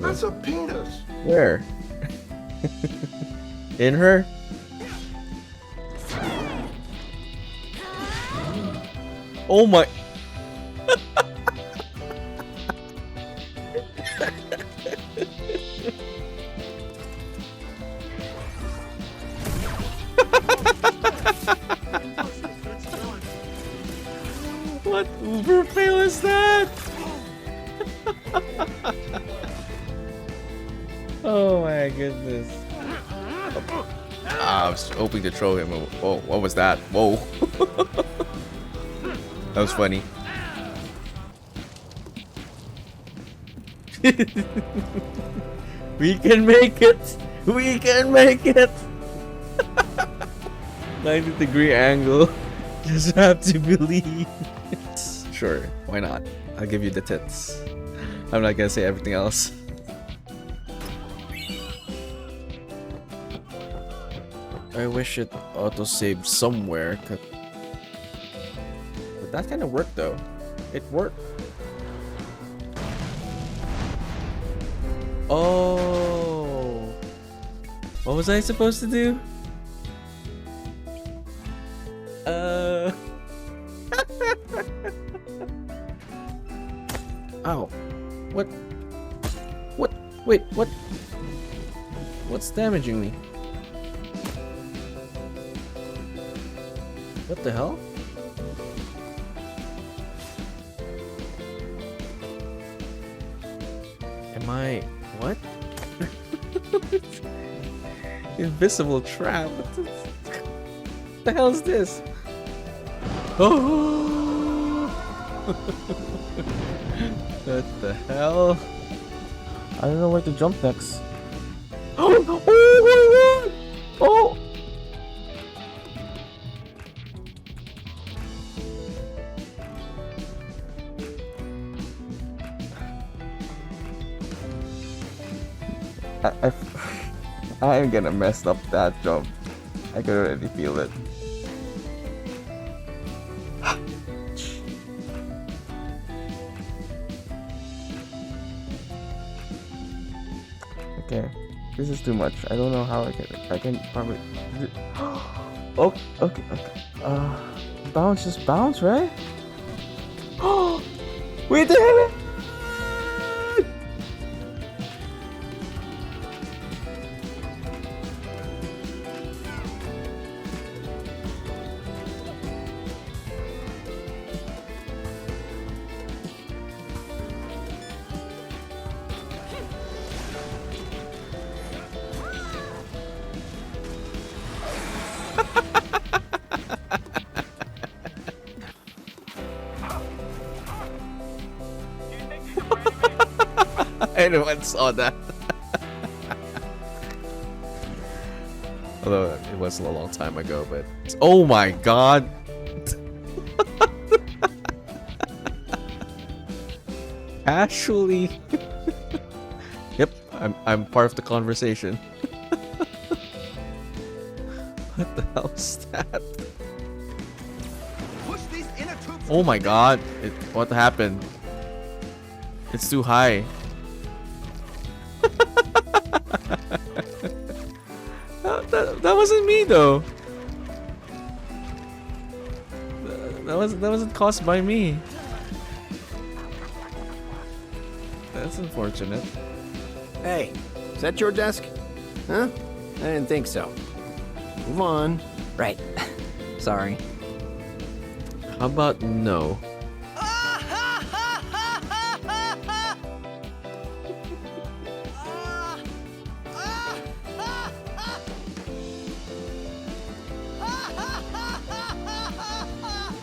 That's a penis. Where? In her? Oh my. What uber fail is that? Oh my goodness. I was hoping to throw him. Oh, what was that? Whoa. That was funny. We can make it! We can make it! 90-degree angle. Just have to believe. Sure, why not? I'll give you the tits. I'm not gonna say everything else. I wish it auto-saved somewhere. But that kind of worked though. It worked. Oh. What was I supposed to do? Ow. What? What? Wait, what? What's damaging me? What the hell? Am I... what? Invisible trap? What the hell is this? Oh! What the hell? I don't know where to jump next. Oh! Oh my god! Oh! I am gonna mess up that jump. I can already feel it. Okay, this is too much. I don't know how I can probably. Okay, okay, okay. Bounce, just bounce, right? Oh, we did it! Anyone saw that? Although it was a long time ago, but oh my god! Actually, yep, I'm part of the conversation. What the hell's that? Oh my god! What happened? It's too high. That wasn't me though. That wasn't caused by me. That's unfortunate. Hey, is that your desk? Huh? I didn't think so. Move on. Right. Sorry. How about no?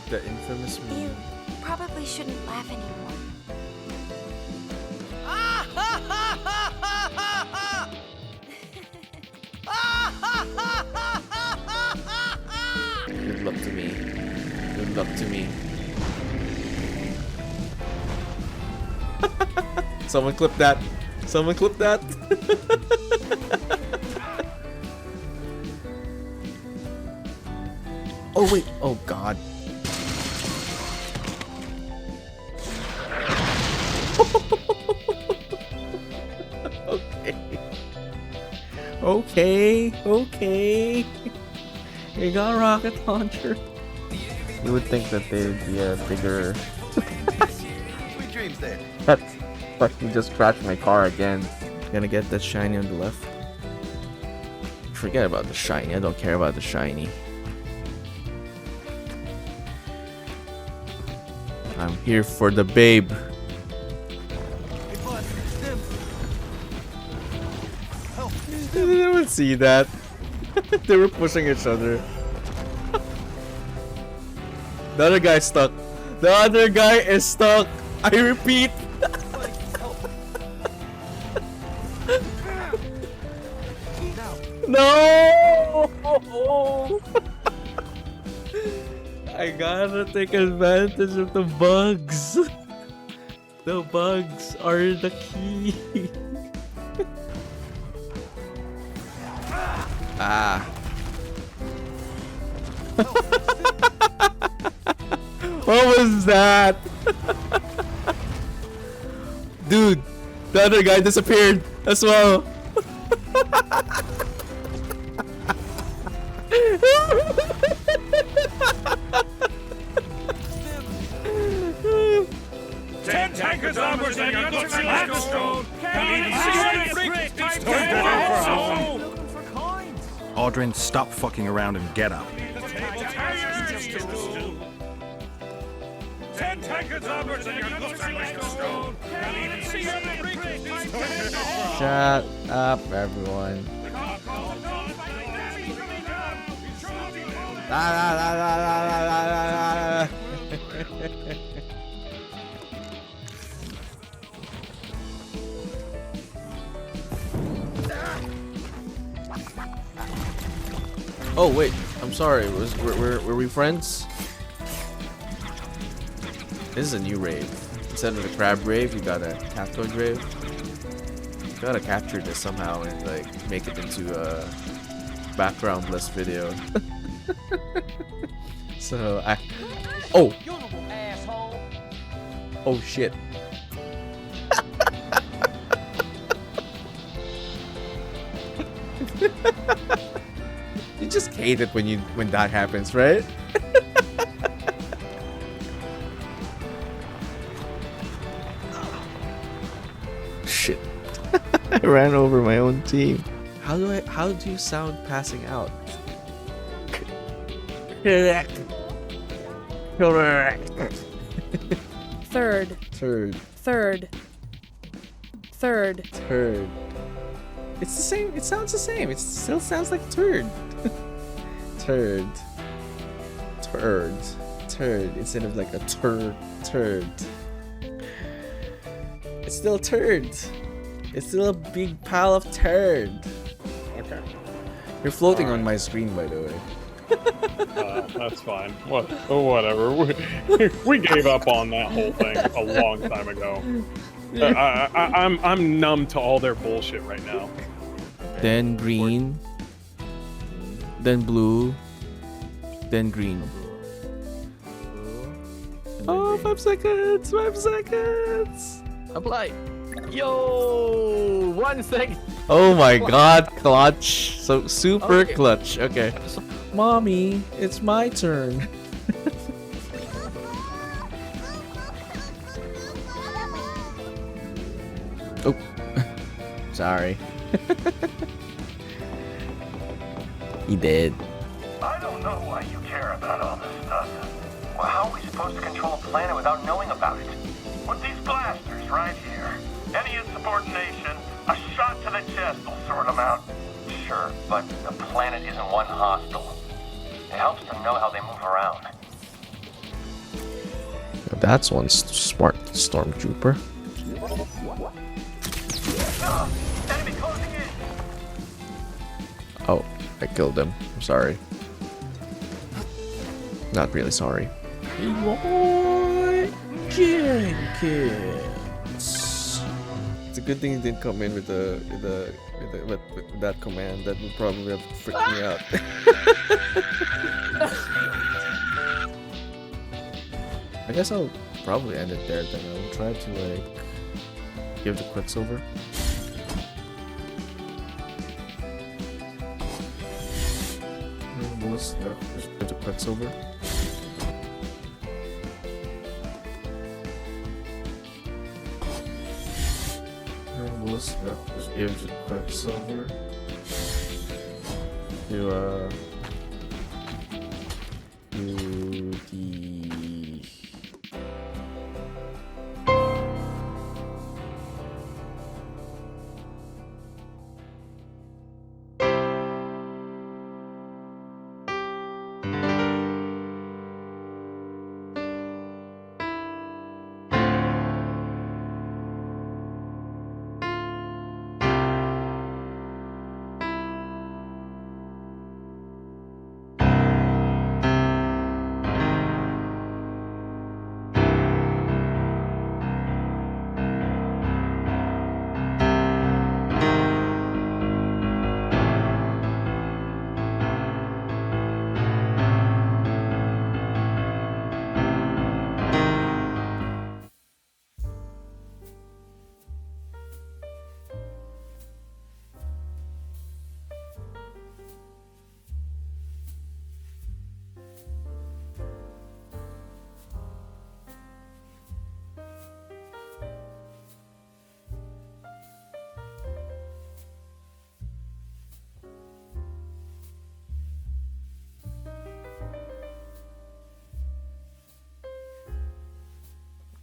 The infamous meme. You probably shouldn't laugh anymore. Good luck to me. Good luck to me. Someone clip that. Someone clip that. Oh wait. Oh god. Okay. Okay. You got a rocket launcher. You would think that they'd be a bigger. Sweet dreams there. That fucking just crashed my car again. Gonna get that shiny on the left. Forget about the shiny. I don't care about the shiny. I'm here for the babe. I didn't see that. They were pushing each other. The other guy's stuck. The other guy is stuck. I repeat. No! I gotta take advantage of the bugs. The bugs are the key. Ah. What was that? Dude, the other guy disappeared as well. Ten tankers armored and your guts are stone. Aldrin, stop fucking around and get up. Ten tankers armored and your guts are stone. Shut up, everyone. La, la, la, la, la, la, la, la. Oh wait, I'm sorry. Were we friends? This is a new rave. Instead of the crab rave, you got a cactoid rave. Gotta capture this somehow and like make it into a background list video. So I. Oh. Oh shit. You just hate it when that happens, right? Shit. I ran over my own team. How do you sound passing out? Correct. Third. Turd. Third. Third. Turd. It's the same. It sounds the same. It still sounds like turd. Turd. Turd. Turd. Instead of like a turd. It's still turd. It's still a big pile of turd. Okay. You're floating on my screen, by the way. That's fine. Whatever. We gave up on that whole thing a long time ago. I'm numb to all their bullshit right now. Then green. Then blue. Then green. Oh, 5 seconds! 5 seconds! Apply. Yo, 1 second. Oh my god, clutch. So super clutch. Okay. Mommy, it's my turn. Oh. Sorry. He did. I don't know why you care about all this stuff. Well, how are we supposed to control a planet without knowing about it? With these blasters right here. Any insubordination, a shot to the chest will sort them out. Sure, but the planet isn't one hostile. It helps to know how they move around. That's one smart stormtrooper. Enemy closing in. Oh, I killed him. I'm sorry. Not really sorry. Jenkins. It's a good thing he didn't come in with with that command. That would probably have freaked me out. I guess I'll probably end it there then. I'll try to like give the Quicksilver. Just give the Quicksilver. Just give the Quicksilver. To the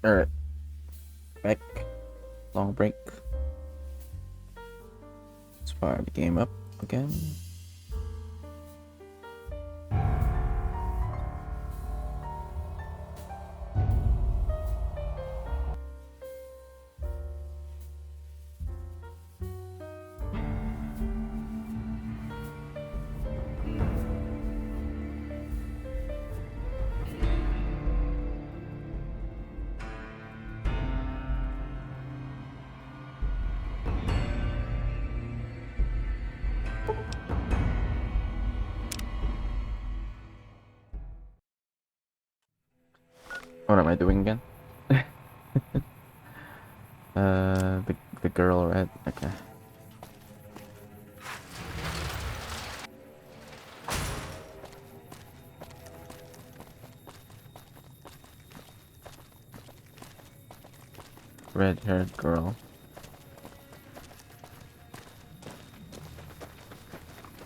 Alright. Back. Long break. Let's fire the game up again. What am I doing again? The girl, right? Okay. Red-haired girl.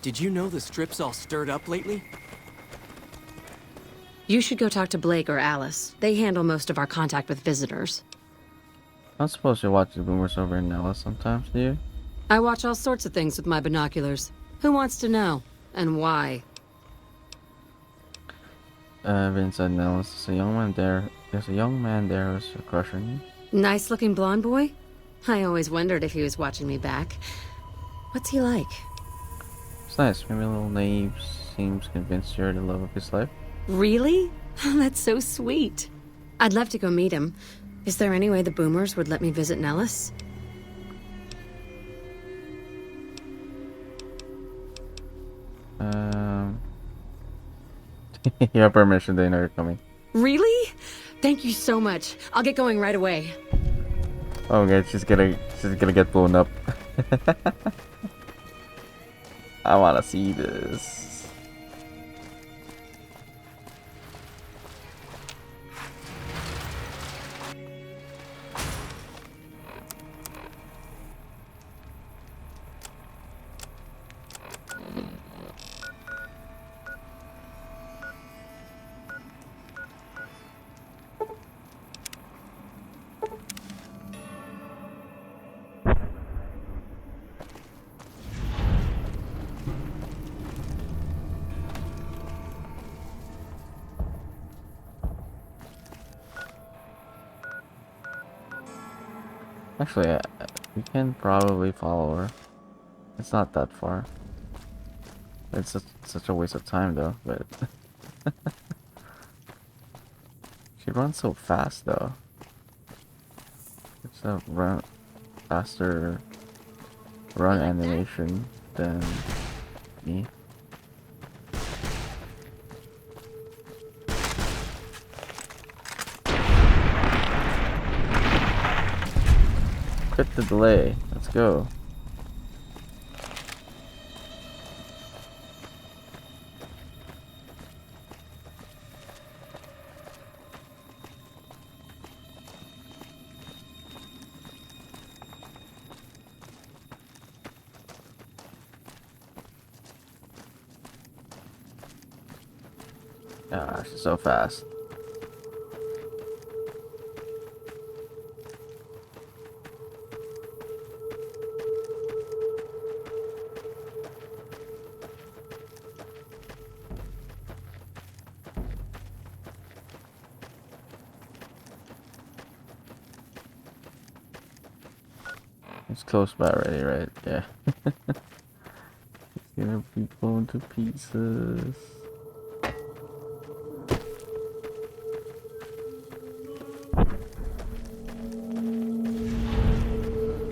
Did you know the strip's all stirred up lately? You should go talk to Blake or Alice. They handle most of our contact with visitors. I'm supposed to watch the boomers over in Nellis sometimes, do you? I watch all sorts of things with my binoculars. Who wants to know? And why? Inside Nellis, there's a young man there. There's a young man there who's a crush on you. Nice-looking blonde boy? I always wondered if he was watching me back. What's he like? It's nice, maybe a little naive. Seems convinced you're the love of his life. Really? That's so sweet. I'd love to go meet him. Is there any way the boomers would let me visit Nellis? You have permission, they know you're coming. Really? Thank you so much. I'll get going right away. Oh, okay, she's gonna get blown up. I wanna see this. Actually, we can probably follow her. It's not that far. It's such a waste of time though, but... She runs so fast though. It's a run faster run animation than me. Quit the delay. Let's go. Ah, she's so fast. It's close by already, right? Yeah. It's gonna be blown to pieces.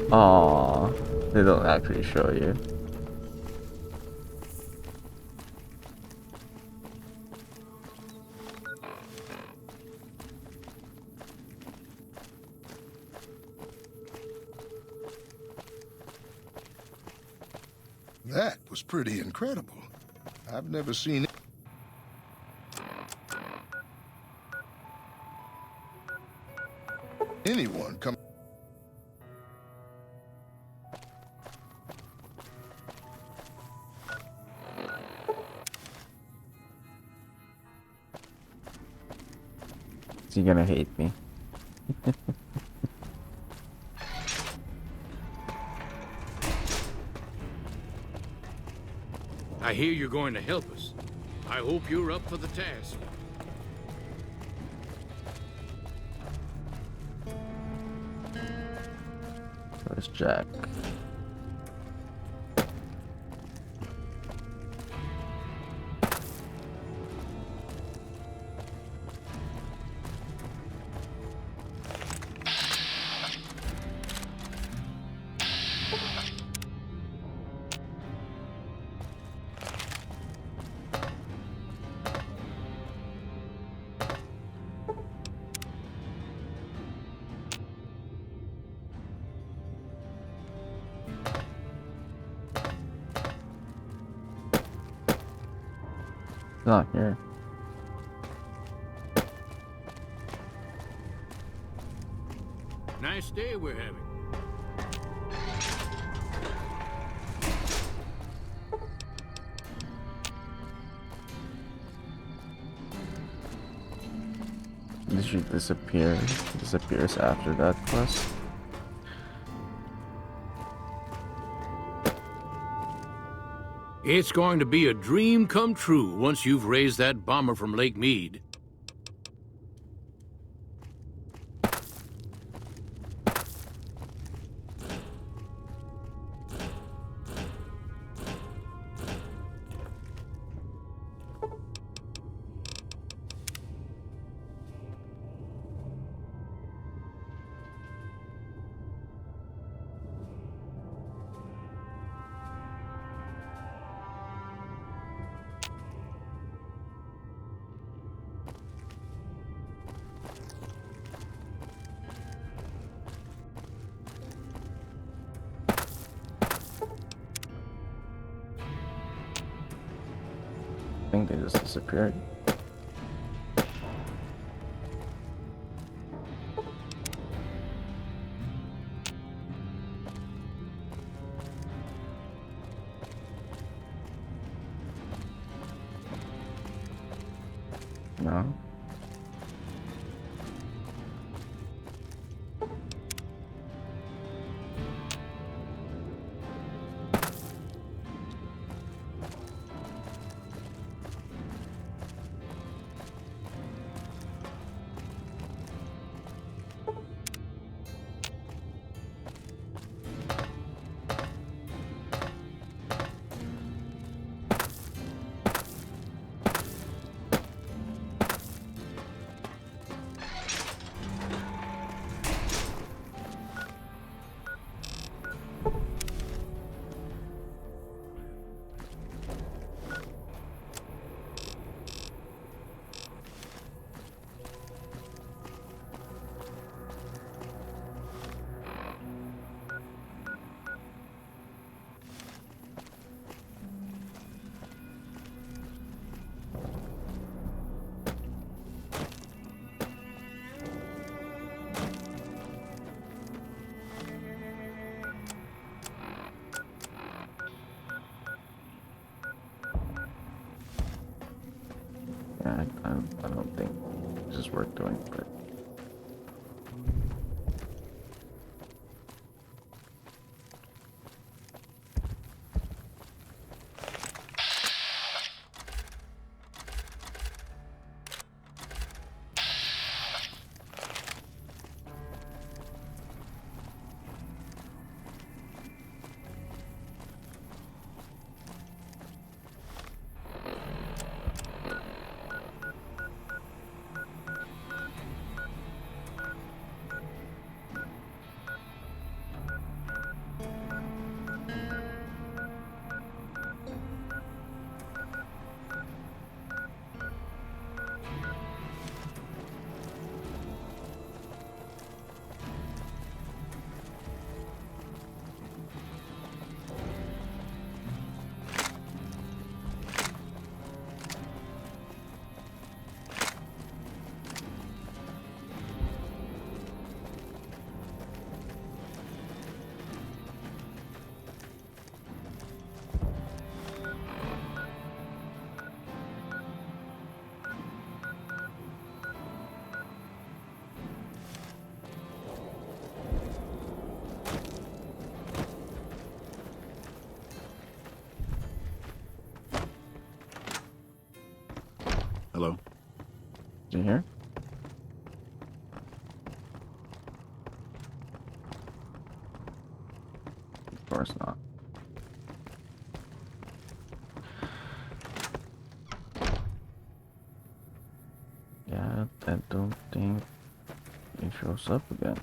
Aww, they don't actually show you. That was pretty incredible. I've never seen anyone come. Is he gonna hate me? I hear you're going to help us. I hope you're up for the task. Where's Jack? Not here. Nice day we're having. She disappears after that quest. It's going to be a dream come true once you've raised that bomber from Lake Mead. I think they just disappeared. No. Yeah, I don't think this is worth doing, but Hello? did you hear? Of course not. Yeah, I don't think he shows up again.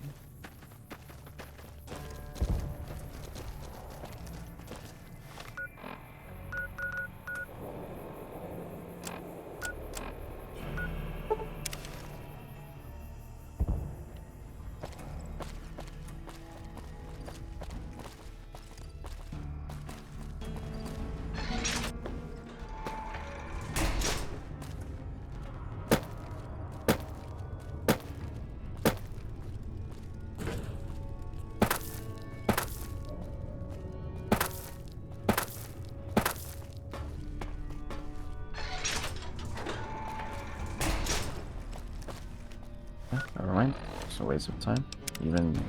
waste of time. Even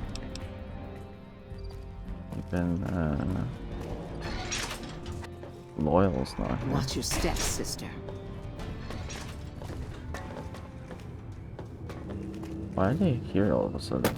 Loyal's not here. Watch your steps, sister. Why are they here all of a sudden?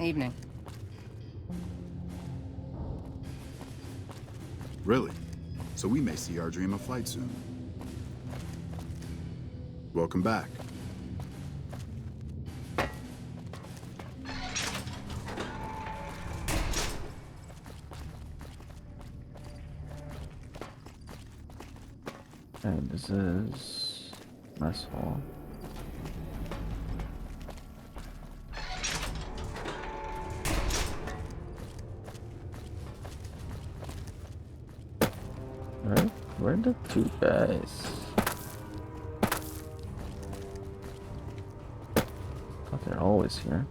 Evening. Really? So we may see our dream of flight soon. Welcome back. And this is mess hall. Where are the two guys? Thought they're always here.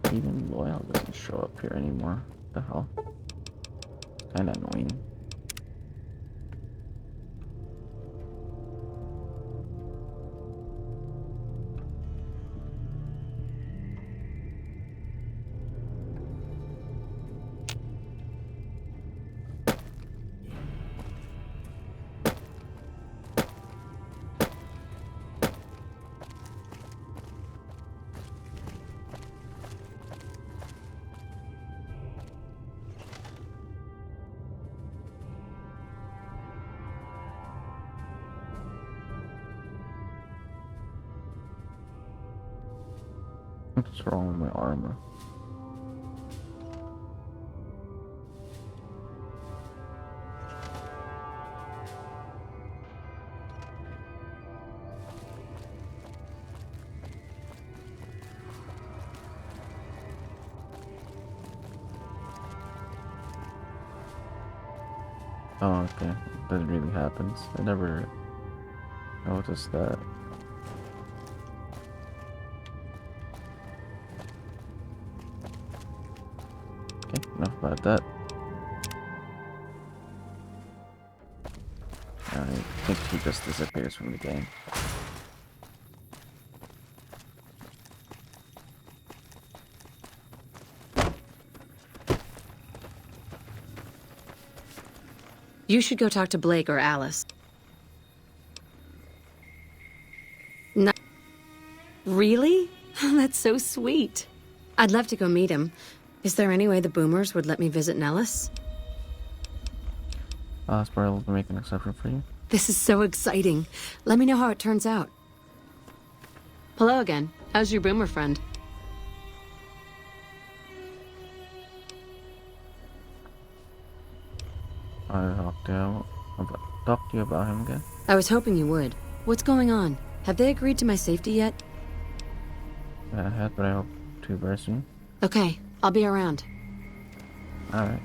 Even Loyal doesn't show up here anymore. What the hell? Kinda annoying. What's wrong with my armor? Oh, okay. That really happens. I never noticed that. Okay, enough about that. I think he just disappears from the game. You should go talk to Blake or Alice. No. Really? That's so sweet. I'd love to go meet him. Is there any way the Boomers would let me visit Nellis? Sparrow will make an exception for you. This is so exciting. Let me know how it turns out. Hello again. How's your Boomer friend? I'll talk to you about him again. I was hoping you would. What's going on? Have they agreed to my safety yet? I had, but I hope to very soon. Okay, I'll be around. Alright.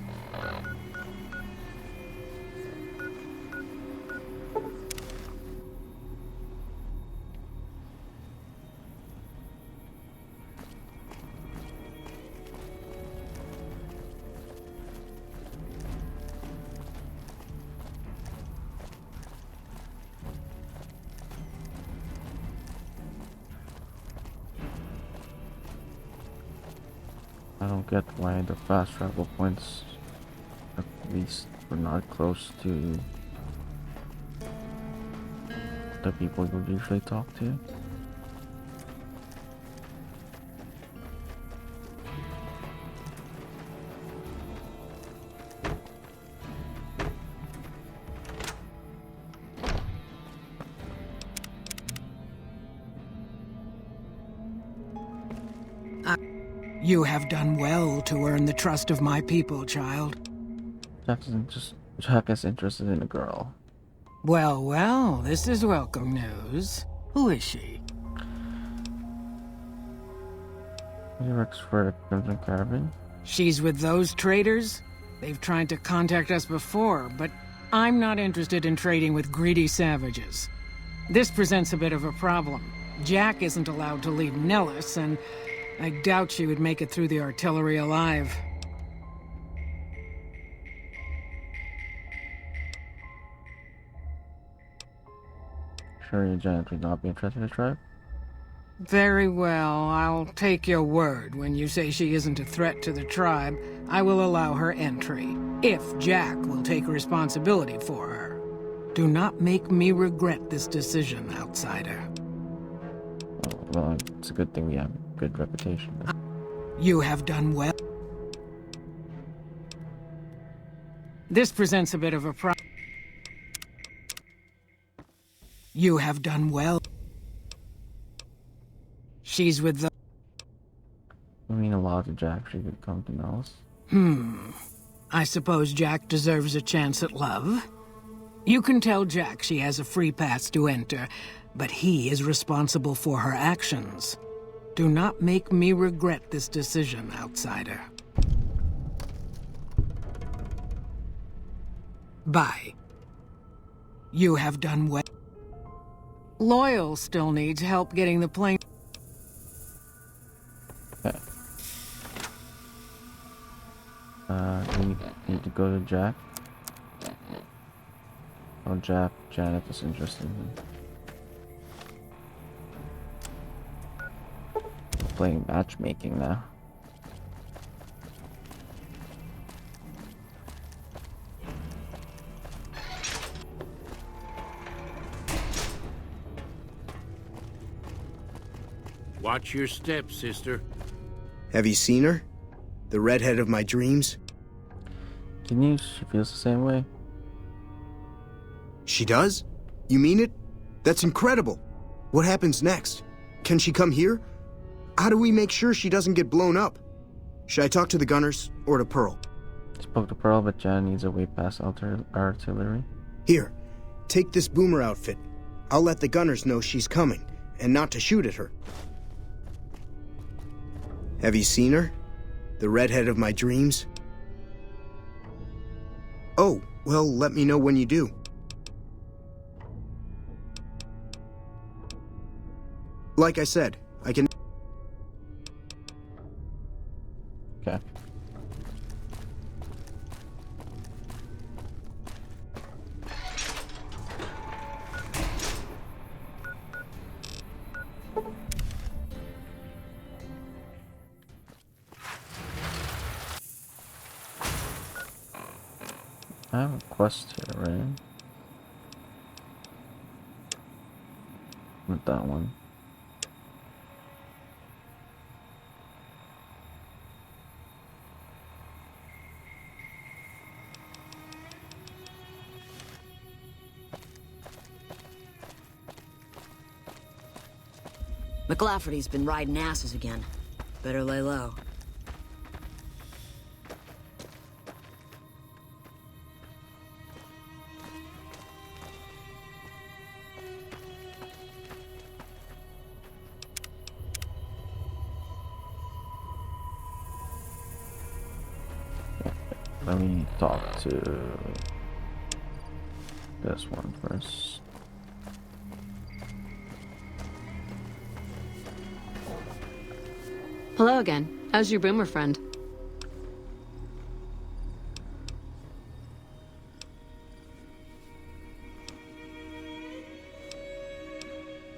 I don't get why the fast travel points, at least, were not close to the people you usually talk to. You have done well to earn the trust of my people, child. Jack is interested in a girl. Well, well, this is welcome news. Who is she? He works for the Crimson Caravan. She's with those traders? They've tried to contact us before, but I'm not interested in trading with greedy savages. This presents a bit of a problem. Jack isn't allowed to leave Nellis, and I doubt she would make it through the artillery alive. Sure, your Janet would not be interested in the tribe? Very well, I'll take your word. When you say she isn't a threat to the tribe, I will allow her entry, if Jack will take responsibility for her. Do not make me regret this decision, outsider. Oh, well, it's a good thing we have a good reputation. You have done well. This presents a bit of a problem. You have done well. She's with the... I mean a lot to Jack, she could come to Nellis. I suppose Jack deserves a chance at love. You can tell Jack she has a free pass to enter, but he is responsible for her actions. Do not make me regret this decision, outsider. Bye. You have done well. Loyal still needs help getting the plane... We need to go to Jack. Oh, Janet is interested in him. We're playing matchmaking now. Watch your step, sister. Have you seen her? The redhead of my dreams? Can you? She feels the same way. She does? You mean it? That's incredible. What happens next? Can she come here? How do we make sure she doesn't get blown up? Should I talk to the gunners or to Pearl? Spoke to Pearl, but Jan needs a way past artillery. Here, take this boomer outfit. I'll let the gunners know she's coming, and not to shoot at her. Have you seen her? The redhead of my dreams? Oh, well, let me know when you do. Like I said, I can... Okay. I have a quest here, right? Not that one. McLafferty's been riding asses again. Better lay low. Let me talk to this one first. Hello again. How's your boomer friend?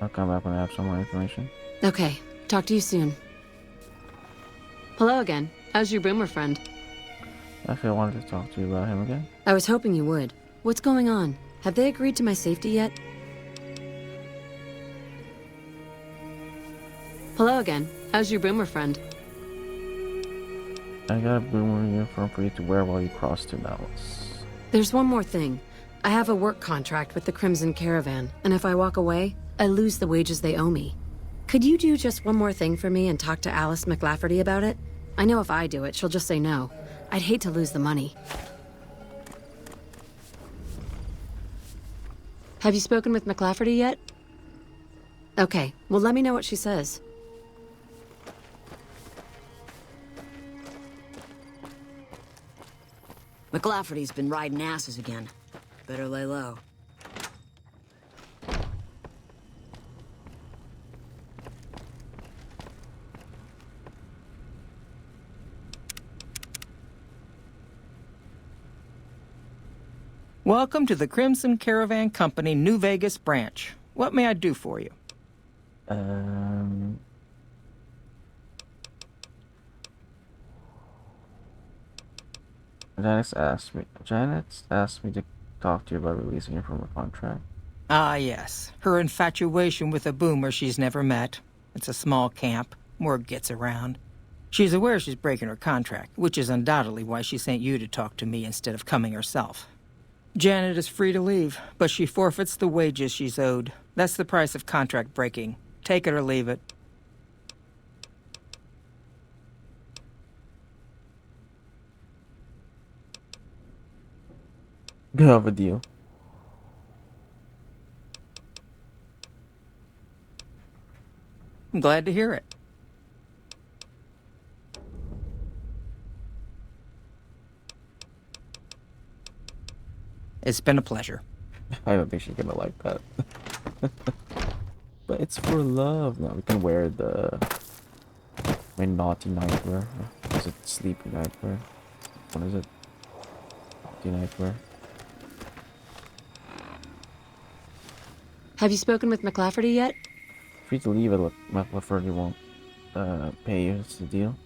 I'll come back when I have some more information. Okay. Talk to you soon. Hello again. How's your boomer friend? Actually, I wanted to talk to you about him again. I was hoping you would. What's going on? Have they agreed to my safety yet? Hello again. How's your boomer friend? I got a boomer uniform for you to wear while you cross to Nellis. There's one more thing. I have a work contract with the Crimson Caravan, and if I walk away, I lose the wages they owe me. Could you do just one more thing for me and talk to Alice McLafferty about it? I know if I do it, she'll just say no. I'd hate to lose the money. Have you spoken with McLafferty yet? Okay, well let me know what she says. McLafferty's been riding asses again. Better lay low. Welcome to the Crimson Caravan Company New Vegas branch. What may I do for you? Janet's asked me to talk to you about releasing her from her contract. Ah, yes. Her infatuation with a boomer she's never met. It's a small camp. Word gets around. She's aware she's breaking her contract, which is undoubtedly why she sent you to talk to me instead of coming herself. Janet is free to leave, but she forfeits the wages she's owed. That's the price of contract breaking. Take it or leave it. Good of a deal. I'm glad to hear it. It's been a pleasure. I don't think she's gonna like that. But it's for love. Now we can wear my naughty nightwear. Is it sleepy nightwear? What is it? Naughty nightwear. Have you spoken with McLafferty yet? Free to leave it. McLafferty won't pay you. It's the deal.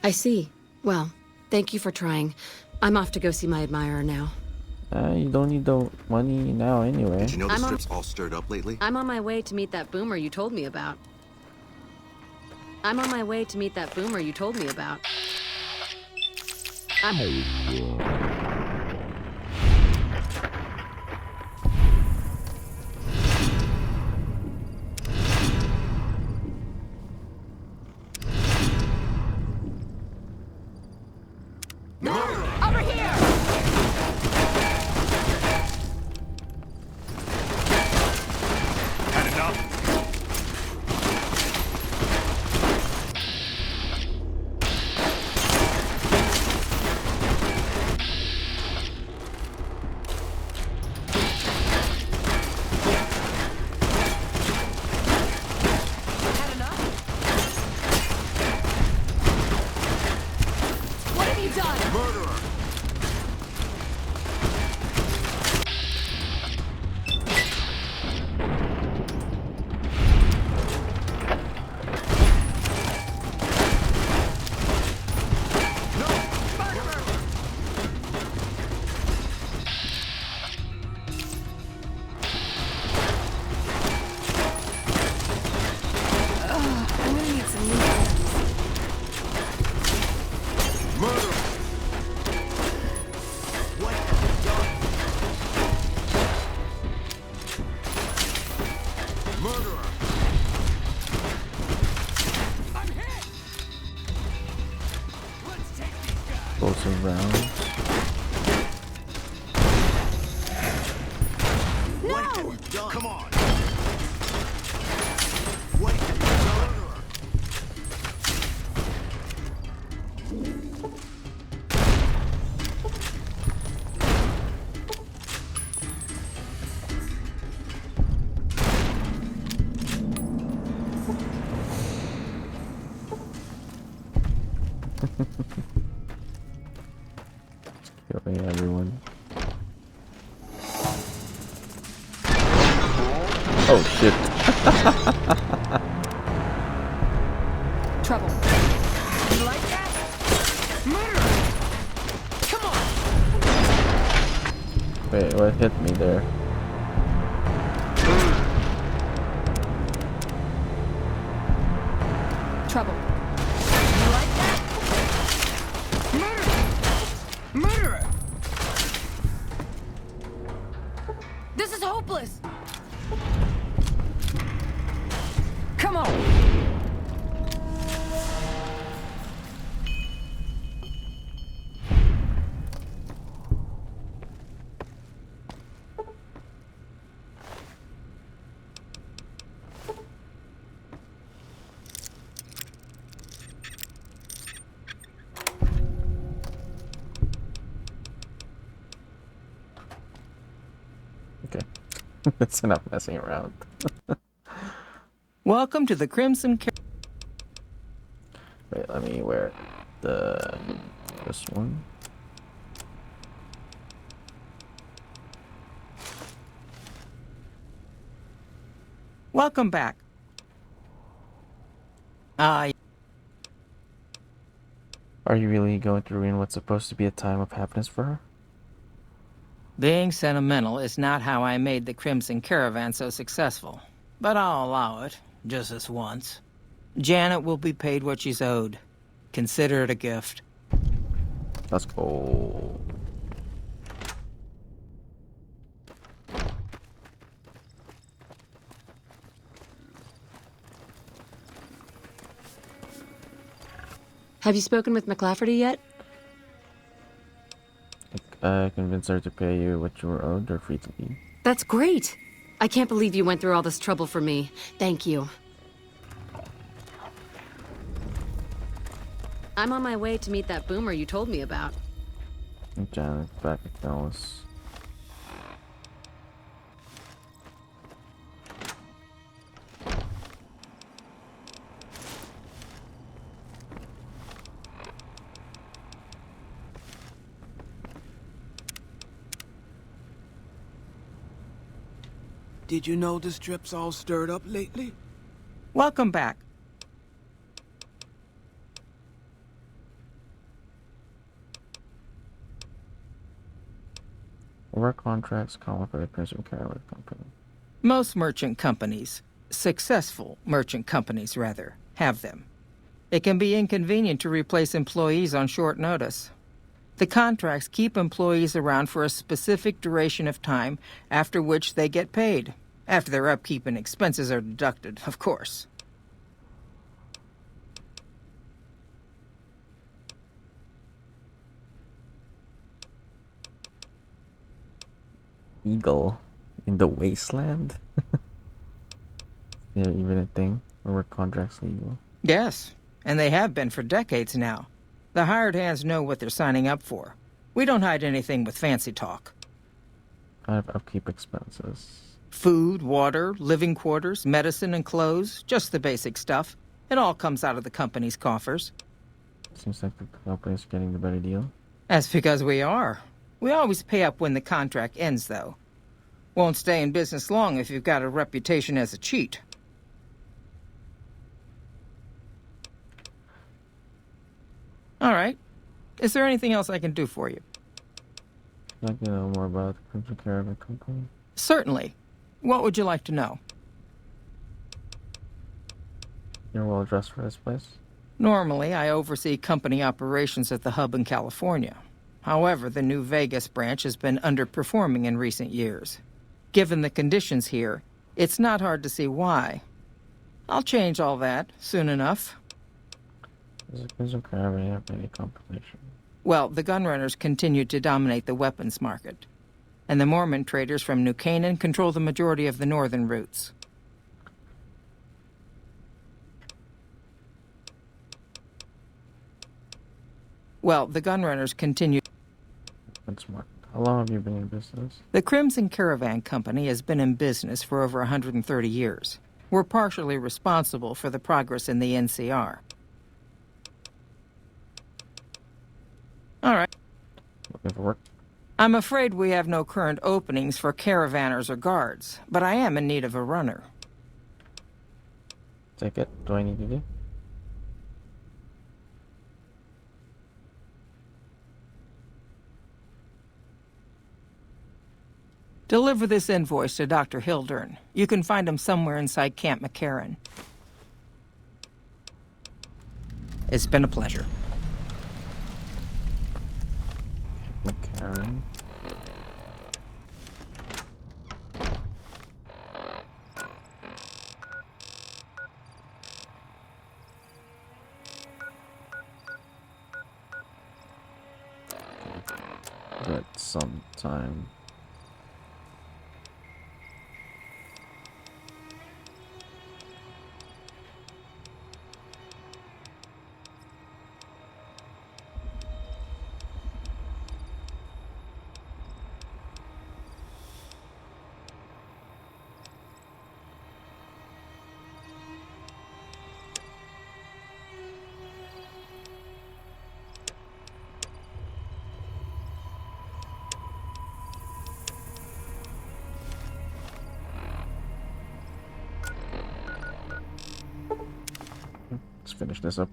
I see. Well, thank you for trying. I'm off to go see my admirer now. You don't need the money now anyway. Did you know the strip's all stirred up lately? I'm on my way to meet that boomer you told me about. Over here! Had enough? What have you done? Murderer! I'm gonna need some new clothes. Murderer! What have you done? Murderer! I'm hit! Let's take these guys! Explosive rounds. What have you done? Come on! What have you done? Killing everyone. Oh shit. Trouble. You like that? Murder! Come on! Wait, what hit me there? Trouble. You like that? Murder! Murderer! This is hopeless! Come on! It's enough messing around. Welcome to the Crimson Wait, let me wear this one. Welcome back. Are you really going to ruin what's supposed to be a time of happiness for her? Being sentimental is not how I made the Crimson Caravan so successful. But I'll allow it, just this once. Janet will be paid what she's owed. Consider it a gift. Let's go. Have you spoken with McLafferty yet? I convinced her to pay you what you were owed. They're free to leave. That's great. I can't believe you went through all this trouble for me. Thank you. I'm on my way to meet that boomer you told me about. Janet back at Dallas. Did you know the strip's all stirred up lately? Welcome back. Work contracts call for the Crimson Caravan Company. Most merchant companies, successful merchant companies rather, have them. It can be inconvenient to replace employees on short notice. The contracts keep employees around for a specific duration of time, after which they get paid. After their upkeep and expenses are deducted, of course. Eagle in the wasteland? Yeah, even a thing where work contracts legal. Yes, and they have been for decades now. The hired hands know what they're signing up for. We don't hide anything with fancy talk. I have upkeep expenses. Food, water, living quarters, medicine and clothes, just the basic stuff. It all comes out of the company's coffers. Seems like the company's getting the better deal. That's because we are. We always pay up when the contract ends, though. Won't stay in business long if you've got a reputation as a cheat. All right. Is there anything else I can do for you? I'd like to know more about the Crimson Caravan Company. Certainly. What would you like to know? You're well dressed for this place? Normally, I oversee company operations at the hub in California. However, the New Vegas branch has been underperforming in recent years. Given the conditions here, it's not hard to see why. I'll change all that soon enough. Does the Crimson Caravan have any competition? Well, the gunrunners continue to dominate the weapons market, and the Mormon traders from New Canaan control the majority of the northern routes. Well, the gunrunners continue. That's smart. How long have you been in business? The Crimson Caravan Company has been in business for over 130 years. We're partially responsible for the progress in the NCR. All right. Looking for work? I'm afraid we have no current openings for caravanners or guards, but I am in need of a runner. Take it. Do I need to do? Deliver this invoice to Dr. Hildern. You can find him somewhere inside Camp McCarran. It's been a pleasure. McCarran. But sometime. Let's finish this up.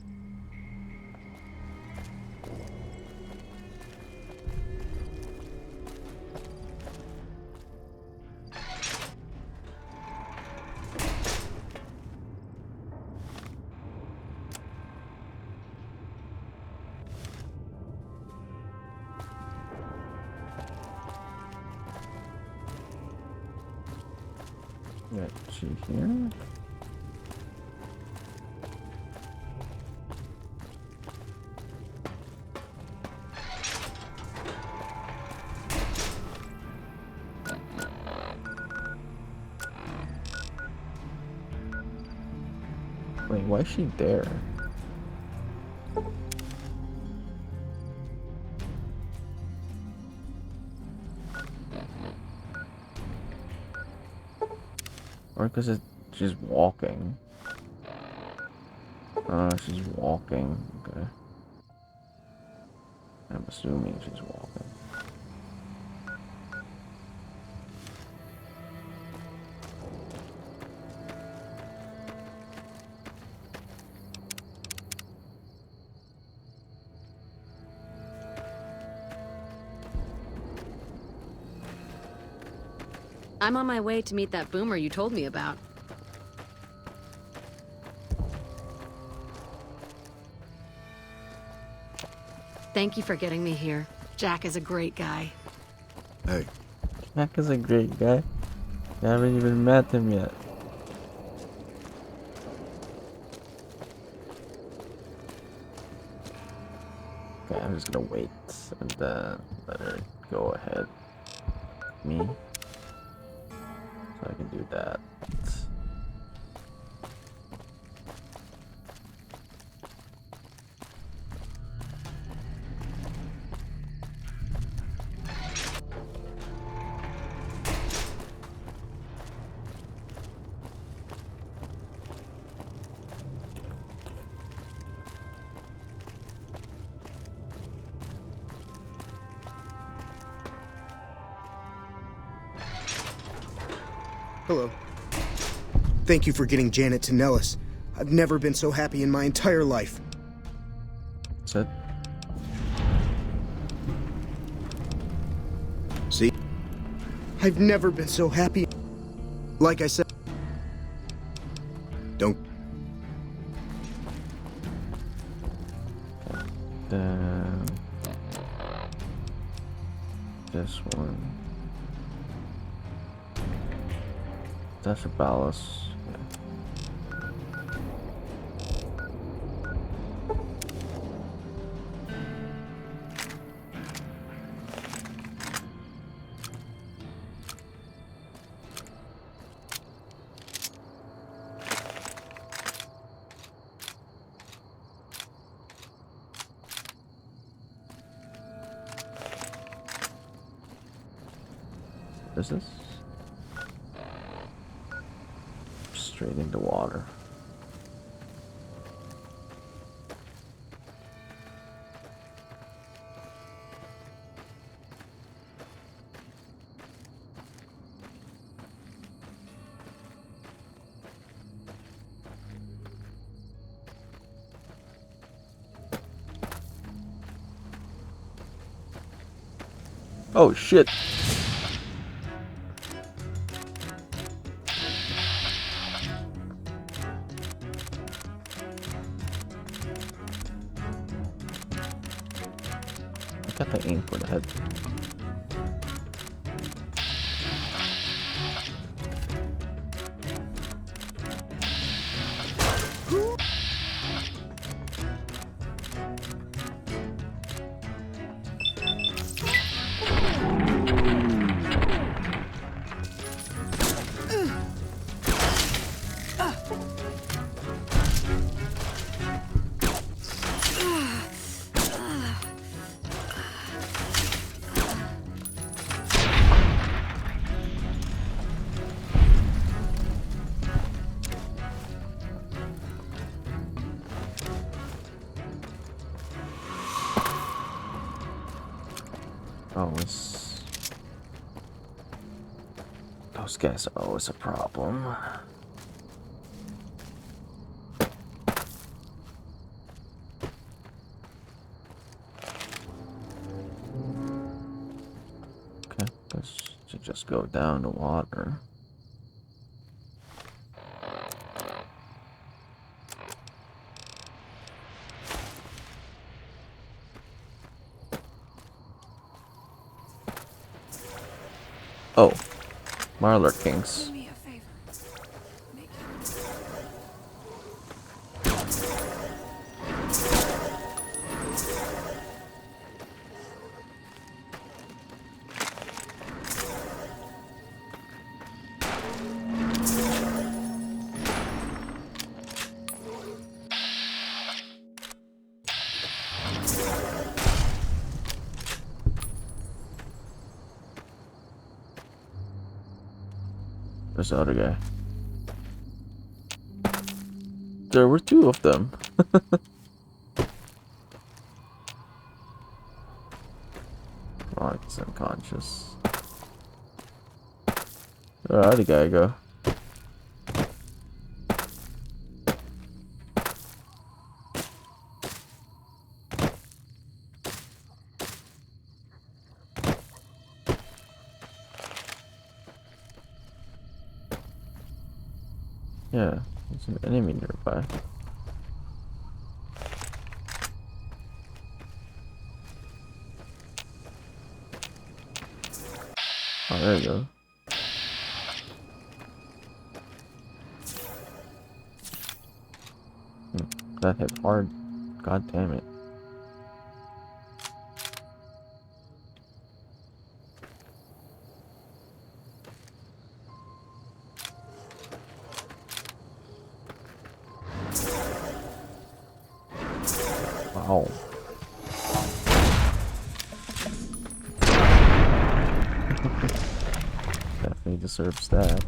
Got she here. Wait, why is she there? Or because she's walking. Oh, she's walking. Okay. I'm assuming she's walking. I'm on my way to meet that boomer you told me about. Thank you for getting me here. Jack is a great guy. Hey. Jack is a great guy. I haven't even met him yet. Okay, I'm just gonna wait and then let her go ahead. Me. So I can do that. Hello. Thank you for getting Janet to Nellis. I've never been so happy in my entire life. That's it. See? I've never been so happy. Like I said, don't. Then this one. That's a ballast. What is this? Straight into water. Oh shit. I got the aim for the head. Oh, it's... Those guys are always a problem. go down the water. Oh, Marler Kings. There's the other guy. There were two of them. Oh, he's unconscious. Where'd the other guy go? Yeah, there's an enemy nearby. Oh, there you go. That hit hard. God damn it. Wow. Definitely deserves that.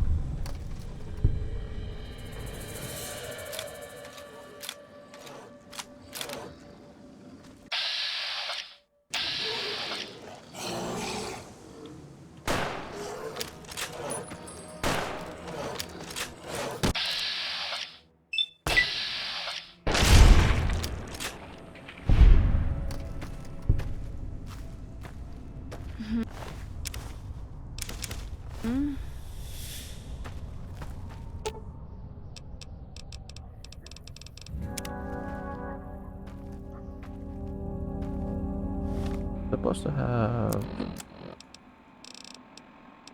Supposed to have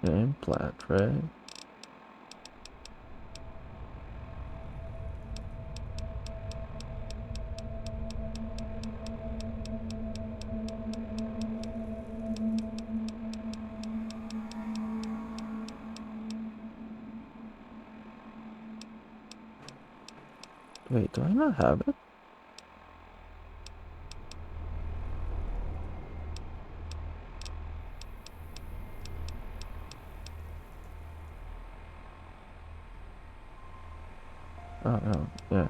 an implant, right? Wait, do I not have it? Oh, no, yeah.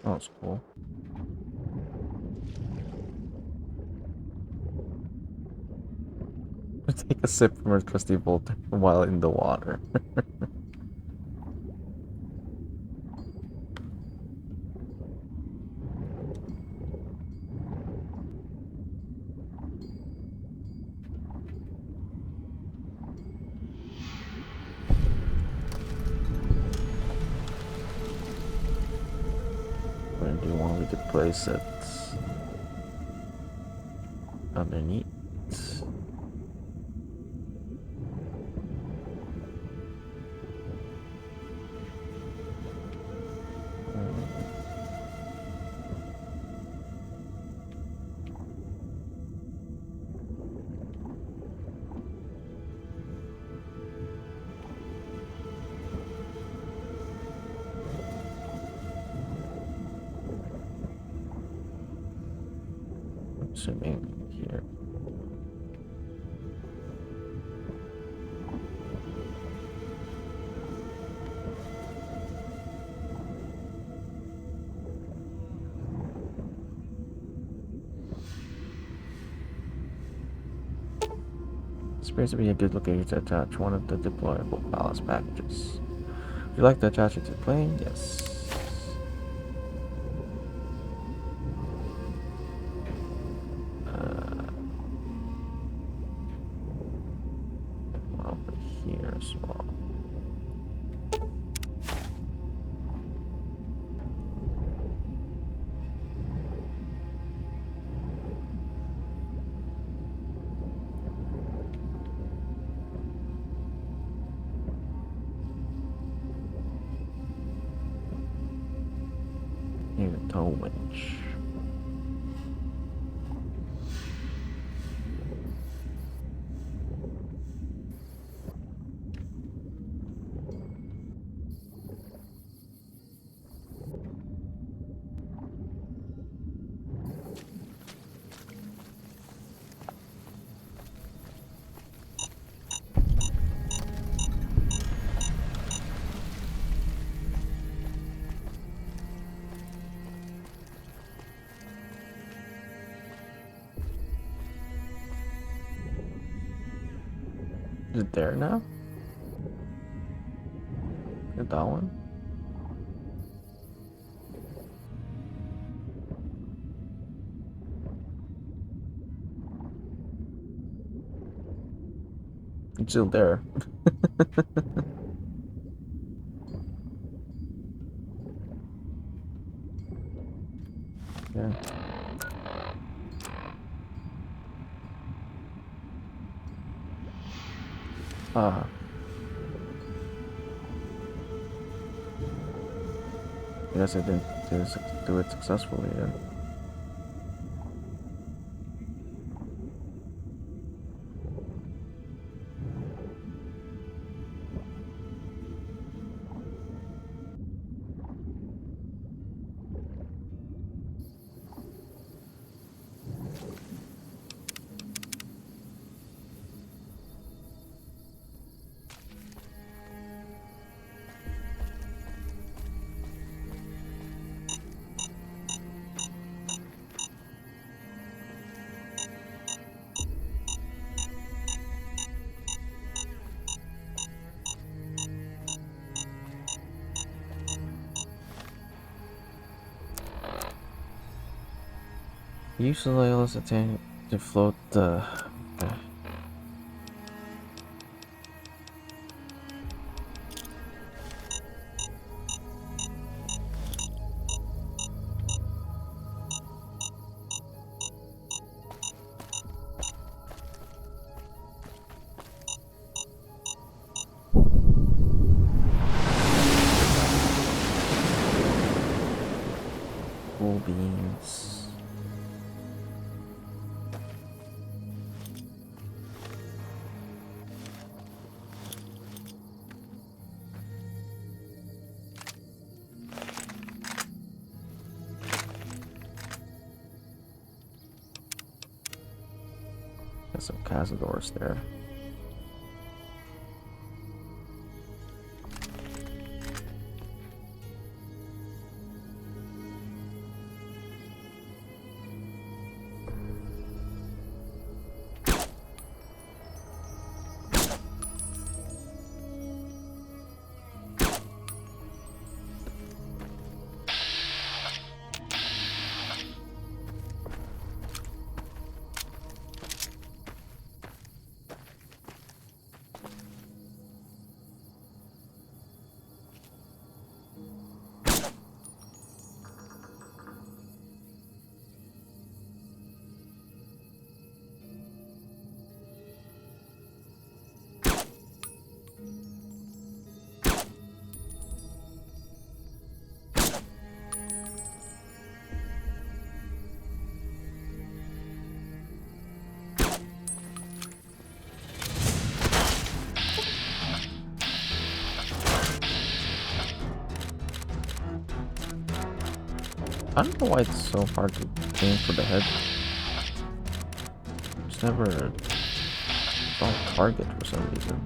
Oh, that's cool. Take a sip from a trusty bolt while in the water. Where do you want me to place it? Underneath. Assuming here. This appears to be a good location to attach one of the deployable ballast packages. Would you like to attach it to the plane? Yes. One over here as well. Need a tow winch. Is it there now? Get that one. It's still there. Yeah. Ah. I guess I didn't do it successfully then. Use the Loyalist attempt to float the... Cool beans. Got some cazadors there. I don't know why it's so hard to aim for the head. It's never on target for some reason.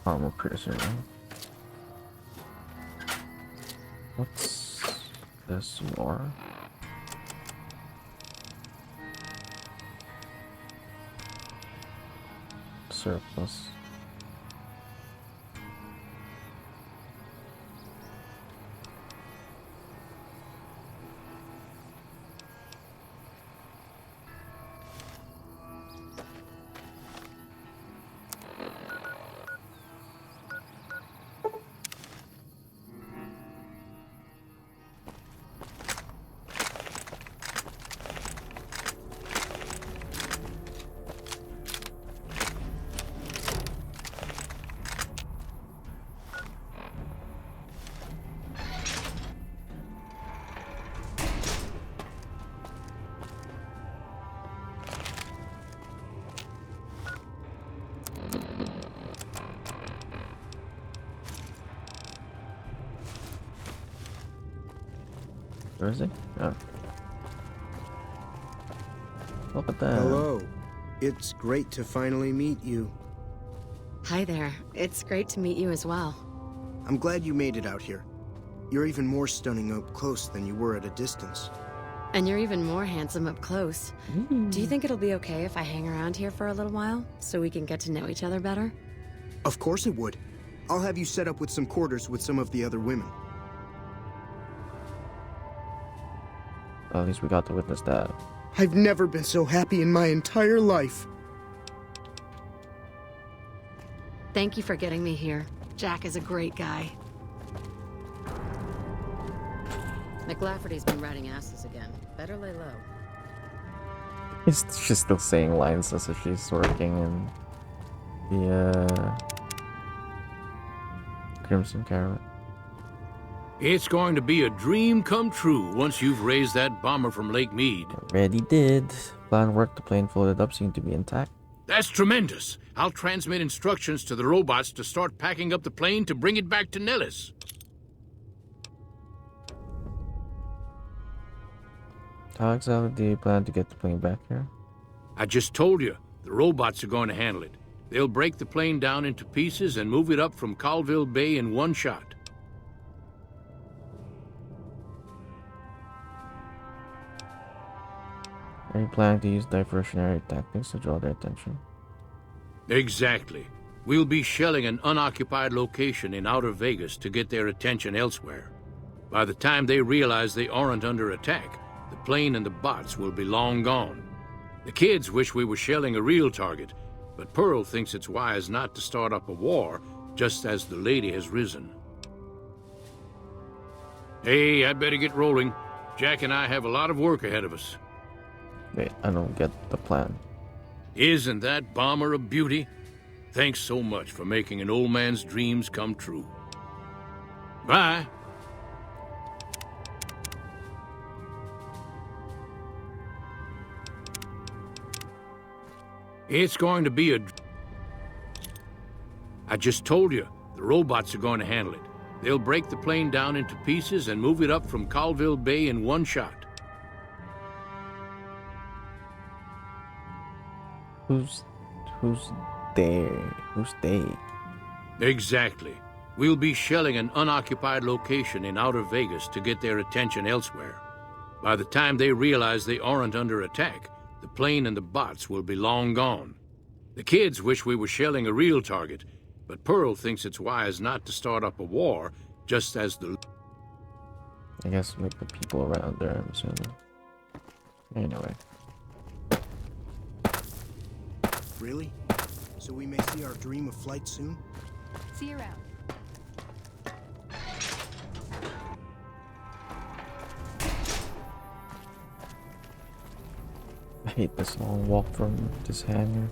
Armor piercer. What's this more? Surplus. Where is he? Oh. Look at that. Hello. It's great to finally meet you. Hi there. It's great to meet you as well. I'm glad you made it out here. You're even more stunning up close than you were at a distance. And you're even more handsome up close. Do you think it'll be okay if I hang around here for a little while, so we can get to know each other better? Of course it would. I'll have you set up with some quarters with some of the other women. Well, at least we got to witness that. I've never been so happy in my entire life. Thank you for getting me here. Jack is a great guy. McLafferty's been riding asses again. Better lay low. She's still saying lines as if she's working in the Crimson Caravan. It's going to be a dream come true once you've raised that bomber from Lake Mead. Already did. Plan worked, the plane floated up, seemed to be intact. That's tremendous. I'll transmit instructions to the robots to start packing up the plane to bring it back to Nellis. How exactly do you plan to get the plane back here? I just told you, the robots are going to handle it. They'll break the plane down into pieces and move it up from Colville Bay in one shot. Are you planning to use diversionary tactics to draw their attention? Exactly. We'll be shelling an unoccupied location in outer Vegas to get their attention elsewhere. By the time they realize they aren't under attack, the plane and the bots will be long gone. The kids wish we were shelling a real target, but Pearl thinks it's wise not to start up a war just as the lady has risen. Hey, I'd better get rolling. Jack and I have a lot of work ahead of us. Wait, I don't get the plan. Isn't that bomber a beauty? Thanks so much for making an old man's dreams come true. Bye. It's going to be a... I just told you, the robots are going to handle it. They'll break the plane down into pieces and move it up from Colville Bay in one shot. Who's there? Who's they? Exactly. We'll be shelling an unoccupied location in outer Vegas to get their attention elsewhere. By the time they realize they aren't under attack, the plane and the bots will be long gone. The kids wish we were shelling a real target, but Pearl thinks it's wise not to start up a war, just as the... I guess like the people around there, I'm assuming. Anyway. Really? So we may see our dream of flight soon? See you around. I hate this long walk from this hangar.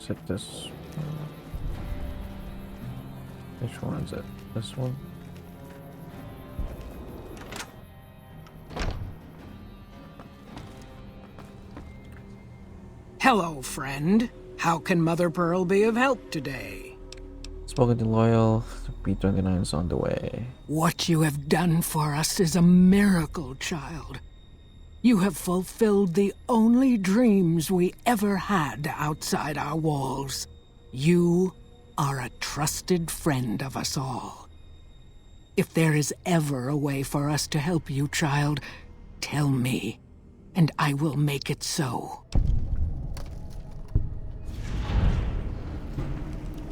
Is it this one? Which one is it? This one? Hello, friend. How can Mother Pearl be of help today? Spoken to Loyal. B-29 is on the way. What you have done for us is a miracle, child. You have fulfilled the only dreams we ever had outside our walls. You are a trusted friend of us all. If there is ever a way for us to help you, child, tell me, and I will make it so.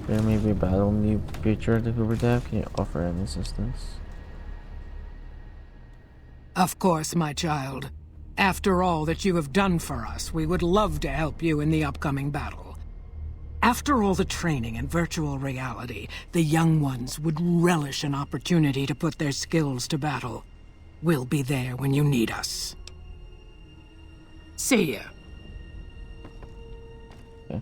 There may be a battle in the future of the Hoover Dam. Can you offer any assistance? Of course, my child. After all that you have done for us, we would love to help you in the upcoming battle. After all the training in virtual reality, the young ones would relish an opportunity to put their skills to battle. We'll be there when you need us. See ya. Okay.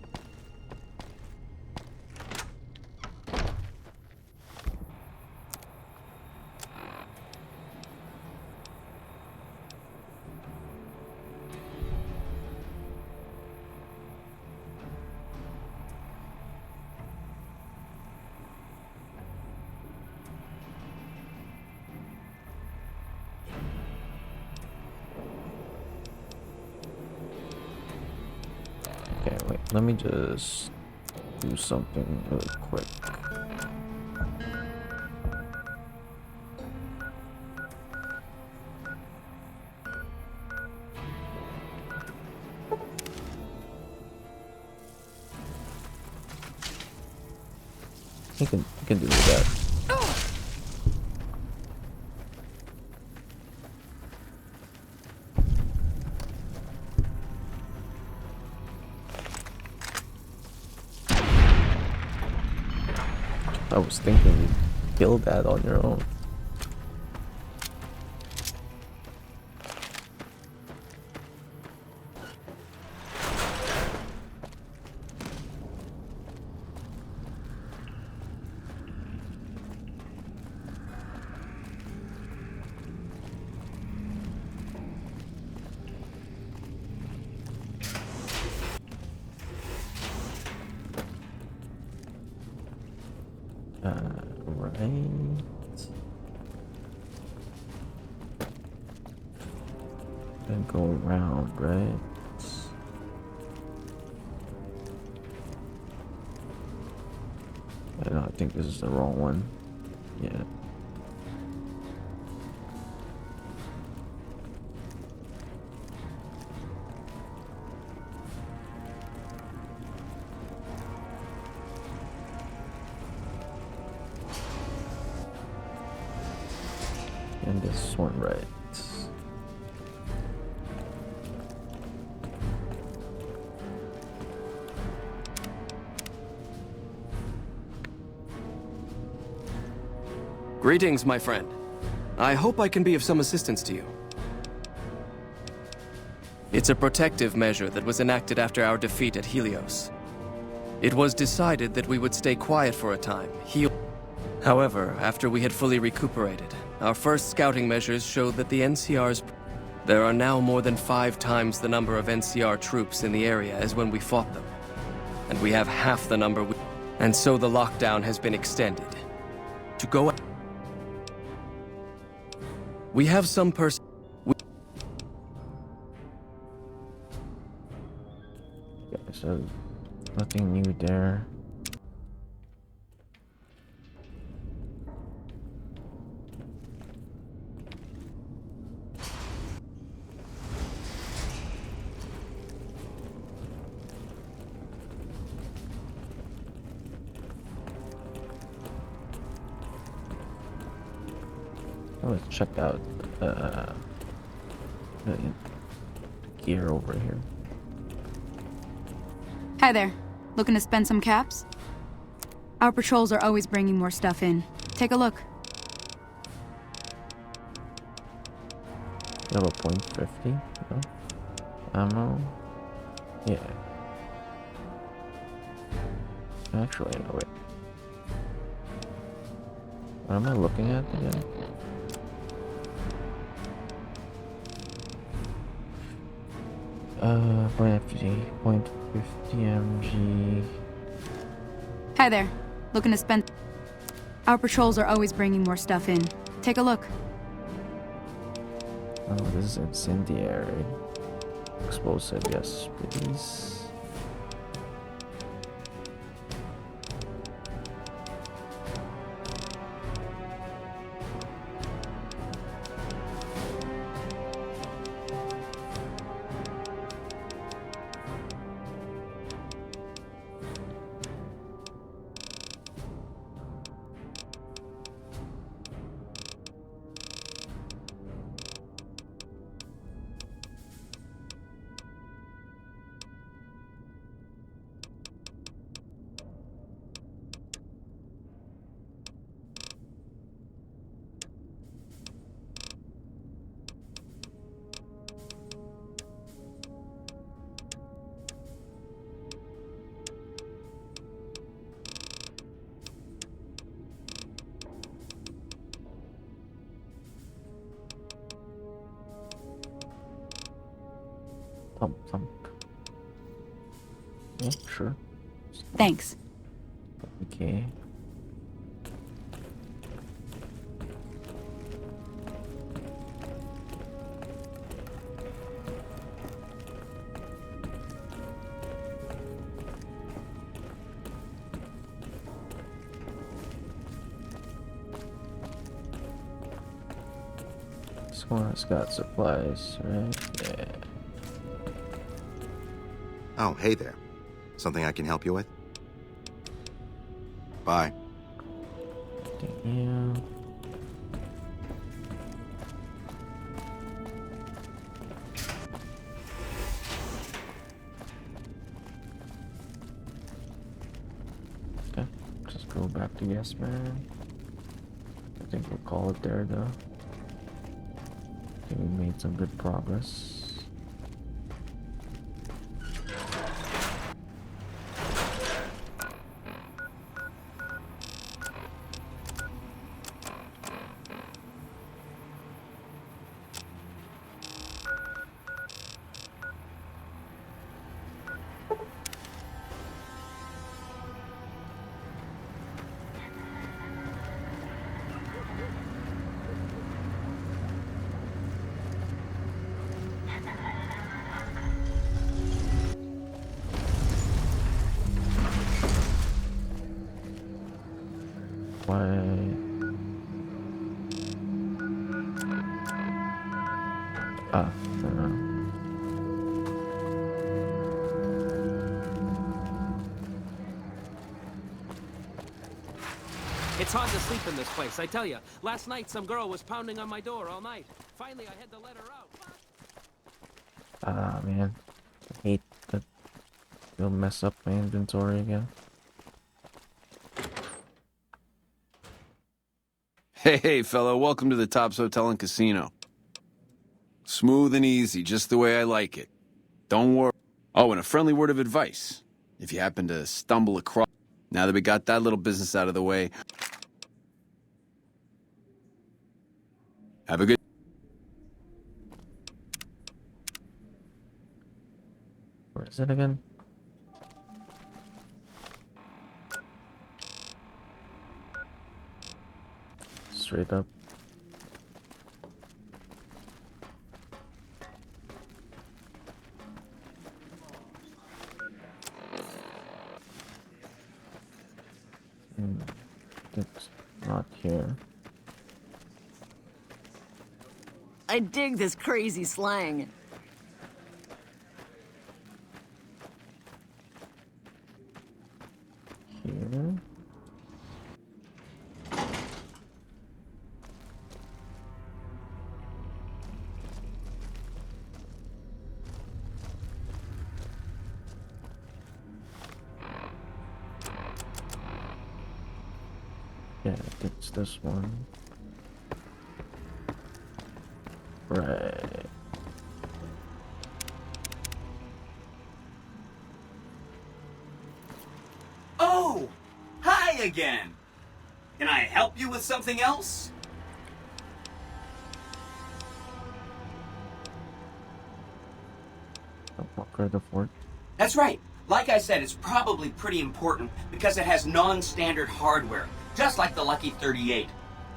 Okay, wait, let me just do something really quick. You can do that. I was thinking you build that on your own. Right. Then go around, right? I think this is the wrong one. Yeah. And this one right. Greetings, my friend. I hope I can be of some assistance to you. It's a protective measure that was enacted after our defeat at Helios. It was decided that we would stay quiet for a time, heal. However, after we had fully recuperated, our first scouting measures showed that the NCR's... There are now more than 5 times the number of NCR troops in the area as when we fought them. And we have half the number And so the lockdown has been extended. To go... We have some person... Okay, so nothing new there. Let's check out the gear over here. Hi there. Looking to spend some caps? Our patrols are always bringing more stuff in. Take a look. You have a .50? No? Ammo? Yeah. Actually, no, wait. What am I looking at again? .50 MG. Hi there. Looking to spend... Our patrols are always bringing more stuff in. Take a look. Oh, this is incendiary. Explosive, yes, please. Thump. Yeah, sure. Thanks. Okay. This one's got supplies, right? Yeah. Oh, hey there. Something I can help you with? Bye. Thank you. Okay, just go back to Yes Man. I think we'll call it there though. I think we made some good progress. Why? Ah, no. It's hard to sleep in this place, I tell you. Last night, some girl was pounding on my door all night. Finally, I had to let her out. Ah, man. I hate that you'll mess up my inventory again. Hey, fellow, welcome to the Tops Hotel and Casino. Smooth and easy, just the way I like it. Don't worry. Oh, and a friendly word of advice. If you happen to stumble across... Now that we got that little business out of the way... Have a good... Where is it again? Straight up. It's not here. I dig this crazy slang. Here. Yeah, it's this one. Right. Oh! Hi again! Can I help you with something else? Walker the Fort. That's right. Like I said, it's probably pretty important because it has non-standard hardware, just like the Lucky 38.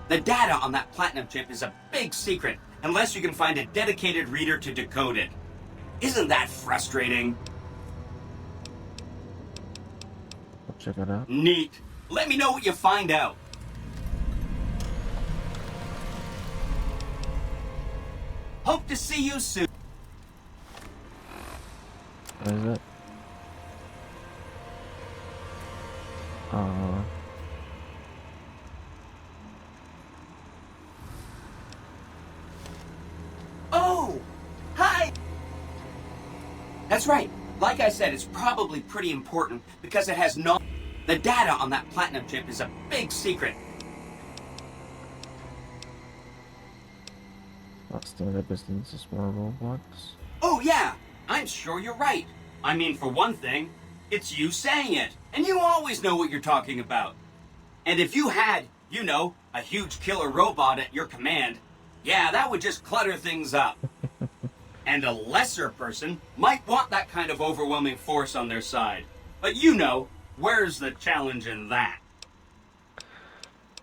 The data on that platinum chip is a big secret, unless you can find a dedicated reader to decode it. Isn't that frustrating? I'll check it out. Neat. Let me know what you find out. Hope to see you soon. What is it? Oh! Hi! That's right. Like I said, it's probably pretty important because it has no... The data on that platinum chip is a big secret. Lost in the business is more Roblox. Oh, yeah! I'm sure you're right. I mean, for one thing, it's you saying it, and you always know what you're talking about. And if you had, you know, a huge killer robot at your command, yeah, that would just clutter things up. And a lesser person might want that kind of overwhelming force on their side. But you know, where's the challenge in that?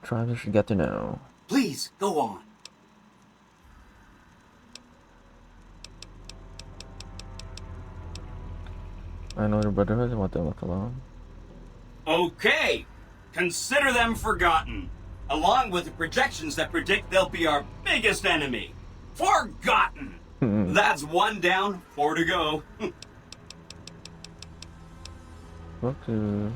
Travis should get to know. Please, go on. I know the Brotherhood, I want them left alone. Okay, consider them forgotten, along with the projections that predict they'll be our biggest enemy. Forgotten! That's 1 down, 4 to go. Okay.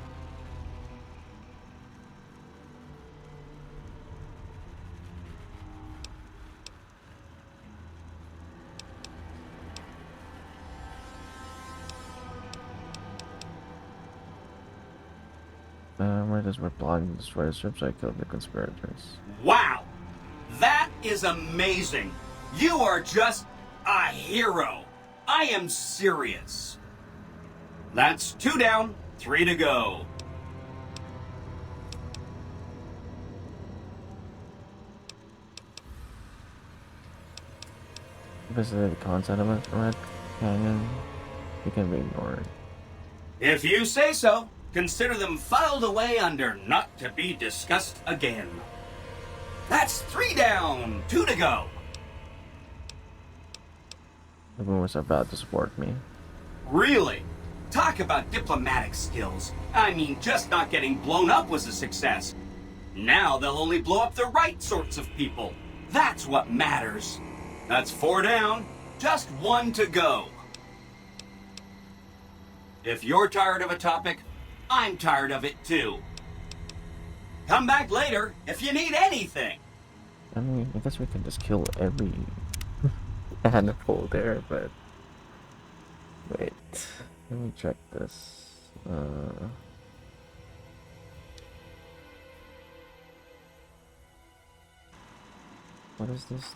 Right as we're plotting to destroy the ships, I killed the conspirators. Wow! That is amazing! You are just a hero! I am serious. That's 2 down, 3 to go. Visited the content of it, Red Canyon. You can be ignored. If you say so, consider them filed away under not to be discussed again. That's 3 down, 2 to go. Everyone was about to support me. Really? Talk about diplomatic skills. I mean, just not getting blown up was a success. Now they'll only blow up the right sorts of people. That's what matters. That's 4 down, just 1 to go. If you're tired of a topic, I'm tired of it too. Come back later if you need anything. I mean, I guess we can just kill every animal there, but wait, let me check this. What is this?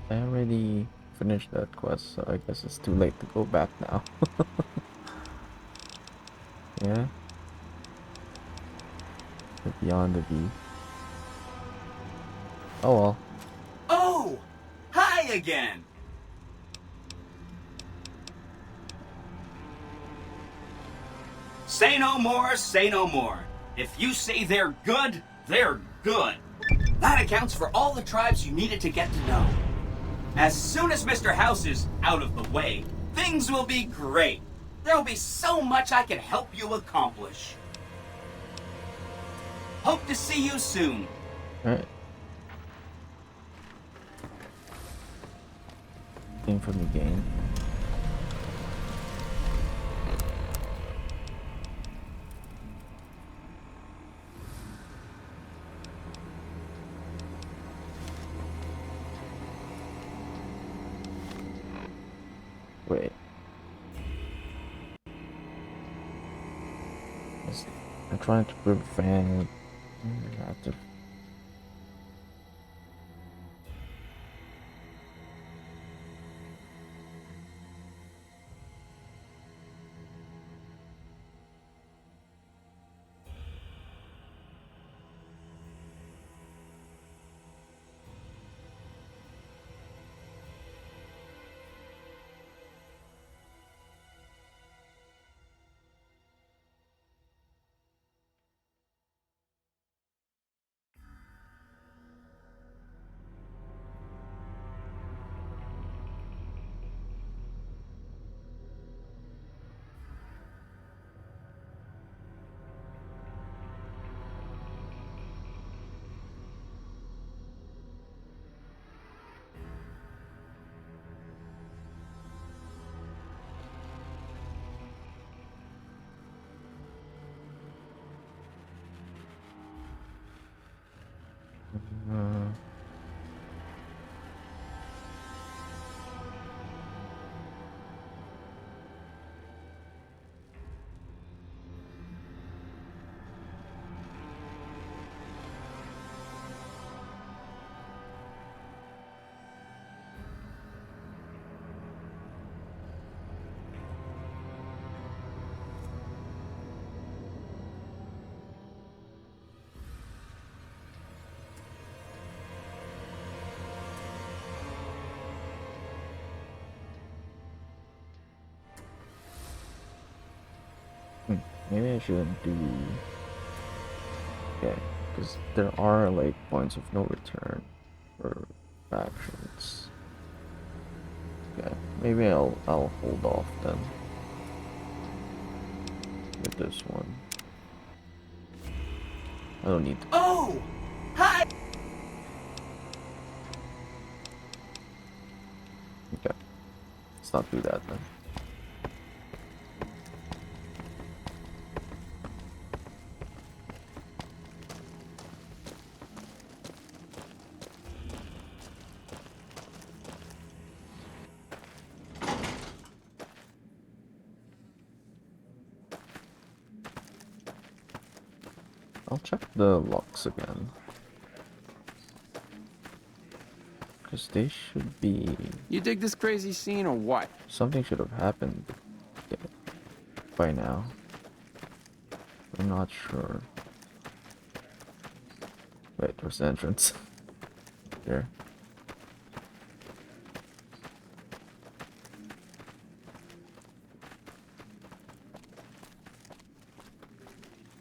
I already finished that quest, so I guess it's too late to go back now. Yeah. Beyond the V. Oh well. Oh! Hi again! Say no more, say no more. If you say they're good, they're good. That accounts for all the tribes you needed to get to know. As soon as Mr. House is out of the way, things will be great. There'll be so much I can help you accomplish. Hope to see you soon. Alright. Thing from the game. Wait. I'm trying to prevent active. Uh, Maybe I shouldn't do. Okay, because there are like points of no return for factions. Okay, maybe I'll hold off then with this one. I don't need to. Oh! Hi! Okay, let's not do that then. I'll check the locks again. Because they should be... You dig this crazy scene or what? Something should have happened by now. I'm not sure. Wait, where's the entrance? Here.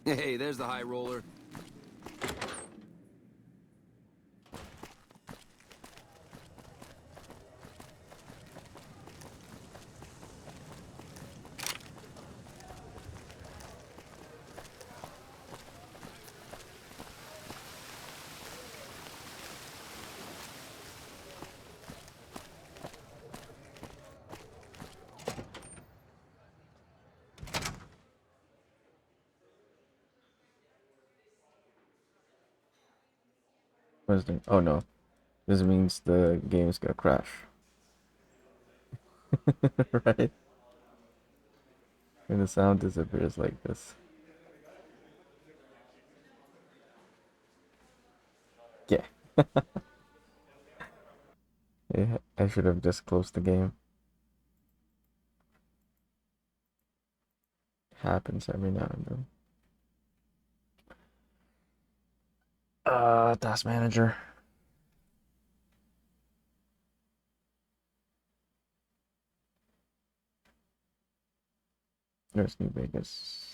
Hey, there's the high roller. Where's the... Oh no. This means the game's gonna crash. Right? When the sound disappears like this. Yeah. Yeah, I should have just closed the game. Happens every now and then. Task manager. There's New Vegas.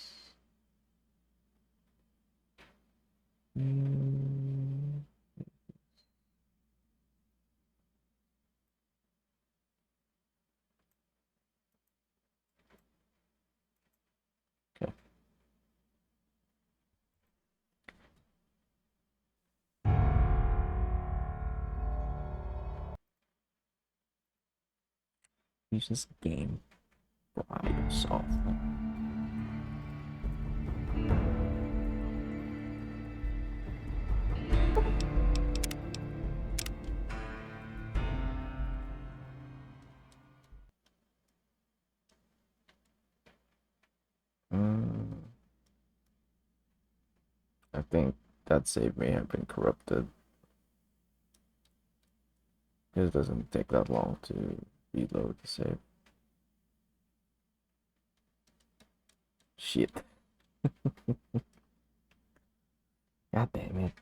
Okay. Use this game by yourself. I think that save may have been corrupted. It doesn't take that long to reload the save. Shit. God damn it.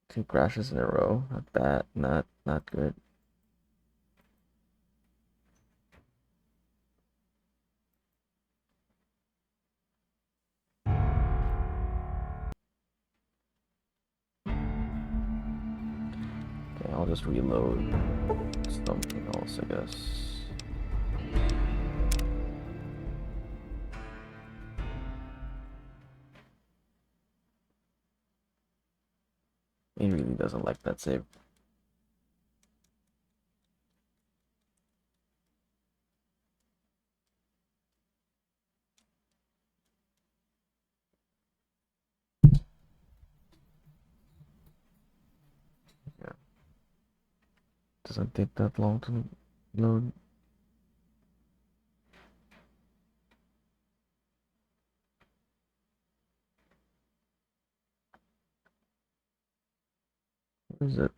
2 crashes in a row. Not bad. Not good. Okay, I'll just reload something else, I guess. He really doesn't like that save. doesn't take that long to load. Where is it?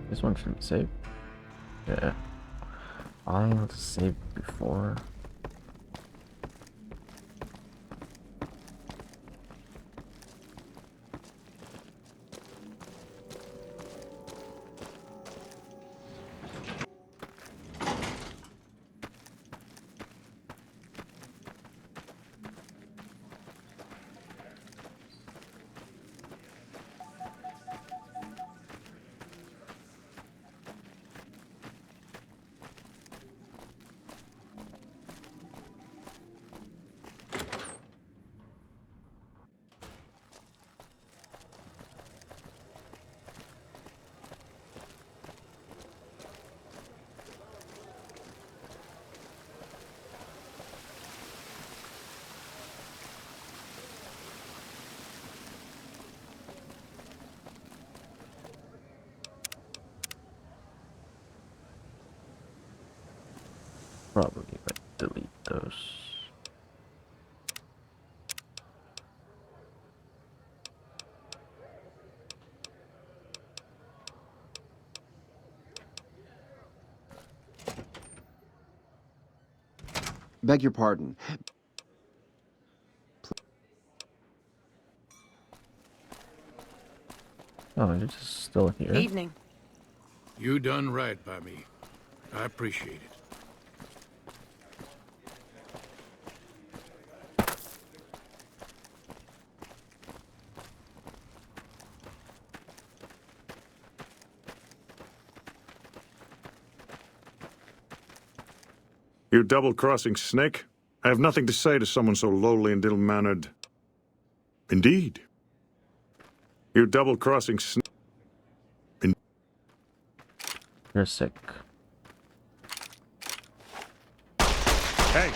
This one should save. Yeah. I want to save before. Probably like delete those. Beg your pardon. Oh, you're just still here. Evening. You done right by me. I appreciate it. You double-crossing snake? I have nothing to say to someone so lowly and ill-mannered. Indeed. You double-crossing snake. You're sick. Hey!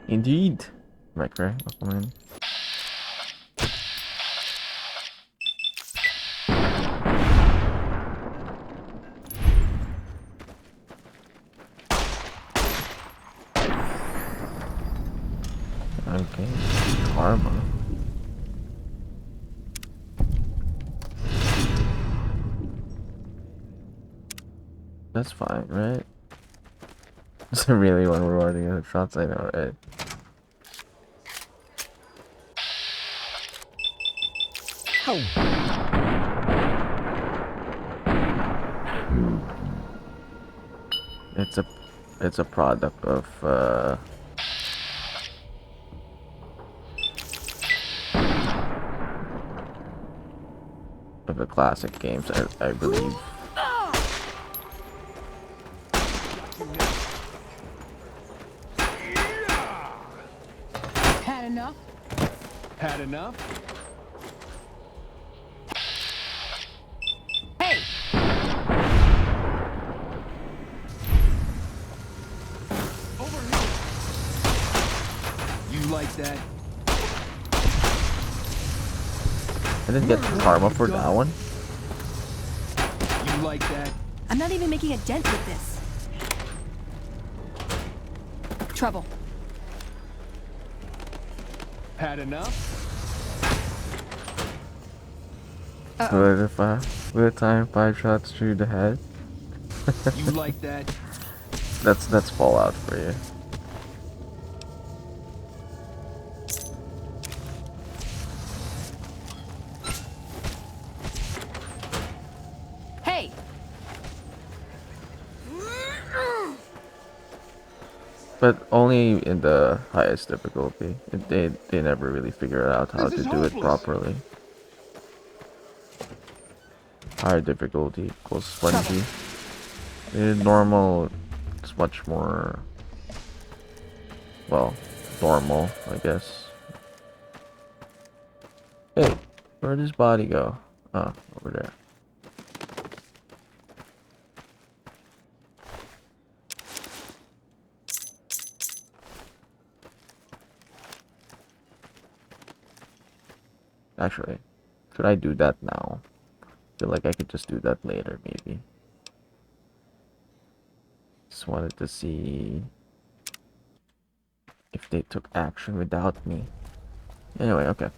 Indeed. Micro, welcome in. Okay, karma. That's fine, right? Is it really one rewarding the shots? I know, right? It's a product of the classic games, I believe. Had enough? Had enough? Hey! Over here! You like that? I didn't get karma for that one. You like that? I'm not even making a dent with this. Trouble. Had enough? Solidify with a time 5 shots through the head. You like that? That's Fallout for you. Hey! But only in the highest difficulty. They never really figure out how to do it properly. Higher difficulty equals spongy. In normal, it's much more, well, normal, I guess. Hey, where did his body go? Oh, over there. Actually, should I do that now? I feel like I could just do that later, maybe. Just wanted to see if they took action without me. Anyway, okay.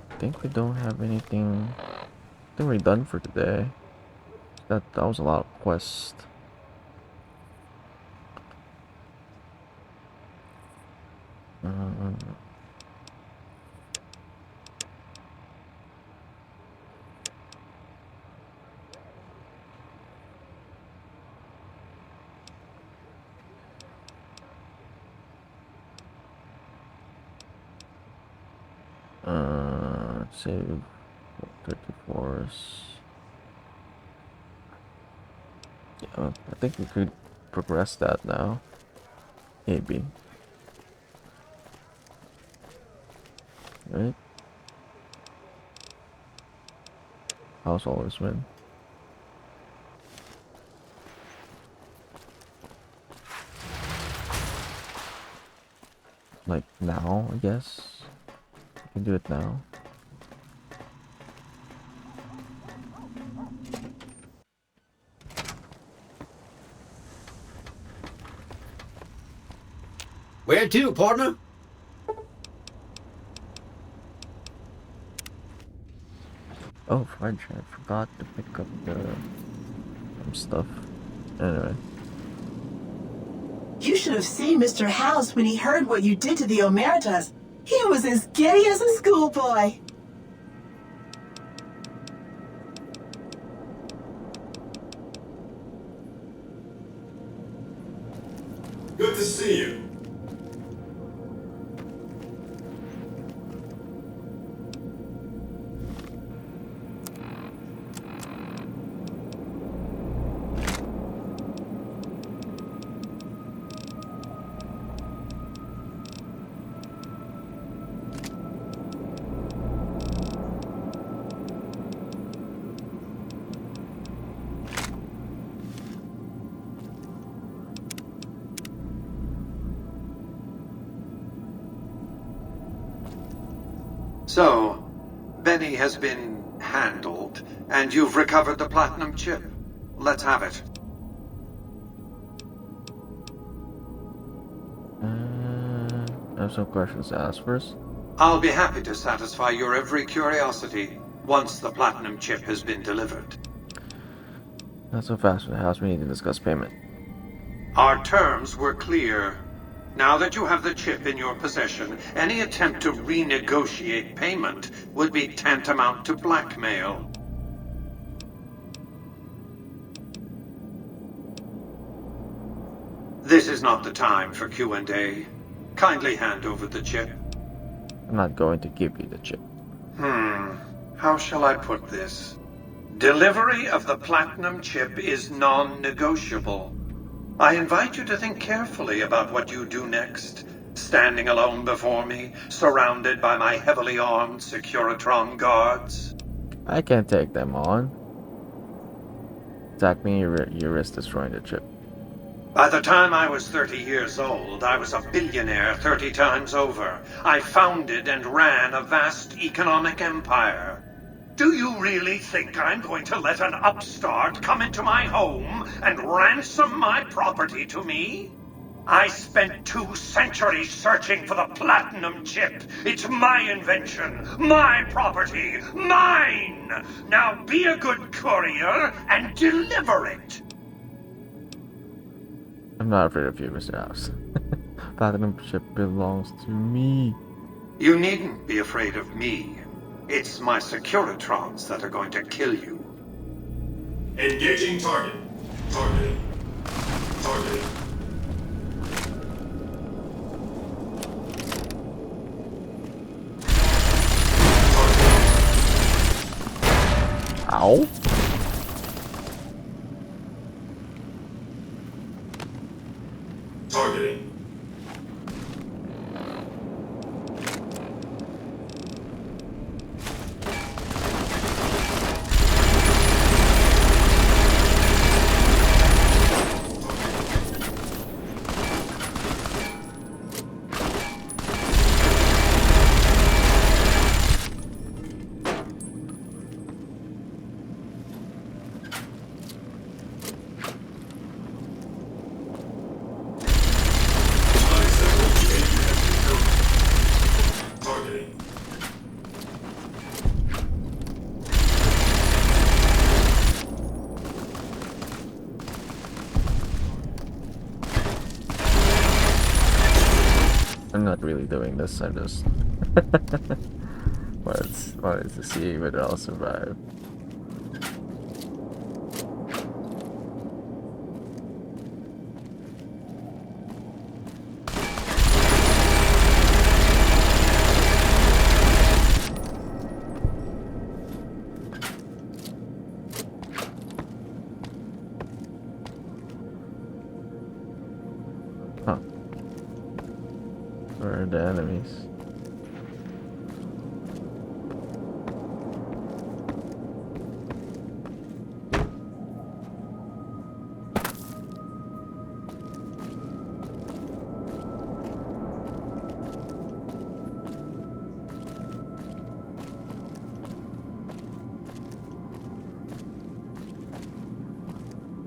I think we don't have anything. I think we're done for today. That was a lot of quests. Save 34s. Yeah, I think we could progress that now. Maybe. Right? House always win. Like now, I guess. We can do it now. Where to, partner? Oh, French, I forgot to pick up some stuff. Anyway. You should have seen Mr. House when he heard what you did to the Omertas. He was as giddy as a schoolboy. Good to see you. So, Benny has been handled, and you've recovered the platinum chip. Let's have it. I have some questions to ask first. I'll be happy to satisfy your every curiosity once the platinum chip has been delivered. Not so fast for the house, we need to discuss payment. Our terms were clear. Now that you have the chip in your possession, any attempt to renegotiate payment would be tantamount to blackmail. This is not the time for Q&A. Kindly hand over the chip. I'm not going to give you the chip. How shall I put this? Delivery of the platinum chip is non-negotiable. I invite you to think carefully about what you do next. Standing alone before me, surrounded by my heavily armed Securitron guards. I can't take them on. Attack me, you risk destroying the chip. By the time I was 30 years old, I was a billionaire 30 times over. I founded and ran a vast economic empire. Do you really think I'm going to let an upstart come into my home and ransom my property to me? I spent 2 centuries searching for the platinum chip. It's my invention, my property, mine! Now be a good courier and deliver it! I'm not afraid of you, Mr. House. Platinum chip belongs to me. You needn't be afraid of me. It's my Securitrons that are going to kill you. Engaging target. Targeting. Targeting. Ow. Targeting. Targeting. I'm not really doing this, I'm just wanted to see whether I'll survive. Huh. Where are the enemies?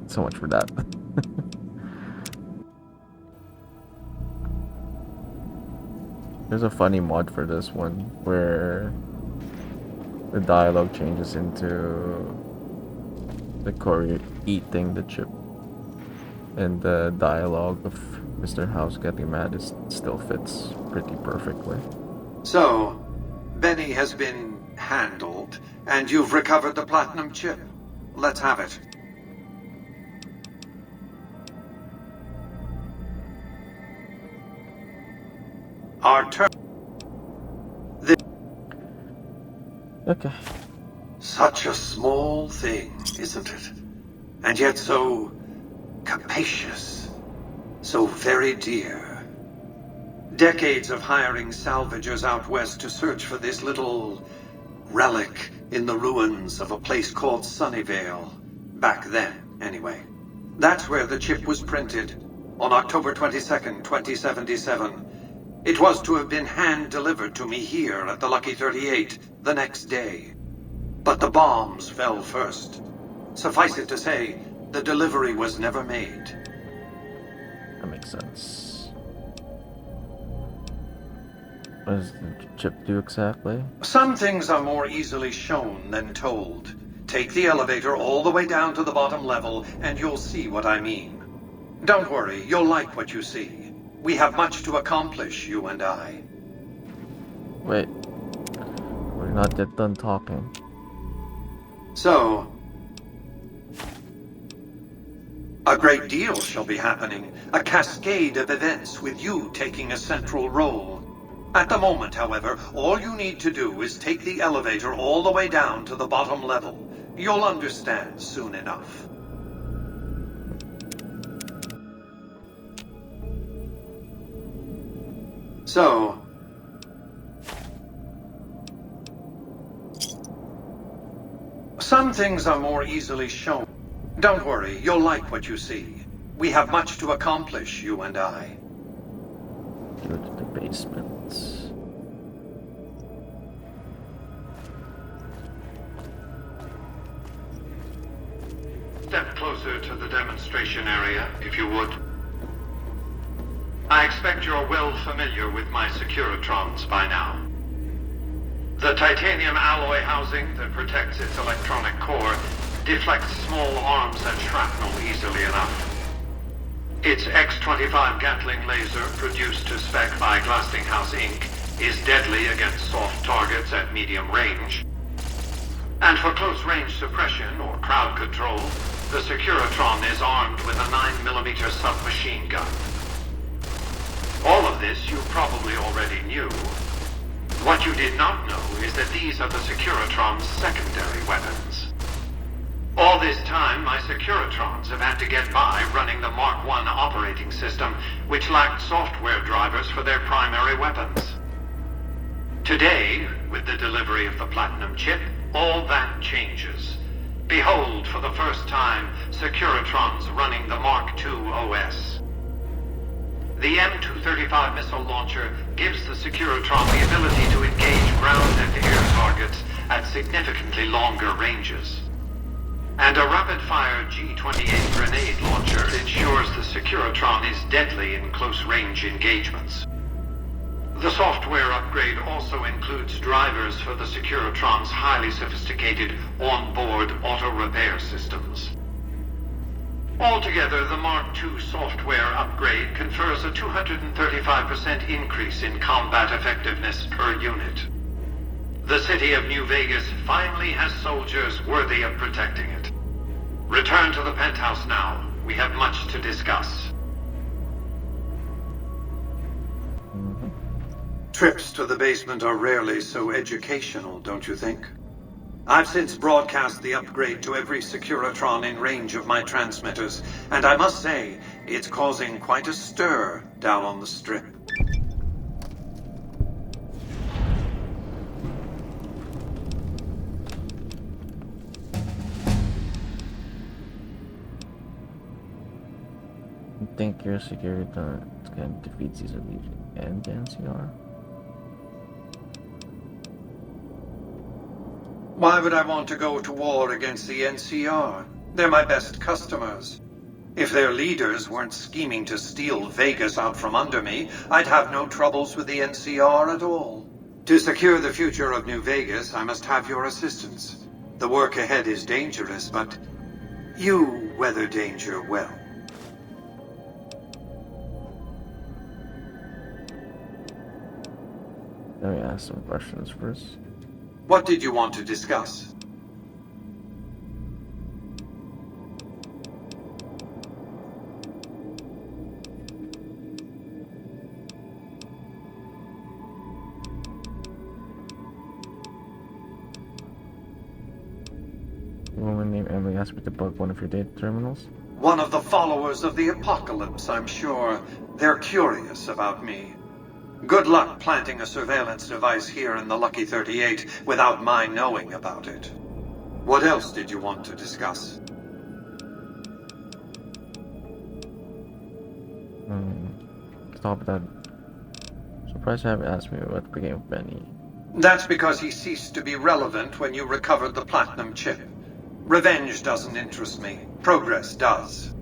So much for that. There's a funny mod for this one where the dialogue changes into the Courier eating the chip, and the dialogue of Mr. House getting mad still fits pretty perfectly. So, Benny has been handled, and you've recovered the platinum chip. Let's have it. Our turn. Okay. Such a small thing, isn't it? And yet so capacious, so very dear. Decades of hiring salvagers out west to search for this little relic in the ruins of a place called Sunnyvale. Back then, anyway. That's where the chip was printed, on October 22nd, 2077. It was to have been hand-delivered to me here at the Lucky 38 the next day. But the bombs fell first. Suffice it to say, the delivery was never made. That makes sense. What does the chip do exactly? Some things are more easily shown than told. Take the elevator all the way down to the bottom level, and you'll see what I mean. Don't worry, you'll like what you see. We have much to accomplish, you and I. Wait. We're not yet done talking. So, a great deal shall be happening. A cascade of events with you taking a central role. At the moment, however, all you need to do is take the elevator all the way down to the bottom level. You'll understand soon enough. So, some things are more easily shown. Don't worry, you'll like what you see. We have much to accomplish, you and I. Go to the basement. Step closer to the demonstration area, if you would. I expect you're well familiar with my Securitrons by now. The titanium alloy housing that protects its electronic core deflects small arms and shrapnel easily enough. Its X-25 Gatling laser, produced to spec by Glassinghouse Inc., is deadly against soft targets at medium range. And for close-range suppression or crowd control, the Securitron is armed with a 9mm submachine gun. All of this you probably already knew. What you did not know is that these are the Securitron's secondary weapons. All this time, my Securitrons have had to get by running the Mark I operating system, which lacked software drivers for their primary weapons. Today, with the delivery of the Platinum chip, all that changes. Behold, for the first time, Securitrons running the Mark II OS. The M235 missile launcher gives the Securitron the ability to engage ground and air targets at significantly longer ranges. And a rapid-fire G-28 grenade launcher ensures the Securitron is deadly in close-range engagements. The software upgrade also includes drivers for the Securitron's highly sophisticated on-board auto-repair systems. Altogether, the Mark II software upgrade confers a 235% increase in combat effectiveness per unit. The city of New Vegas finally has soldiers worthy of protecting it. Return to the penthouse now. We have much to discuss. Trips to the basement are rarely so educational, don't you think? I've since broadcast the upgrade to every Securitron in range of my transmitters, and I must say, it's causing quite a stir down on the Strip. I think your Securiton can defeat Caesar Legion and the NCR. Why would I want to go to war against the NCR? They're my best customers. If their leaders weren't scheming to steal Vegas out from under me, I'd have no troubles with the NCR at all. To secure the future of New Vegas, I must have your assistance. The work ahead is dangerous, but you weather danger well. Let me ask some questions first. What did you want to discuss? A woman named Emily asked me to bug one of your data terminals. One of the followers of the apocalypse, I'm sure. They're curious about me. Good luck planting a surveillance device here in the Lucky 38 without my knowing about it. What else did you want to discuss? Stop that. Surprised you haven't asked me what became of Benny. That's because he ceased to be relevant when you recovered the Platinum chip. Revenge doesn't interest me. Progress does.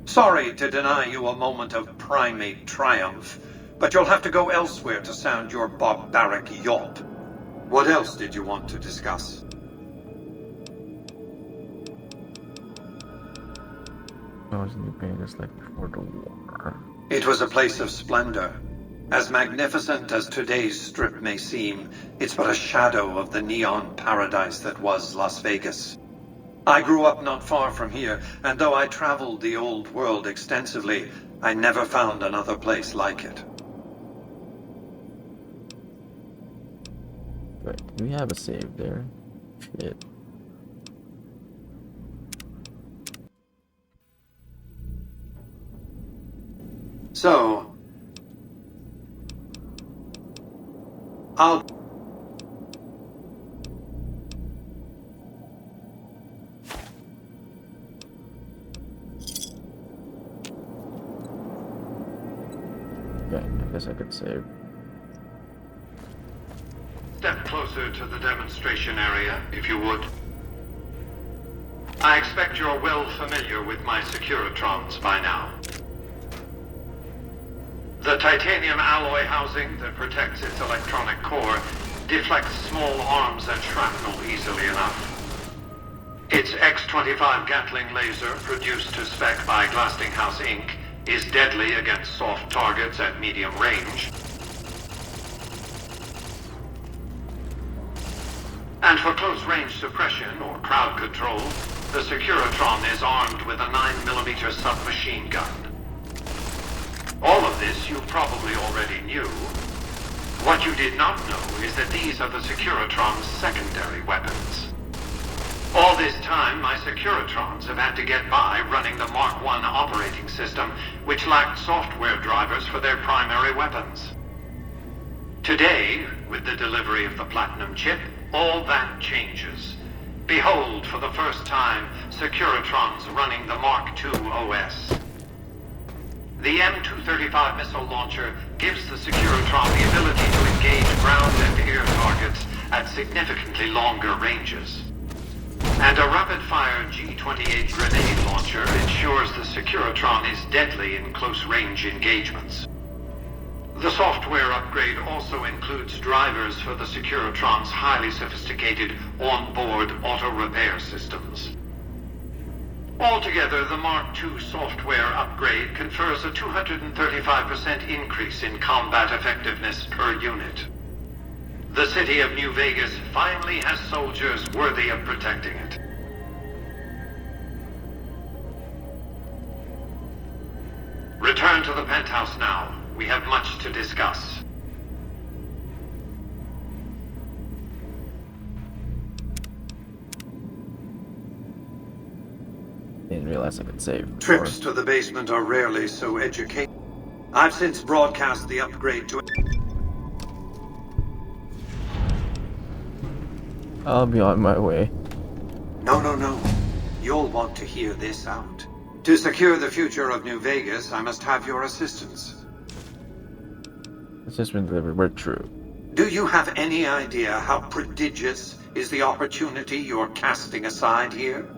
Sorry to deny you a moment of primate triumph, but you'll have to go elsewhere to sound your barbaric yawp. What else did you want to discuss? How was New Vegas like before the war? It was a place of splendor. As magnificent as today's Strip may seem, it's but a shadow of the neon paradise that was Las Vegas. I grew up not far from here, and though I traveled the old world extensively, I never found another place like it. Wait, do we have a save there? Shit. So, I'll... Okay, I guess I could save. Step closer to the demonstration area, if you would. I expect you're well familiar with my Securitrons by now. The titanium alloy housing that protects its electronic core deflects small arms and shrapnel easily enough. Its X-25 Gatling laser, produced to spec by Glastinghouse Inc., is deadly against soft targets at medium range. And for close-range suppression or crowd control, the Securitron is armed with a 9mm submachine gun. All of this you probably already knew. What you did not know is that these are the Securitron's secondary weapons. All this time, my Securitrons have had to get by running the Mark I operating system, which lacked software drivers for their primary weapons. Today, with the delivery of the Platinum chip, all that changes. Behold, for the first time, Securitrons running the Mark II OS. The M235 missile launcher gives the Securitron the ability to engage ground and air targets at significantly longer ranges. And a rapid-fire G-28 grenade launcher ensures the Securitron is deadly in close-range engagements. The software upgrade also includes drivers for the Securitron's highly sophisticated on-board auto-repair systems. Altogether, the Mark II software upgrade confers a 235% increase in combat effectiveness per unit. The city of New Vegas finally has soldiers worthy of protecting it. Return to the penthouse now. We have much to discuss. Didn't realize I could save. Trips to the basement are rarely so educated. I've since broadcast the upgrade to... I'll be on my way. No. You'll want to hear this out. To secure the future of New Vegas, I must have your assistance. It's just been delivered. We're true. Do you have any idea how prodigious is the opportunity you're casting aside here?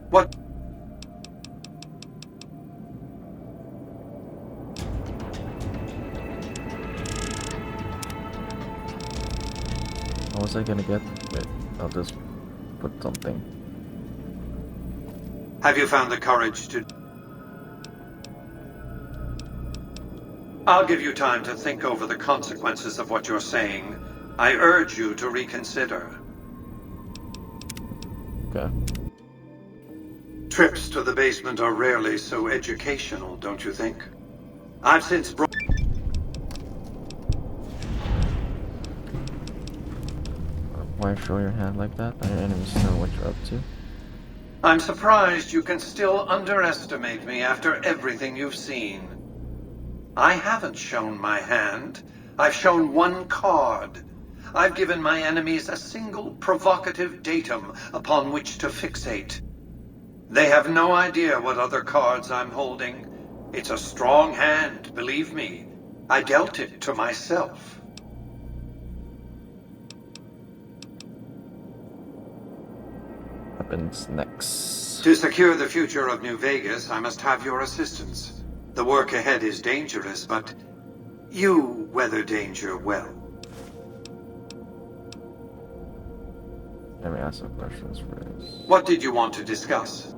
What? How was I gonna get it? I'll just put something. Have you found the courage to... I'll give you time to think over the consequences of what you're saying. I urge you to reconsider. Okay. Trips to the basement are rarely so educational, don't you think? I've since brought... Why show your hand like that? Our enemies know what you're up to. I'm surprised you can still underestimate me after everything you've seen. I haven't shown my hand. I've shown one card. I've given my enemies a single provocative datum upon which to fixate. They have no idea what other cards I'm holding. It's a strong hand, believe me. I dealt it to myself. Happens next. To secure the future of New Vegas, I must have your assistance. The work ahead is dangerous, but you weather danger well. Let me ask some questions first. What did you want to discuss?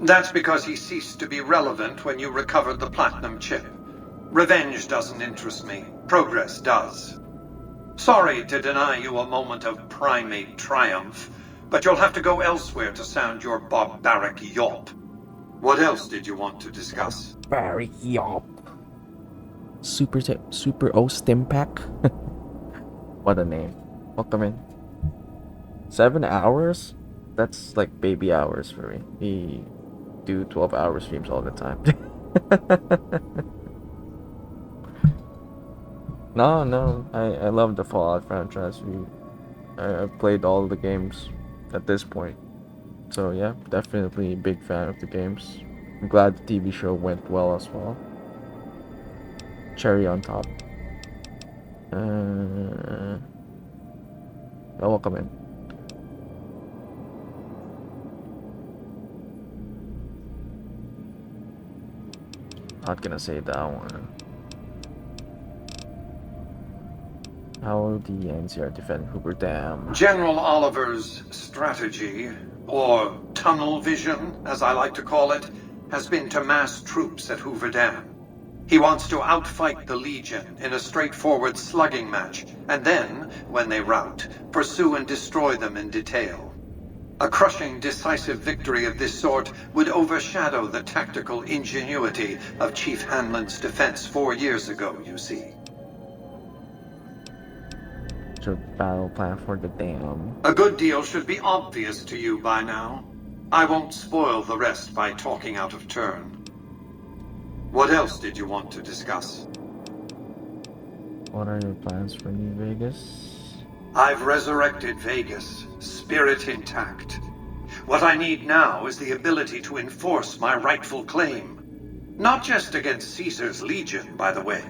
That's because he ceased to be relevant when you recovered the Platinum chip. Revenge doesn't interest me. Progress does. Sorry to deny you a moment of primate triumph, but you'll have to go elsewhere to sound your barbaric yawp. What else did you want to discuss? Barbaric yawp. Super O Stim Pack. What a name. Welcome in. 7 hours? That's like baby hours for me. We do 12-hour streams all the time. No, I love the Fallout franchise. I've played all the games at this point. So yeah, definitely a big fan of the games. I'm glad the TV show went well as well. Cherry on top. Welcome in. Not gonna say that one. How the NCR defend Hoover Dam? General Oliver's strategy, or tunnel vision, as I like to call it, has been to mass troops at Hoover Dam. He wants to outfight the Legion in a straightforward slugging match, and then, when they rout, pursue and destroy them in detail. A crushing, decisive victory of this sort would overshadow the tactical ingenuity of Chief Hanlon's defense 4 years ago, you see. Your battle plan for the dam. A good deal should be obvious to you by now. I won't spoil the rest by talking out of turn. What else did you want to discuss? What are your plans for New Vegas? I've resurrected Vegas, spirit intact. What I need now is the ability to enforce my rightful claim. Not just against Caesar's Legion, by the way.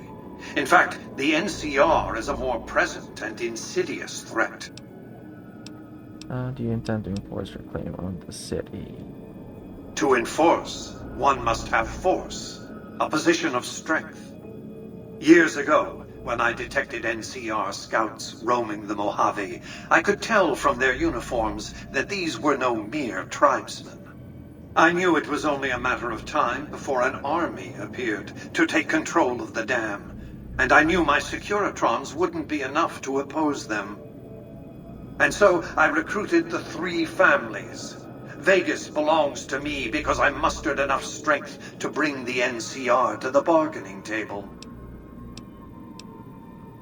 In fact, the NCR is a more present and insidious threat. How do you intend to enforce your claim on the city? To enforce, one must have force, a position of strength. Years ago, when I detected NCR scouts roaming the Mojave, I could tell from their uniforms that these were no mere tribesmen. I knew it was only a matter of time before an army appeared to take control of the dam, and I knew my Securitrons wouldn't be enough to oppose them. And so I recruited the 3 families. Vegas belongs to me because I mustered enough strength to bring the NCR to the bargaining table.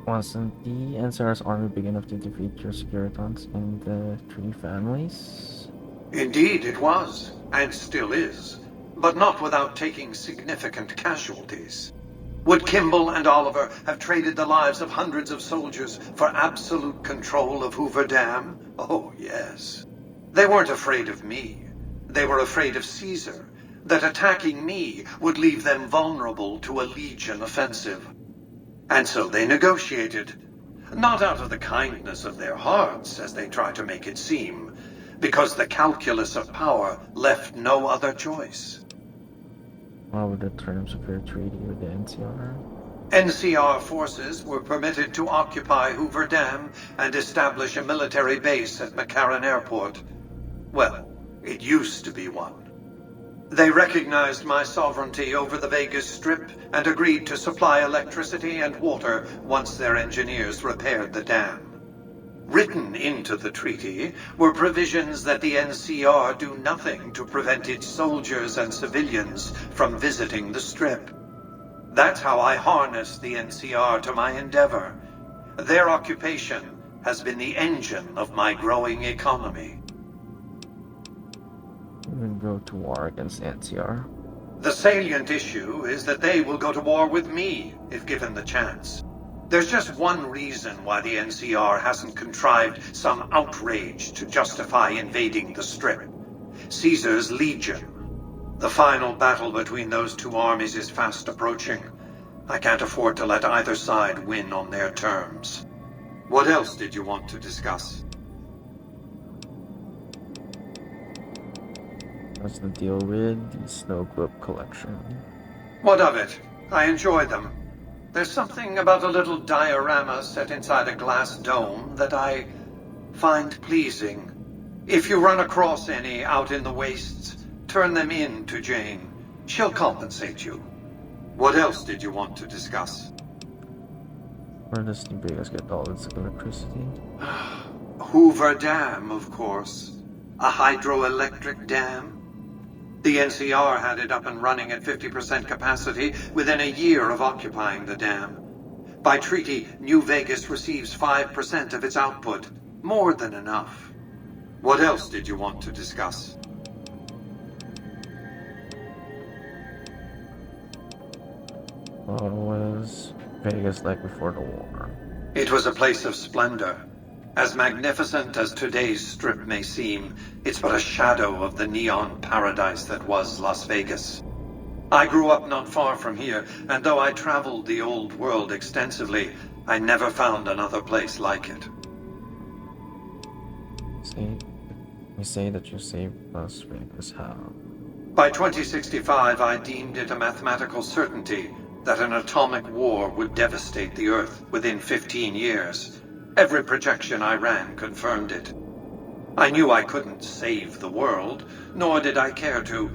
Wasn't the NCR's army big enough to defeat your Securitrons and the 3 families? Indeed it was, and still is, but not without taking significant casualties. Would Kimball and Oliver have traded the lives of hundreds of soldiers for absolute control of Hoover Dam? Oh, yes. They weren't afraid of me. They were afraid of Caesar, that attacking me would leave them vulnerable to a Legion offensive. And so they negotiated, not out of the kindness of their hearts, as they try to make it seem, because the calculus of power left no other choice. What were the terms of your treaty with the NCR? NCR forces were permitted to occupy Hoover Dam and establish a military base at McCarran Airport. Well, it used to be one. They recognized my sovereignty over the Vegas Strip and agreed to supply electricity and water once their engineers repaired the dam. Written into the treaty were provisions that the NCR do nothing to prevent its soldiers and civilians from visiting the Strip. That's how I harnessed the NCR to my endeavor. Their occupation has been the engine of my growing economy. You will go to war against NCR. The salient issue is that they will go to war with me, if given the chance. There's just one reason why the NCR hasn't contrived some outrage to justify invading the Strip. Caesar's Legion. The final battle between those 2 armies is fast approaching. I can't afford to let either side win on their terms. What else did you want to discuss? What's the deal with the Snow Globe collection? What of it? I enjoy them. There's something about a little diorama set inside a glass dome that I find pleasing. If you run across any out in the wastes, turn them in to Jane. She'll compensate you. What else did you want to discuss? Where does New Vegas get all its electricity? Hoover Dam, of course. A hydroelectric dam. The NCR had it up and running at 50% capacity within a year of occupying the dam. By treaty, New Vegas receives 5% of its output. More than enough. What else did you want to discuss? What was Vegas like before the war? It was a place of splendor. As magnificent as today's Strip may seem, it's but a shadow of the neon paradise that was Las Vegas. I grew up not far from here, and though I traveled the old world extensively, I never found another place like it. You say that you saved Las Vegas. How? By 2065, I deemed it a mathematical certainty that an atomic war would devastate the Earth within 15 years. Every projection I ran confirmed it. I knew I couldn't save the world, nor did I care to,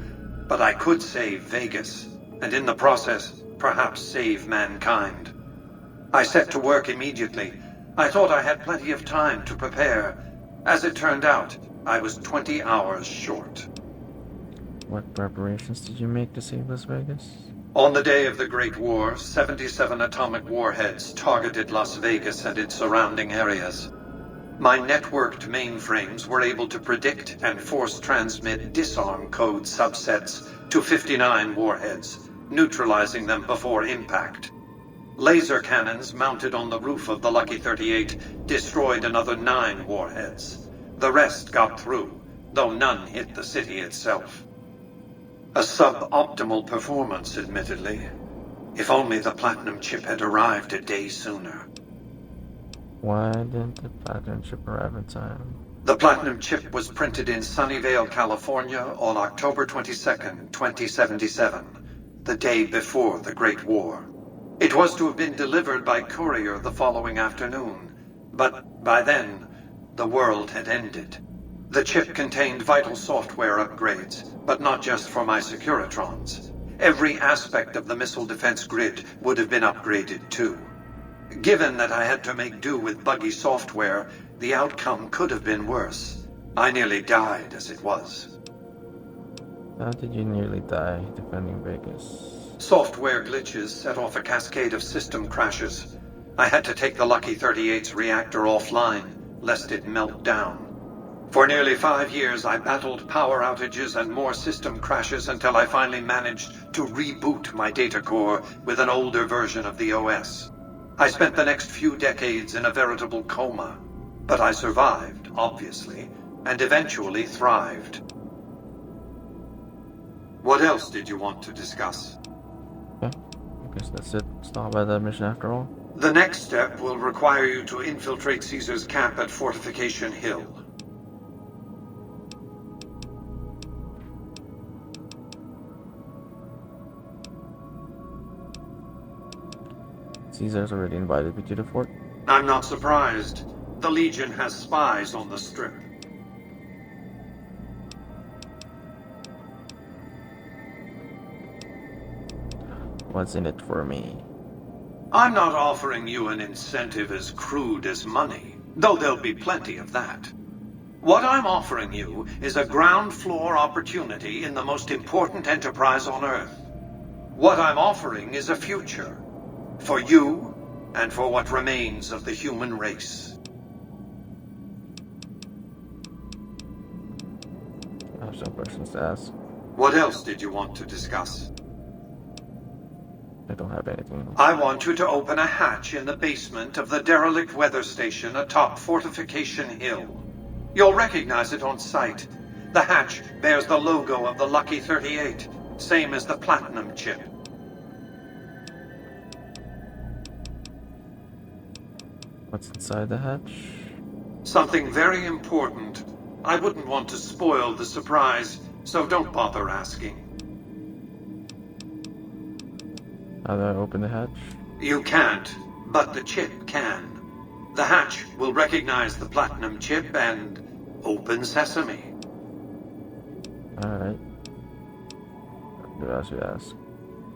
But I could save Vegas, and in the process, perhaps save mankind. I set to work immediately. I thought I had plenty of time to prepare. As it turned out, I was 20 hours short. What preparations did you make to save Las Vegas? On the day of the Great War, 77 atomic warheads targeted Las Vegas and its surrounding areas. My networked mainframes were able to predict and force transmit disarm code subsets to 59 warheads, neutralizing them before impact. Laser cannons mounted on the roof of the Lucky 38 destroyed another 9 warheads. The rest got through, though none hit the city itself. A suboptimal performance, admittedly. If only the platinum chip had arrived a day sooner. Why didn't the platinum chip arrive in time? The platinum chip was printed in Sunnyvale, California on October 22nd, 2077, the day before the Great War. It was to have been delivered by courier the following afternoon, but by then, the world had ended. The chip contained vital software upgrades, but not just for my Securitrons. Every aspect of the missile defense grid would have been upgraded too. Given that I had to make do with buggy software, the outcome could have been worse. I nearly died as it was. How did you nearly die defending Vegas? Software glitches set off a cascade of system crashes. I had to take the Lucky 38's reactor offline, lest it melt down. For nearly 5 years, I battled power outages and more system crashes until I finally managed to reboot my data core with an older version of the OS. I spent the next few decades in a veritable coma, but I survived, obviously, and eventually thrived. What else did you want to discuss? Okay, I guess that's it. It's not about that mission after all. The next step will require you to infiltrate Caesar's camp at Fortification Hill. Caesar's already invited me to the fort. I'm not surprised. The Legion has spies on the Strip. What's in it for me? I'm not offering you an incentive as crude as money, though there'll be plenty of that. What I'm offering you is a ground floor opportunity in the most important enterprise on Earth. What I'm offering is a future. For you, and for what remains of the human race. I have some questions to ask. What else did you want to discuss? I don't have anything. I want you to open a hatch in the basement of the derelict weather station atop Fortification Hill. You'll recognize it on sight. The hatch bears the logo of the Lucky 38, same as the platinum chip. What's inside the hatch? Something very important. I wouldn't want to spoil the surprise, so don't bother asking. How do I open the hatch? You can't, but the chip can. The hatch will recognize the platinum chip and open sesame. Alright. Do as you ask.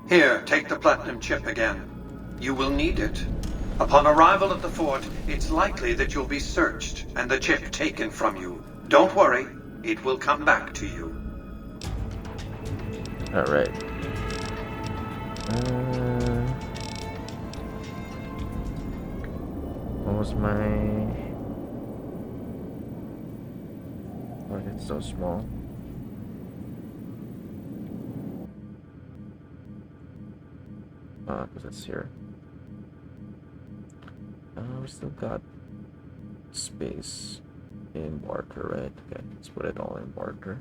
Here, take the platinum chip again. You will need it. Upon arrival at the fort, it's likely that you'll be searched and the chip taken from you. Don't worry, it will come back to you. Alright. What was my... Why it's so small? Because it's here. We still got space in barter, right? Okay, let's put it all in barter.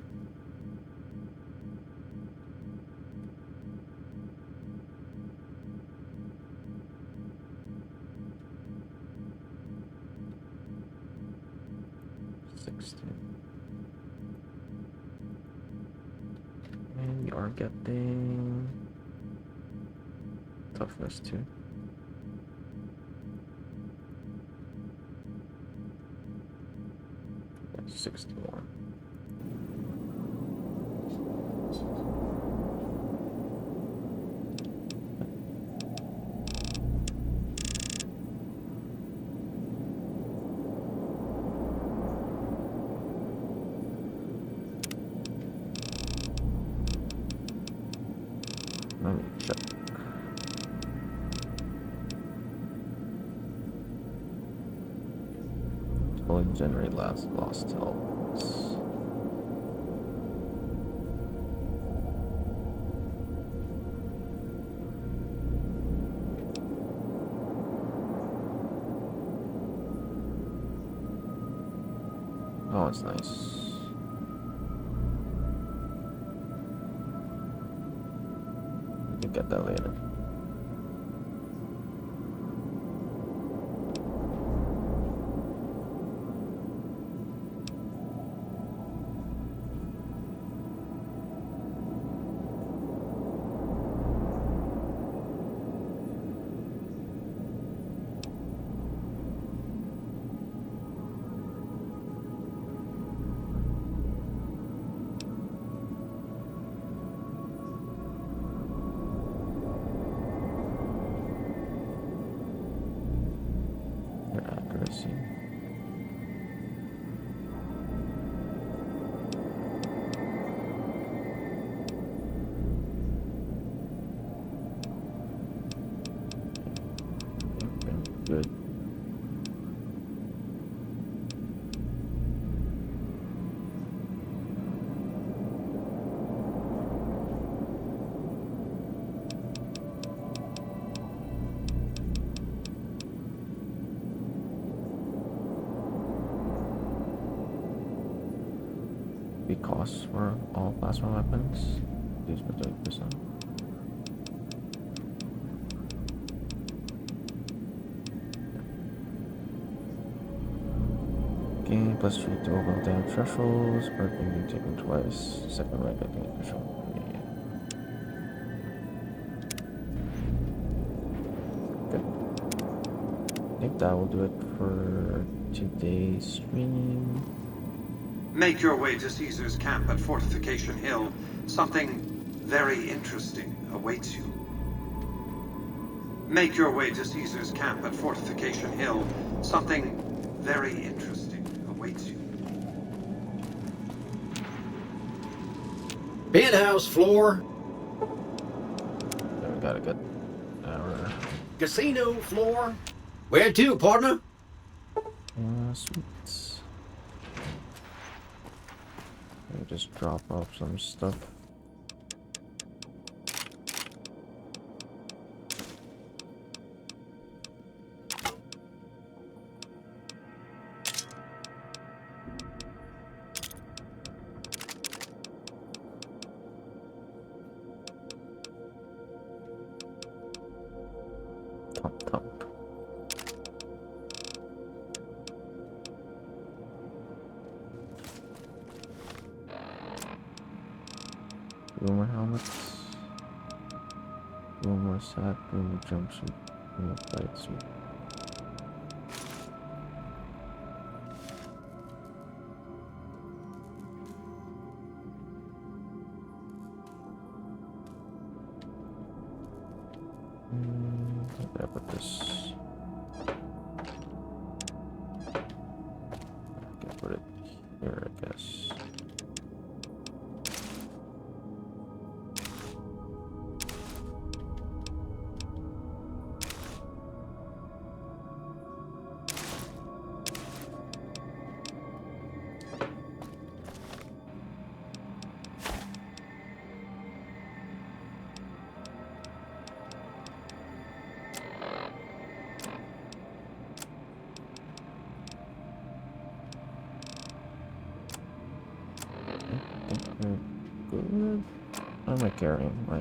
And we are getting toughness too. That's 61. Will generate lost elements. Oh, it's nice. We can get that later. Accuracy. Good. The costs for all plasma weapons. These for 30%. Gain +3 to overall damage thresholds, but being taken twice. Second right getting threshold. Yeah. Good. I think that will do it for today's stream. Make your way to Caesar's camp at Fortification Hill. Something very interesting awaits you. Make your way to Caesar's camp at Fortification Hill. Something very interesting awaits you. Penthouse floor. There we got a good hour. Casino floor. Where to, partner? Sweet. Let me just drop off some stuff. Thump. Boomer helmets. Boomer sack, boomer jumpsuit, boomer flight suit. How put this? I can put it here, I guess. Good. What am I carrying? I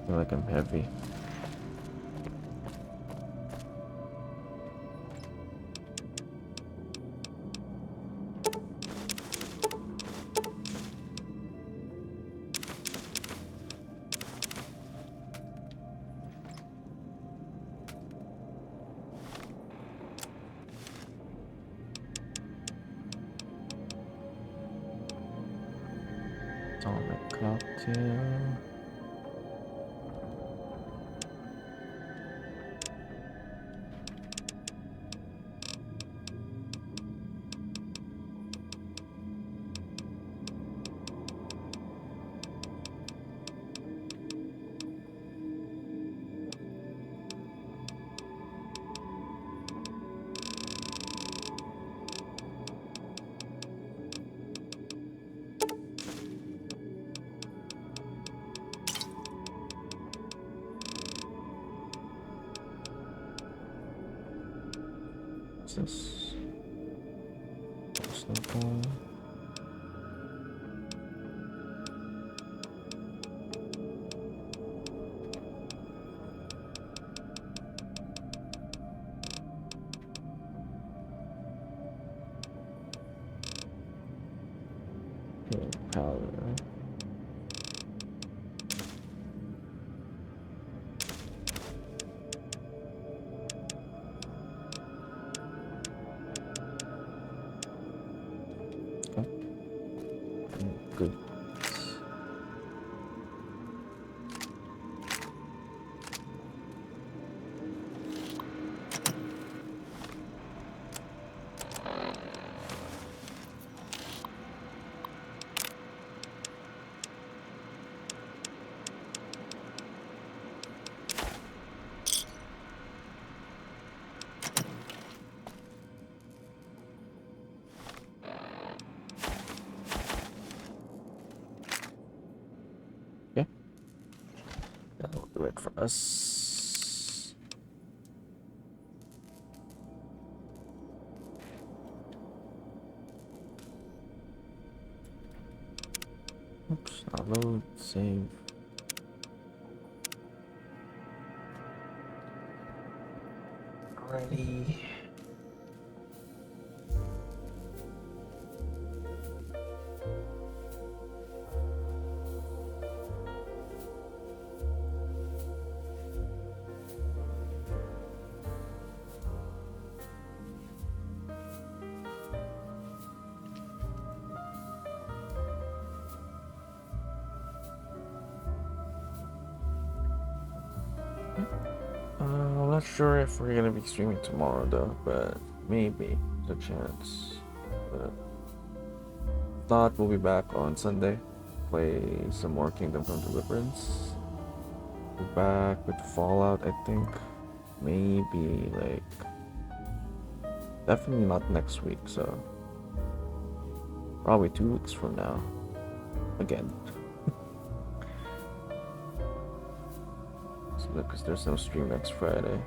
feel like I'm heavy. Atomic cocktail. this? Snowball. Okay, powder. Good. Okay. That'll do it for us. Oops, download, save. Alrighty. I'm not sure if we're gonna be streaming tomorrow though, but maybe there's a chance. But thought we'll be back on Sunday. Play some more Kingdom Come Deliverance. Be back with Fallout, I think. Maybe like definitely not next week, so probably 2 weeks from now. Again. Because there's no stream next Friday.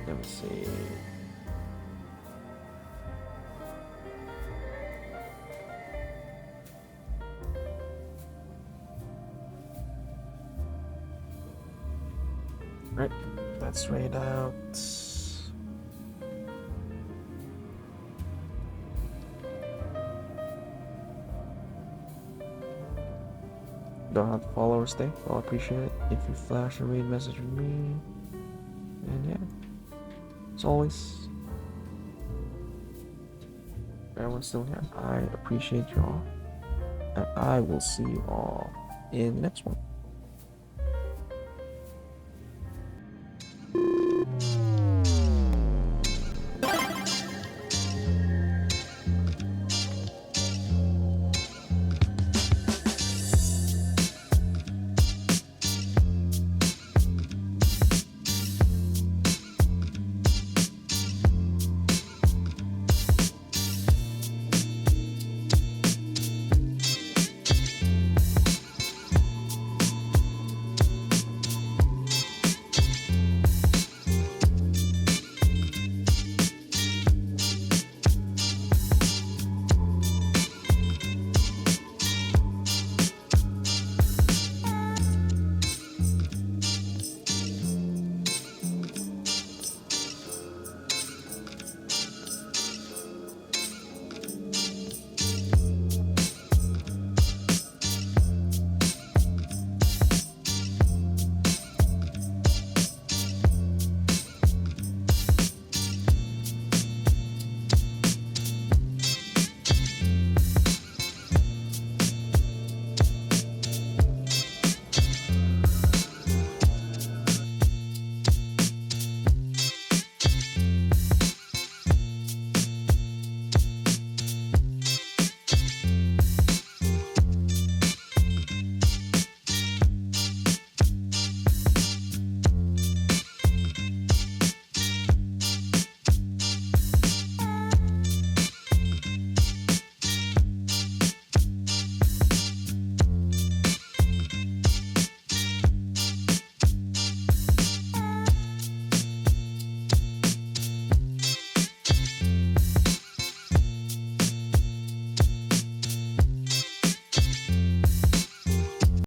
Let me see. Right, let's raid out. Don't have to follow or stay. I'll appreciate it if you flash a raid message with me. And yeah, as always, everyone's still here. I appreciate you all, and I will see you all in the next one.